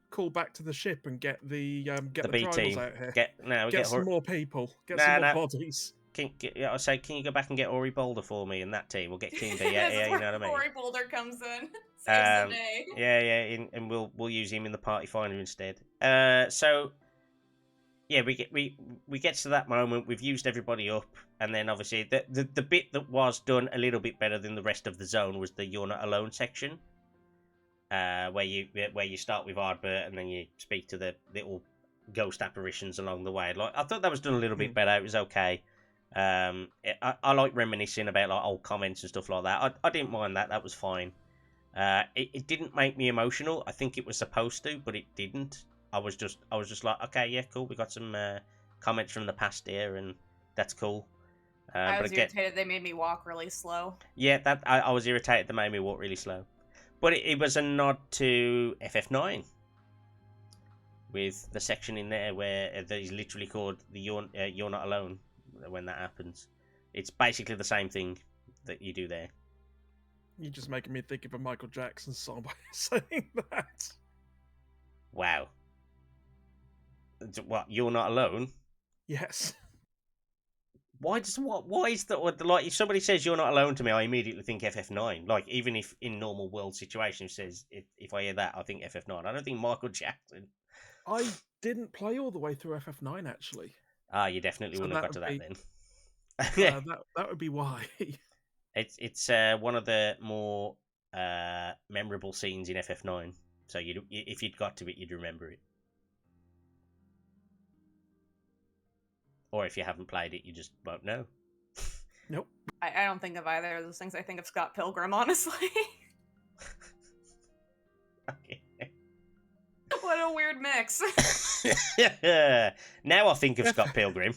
Call back to the ship and get the B tribals team out here. Get some more people. Get some more bodies. I say, can you go back and get Ori Boulder for me and that team? We'll get Team B. Yeah, you know what I mean. Ori Boulder comes in, saves the day. Yeah, and we'll use him in the party finder instead. So yeah, we get to that moment. We've used everybody up, and then obviously the bit that was done a little bit better than the rest of the zone was the "You're Not Alone" section, where you start with Ardbert and then you speak to the little ghost apparitions along the way. Like I thought that was done a little bit better. It was okay. I like reminiscing about like old comments and stuff like that. I didn't mind that. That was fine. It didn't make me emotional. I think it was supposed to, but it didn't. I was just like, okay, yeah, cool. We got some comments from the past here, and that's cool. I was irritated. They made me walk really slow. Yeah, that I was irritated. They made me walk really slow. But it was a nod to FF9 with the section in there where that is literally called the "You're Not Alone" when that happens. It's basically the same thing that you do there. You're just making me think of a Michael Jackson song by saying that. Wow. What? You're not alone? Yes. Why is that? Like, if somebody says you're not alone to me, I immediately think FF9. Like, even if in normal world situations says if I hear that, I think FF9. I don't think Michael Jackson. I didn't play all the way through FF9 actually. You definitely wouldn't have got to that then. That would be why. It's one of the more memorable scenes in FF9. So if you'd got to it, you'd remember it. Or if you haven't played it, you just won't know. Nope. I don't think of either of those things. I think of Scott Pilgrim, honestly. Okay. What a weird mix. Now I think of Scott Pilgrim.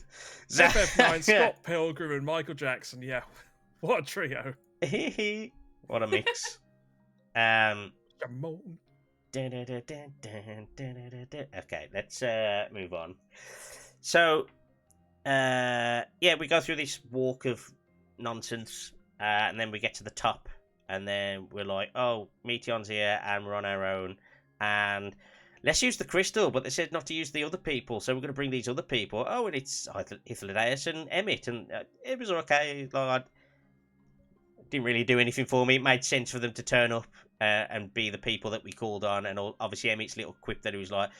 FF9, Scott Pilgrim, and Michael Jackson. Yeah, what a trio. What a mix. Come on. Okay, let's move on. So, we go through this walk of nonsense, and then we get to the top, and then we're like, oh, Meteion's here, and we're on our own, and let's use the crystal, but they said not to use the other people, so we're going to bring these other people. Oh, and it's Ithildaeus and Emmett, and it was okay. Like, didn't really do anything for me. It made sense for them to turn up and be the people that we called on, and obviously Emmett's little quip that he was like,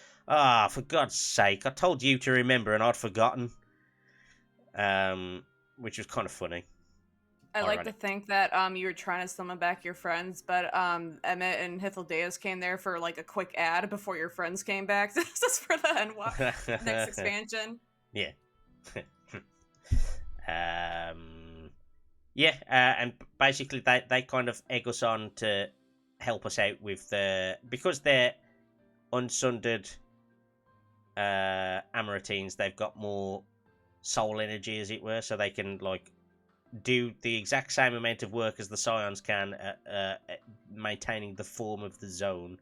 for God's sake, I told you to remember, and I'd forgotten. Which was kind of funny. I like to think that you were trying to summon back your friends, but Emmett and Ithildaeus came there for like a quick ad before your friends came back. This is for the next expansion. Yeah. And basically they kind of egg us on to help us out with because they're unsundered Amaretines, they've got more soul energy, as it were, so they can like do the exact same amount of work as the Scions can at maintaining the form of the zone.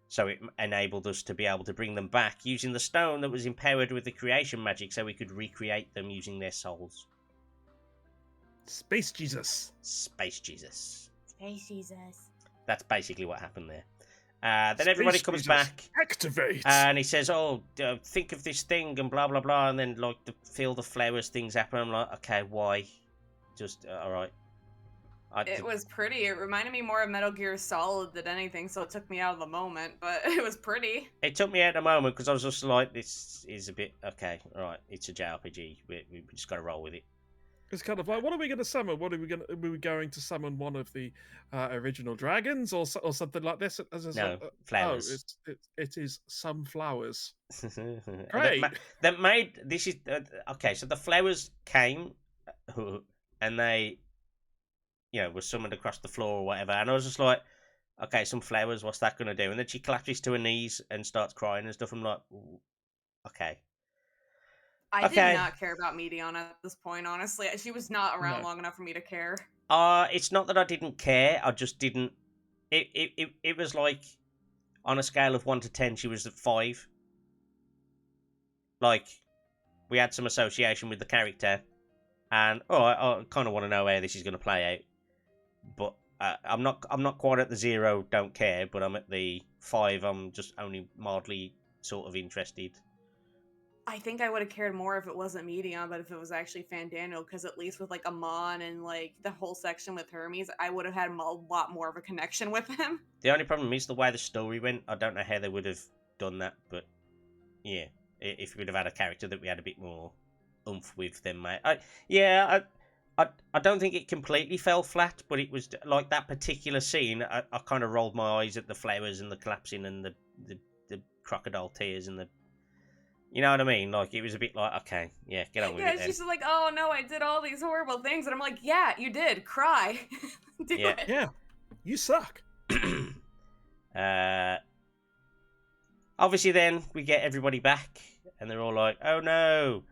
So it enabled us to be able to bring them back using the stone that was empowered with the creation magic, so we could recreate them using their souls. Space Jesus. Space Jesus. Space Jesus. That's basically what happened there. Then everybody comes back. Activate. And he says, oh, think of this thing and blah, blah, blah. And then, like, the field of flowers things happen. I'm like, okay, why? Just, all right. It was pretty. It reminded me more of Metal Gear Solid than anything, so it took me out of the moment. But it was pretty. It took me out of the moment because I was just like, this is a bit, okay, all right, it's a JRPG. We just got to roll with it. It's kind of like, what are we going to summon? Are we going to summon one of the original dragons or something like this? No, flowers. Oh, it is some flowers. Great. That made this is okay. So the flowers came, and they, were summoned across the floor or whatever. And I was just like, okay, some flowers. What's that going to do? And then she collapses to her knees and starts crying and stuff. I'm like, okay. I did not care about Meteion at this point, honestly. She was not around long enough for me to care. It's not that I didn't care. I just didn't. It was like, on a scale of 1 to 10, she was at 5. Like, we had some association with the character, and I kind of want to know how this is going to play out. But I'm not quite at the 0, don't care. But I'm at the 5. I'm just only mildly sort of interested. I think I would have cared more if it wasn't Meteion, but if it was actually Fandaniel, because at least with like Amon and like the whole section with Hermes, I would have had a lot more of a connection with him. The only problem is the way the story went. I don't know how they would have done that, but yeah, if we would have had a character that we had a bit more oomph with, then mate. I don't think it completely fell flat, but it was like that particular scene. I kind of rolled my eyes at the flowers and the collapsing and the crocodile tears and the. You know what I mean? Like, it was a bit like, okay, yeah, get on with it. Yeah, she's like, oh no, I did all these horrible things. And I'm like, yeah, you did. Cry. Do it. Yeah, you suck. Obviously, then we get everybody back, and they're all like, oh no.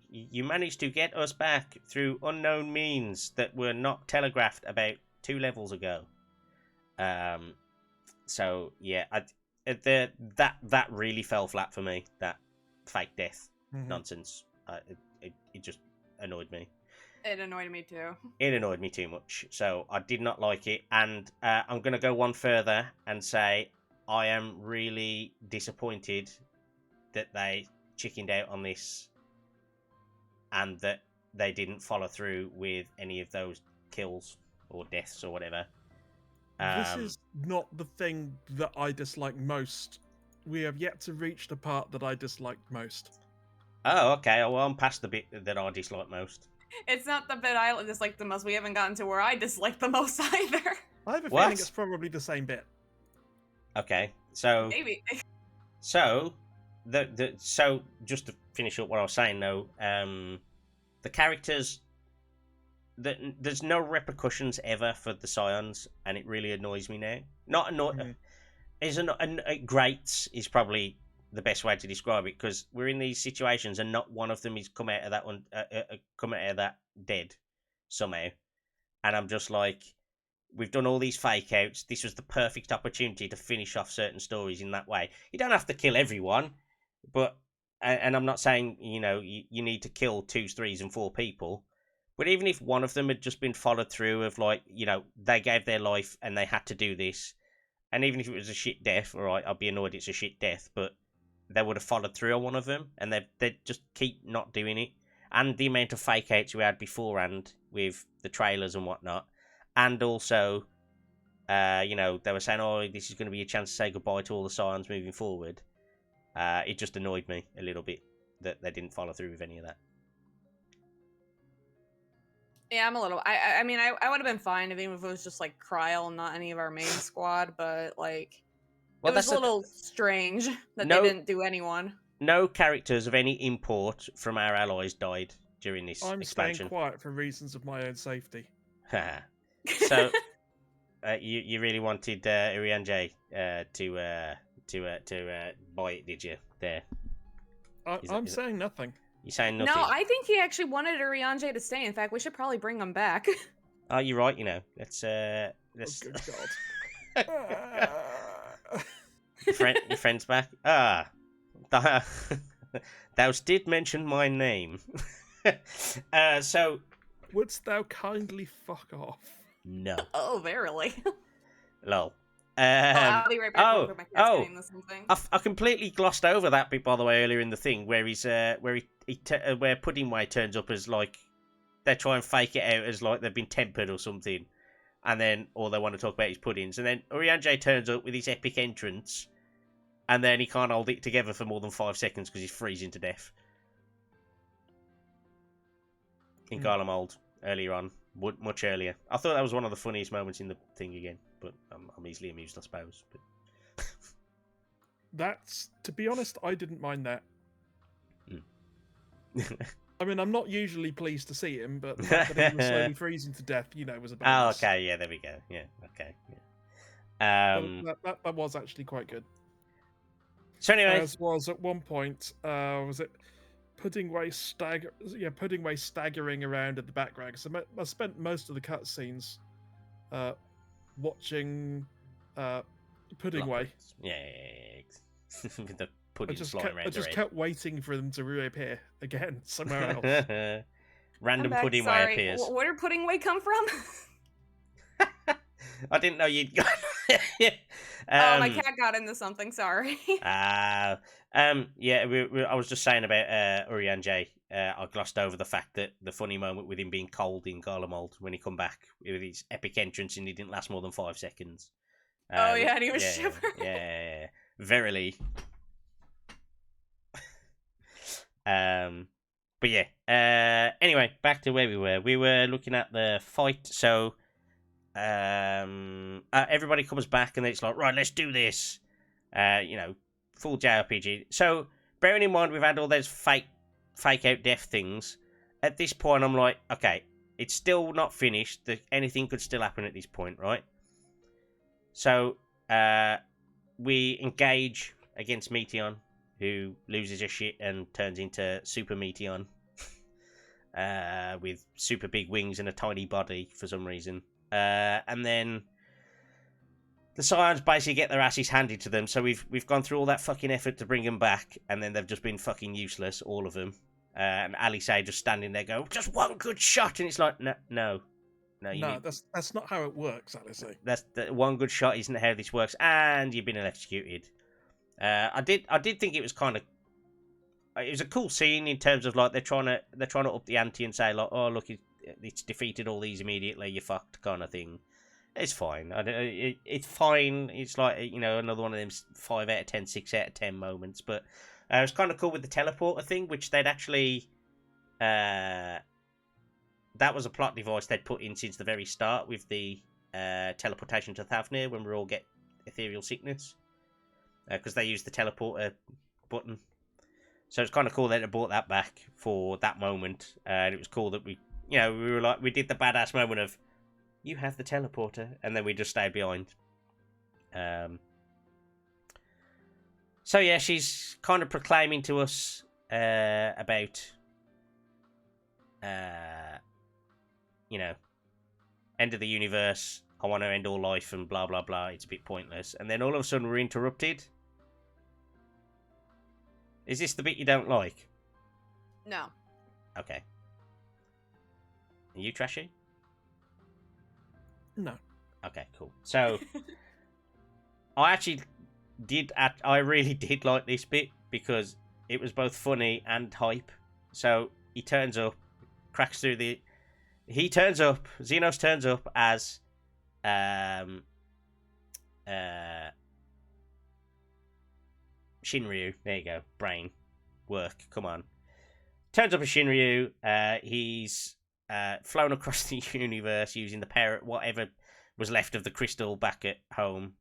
You managed to get us back through unknown means that were not telegraphed about 2 levels ago. So, yeah, that really fell flat for me, that fake death nonsense. It just annoyed me. It annoyed me too. It annoyed me too much, so I did not like it. And I'm going to go one further and say I am really disappointed that they chickened out on this and that they didn't follow through with any of those kills or deaths or whatever. This is not the thing that I dislike most. We have yet to reach the part that I disliked most. Oh, okay. Well, I'm past the bit that I dislike most. It's not the bit I dislike the most. We haven't gotten to where I dislike the most either. I have a feeling it's probably the same bit. Okay, so maybe. So so just to finish up what I was saying though, the characters. There's no repercussions ever for the Scions, and it really annoys me now. Not annoy. Grates is probably the best way to describe it, because we're in these situations and not one of them is come out of that dead somehow, and I'm just like, we've done all these fake outs. This was the perfect opportunity to finish off certain stories in that way. You don't have to kill everyone, but and I'm not saying you need to kill 2, 3, and 4 people. But even if one of them had just been followed through of they gave their life and they had to do this, and even if it was a shit death, all right, I'd be annoyed it's a shit death, but they would have followed through on one of them, and they just keep not doing it. And the amount of fake outs we had beforehand with the trailers and whatnot, and also, they were saying, oh, this is going to be a chance to say goodbye to all the Scions moving forward. It just annoyed me a little bit that they didn't follow through with any of that. Yeah, I'm a little. I mean, I would have been fine if it was just like Kryl and not any of our main squad, but like, it was a little strange that they didn't do anyone. No characters of any import from our allies died during this expansion. I'm staying quiet for reasons of my own safety. So, you really wanted Urianger to buy it, did you? There. I'm saying nothing. You're saying nothing? No, I think he actually wanted Urianger to stay. In fact, we should probably bring him back. Oh, you're right. Let's. Oh, good God. Your friend's back. Thou did mention my name. So. Wouldst thou kindly fuck off? No. Oh, verily. Lol. I'll be right back with my cat's getting this thing. I completely glossed over that bit, by the way, earlier in the thing where where Puddingway turns up as like they try and fake it out as like they've been tempered or something, and then all they want to talk about is puddings, and then Urianger turns up with his epic entrance, and then he can't hold it together for more than 5 seconds because he's freezing to death. In Garlemald earlier on, much earlier. I thought that was one of the funniest moments in the thing again. But I'm easily amused, I suppose. But... That's, to be honest, I didn't mind that. Mm. I mean, I'm not usually pleased to see him, but the fact that he was slowly freezing to death, was a bonus. Oh, okay, yeah, there we go. Yeah, okay. Yeah. That was actually quite good. So anyway, as was at one point, was it Puddingway staggering around in the background? So I spent most of the cutscenes watching Puddingway. Yeah. With the pudding flying around. I just kept waiting for them to reappear again somewhere else. Random Puddingway appears. Where did Puddingway come from? I didn't know you'd got. Oh, my cat got into something. Sorry. Yeah. I was just saying about Urianger. I glossed over the fact that the funny moment with him being cold in Garlemald when he come back with his epic entrance and he didn't last more than 5 seconds. Oh yeah, and he was shivering. Yeah, verily. But yeah. Anyway, back to where we were. We were looking at the fight. So, everybody comes back and it's like, right, let's do this. Full JRPG. So, bearing in mind we've had all those fake out death things. At this point, I'm like, okay, it's still not finished. Anything could still happen at this point, right? So, we engage against Meteion, who loses her shit and turns into Super Meteion. With super big wings and a tiny body for some reason. And then the Scions basically get their asses handed to them. So we've gone through all that fucking effort to bring them back, and then they've just been fucking useless, all of them. And Alice just standing there going, just one good shot, and it's like, no. That's not how it works, Alice. One good shot isn't how this works, and you've been electrocuted. I did think it was kind of. It was a cool scene in terms of like they're trying to up the ante and say like, oh look, it's defeated all these immediately, you fucked kind of thing. It's fine. It's fine. It's like, another one of them 5 out of 10, 6 out of 10 moments. But it was kind of cool with the teleporter thing, which they'd actually that was a plot device they'd put in since the very start with the teleportation to Thavnair when we all get ethereal sickness, because they used the teleporter button. So it's kind of cool that they brought that back for that moment, and it was cool that we were like, we did the badass moment of, you have the teleporter, and then we just stayed behind. So yeah, she's kind of proclaiming to us about, end of the universe. I want to end all life and blah blah blah. It's a bit pointless, and then all of a sudden we're interrupted. Is this the bit you don't like? No. Okay. Are you Trashy? No. Okay, cool. So, I really did like this bit because it was both funny and hype. So, he turns up, cracks through Zenos turns up as, Shinryu. There you go. Brain. Work. Come on. Turns up as Shinryu. He's flown across the universe using the whatever was left of the crystal back at home.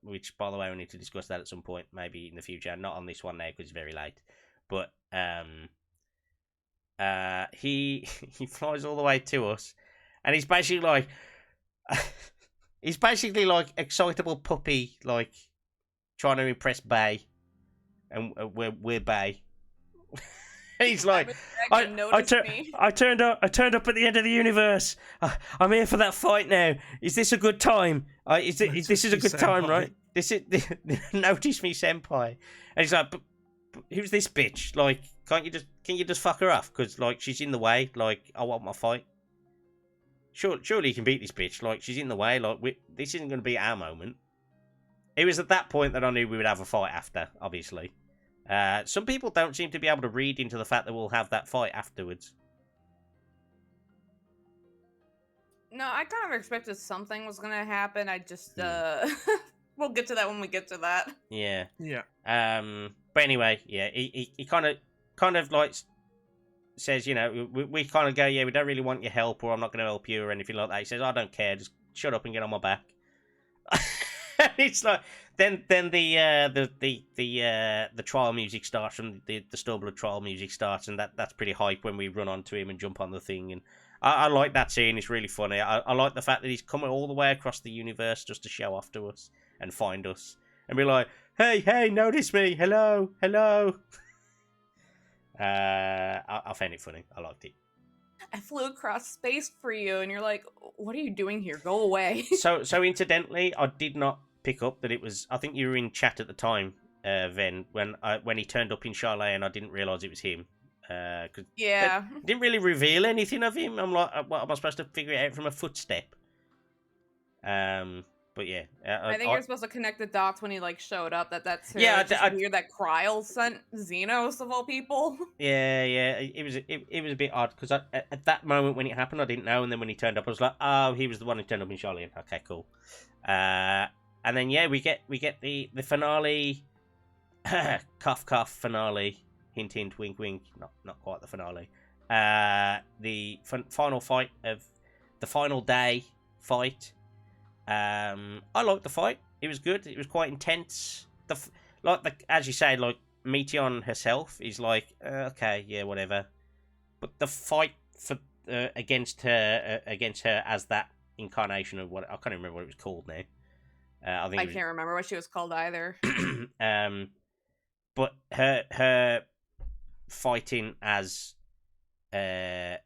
Which, by the way, we need to discuss that at some point, maybe in the future. Not on this one now because it's very late. But he flies all the way to us, and he's basically like excitable puppy, like trying to impress Bay. And we're Bay. He's like, I turned up at the end of the universe. I'm here for that fight now. Is this a good time? This is a good time, right? This is notice me, senpai. And he's like, but who's this bitch? Like, can you just fuck her off? Because like she's in the way. Like, I want my fight. Surely you can beat this bitch. Like, she's in the way. Like, this isn't going to be our moment. It was at that point that I knew we would have a fight after, obviously. Some people don't seem to be able to read into the fact that we'll have that fight afterwards. No, I kind of expected something was going to happen. I just, we'll get to that when we get to that. Yeah. Yeah. But anyway, yeah, he kind of like says, we kind of go, yeah, we don't really want your help, or I'm not going to help you, or anything like that. He says, I don't care, just shut up and get on my back. It's like then the trial music starts, from the Stillblood trial music starts, and that's pretty hype when we run onto him and jump on the thing. And I like that scene. It's really funny. I like the fact that he's coming all the way across the universe just to show off to us and find us and be like, hey, notice me, hello. I found it funny. I liked it. I flew across space for you, and you're like, what are you doing here? Go away. So incidentally, I did not pick up that it was, I think you were in chat at the time, Ven, when he turned up in Sharlayan, I didn't realise it was him. Cause yeah. Didn't really reveal anything of him. I'm like, what, am I supposed to figure it out from a footstep? But yeah, I think you're supposed to connect the dots when he like showed up. That's who. Yeah, It's just weird that Kryl sent Zenos of all people. Yeah, it was a bit odd because at that moment when it happened, I didn't know, and then when he turned up, I was like, oh, he was the one who turned up in Sharlayan. Okay, cool. And then yeah, we get the finale, cough cough finale, hint hint, wink wink. Not quite the finale. The final fight of the final day fight. I liked the fight. It was good. It was quite intense. As you say, like Meteion herself is like, okay, yeah, whatever. But the fight for against her as that incarnation of what I can't remember what it was called now. I can't remember what she was called either. But her fighting as the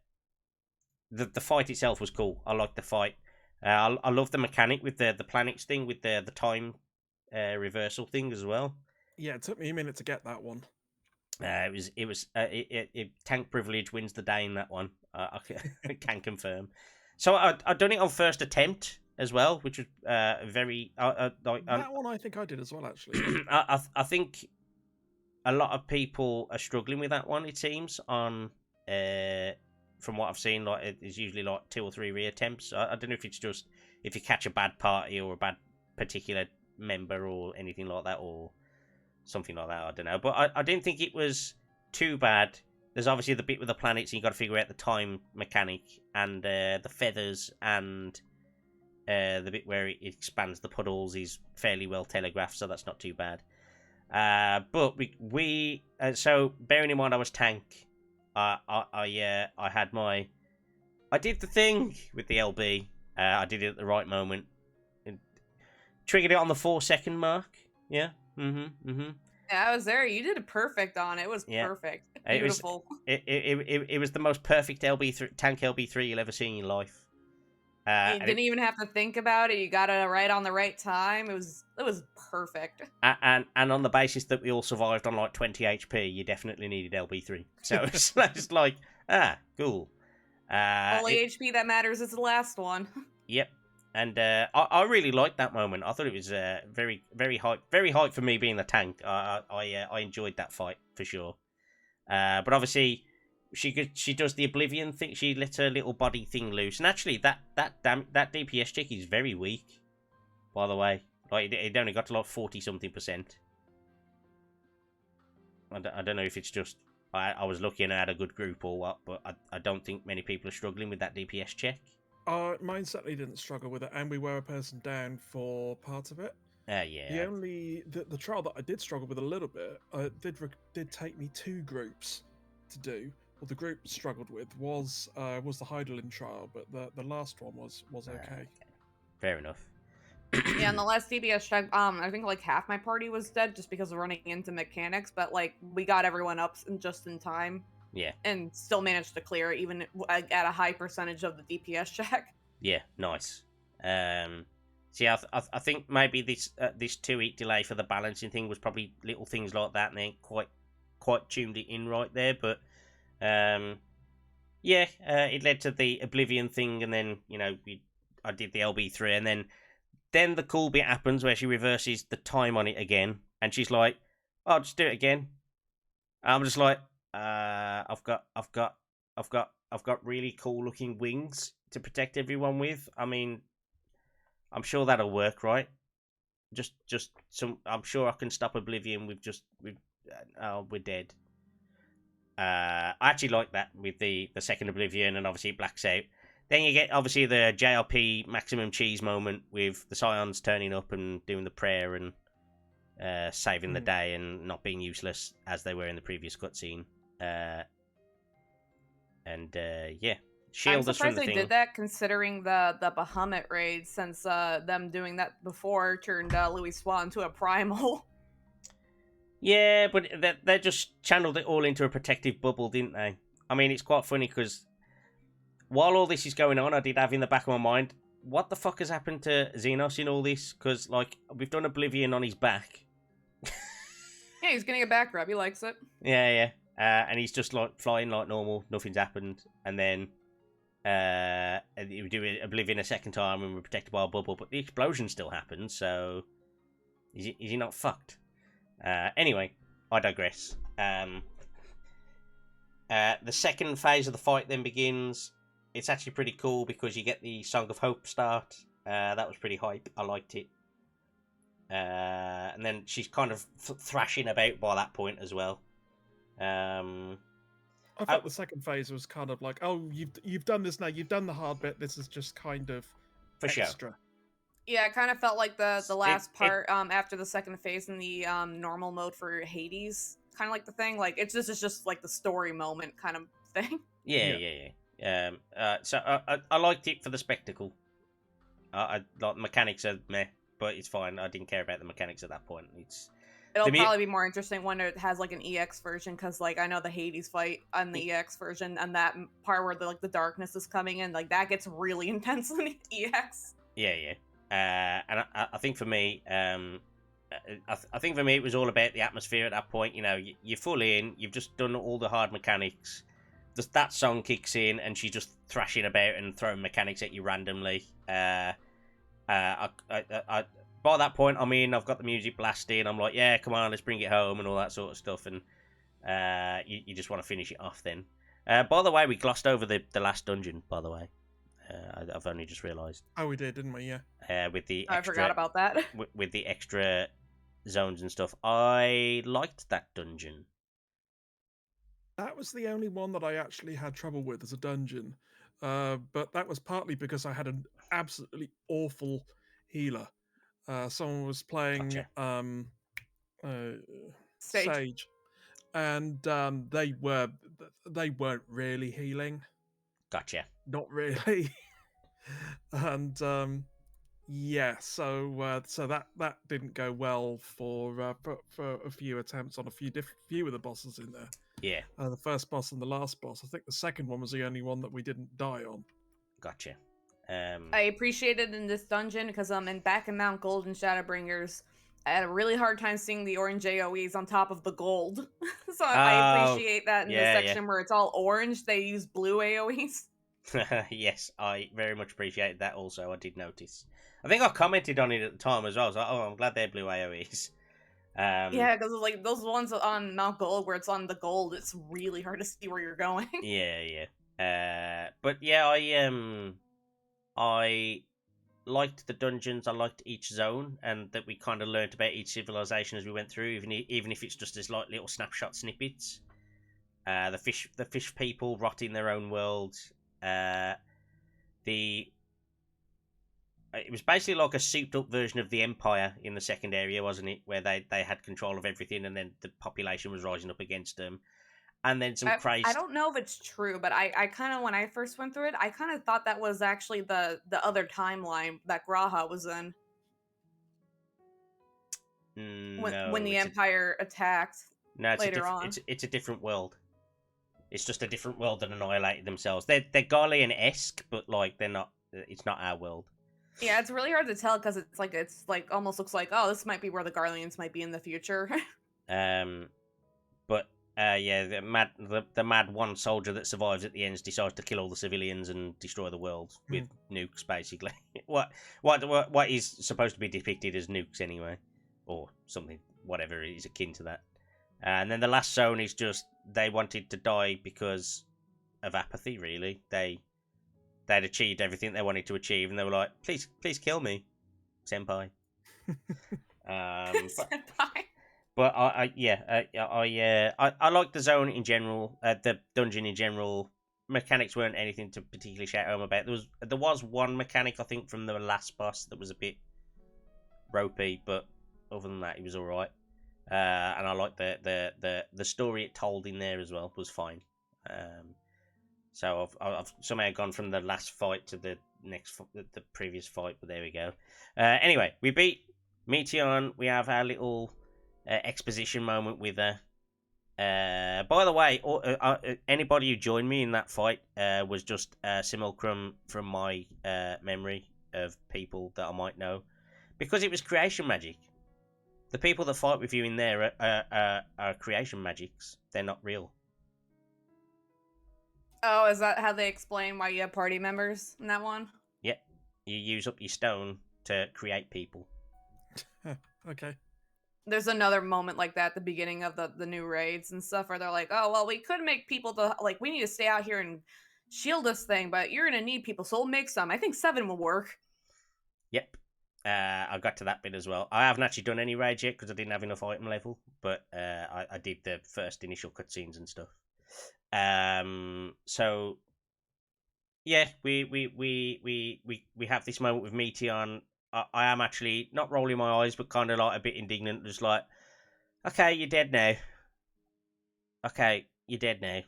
fight itself was cool. I liked the fight. I love the mechanic with the planets thing with the time reversal thing as well. Yeah, it took me a minute to get that one. It tank privilege wins the day in that one. I can confirm. So I done it on first attempt as well, which was very. That one I think I did as well, actually. I think a lot of people are struggling with that one. It seems on. From what I've seen, like it's usually like 2 or 3 reattempts. I don't know if it's just if you catch a bad party or a bad particular member or anything like that or something like that. I don't know, but I didn't think it was too bad. There's obviously the bit with the planets, and you got to figure out the time mechanic and the feathers and the bit where it expands the puddles is fairly well telegraphed, so that's not too bad. But we so bearing in mind I was tank. I had my. I did the thing with the LB. I did it at the right moment. Triggered it on the 4-second mark. Yeah. Yeah, I was there. You did it perfect on it. It was perfect. Beautiful. It was the most perfect tank LB3 you'll ever see in your life. You didn't even have to think about it. You got it right on the right time. It was perfect. And on the basis that we all survived on like 20 HP, you definitely needed LB3. So it's like, cool. Only HP that matters is the last one. Yep. And I really liked that moment. I thought it was very, very hype for me being the tank. I enjoyed that fight for sure. But obviously, she does the Oblivion thing. She lets her little body thing loose, and actually, that DPS check is very weak. By the way, like it only got to like 40-something%. I don't know if it's just I was lucky and I had a good group or what, but I don't think many people are struggling with that DPS check. Mine certainly didn't struggle with it, and we were a person down for part of it. Yeah. The trial that I did struggle with a little bit did take me 2 groups to do. Well, the group struggled with was the Heidelin trial, but the last one was okay. Fair enough. Yeah, and the last DPS check, I think like half my party was dead just because of running into mechanics, but like we got everyone up just in time. Yeah. And still managed to clear it, even at a high percentage of the DPS check. Yeah, nice. See, I think maybe this 2-week delay for the balancing thing was probably little things like that, and they ain't quite tuned it in right there. But it led to the Oblivion thing, and then I did the LB3, and then the cool bit happens where she reverses the time on it again, and she's like, "Oh, just do it again." I'm just like, I've got really cool looking wings to protect everyone with. I mean, I'm sure that'll work, right? Just some. I'm sure I can stop Oblivion with we're dead. I actually like that with the second Oblivion, and obviously it blacks out. Then you get obviously the JRP maximum cheese moment with the Scions turning up and doing the prayer and saving the day and not being useless as they were in the previous cutscene. Shield I'm us from surprised the they thing. did that, considering the Bahamut raid, since them doing that before turned Louis Swan into a primal. Yeah, but they just channeled it all into a protective bubble, didn't they? I mean, it's quite funny because while all this is going on, I did have in the back of my mind, what the fuck has happened to Zenos in all this? Because like we've done Oblivion on his back. Yeah, he's getting a back rub. He likes it. Yeah. And he's just like flying like normal. Nothing's happened. And then You do Oblivion a second time and we're protected by a bubble, but the explosion still happens, so is he not fucked? Anyway, I digress. The second phase of the fight then begins. It's actually pretty cool because you get the Song of Hope start. That was pretty hype. I liked it. And then she's kind of thrashing about by that point as well. I thought the second phase was kind of like, oh, you've done this now. You've done the hard bit. This is just kind of for extra. Sure. Yeah, it kind of felt like the last part after the second phase in the normal mode for Hades. Kind of like the thing. Like, it's just like the story moment kind of thing. Yeah. So I liked it for the spectacle. I like the mechanics are meh, but it's fine. I didn't care about the mechanics at that point. It'll probably be more interesting when it has like an EX version, because like I know the Hades fight on the EX version, and that part where the darkness is coming in, like that gets really intense in the EX. Yeah. And I think for me, I think for me it was all about the atmosphere at that point. You know, you're fully in. You've just done all the hard mechanics. Just that song kicks in, and she's just thrashing about and throwing mechanics at you randomly. By that point, I'm in. I've got the music blasting. I'm like, yeah, come on, let's bring it home and all that sort of stuff. And you just want to finish it off then. By the way, we glossed over the last dungeon. By the way, I've only just realised. Oh, we did, didn't we? Yeah. With the I forgot about that. With the extra zones and stuff, I liked that dungeon. That was the only one that I actually had trouble with as a dungeon, but that was partly because I had an absolutely awful healer. Someone was playing Sage, and they weren't really healing. Gotcha. Not really. And yeah, so that didn't go well for a few attempts on a few of the bosses in there. Yeah. The first boss and the last boss. I think the second one was the only one that we didn't die on. Gotcha. I appreciated in this dungeon because back in Mount Gold and Shadowbringers, I had a really hard time seeing the orange AoEs on top of the gold. So I appreciate that in this section where it's all orange, they use blue AoEs. Yes, I very much appreciated that also. I did notice. I think I commented on it at the time as well. I was like, oh, I'm glad they're blue AoEs. Yeah, because like those ones on Mount Gold where it's on the gold, it's really hard to see where you're going. Yeah. But yeah, I liked the dungeons. I liked each zone, and that we kind of learnt about each civilization as we went through, even if it's just as like little snapshot snippets. The fish people rotting their own world. It was basically like a souped up version of the Empire in the second area, wasn't it? Where they had control of everything, and then the population was rising up against them. And then some crazy... I don't know if it's true, but I kind of, when I first went through it, I kind of thought that was actually the other timeline that Graha was in. When the Empire attacked later on. It's a different world. It's just a different world that annihilated themselves. They're Garlean-esque, but like they're not. It's not our world. Yeah, it's really hard to tell because it's like almost looks like, oh, this might be where the Garleans might be in the future. But the mad one soldier that survives at the end decides to kill all the civilians and destroy the world with nukes, basically. What is supposed to be depicted as nukes anyway, or something, whatever is akin to that. And then the last zone is just they wanted to die because of apathy. Really, they'd achieved everything they wanted to achieve, and they were like, "Please kill me, senpai." But I like the zone in general. The dungeon in general. Mechanics weren't anything to particularly shout home about. There was one mechanic I think from the last boss that was a bit ropey, but other than that, it was all right. And I like the story it told in there as well was fine. So I've somehow gone from the last fight to the previous fight, but there we go. Anyway, we beat Meteion. We have our little exposition moment with her. By the way, anybody who joined me in that fight was just a simulacrum from my memory of people that I might know, because it was creation magic. The people that fight with you in there are creation magics. They're not real. Oh, is that how they explain why you have party members in that one? Yep. You use up your stone to create people. Okay. There's another moment like that at the beginning of the new raids and stuff where they're like, oh, well, we could make people we need to stay out here and shield this thing, but you're going to need people, so we'll make some. I think 7 will work. Yep. I got to that bit as well. I haven't actually done any raids yet because I didn't have enough item level, but I did the first initial cutscenes and stuff. So yeah, we have this moment with Meteion. I am actually not rolling my eyes, but kind of like a bit indignant, just like, okay, you're dead now. Okay, you're dead now.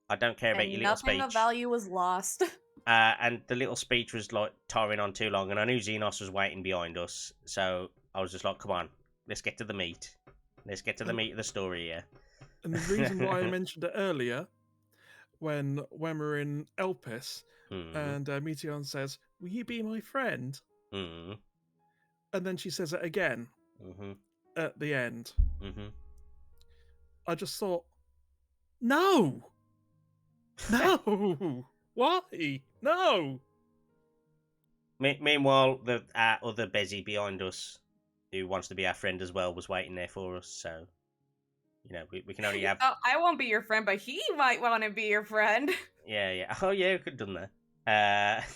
I don't care about your little speech. Nothing of value was lost. And the little speech was like tiring on too long, and I knew Zenos was waiting behind us, so I was just like, come on, let's get to the meat. Let's get to the meat of the story here. And the reason why I mentioned it earlier, when we're in Elpis, and Meteion says, will you be my friend? And then she says it again at the end. I just thought, no! No! Why? No! Meanwhile, the other Bezzy behind us, who wants to be our friend as well, was waiting there for us, so, you know, we can only have... Oh, I won't be your friend, but he might want to be your friend. Yeah. Oh, yeah, we could have done that.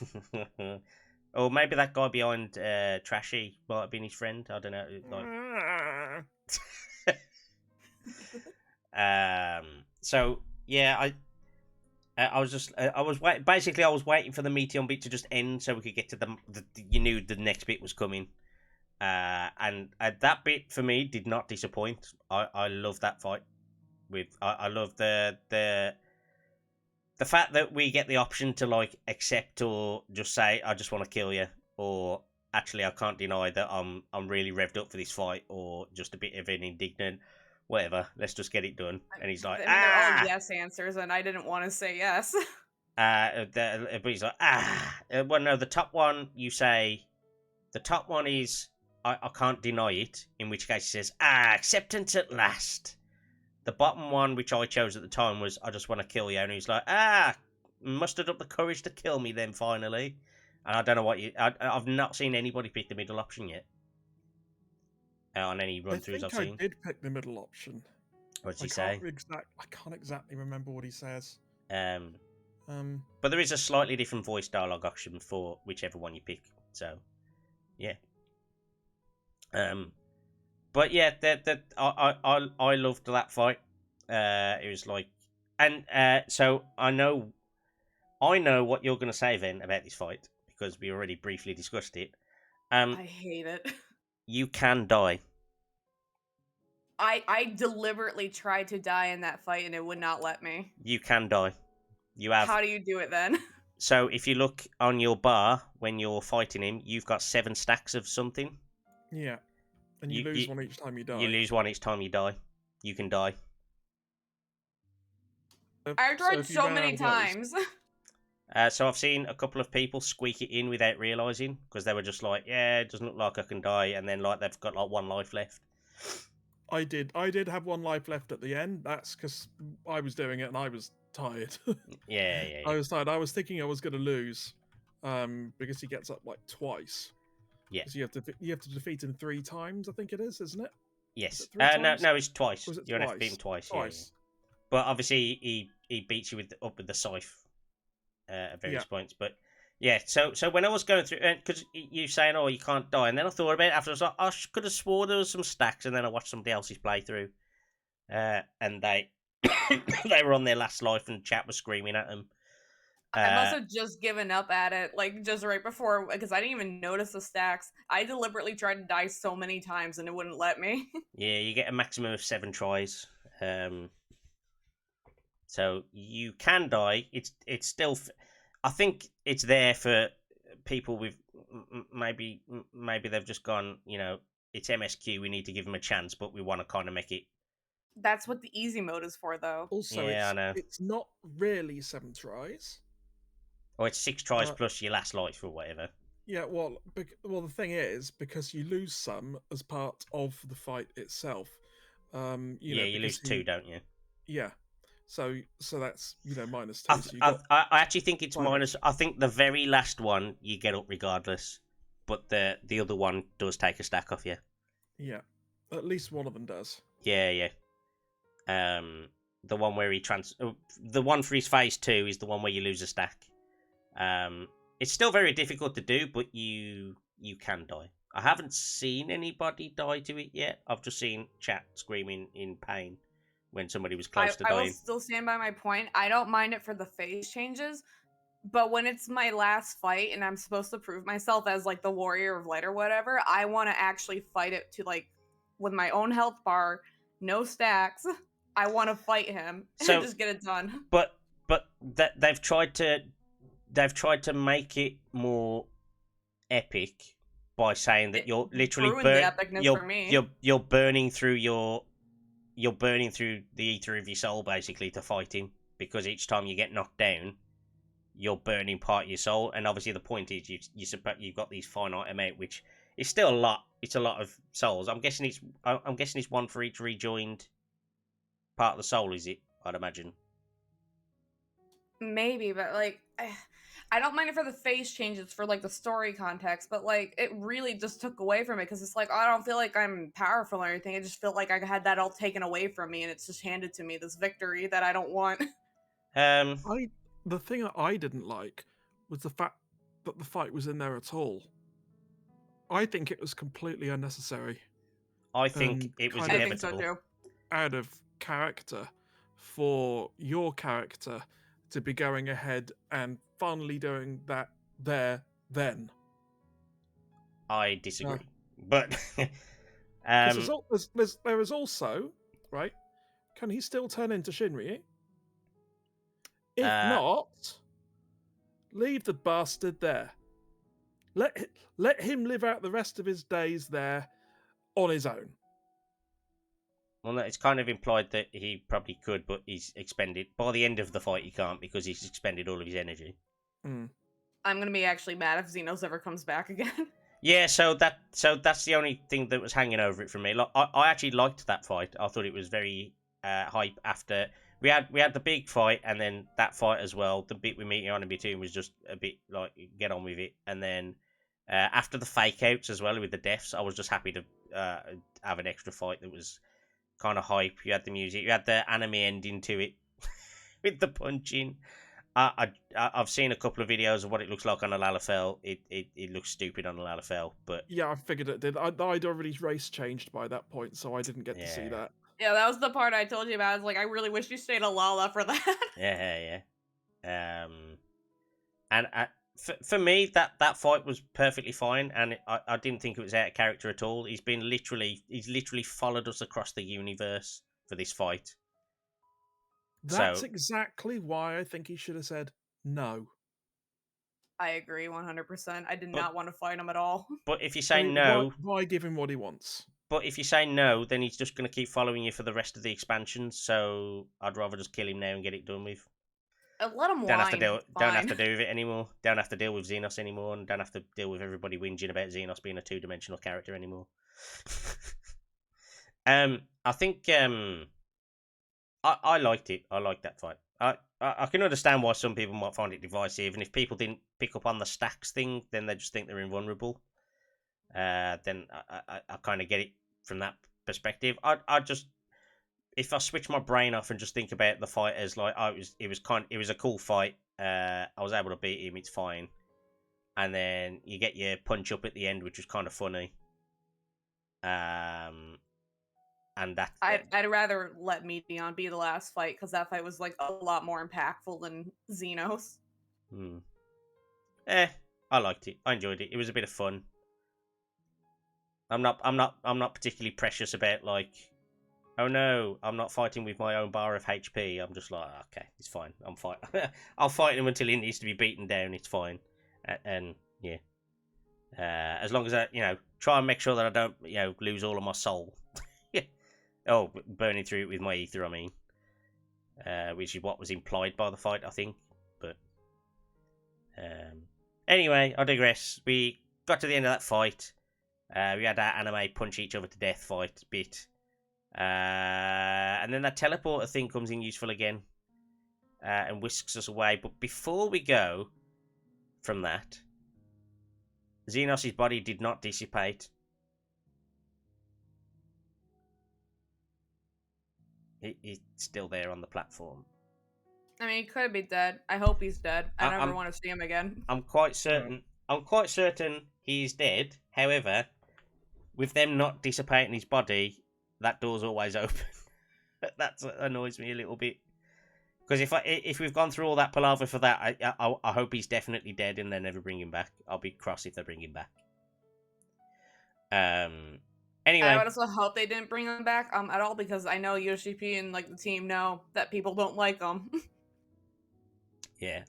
Or maybe that guy behind Trashy might have been his friend. I don't know. Like... So yeah, I was just I was waiting for the Meteion bit to just end so we could get to the you knew the next bit was coming. And that bit for me did not disappoint. I love that fight. I love the fact that we get the option to like accept or just say I just want to kill you, or actually I can't deny that I'm really revved up for this fight, or just a bit of an indignant whatever, let's just get it done. And he's like, I mean, they're all yes answers, and I didn't want to say yes. But he's like, well, no, the top one you say, the top one is I can't deny it, in which case he says, acceptance at last. The bottom one, which I chose at the time, was I just want to kill you. And he's like, mustered up the courage to kill me then, finally. And I don't know what I've not seen anybody pick the middle option yet. On any run-throughs I've seen. I did pick the middle option. What does he say? I can't exactly remember what he says. But there is a slightly different voice dialogue option for whichever one you pick. So, yeah. But yeah, I loved that fight. It was like, and so I know what you're gonna say then about this fight because we already briefly discussed it. I hate it. You can die. I deliberately tried to die in that fight and it would not let me. You can die. You have. How do you do it then? So if you look on your bar when you're fighting him, you've got 7 stacks of something. Yeah. And you lose one each time you die. You lose one each time you die. You can die. I've tried so many times. So I've seen a couple of people squeak it in without realising, because they were just like, yeah, it doesn't look like I can die, and then like they've got like 1 life left. I did have 1 life left at the end. That's because I was doing it and I was tired. Yeah. I was tired. I was thinking I was going to lose, because he gets up like twice. Yeah. So you have to defeat him 3 times, I think it is, isn't it? Yes. Is it No, it's twice. Or is it You only have to beat him twice. Yeah. But obviously he beats you with the scythe at various points. But yeah, so when I was going through, because you saying, oh, you can't die, and then I thought about it after, I was like, I could have swore there was some stacks, and then I watched somebody else's playthrough, and they they were on their last life, and chat was screaming at them. I must have just given up at it, like, just right before, because I didn't even notice the stacks. I deliberately tried to die so many times, and it wouldn't let me. Yeah, you get a maximum of 7 tries. So you can die. It's still... I think it's there for people with... Maybe they've just gone, you know, it's MSQ, we need to give them a chance, but we want to kind of make it... That's what the easy mode is for, though. Also, I know. It's not really 7 tries. Or it's 6 tries plus your last life or whatever. Yeah, well, the thing is, because you lose some as part of the fight itself. You lose 2, don't you? Yeah. So that's -2. So I actually think it's minus. I think the very last one you get up regardless, but the other one does take a stack off you. Yeah, at least one of them does. Yeah. The one where the one for his phase 2 is the one where you lose a stack. It's still very difficult to do, but you can die. I haven't seen anybody die to it yet. I've just seen chat screaming in pain when somebody was close to dying. I will still stand by my point. I don't mind it for the phase changes, but when it's my last fight and I'm supposed to prove myself as like the warrior of light or whatever, I want to actually fight it to like with my own health bar, no stacks. I want to fight him and just get it done. But they've tried to make it more epic by saying that you're literally you're burning through you're burning through the ether of your soul basically to fight him, because each time you get knocked down you're burning part of your soul, and obviously the point is you've got these finite amount, which is still a lot. It's a lot of souls. I'm guessing it's one for each rejoined part of the soul, is it? I'd imagine. Maybe, but like I don't mind it for the phase changes for like the story context, but like it really just took away from it, because it's like I don't feel like I'm powerful or anything. I just feel like I had that all taken away from me, and it's just handed to me, this victory that I don't want. The thing that I didn't like was the fact that the fight was in there at all. I think it was completely unnecessary. I think it was inevitable. I think so too. Out of character for your character to be going ahead and finally doing that then. I disagree. But there is also, right, can he still turn into Shinryu? If not, leave the bastard there. Let him live out the rest of his days there on his own. Well, it's kind of implied that he probably could, but he's expended. By the end of the fight, he can't, because he's expended all of his energy. I'm going to be actually mad if Zenos ever comes back again. Yeah, so that's the only thing that was hanging over it for me. Like, I actually liked that fight. I thought it was very hype after... We had the big fight, and then that fight as well. The bit with Meteion and Meteion was just a bit like, get on with it. And then after the fakeouts as well with the deaths, I was just happy to have an extra fight that was kind of hype. You had the music, you had the anime ending to it with the punching. I've seen a couple of videos of what it looks like on a Lalafell. It looks stupid on a Lalafell, but yeah, I figured it did. I'd already race changed by that point, so I didn't get to see that. Yeah, that was the part I told you about. I was like, I really wish you stayed a Lala for that. Yeah. And for me, that fight was perfectly fine, and I didn't think it was out of character at all. He's literally followed us across the universe for this fight. That's exactly why I think he should have said no. I agree 100%. I did not want to fight him at all. But if you say no... Why give him what he wants? But if you say no, then he's just going to keep following you for the rest of the expansions, so I'd rather just kill him now and get it done with. Let him don't have to deal with it anymore. Don't have to deal with Zenos anymore, and don't have to deal with everybody whinging about Zenos being a two-dimensional character anymore. I think... I liked it. I liked that fight. I can understand why some people might find it divisive, and if people didn't pick up on the stacks thing, then they just think they're invulnerable. Then I kind of get it from that perspective. I just, if I switch my brain off and just think about the fight as like it was a cool fight. I was able to beat him. It's fine, and then you get your punch up at the end, which was kind of funny. And that I'd rather let Meteion be the last fight, because that fight was like a lot more impactful than Zenos. I liked it. I enjoyed it. It was a bit of fun. I'm not particularly precious about like, oh no, I'm not fighting with my own bar of HP. I'm just like, okay, it's fine. I'm fight. I'll fight him until he needs to be beaten down. It's fine. And yeah, as long as I try and make sure that I don't lose all of my soul. Oh, burning through it with my ether, I mean. Which is what was implied by the fight, I think. But anyway, I digress. We got to the end of that fight. We had that anime punch each other to death fight bit. And then that teleporter thing comes in useful again. and whisks us away. But before we go from that, Zenos' body did not dissipate. He's still there on the platform. I mean, he could be dead. I hope he's dead. I never want to see him again. I'm quite certain. I'm quite certain he's dead. However, with them not dissipating his body, that door's always open. That annoys me a little bit. Because if we've gone through all that palaver for that, I hope he's definitely dead and they never bring him back. I'll be cross if they bring him back. Anyway, I would also hope they didn't bring him back at all, because I know USGP and like the team know that people don't like him. Yeah.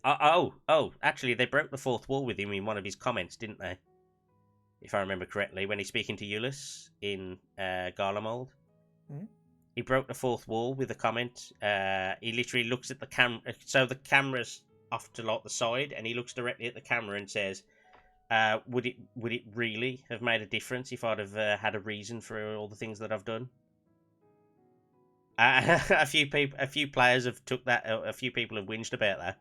Actually, they broke the fourth wall with him in one of his comments, didn't they? If I remember correctly, when he's speaking to Ulysses in Garlemald. Hmm? He broke the fourth wall with a comment. He literally looks at the camera, so the camera's off to like the side, and he looks directly at the camera and says, "Would it really have made a difference if I'd have had a reason for all the things that I've done?" A few players have took that. A few people have whinged about that.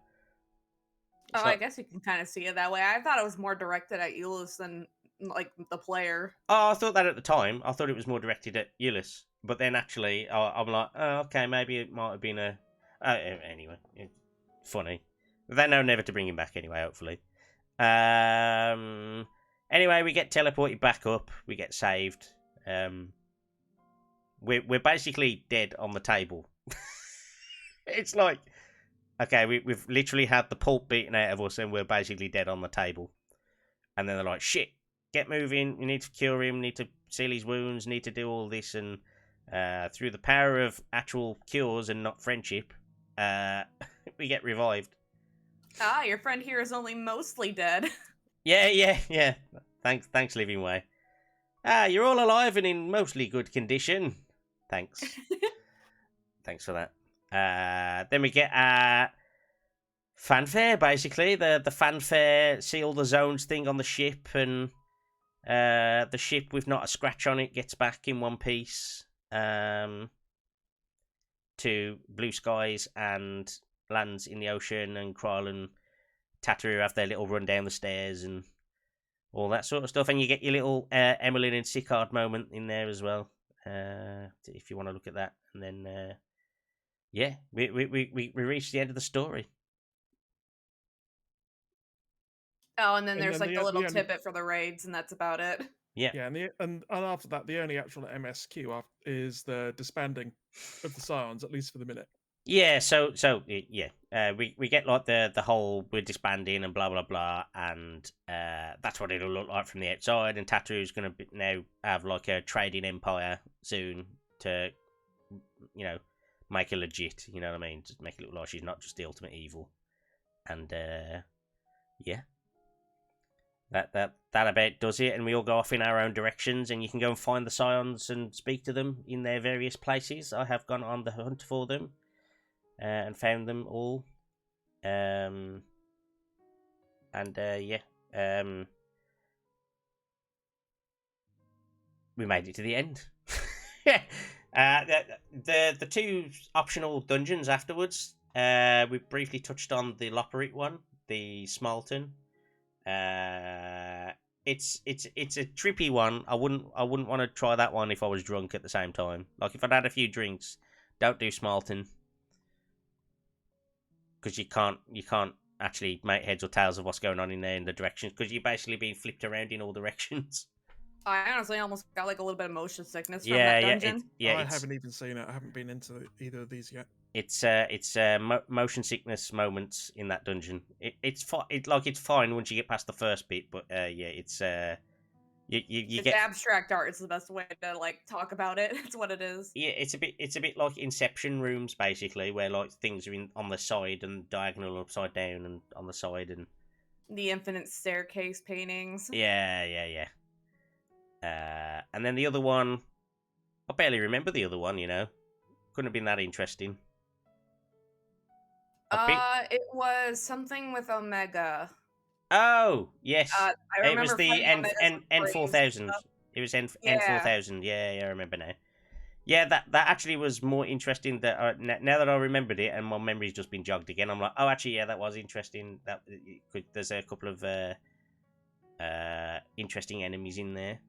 Oh, so, I guess you can kind of see it that way. I thought it was more directed at Ulysses than like the player. Oh, I thought that at the time. I thought it was more directed at Ulysses. But then actually, I'm like, oh, okay, maybe it might have been a... anyway, funny. They know never to bring him back anyway, hopefully. Anyway, we get teleported back up. We get saved. We're basically dead on the table. It's like, okay, we've literally had the pulp beaten out of us and we're basically dead on the table. And then they're like, shit, get moving. You need to cure him. Need to seal his wounds. Need to do all this. And through the power of actual cures and not friendship, we get revived. Ah, your friend here is only mostly dead. Yeah. Thanks, Living Way. You're all alive and in mostly good condition. Thanks. Thanks for that. Then we get fanfare, basically. The fanfare, see all the zones thing on the ship, and the ship with not a scratch on it gets back in one piece to blue skies and lands in the ocean, and Kryl and Tataru have their little run down the stairs and all that sort of stuff. And you get your little Emmeline and Sicard moment in there as well, if you want to look at that. And then, yeah, we reach the end of the story. Oh, and then there's like the little tidbit for the raids, and that's about it. Yeah, and after that, the only actual MSQ is the disbanding of the Scions, at least for the minute. Yeah, so we get like the whole we're disbanding and blah blah blah, and that's what it'll look like from the outside. And Tataru's gonna now have like a trading empire soon to, make her legit. You know what I mean? Just make it look like she's not just the ultimate evil. And yeah. That about does it, and we all go off in our own directions, and you can go and find the Scions and speak to them in their various places. I have gone on the hunt for them and found them all. We made it to the end. The two optional dungeons afterwards. We briefly touched on the Lopporit one, the Smalton. It's a trippy one. I wouldn't want to try that one if I was drunk at the same time. Like if I'd had a few drinks, don't do Smalton, because you can't actually make heads or tails of what's going on in there in the directions, because you're basically being flipped around in all directions. I honestly almost got like a little bit of motion sickness from that dungeon. I haven't even seen it. I haven't been into either of these yet. It's motion sickness moments in that dungeon. It's fine once you get past the first bit, but it's you get abstract art. It's the best way to like talk about it. It's what it is. Yeah, it's a bit like Inception rooms basically, where like things are on the side and diagonal, upside down, and on the side, and the infinite staircase paintings. Yeah. And then the other one, I barely remember the other one. Couldn't have been that interesting. It was something with Omega. Oh, yes. It was the N4000. It was N4000. Yeah, I remember now. Yeah, that actually was more interesting. That now that I remembered it, and my memory's just been jogged again, I'm like, oh, actually, yeah, that was interesting. There's a couple of interesting enemies in there,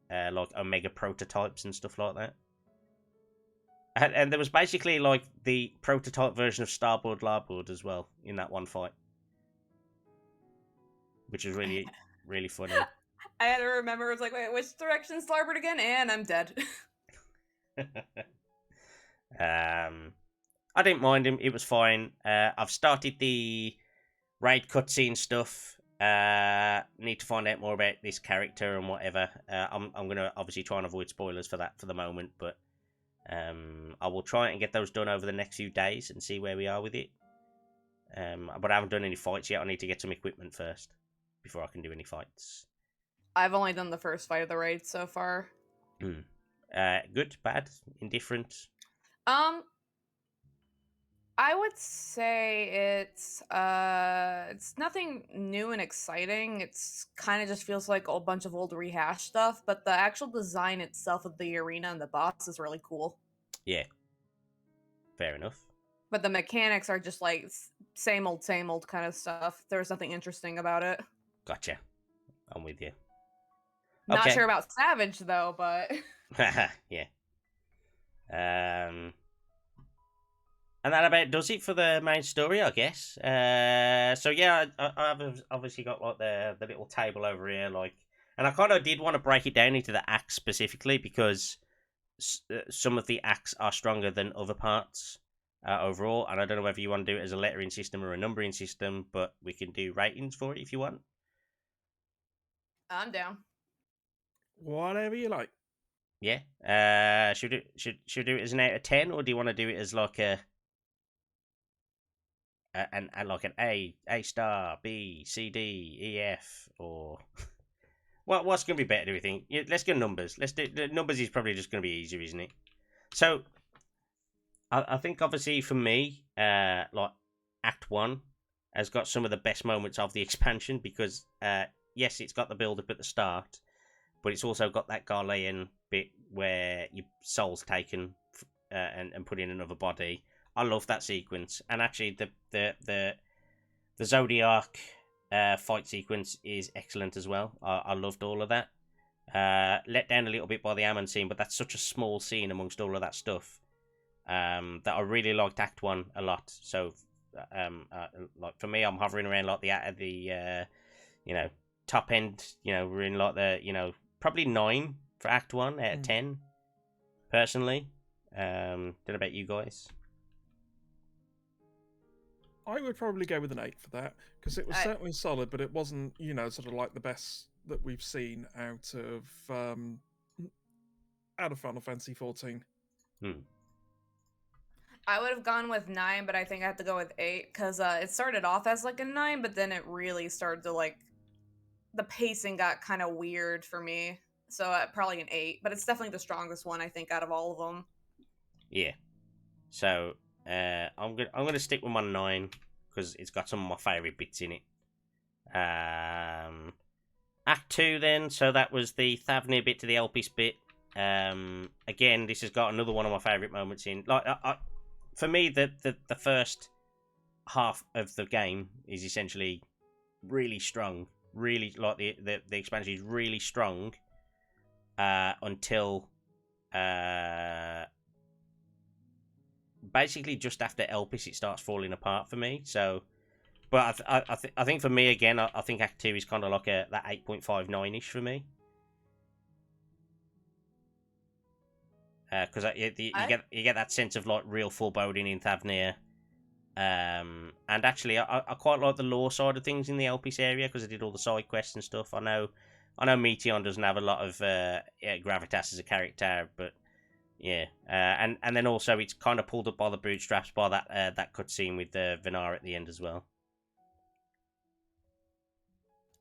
like Omega prototypes and stuff like that. And there was basically like the prototype version of Starboard Larboard as well in that one fight, which was really really funny. I had to remember. It was like, wait, which direction's Starboard again? And I'm dead. I didn't mind him. It was fine. I've started the raid cutscene stuff. Need to find out more about this character and whatever. I'm gonna obviously try and avoid spoilers for that for the moment, but I will try and get those done over the next few days and see where we are with it. But I haven't done any fights yet. I need to get some equipment first before I can do any fights. I've only done the first fight of the raid so far. Good, bad, indifferent. I would say it's nothing new and exciting. It's kind of just feels like a bunch of old rehashed stuff, but the actual design itself of the arena and the boss is really cool. Yeah. Fair enough. But the mechanics are just like same old kind of stuff. There's nothing interesting about it. Gotcha. I'm with you. Not sure about Savage though, but yeah. And that about does it for the main story, I guess. So yeah, I've obviously got like the little table over here, like, and I kind of did want to break it down into the acts specifically because some of the acts are stronger than other parts overall, and I don't know whether you want to do it as a lettering system or a numbering system, but we can do ratings for it if you want. I'm down. Whatever you like. Yeah. Should we do it as an out of 10, or do you want to do it as like like an A star, B, C, D, E, F, or what's going to be better? Do we think? Yeah, let's go numbers. Let's do the numbers. Is probably just going to be easier, isn't it? So, I think obviously for me, like Act 1 has got some of the best moments of the expansion because yes, it's got the build up at the start, but it's also got that Garlean bit where your soul's taken and put in another body. I love that sequence, and actually the Zodiark fight sequence is excellent as well. I loved all of that. Let down a little bit by the Ammon scene, but that's such a small scene amongst all of that stuff that I really liked Act 1 a lot. So, like for me, I'm hovering around like the top end. We're in like the probably 9 for Act 1 out of 10. Personally, don't know about you guys. I would probably go with an 8 for that, because it was certainly solid, but it wasn't, sort of like the best that we've seen out of Final Fantasy XIV. I would have gone with 9, but I think I have to go with 8, because it started off as like a 9, but then it really started to like, the pacing got kind of weird for me, so probably an 8, but it's definitely the strongest one, I think, out of all of them. Yeah. So, I'm gonna stick with my 9 because it's got some of my favourite bits in it. Act 2 then, so that was the Thavnair bit to the Elpis bit. Again, this has got another one of my favourite moments in. Like, for me, the first half of the game is essentially really strong. Really, like the expansion is really strong until basically just after Elpis it starts falling apart for me. So, but I think for me again, I think Act 2 is kind of like that 8.59ish for me. Because you get that sense of like real foreboding in Thavnair. And actually, I quite like the lore side of things in the Elpis area because I did all the side quests and stuff. I know Meteion doesn't have a lot of gravitas as a character, but yeah. And then also it's kind of pulled up by the bootstraps by that cutscene with Venat at the end as well.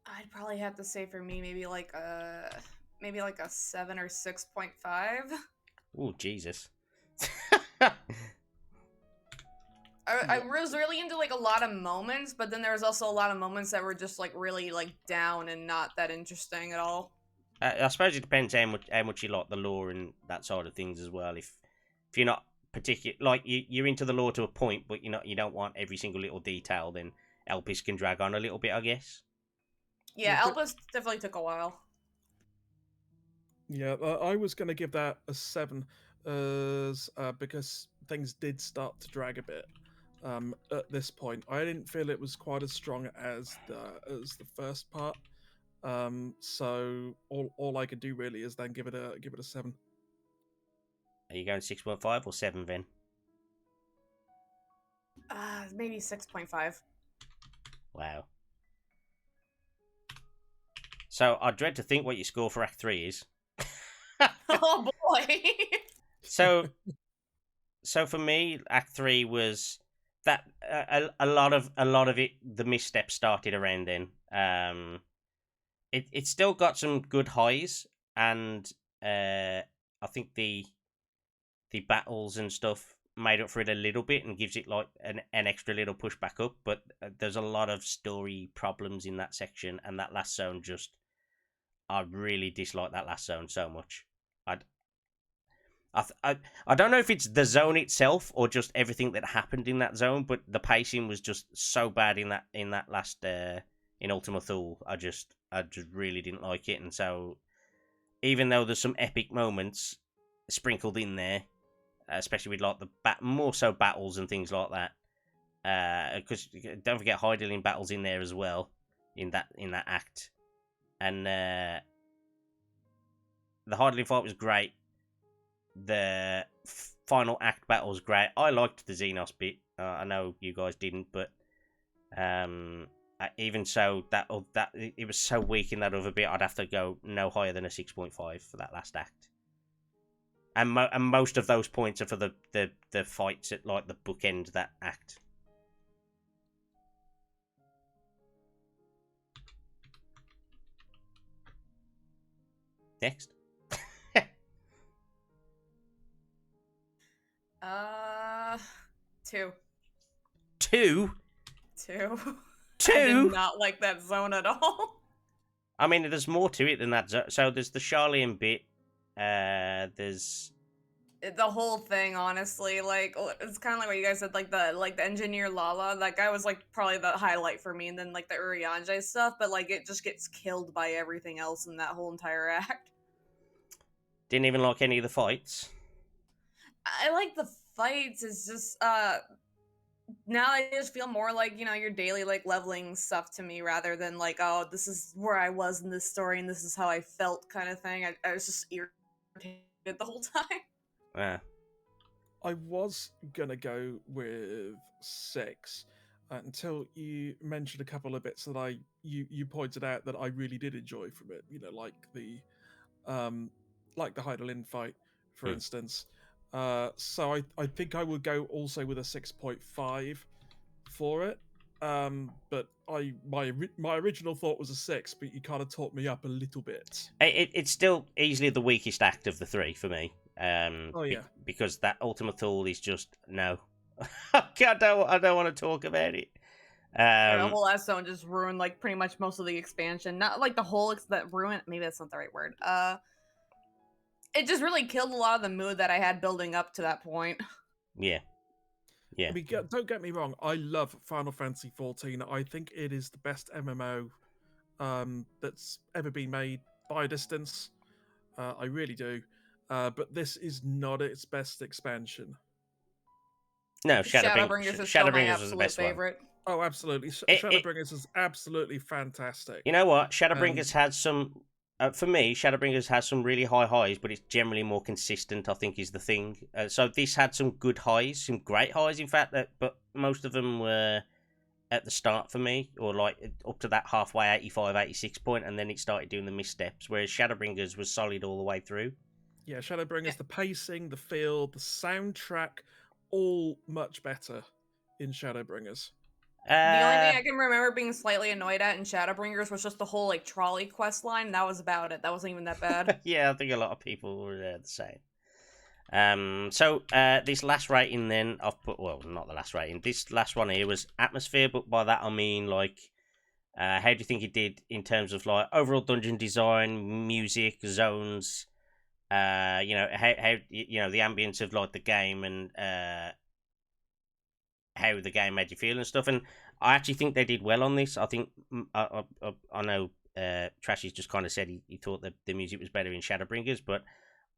I'd probably have to say for me maybe like a 7 or 6.5. Oh Jesus. I was really into like a lot of moments, but then there was also a lot of moments that were just like really like down and not that interesting at all. I suppose it depends how much you like the lore and that side of things as well. If you're not particular, like you're into the lore to a point, but you don't want every single little detail, then Elpis can drag on a little bit, I guess. Yeah, Elpis definitely took a while. Yeah, I was going to give that a 7, because things did start to drag a bit. At this point, I didn't feel it was quite as strong as the first part. So all I could do really is then give it a 7. Are you going 6.5 or 7, Ven? Maybe 6.5. Wow. So I dread to think what your score for Act 3 is. Oh boy. So for me, Act 3 was that a lot of it. The missteps started around then. It still got some good highs, and I think the battles and stuff made up for it a little bit and gives it like an extra little push back up. But there's a lot of story problems in that section, and that last zone I really dislike that last zone so much. I don't know if it's the zone itself or just everything that happened in that zone, but the pacing was just so bad in that last in Ultima Thule. I just really didn't like it, and so even though there's some epic moments sprinkled in there, especially with like the more so battles and things like that, because don't forget Heidelin battles in there as well in that act, and the Heidelin fight was great. The final act battle was great. I liked the Zenos bit. I know you guys didn't, but even so, that it was so weak in that other bit. I'd have to go no higher than a 6.5 for that last act. And most of those points are for the fights at like the bookend that act. Next. 2. 2? 2. 2? I did not like that zone at all. I mean, there's more to it than that. So there's the Sharlayan bit. There's the whole thing, honestly. Like, it's kind of like what you guys said. Like the engineer Lala. That guy was like probably the highlight for me. And then like the Urianger stuff. But like it just gets killed by everything else in that whole entire act. Didn't even like any of the fights. I like the fights. It's just now I just feel more like, your daily like leveling stuff to me rather than like, oh, this is where I was in this story and this is how I felt kind of thing. I was just irritated the whole time. Yeah. I was gonna go with 6 until you mentioned a couple of bits that you pointed out that I really did enjoy from it. Like the Heidelin fight, for instance. So I think I would go also with a 6.5 for it. But my original thought was a 6, but you kind of talked me up a little bit. It's still easily the weakest act of the 3 for me. Because that Ultima Thule is just no. I don't want to talk about it. The whole last zone just ruined like pretty much most of the expansion. Not like the whole that ruined. Maybe that's not the right word. It just really killed a lot of the mood that I had building up to that point. Yeah. I mean, don't get me wrong. I love Final Fantasy XIV. I think it is the best MMO that's ever been made by a distance. I really do. But this is not its best expansion. No, Shadowbringers was the best favorite. One. Oh, absolutely. Shadowbringers is absolutely fantastic. You know what? Shadowbringers had some... for me, Shadowbringers has some really high highs, but it's generally more consistent, I think, is the thing. So this had some good highs, some great highs, in fact, but most of them were at the start for me, or like up to that halfway 85, 86 point, and then it started doing the missteps, whereas Shadowbringers was solid all the way through. Yeah, Shadowbringers, the pacing, the feel, the soundtrack, all much better in Shadowbringers. The only thing I can remember being slightly annoyed at in Shadowbringers was just the whole like trolley quest line. That was about it. That wasn't even that bad. Yeah, I think a lot of people were the same. So this last rating then I've put, well, not the last rating. This last one here was atmosphere, but by that I mean like How do you think it did in terms of like overall dungeon design, music, zones? How the ambience of like the game and how the game made you feel and stuff. And I actually think they did well on this. I think I know Trashy's just kind of said he thought that the music was better in Shadowbringers, but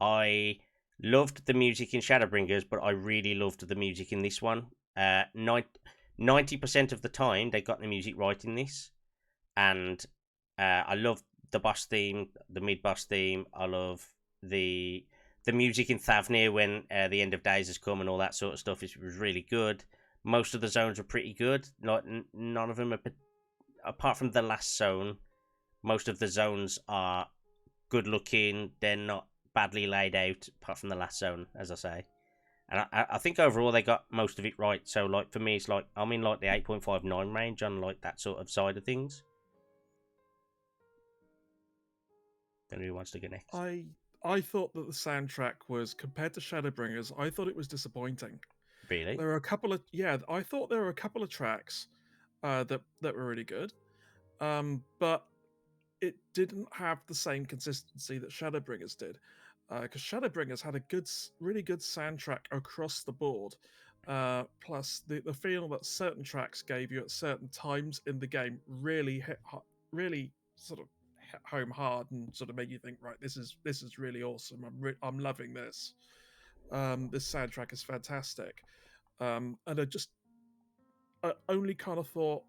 I loved the music in Shadowbringers, but I really loved the music in this one. 90% of the time they got the music right in this, and I love the boss theme, the mid boss theme. I love the music in Thavnair when the end of days has come and all that sort of stuff. It was really good. Most of the zones were pretty good. Like none of them are, apart from the last zone. Most of the zones are good looking. They're not badly laid out, apart from the last zone, as I say. And I think overall they got most of it right. So like for me, it's like I'm in like the 8.59 range on like that sort of side of things. Then who wants to go next? I thought that the soundtrack was, compared to Shadowbringers, I thought it was disappointing. Really? There were a couple of I thought there were a couple of tracks that were really good, but it didn't have the same consistency that Shadowbringers did. Because Shadowbringers had a really good soundtrack across the board. Plus, the feel that certain tracks gave you at certain times in the game really really sort of hit home hard and sort of made you think, right, this is really awesome. I'm loving this. This soundtrack is fantastic. And I only kind of thought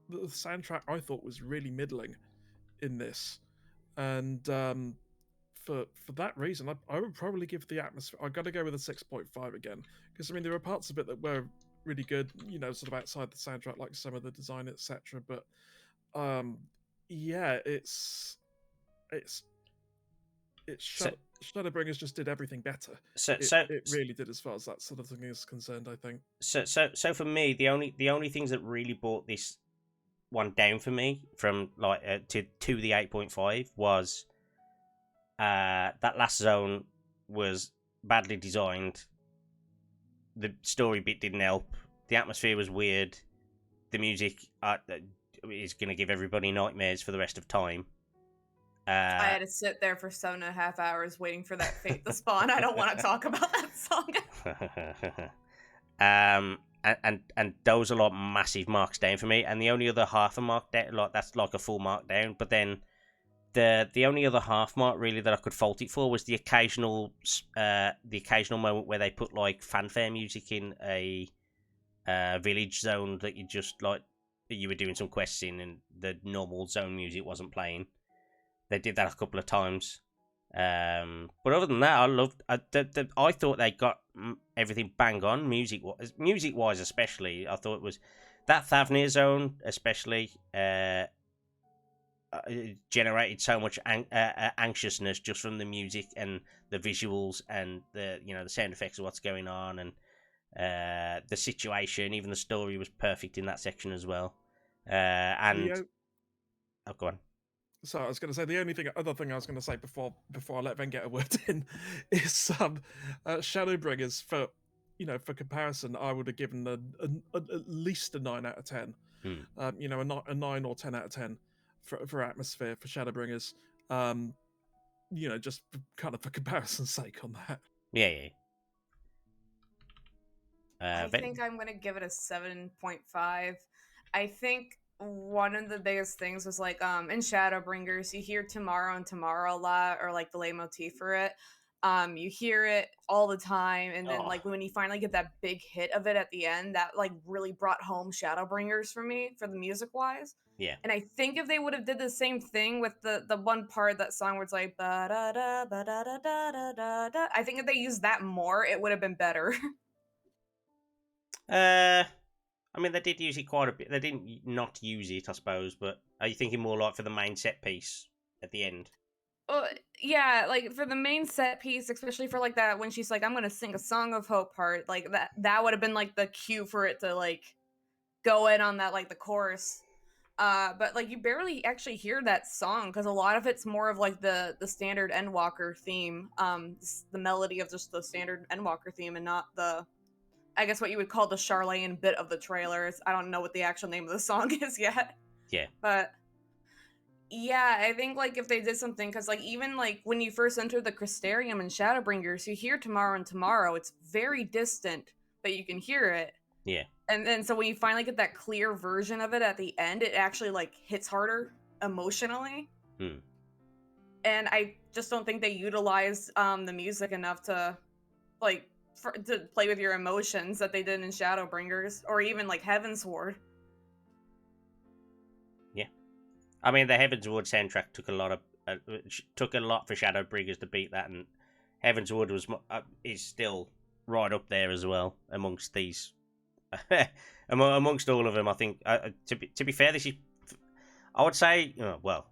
that the soundtrack I thought was really middling in this, and for that reason, I would probably give the atmosphere. I got to go with a 6.5 again, because I mean there were parts of it that were really good, sort of outside the soundtrack, like some of the design, etc. But yeah, Shadowbringers just did everything better. It really did, as far as that sort of thing is concerned, I think. So for me, the only things that really brought this one down for me from like to the 8.5 was that last zone was badly designed. The story bit didn't help. The atmosphere was weird. The music is going to give everybody nightmares for the rest of time. I had to sit there for 7.5 hours waiting for that fate to spawn. I don't want to talk about that song. And those are like massive marks down for me. And the only other half a mark down, like that's like a full mark down. But then the only other half mark really that I could fault it for was the occasional moment where they put like fanfare music in a village zone that you just like you were doing some quests in and the normal zone music wasn't playing. They did that a couple of times. But other than that, I loved. I thought they got everything bang on music wise, especially. I thought it was that Thavnair zone, especially. Generated so much anxiousness just from the music and the visuals and the sound effects of what's going on and the situation. Even the story was perfect in that section as well. And go on. So I was going to say the other thing I was going to say before I let Ven get a word in is Shadowbringers for comparison I would have given at least a 9 out of 10. A 9 or 10 out of 10 for atmosphere for Shadowbringers. Just kind of for comparison's sake on that. Yeah. I think I'm going to give it a 7.5. I think one of the biggest things was like in Shadowbringers you hear tomorrow and tomorrow a lot, or like the leitmotif for it. You hear it all the time, and then like when you finally get that big hit of it at the end, that like really brought home Shadowbringers for me for the music wise. Yeah. And I think if they would have did the same thing with the one part of that song where it's like ba da da ba da da da da da, I think if they used that more, it would have been better. I mean, they did use it quite a bit. They didn't not use it, I suppose. But are you thinking more like for the main set piece at the end? Yeah, like for the main set piece, especially for like that when she's like, "I'm gonna sing a song of hope" part, like that would have been like the cue for it to like go in on that like the chorus. But like you barely actually hear that song because a lot of it's more of like the standard Endwalker theme, the melody of just the standard Endwalker theme, and not the, I guess what you would call the Sharlayan bit of the trailers. I don't know what the actual name of the song is yet. Yeah. But yeah, I think like if they did something, because like even like when you first enter the Crystarium and Shadowbringers, you hear tomorrow and tomorrow. It's very distant, but you can hear it. Yeah. And then so when you finally get that clear version of it at the end, it actually like hits harder emotionally. And I just don't think they utilized the music enough to like to play with your emotions that they did in Shadowbringers or even like Heavensward. Yeah, I mean the Heavensward soundtrack took a lot for Shadowbringers to beat that, and Heavensward was is still right up there as well amongst these. Amongst all of them, I think. To be fair, this is, I would say, well,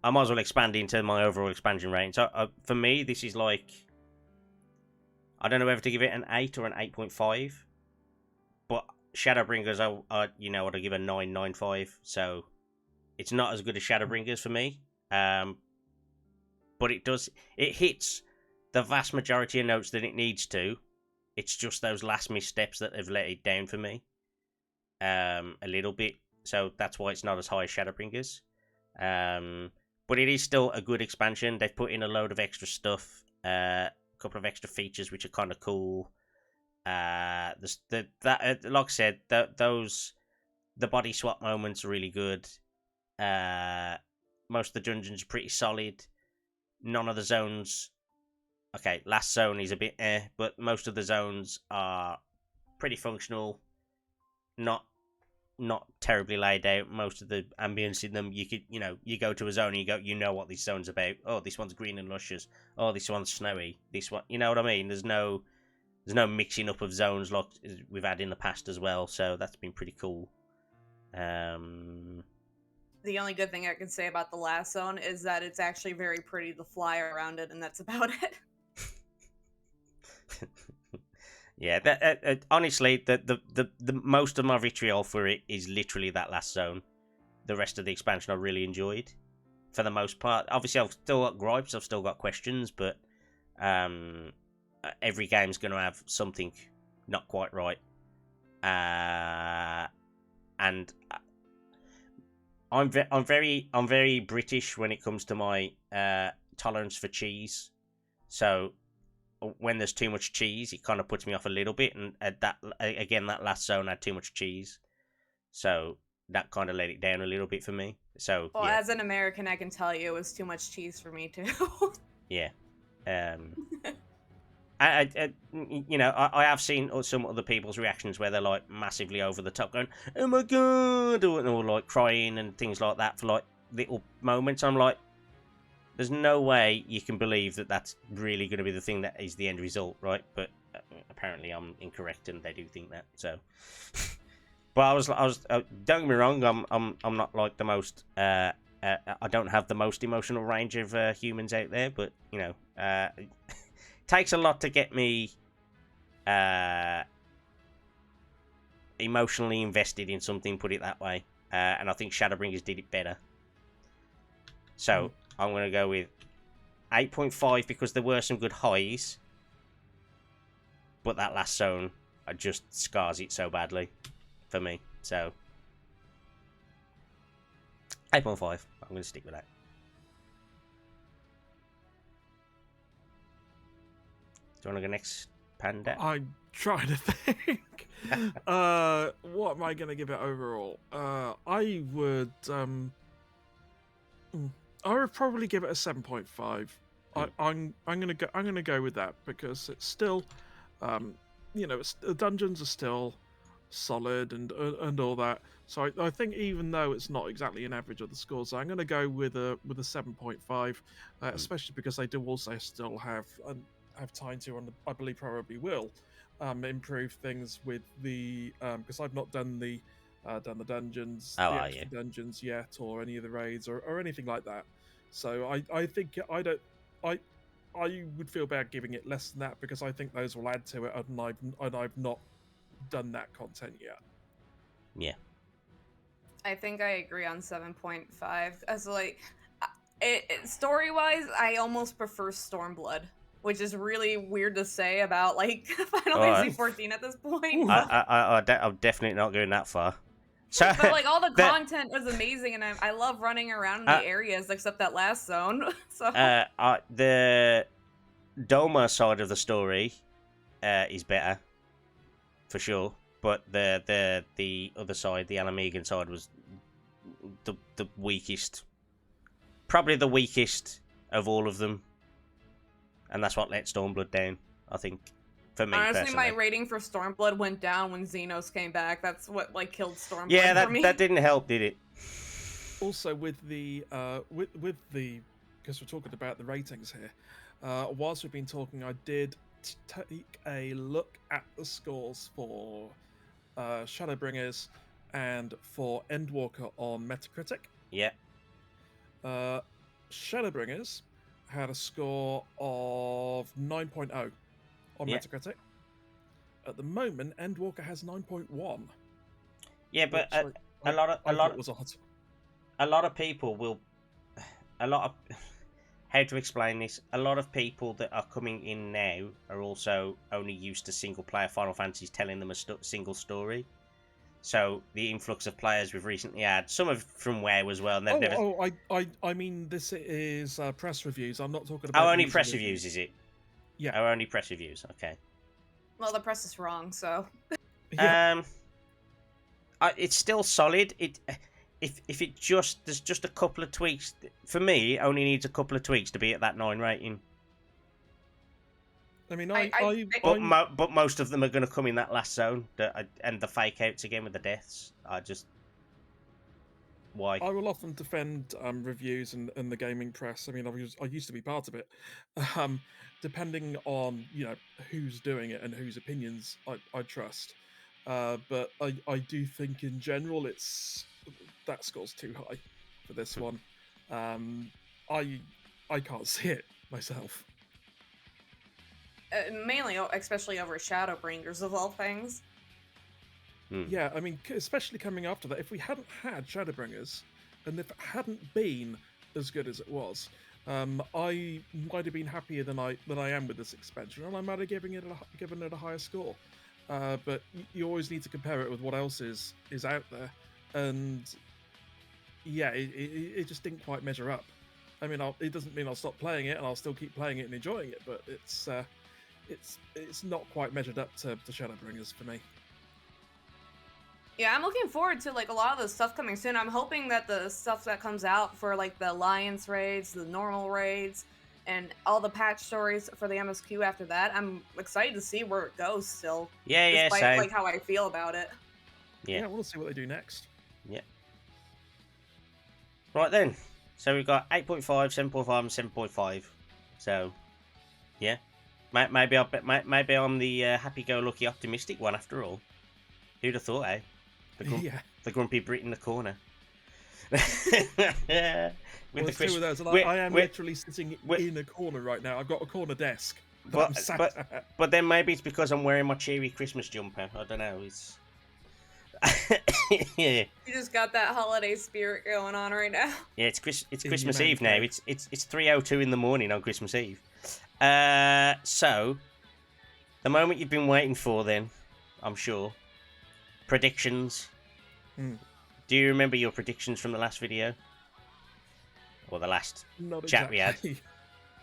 I might as well expand into my overall expansion rating. So for me, this is like, I don't know whether to give it an 8 or an 8.5, but Shadowbringers, I'd give a 9.95. So it's not as good as Shadowbringers for me, but it hits the vast majority of notes that it needs to. It's just those last missteps that have let it down for me, a little bit. So that's why it's not as high as Shadowbringers. But it is still a good expansion. They've put in a load of extra stuff, a couple of extra features which are kind of cool. Like I said, the body swap moments are really good. Most of the dungeons are pretty solid. None of the zones. Okay, last zone is a bit but most of the zones are pretty functional. Not terribly laid out. Most of the ambience in them, you go to a zone and you know what this zone's about. Oh, this one's green and luscious. Oh, this one's snowy. This one, you know what I mean? There's no mixing up of zones like we've had in the past as well. So that's been pretty cool. The only good thing I can say about the last zone is that it's actually very pretty to fly around it, and that's about it. Yeah, honestly, the most of my vitriol for it is literally that last zone. The rest of the expansion I really enjoyed, for the most part. Obviously, I've still got gripes, I've still got questions, but every game's going to have something not quite right. And I'm very British when it comes to my tolerance for cheese. So when there's too much cheese, it kind of puts me off a little bit, and that last zone had too much cheese, so that kind of let it down a little bit for me. So well, as an American, I can tell you it was too much cheese for me too. Yeah. I have seen some other people's reactions where they're like massively over the top, going, "Oh my god," or like crying and things like that for like little moments. I'm like, there's no way you can believe that that's really going to be the thing that is the end result, right? But apparently I'm incorrect, and they do think that. So, but I was don't get me wrong, I'm not like the most. I don't have the most emotional range of humans out there, but it takes a lot to get me emotionally invested in something. Put it that way, and I think Shadowbringers did it better. So. I'm going to go with 8.5 because there were some good highs. But that last zone just scars it so badly for me. So, 8.5. I'm going to stick with that. Do you want to go next, Panda? I'm trying to think. What am I going to give it overall? I would probably give it a 7.5. I'm gonna go with that because it's still, the dungeons are still solid and all that. So I think even though it's not exactly an average of the scores, I'm gonna go with a 7.5, especially because they do also still have time to, and I believe probably will, improve things with the because I've not done the dungeons, dungeons yet, or any of the raids or anything like that. So I think I would feel bad giving it less than that because I think those will add to it, and I've not done that content yet. Yeah. I think I agree on 7.5. As like, story-wise, I almost prefer Stormblood, which is really weird to say about like Final Fantasy 14 at this point. I'm definitely not going that far. So, but like all the content was amazing, and I love running around in the areas except that last zone. So the Doma side of the story is better, for sure. But the other side, the Alimighty side, was the weakest, probably the weakest of all of them, and that's what let Stormblood down, I think. For me, honestly, personally. my rating for Stormblood went down when Zenos came back. That's what like killed Stormblood for me. that didn't help, did it? Also, with the because we're talking about the ratings here. Whilst we've been talking, I did take a look at the scores for Shadowbringers and for Endwalker on Metacritic. Yeah. Shadowbringers had a score of 9.0 on Metacritic. At the moment, Endwalker has 9.1. Yeah, but a lot of people will. How to explain this? A lot of people that are coming in now are also only used to single-player Final Fantasies telling them a single story. So the influx of players we've recently had, some of from WoW as well. And I mean, this is press reviews. I'm not talking about. Oh, only press reviews, is it? Yeah. Oh, only press reviews. Okay. Well, the press is wrong, so. Yeah. It's still solid. If it just there's just a couple of tweaks for me. It only needs a couple of tweaks to be at that 9 rating. I mean, but most of them are going to come in that last zone, and the fake outs again with the deaths. Why? I will often defend reviews and the gaming press. I mean, I used to be part of it. Depending on who's doing it and whose opinions I trust. But I do think in general that score's too high for this one. I can't see it myself. Mainly, especially over Shadowbringers of all things. Yeah, I mean, especially coming after that, if we hadn't had Shadowbringers, and if it hadn't been as good as it was, I might have been happier than I am with this expansion, and I might have given it a higher score. But you always need to compare it with what else is out there, and yeah, it just didn't quite measure up. I mean, it doesn't mean I'll stop playing it, and I'll still keep playing it and enjoying it, but it's not quite measured up to Shadowbringers for me. Yeah, I'm looking forward to like a lot of the stuff coming soon. I'm hoping that the stuff that comes out for like the Alliance raids, the normal raids, and all the patch stories for the MSQ after that, I'm excited to see where it goes still. Yeah, despite, same. like how I feel about it. Yeah, we'll see what they do next. Yeah. Right then. So we've got 8.5, 7.5, and 7.5. So, yeah. Maybe I'm the happy-go-lucky optimistic one after all. Who'd have thought, eh? The grumpy Brit in the corner. I am literally sitting in a corner right now. I've got a corner desk. But then maybe it's because I'm wearing my cheery Christmas jumper. I don't know. It's You just got that holiday spirit going on right now. Yeah, it's Christmas Eve now. It's 3:02 in the morning on Christmas Eve. So the moment you've been waiting for, then I'm sure. Predictions. Do you remember your predictions from the last video? Or the last chat we had?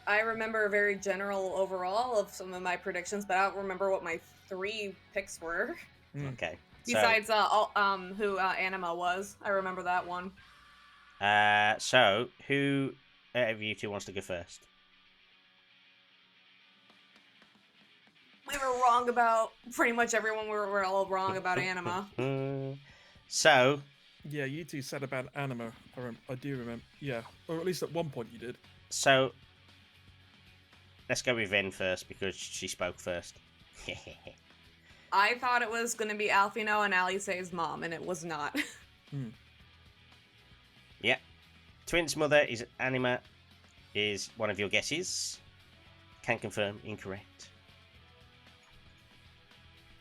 I remember a very general overall of some of my predictions, but I don't remember what my 3 picks were. Okay. Besides who Anima was. I remember that one. So who of you two wants to go first? We were wrong about pretty much everyone. We were all wrong about Anima. So... Yeah, you two said about Anima. I do remember. Yeah, or at least at one point you did. So... Let's go with Ven first, because she spoke first. I thought it was going to be Alphino and Alice's mom, and it was not. Yeah. Twins' mother is Anima, is one of your guesses. Can confirm, incorrect.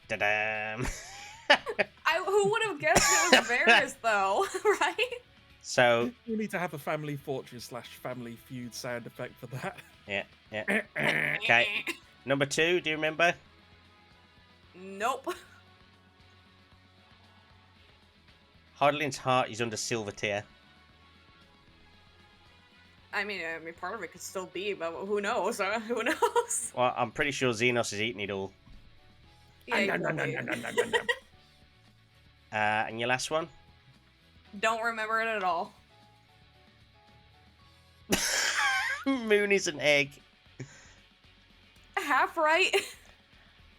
Ta-da! Who would have guessed it was Varys, though, right? So... We need to have a Family Fortress / Family Feud sound effect for that. Yeah. Okay. Number 2, do you remember? Nope. Hydalin's heart is under silver tier. I mean, part of it could still be, but who knows? Who knows? Well, I'm pretty sure Zenos is eating it all. Yeah, And your last one? Don't remember it at all. Moon is an egg. Half right.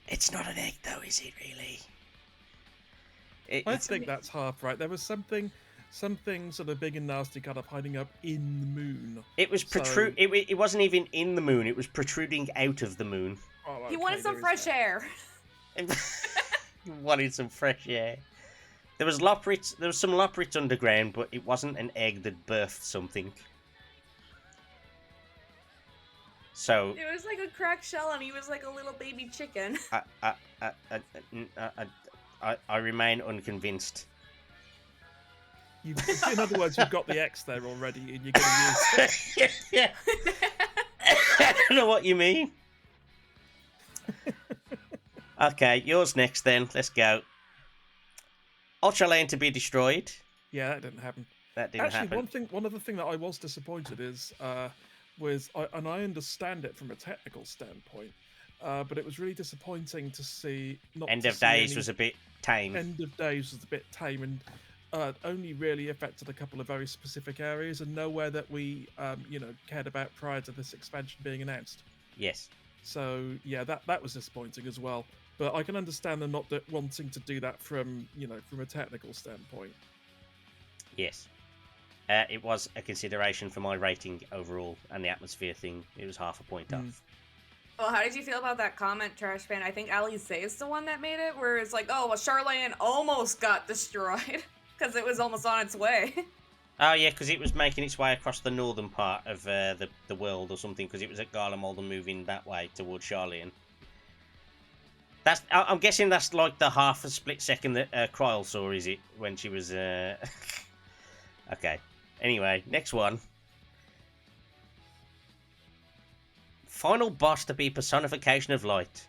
It's not an egg, though, is it really? I think that's half right. There was something sort of big and nasty kind of hiding up in the moon. It was it wasn't even in the moon. It was protruding out of the moon. Oh, okay, He wanted some fresh air. Wanted some fresh air. There was Lopporits. There was some Lopporits underground, but it wasn't an egg that birthed something. So it was like a cracked shell, and he was like a little baby chicken. I remain unconvinced. In other words, you've got the X there already, and you're going to use it. Yeah. I don't know what you mean. Okay, yours next then. Let's go. Sharlayan to be destroyed. Yeah, that didn't happen. That didn't happen. Actually, one other thing that I was disappointed is and I understand it from a technical standpoint, but it was really disappointing to see. End of Days was a bit tame. End of Days was a bit tame and only really affected a couple of very specific areas and nowhere that we cared about prior to this expansion being announced. Yes. So yeah, that was disappointing as well. But I can understand them not wanting to do that from a technical standpoint. Yes. It was a consideration for my rating overall, and the atmosphere thing, it was half a point off. Well, how did you feel about that comment, Trash Panda? I think Alize is the one that made it, where it's like, oh, well, Sharlayan almost got destroyed, because it was almost on its way. Oh, yeah, because it was making its way across the northern part of the world or something, because it was at Garlemald and moving that way towards Sharlayan. I'm guessing that's like the half a split second that Kryl saw, is it? When she was... Okay. Anyway, next one. Final boss to be personification of light.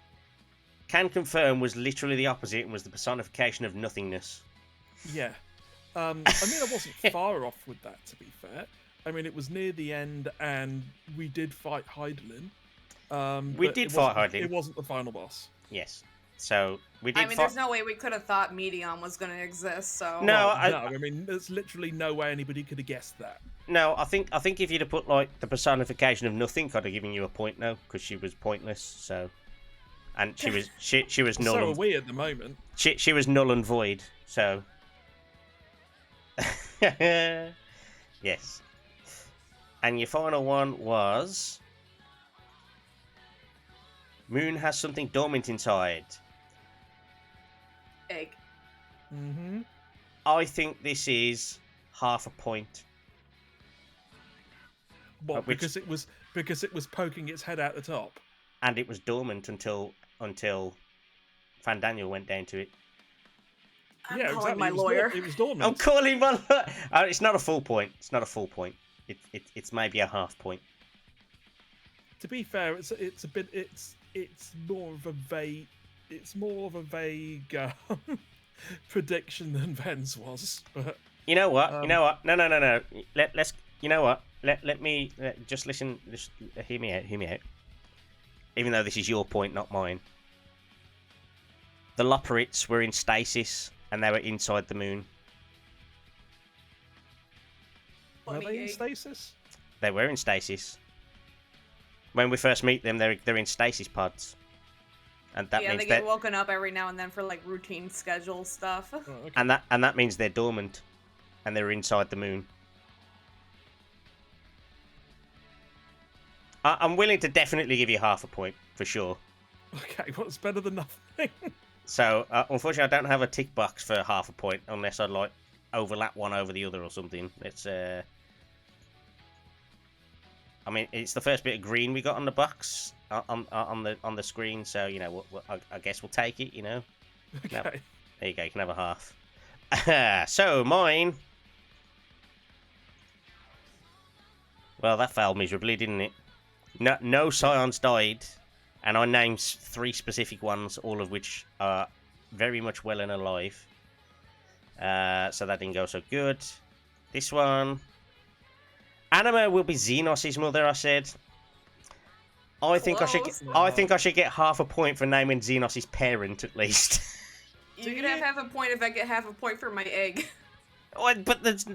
Can confirm was literally the opposite and was the personification of nothingness. Yeah. I mean, I wasn't far off with that, to be fair. I mean, it was near the end, and we did fight Hydaelyn. We did fight Hydaelyn. It wasn't the final boss. Yes. So we did. I mean, there's no way we could have thought Meteion was going to exist. So no, I mean, there's literally no way anybody could have guessed that. No, I think if you'd have put like the personification of nothing, I'd have given you a point now because she was pointless. So, and she was null. So are we at the moment. She was null and void. So, yes. And your final one was Moon has something dormant inside. Egg. Mm-hmm. I think this is half a point. What? Because it was poking its head out the top, and it was dormant until Van Daniel went down to it. I'm calling my lawyer. It was dormant. I'm calling my lawyer. It's not a full point. It's not a full point. It's maybe a half point. To be fair, it's more of a vague prediction than Ven's was. But you know what? No. Let's. You know what? Let me just listen. Just hear me out. Even though this is your point, not mine. The Lopporits were in stasis, and they were inside the moon. Were they in stasis? They were in stasis. When we first meet them, they're in stasis pods, and that means they get woken up every now and then for like routine schedule stuff. Oh, okay. And that means they're dormant, and they're inside the moon. I'm willing to definitely give you half a point for sure. Okay, what's better than nothing? So unfortunately, I don't have a tick box for half a point unless I'd like overlap one over the other or something. It's I mean, it's the first bit of green we got on the box on the screen, so you know, I guess we'll take it. You know. Okay. No, there you go. You can have a half. So mine. Well, that failed miserably, didn't it? No scions died, and I named 3 specific ones, all of which are very much well and alive. So that didn't go so good. This one. Anima will be Zenos' mother, I said. I think I should get half a point for naming Zenos' parent, at least. You can have half a point if I get half a point for my egg. Oh, but there's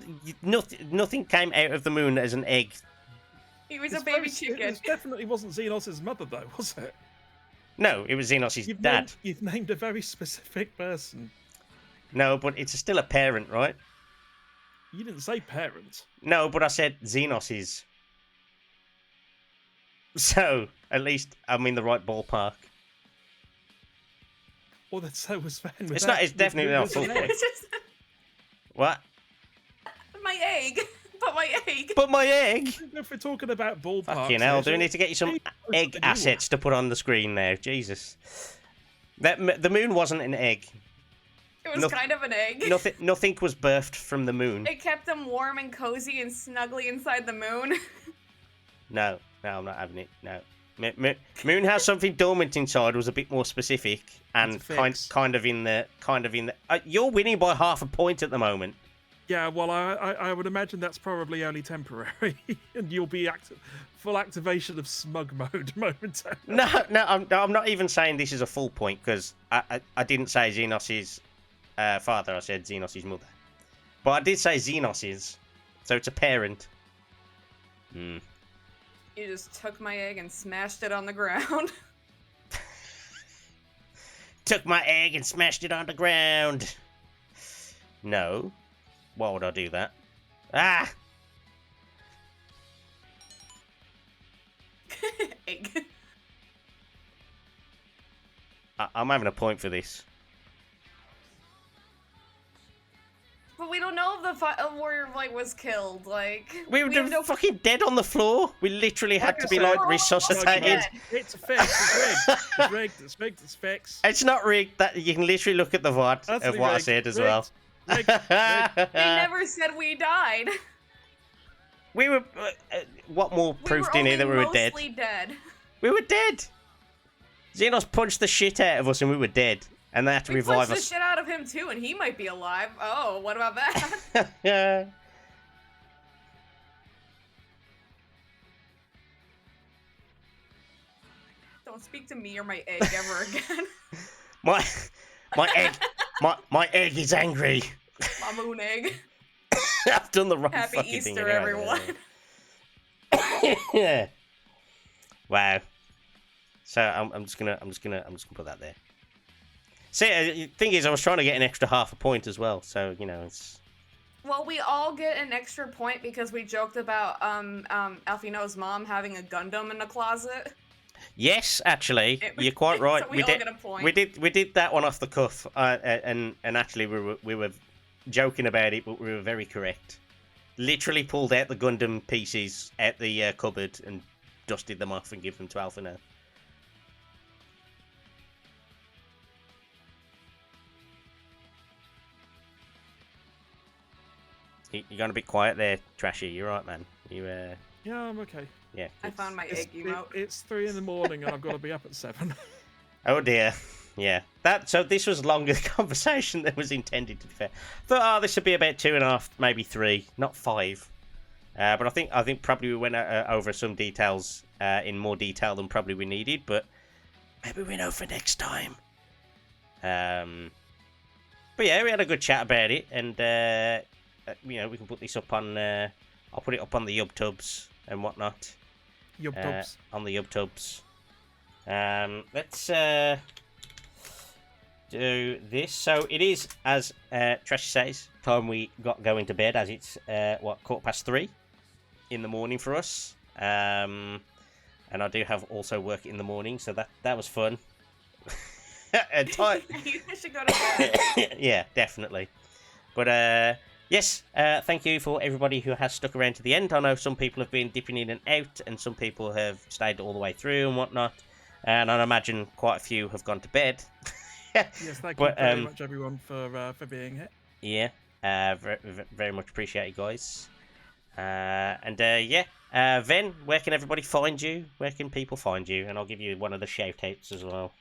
nothing came out of the moon as an egg. He was a baby chicken. It definitely wasn't Zenos' mother, though, was it? No, it was Zenos' dad. You've named a very specific person. No, but it's still a parent, right? You didn't say parent. No, but I said Zenos'. So, at least I'm in the right ballpark. Well, then so was Van. It's definitely not full point. What? My egg. But my egg. But my egg. If we're talking about ballparks... Fucking hell, do we need to get you some egg assets to put on the screen now? Jesus. The moon wasn't an egg. It was kind of an egg. Nothing was birthed from the moon. It kept them warm and cozy and snuggly inside the moon. No, I'm not having it. No. Moon has something dormant inside. Was a bit more specific and kind of in the. You're winning by half a point at the moment. Yeah, well, I would imagine that's probably only temporary, and you'll be full activation of smug mode momentarily. No, I'm not even saying this is a full point because I didn't say Zenos' father. I said Zenos' mother, but I did say Zenos', so it's a parent. Hmm. You just took my egg and smashed it on the ground. Took my egg and smashed it on the ground. No. Why would I do that? Ah! Egg. I'm having a point for this. But we don't know if the warrior was killed. We were fucking dead on the floor. We literally had to be resuscitated. It's fixed. It's rigged. It's fixed. It's not rigged. That you can literally look at the VOD of what I said as well. They never said we died. We were. What more proof do you need that we were dead? Dead? We were dead. Zenos punched the shit out of us and we were dead. And they had to revive us. We punched the shit out of him too, and he might be alive. Oh, what about that? Yeah. Don't speak to me or my egg ever again. My egg is angry. My moon egg. I've done the wrong Happy fucking Easter, thing. Happy everyone. Yeah. Wow. So I'm just gonna put that there. See, the thing is, I was trying to get an extra half a point as well, so it's. Well, we all get an extra point because we joked about Alfino's mom having a Gundam in the closet. Yes, actually, you're quite right. So we all get a point. We did that one off the cuff, and actually we were joking about it, but we were very correct. Literally pulled out the Gundam pieces out the cupboard and dusted them off and give them to Alfino. You're going a bit quiet there, Trashy. You're right, man. Yeah, I'm okay. Yeah. I found my egg emote. It's 3 a.m. and I've got to be up at 7. Oh dear. Yeah. So this was longer conversation than was intended, to be fair. Thought, this would be about 2.5, maybe 3, not 5. But I think probably we went over some details in more detail than probably we needed, but maybe we know for next time. But yeah, we had a good chat about it, and we can put this up on. I'll put it up on the YubTubs and whatnot. YubTubs. On the YubTubs. Let's do this. So it is, as Trash says, time we got going to bed, as it's 3:15 in the morning for us. And I do have also work in the morning, so that was fun. And You should go to bed. Yeah, definitely. But yes, thank you for everybody who has stuck around to the end. I know some people have been dipping in and out, and some people have stayed all the way through and whatnot. And I imagine quite a few have gone to bed. Yes, thank you very much, everyone, for being here. Yeah, very much appreciate you guys. Ven, where can everybody find you? Where can people find you? And I'll give you one of the shout-outs as well.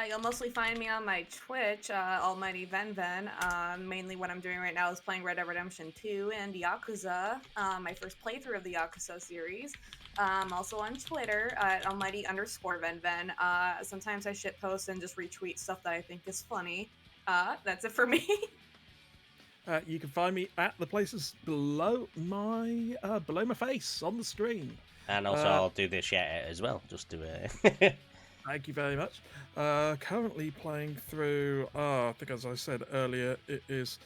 You'll mostly find me on my Twitch, Almighty VenVen. Mainly what I'm doing right now is playing Red Dead Redemption 2 and Yakuza, my first playthrough of the Yakuza series. Also on Twitter at Almighty_VenVen. Sometimes I shitpost and just retweet stuff that I think is funny. That's it for me. You can find me at the places below my face on the screen. And also, I'll do the shout out as well, just to. Thank you very much. Currently playing through, I think as I said earlier, it is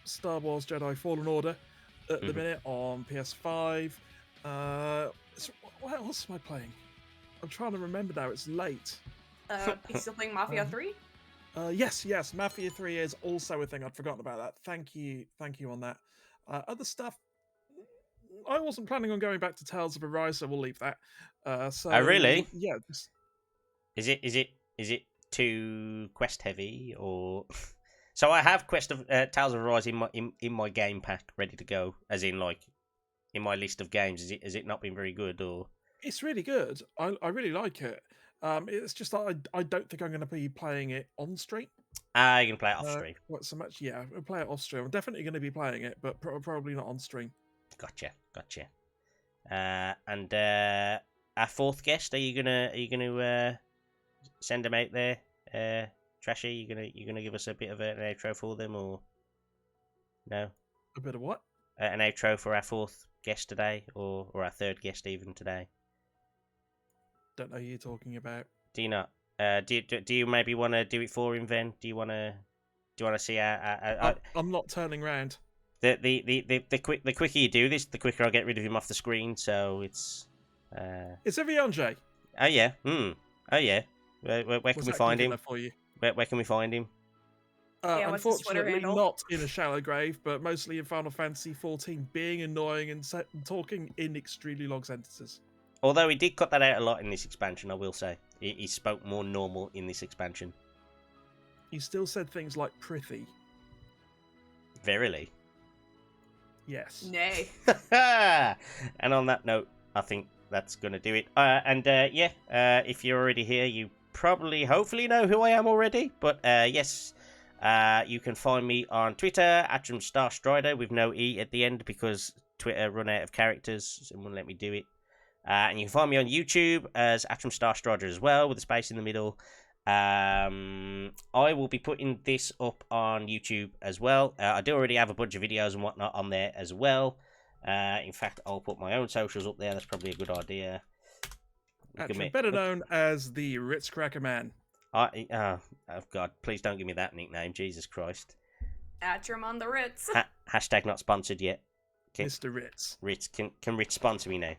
Star Wars Jedi Fallen Order at the minute on PS5. What else am I playing? I'm trying to remember now. It's late. You still playing Mafia 3? Yes. Mafia 3 is also a thing. I'd forgotten about that. Thank you on that. Other stuff, I wasn't planning on going back to Tales of Arise, so we'll leave that. So, oh, really? Yeah. Is it too quest heavy or? So I have Quest of Tales of Arise in my game pack ready to go, as in like in my list of games. Has it not been very good or? It's really good. I really like it. It's just that I don't think I'm going to be playing it on stream. You can play it off stream. Not so much, yeah. I'll play it off stream. I'm definitely going to be playing it, but probably not on stream. Gotcha. And our fourth guest, are you gonna send them out there? Trashy, you gonna give us a bit of an outro for them, or no? A bit of what? An outro for our fourth guest today, or our third guest even today. Don't know who you're talking about. Do you not? Do you maybe want to do it for him, Ven? Do you want to see our I'm not turning round. The quicker you do this, the quicker I'll get rid of him off the screen. So it's Urianger. Oh yeah. Oh yeah. Where can we find him? For you? Where can we find him? Unfortunately, not in a shallow grave, but mostly in Final Fantasy XIV, being annoying and talking in extremely long sentences. Although he did cut that out a lot in this expansion, I will say. He spoke more normal in this expansion. He still said things like "prithee." Verily. Yes. Nay. And on that note, I think that's going to do it. If you're already here, you probably, hopefully know who I am already. But yes, you can find me on Twitter, Atrum Starstrider, with no E at the end because Twitter run out of characters and wouldn't let me do it. And you can find me on YouTube as Atrum Starstrider as well, with a space in the middle. I will be putting this up on YouTube as well. I do already have a bunch of videos and whatnot on there as well. In fact, I'll put my own socials up there. That's probably a good idea. Atrum, better known as the Ritz Cracker Man. Oh God, please don't give me that nickname. Jesus Christ. Atrum on the Ritz. Hashtag not sponsored yet. Mr. Ritz. Ritz, can Ritz sponsor me now?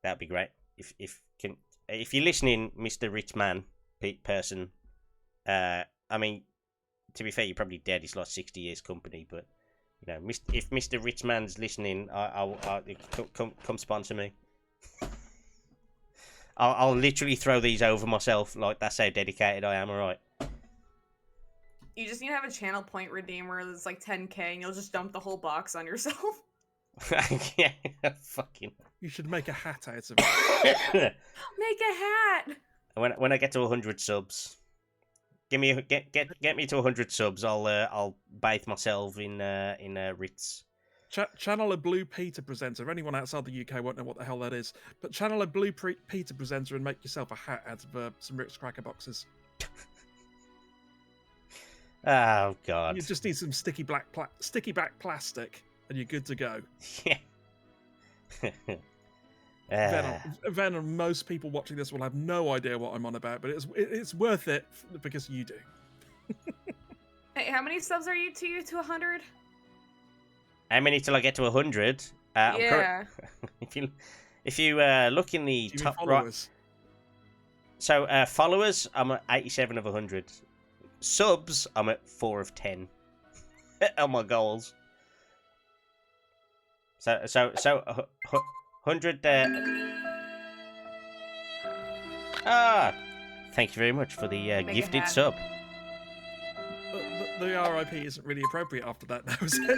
That'd be great. If you're listening, Mr. Ritz man person. I mean, to be fair, you're probably dead. It's like 60 years company, but you know, if Mr. Ritz man's listening, I'll come sponsor me. I'll literally throw these over myself. Like, that's how dedicated I am. All right. You just need to have a channel point redeemer that's like 10k, and you'll just dump the whole box on yourself. Yeah, fucking. You should make a hat out of it. Make a hat. When I get to 100 subs, get me to 100 subs. I'll bathe myself in Ritz. Channel a Blue Peter presenter. Anyone outside the UK won't know what the hell that is. But channel a Blue Peter presenter and make yourself a hat out of some Ritz Cracker boxes. Oh God! You just need some sticky back plastic, and you're good to go. Yeah. Venom, most people watching this will have no idea what I'm on about, but it's worth it because you do. Hey, how many subs are you to 100? How many till I get to 100? Yeah. If you look in the top right. So followers, I'm at 87 of 100. Subs, I'm at 4 of 10 on my goals. So 100. Thank you very much for the gifted sub. The RIP isn't really appropriate after that, now, is it?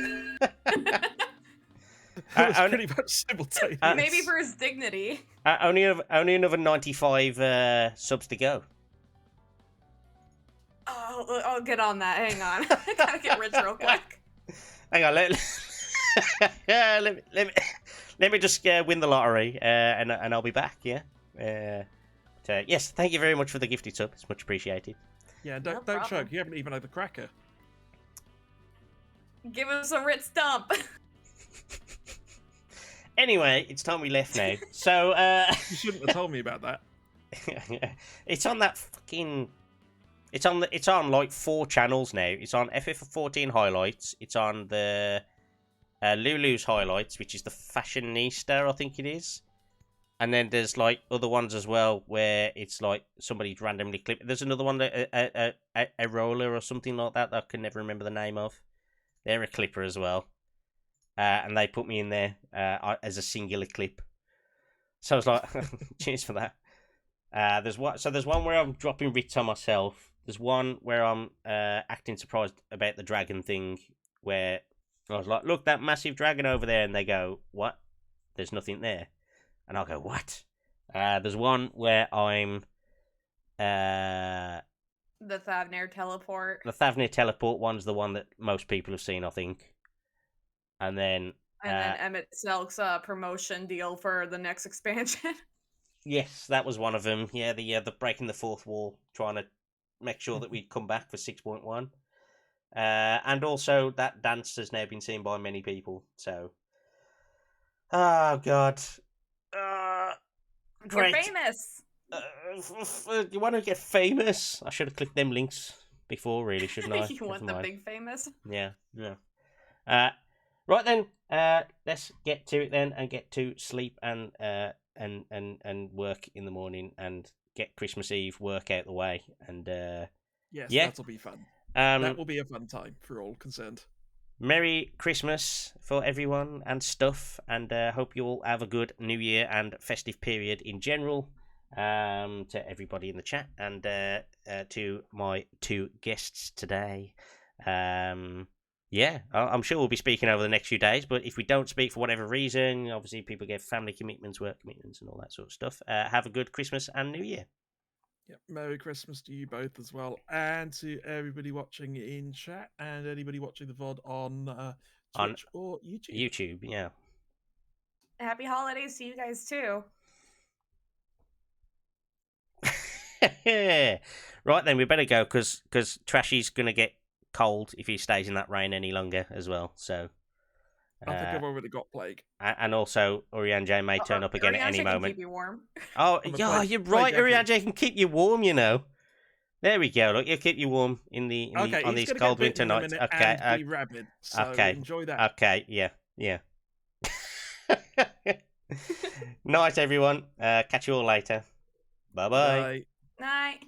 It was pretty much simultaneous. Maybe for his dignity. Only another 95 subs to go. Oh, I'll get on that. Hang on. I gotta get rich real quick. Hang on, let me just win the lottery, and I'll be back. Yeah. Yes, thank you very much for the gifted sub. It's much appreciated. Yeah, don't choke. You haven't even had the cracker. Give him some Rit Stump. Anyway, it's time we left now. So you shouldn't have told me about that. It's on that fucking. It's on like 4 channels now. It's on FF14 highlights. It's on the Lulu's highlights, which is the Fashionista, I think it is. And then there's like other ones as well where it's like somebody's randomly clipped. There's another one that a roller or something like that I can never remember the name of. They're a clipper as well, and they put me in there as a singular clip. So I was like, cheers for that. There's one where I'm dropping writs on myself. There's one where I'm acting surprised about the dragon thing, where I was like, look, that massive dragon over there, and they go, what? There's nothing there. And I'll go, what? There's one where I'm... the Thavnair teleport. The Thavnair teleport one's the one that most people have seen, I think. And then Emmett Selk's promotion deal for the next expansion. Yes, that was one of them. Yeah, the breaking the fourth wall, trying to make sure that we come back for 6.1. And also that dance has now been seen by many people. So, oh god, great. You're famous. You want to get famous? I should have clicked them links before, really, shouldn't I? You want the big famous? Yeah. Right then, let's get to it then, and get to sleep and work in the morning and get Christmas Eve work out the way. And yes, yeah, that'll be fun. That will be a fun time for all concerned. Merry Christmas for everyone and stuff, and hope you all have a good New Year and festive period in general. To everybody in the chat and to my 2 guests today. Yeah, I'm sure we'll be speaking over the next few days, but if we don't speak for whatever reason, obviously people get family commitments, work commitments, and all that sort of stuff. Have a good Christmas and New Year. Yep, Merry Christmas to you both as well, and to everybody watching in chat, and anybody watching the VOD on Twitch or YouTube. YouTube, yeah. Happy holidays to you guys too. Right then, we better go because Trashy's gonna get cold if he stays in that rain any longer as well. So I think I've already got plague, and also Urianger may turn up again at any moment. Keep you warm. Oh yeah, you're right. Urianger can keep you warm. You know. There we go. Look, he'll keep you warm on these cold winter nights. Okay, and be rabid, so okay, enjoy that. Okay, yeah. Night, everyone. Catch you all later. Bye-bye. Bye. Night.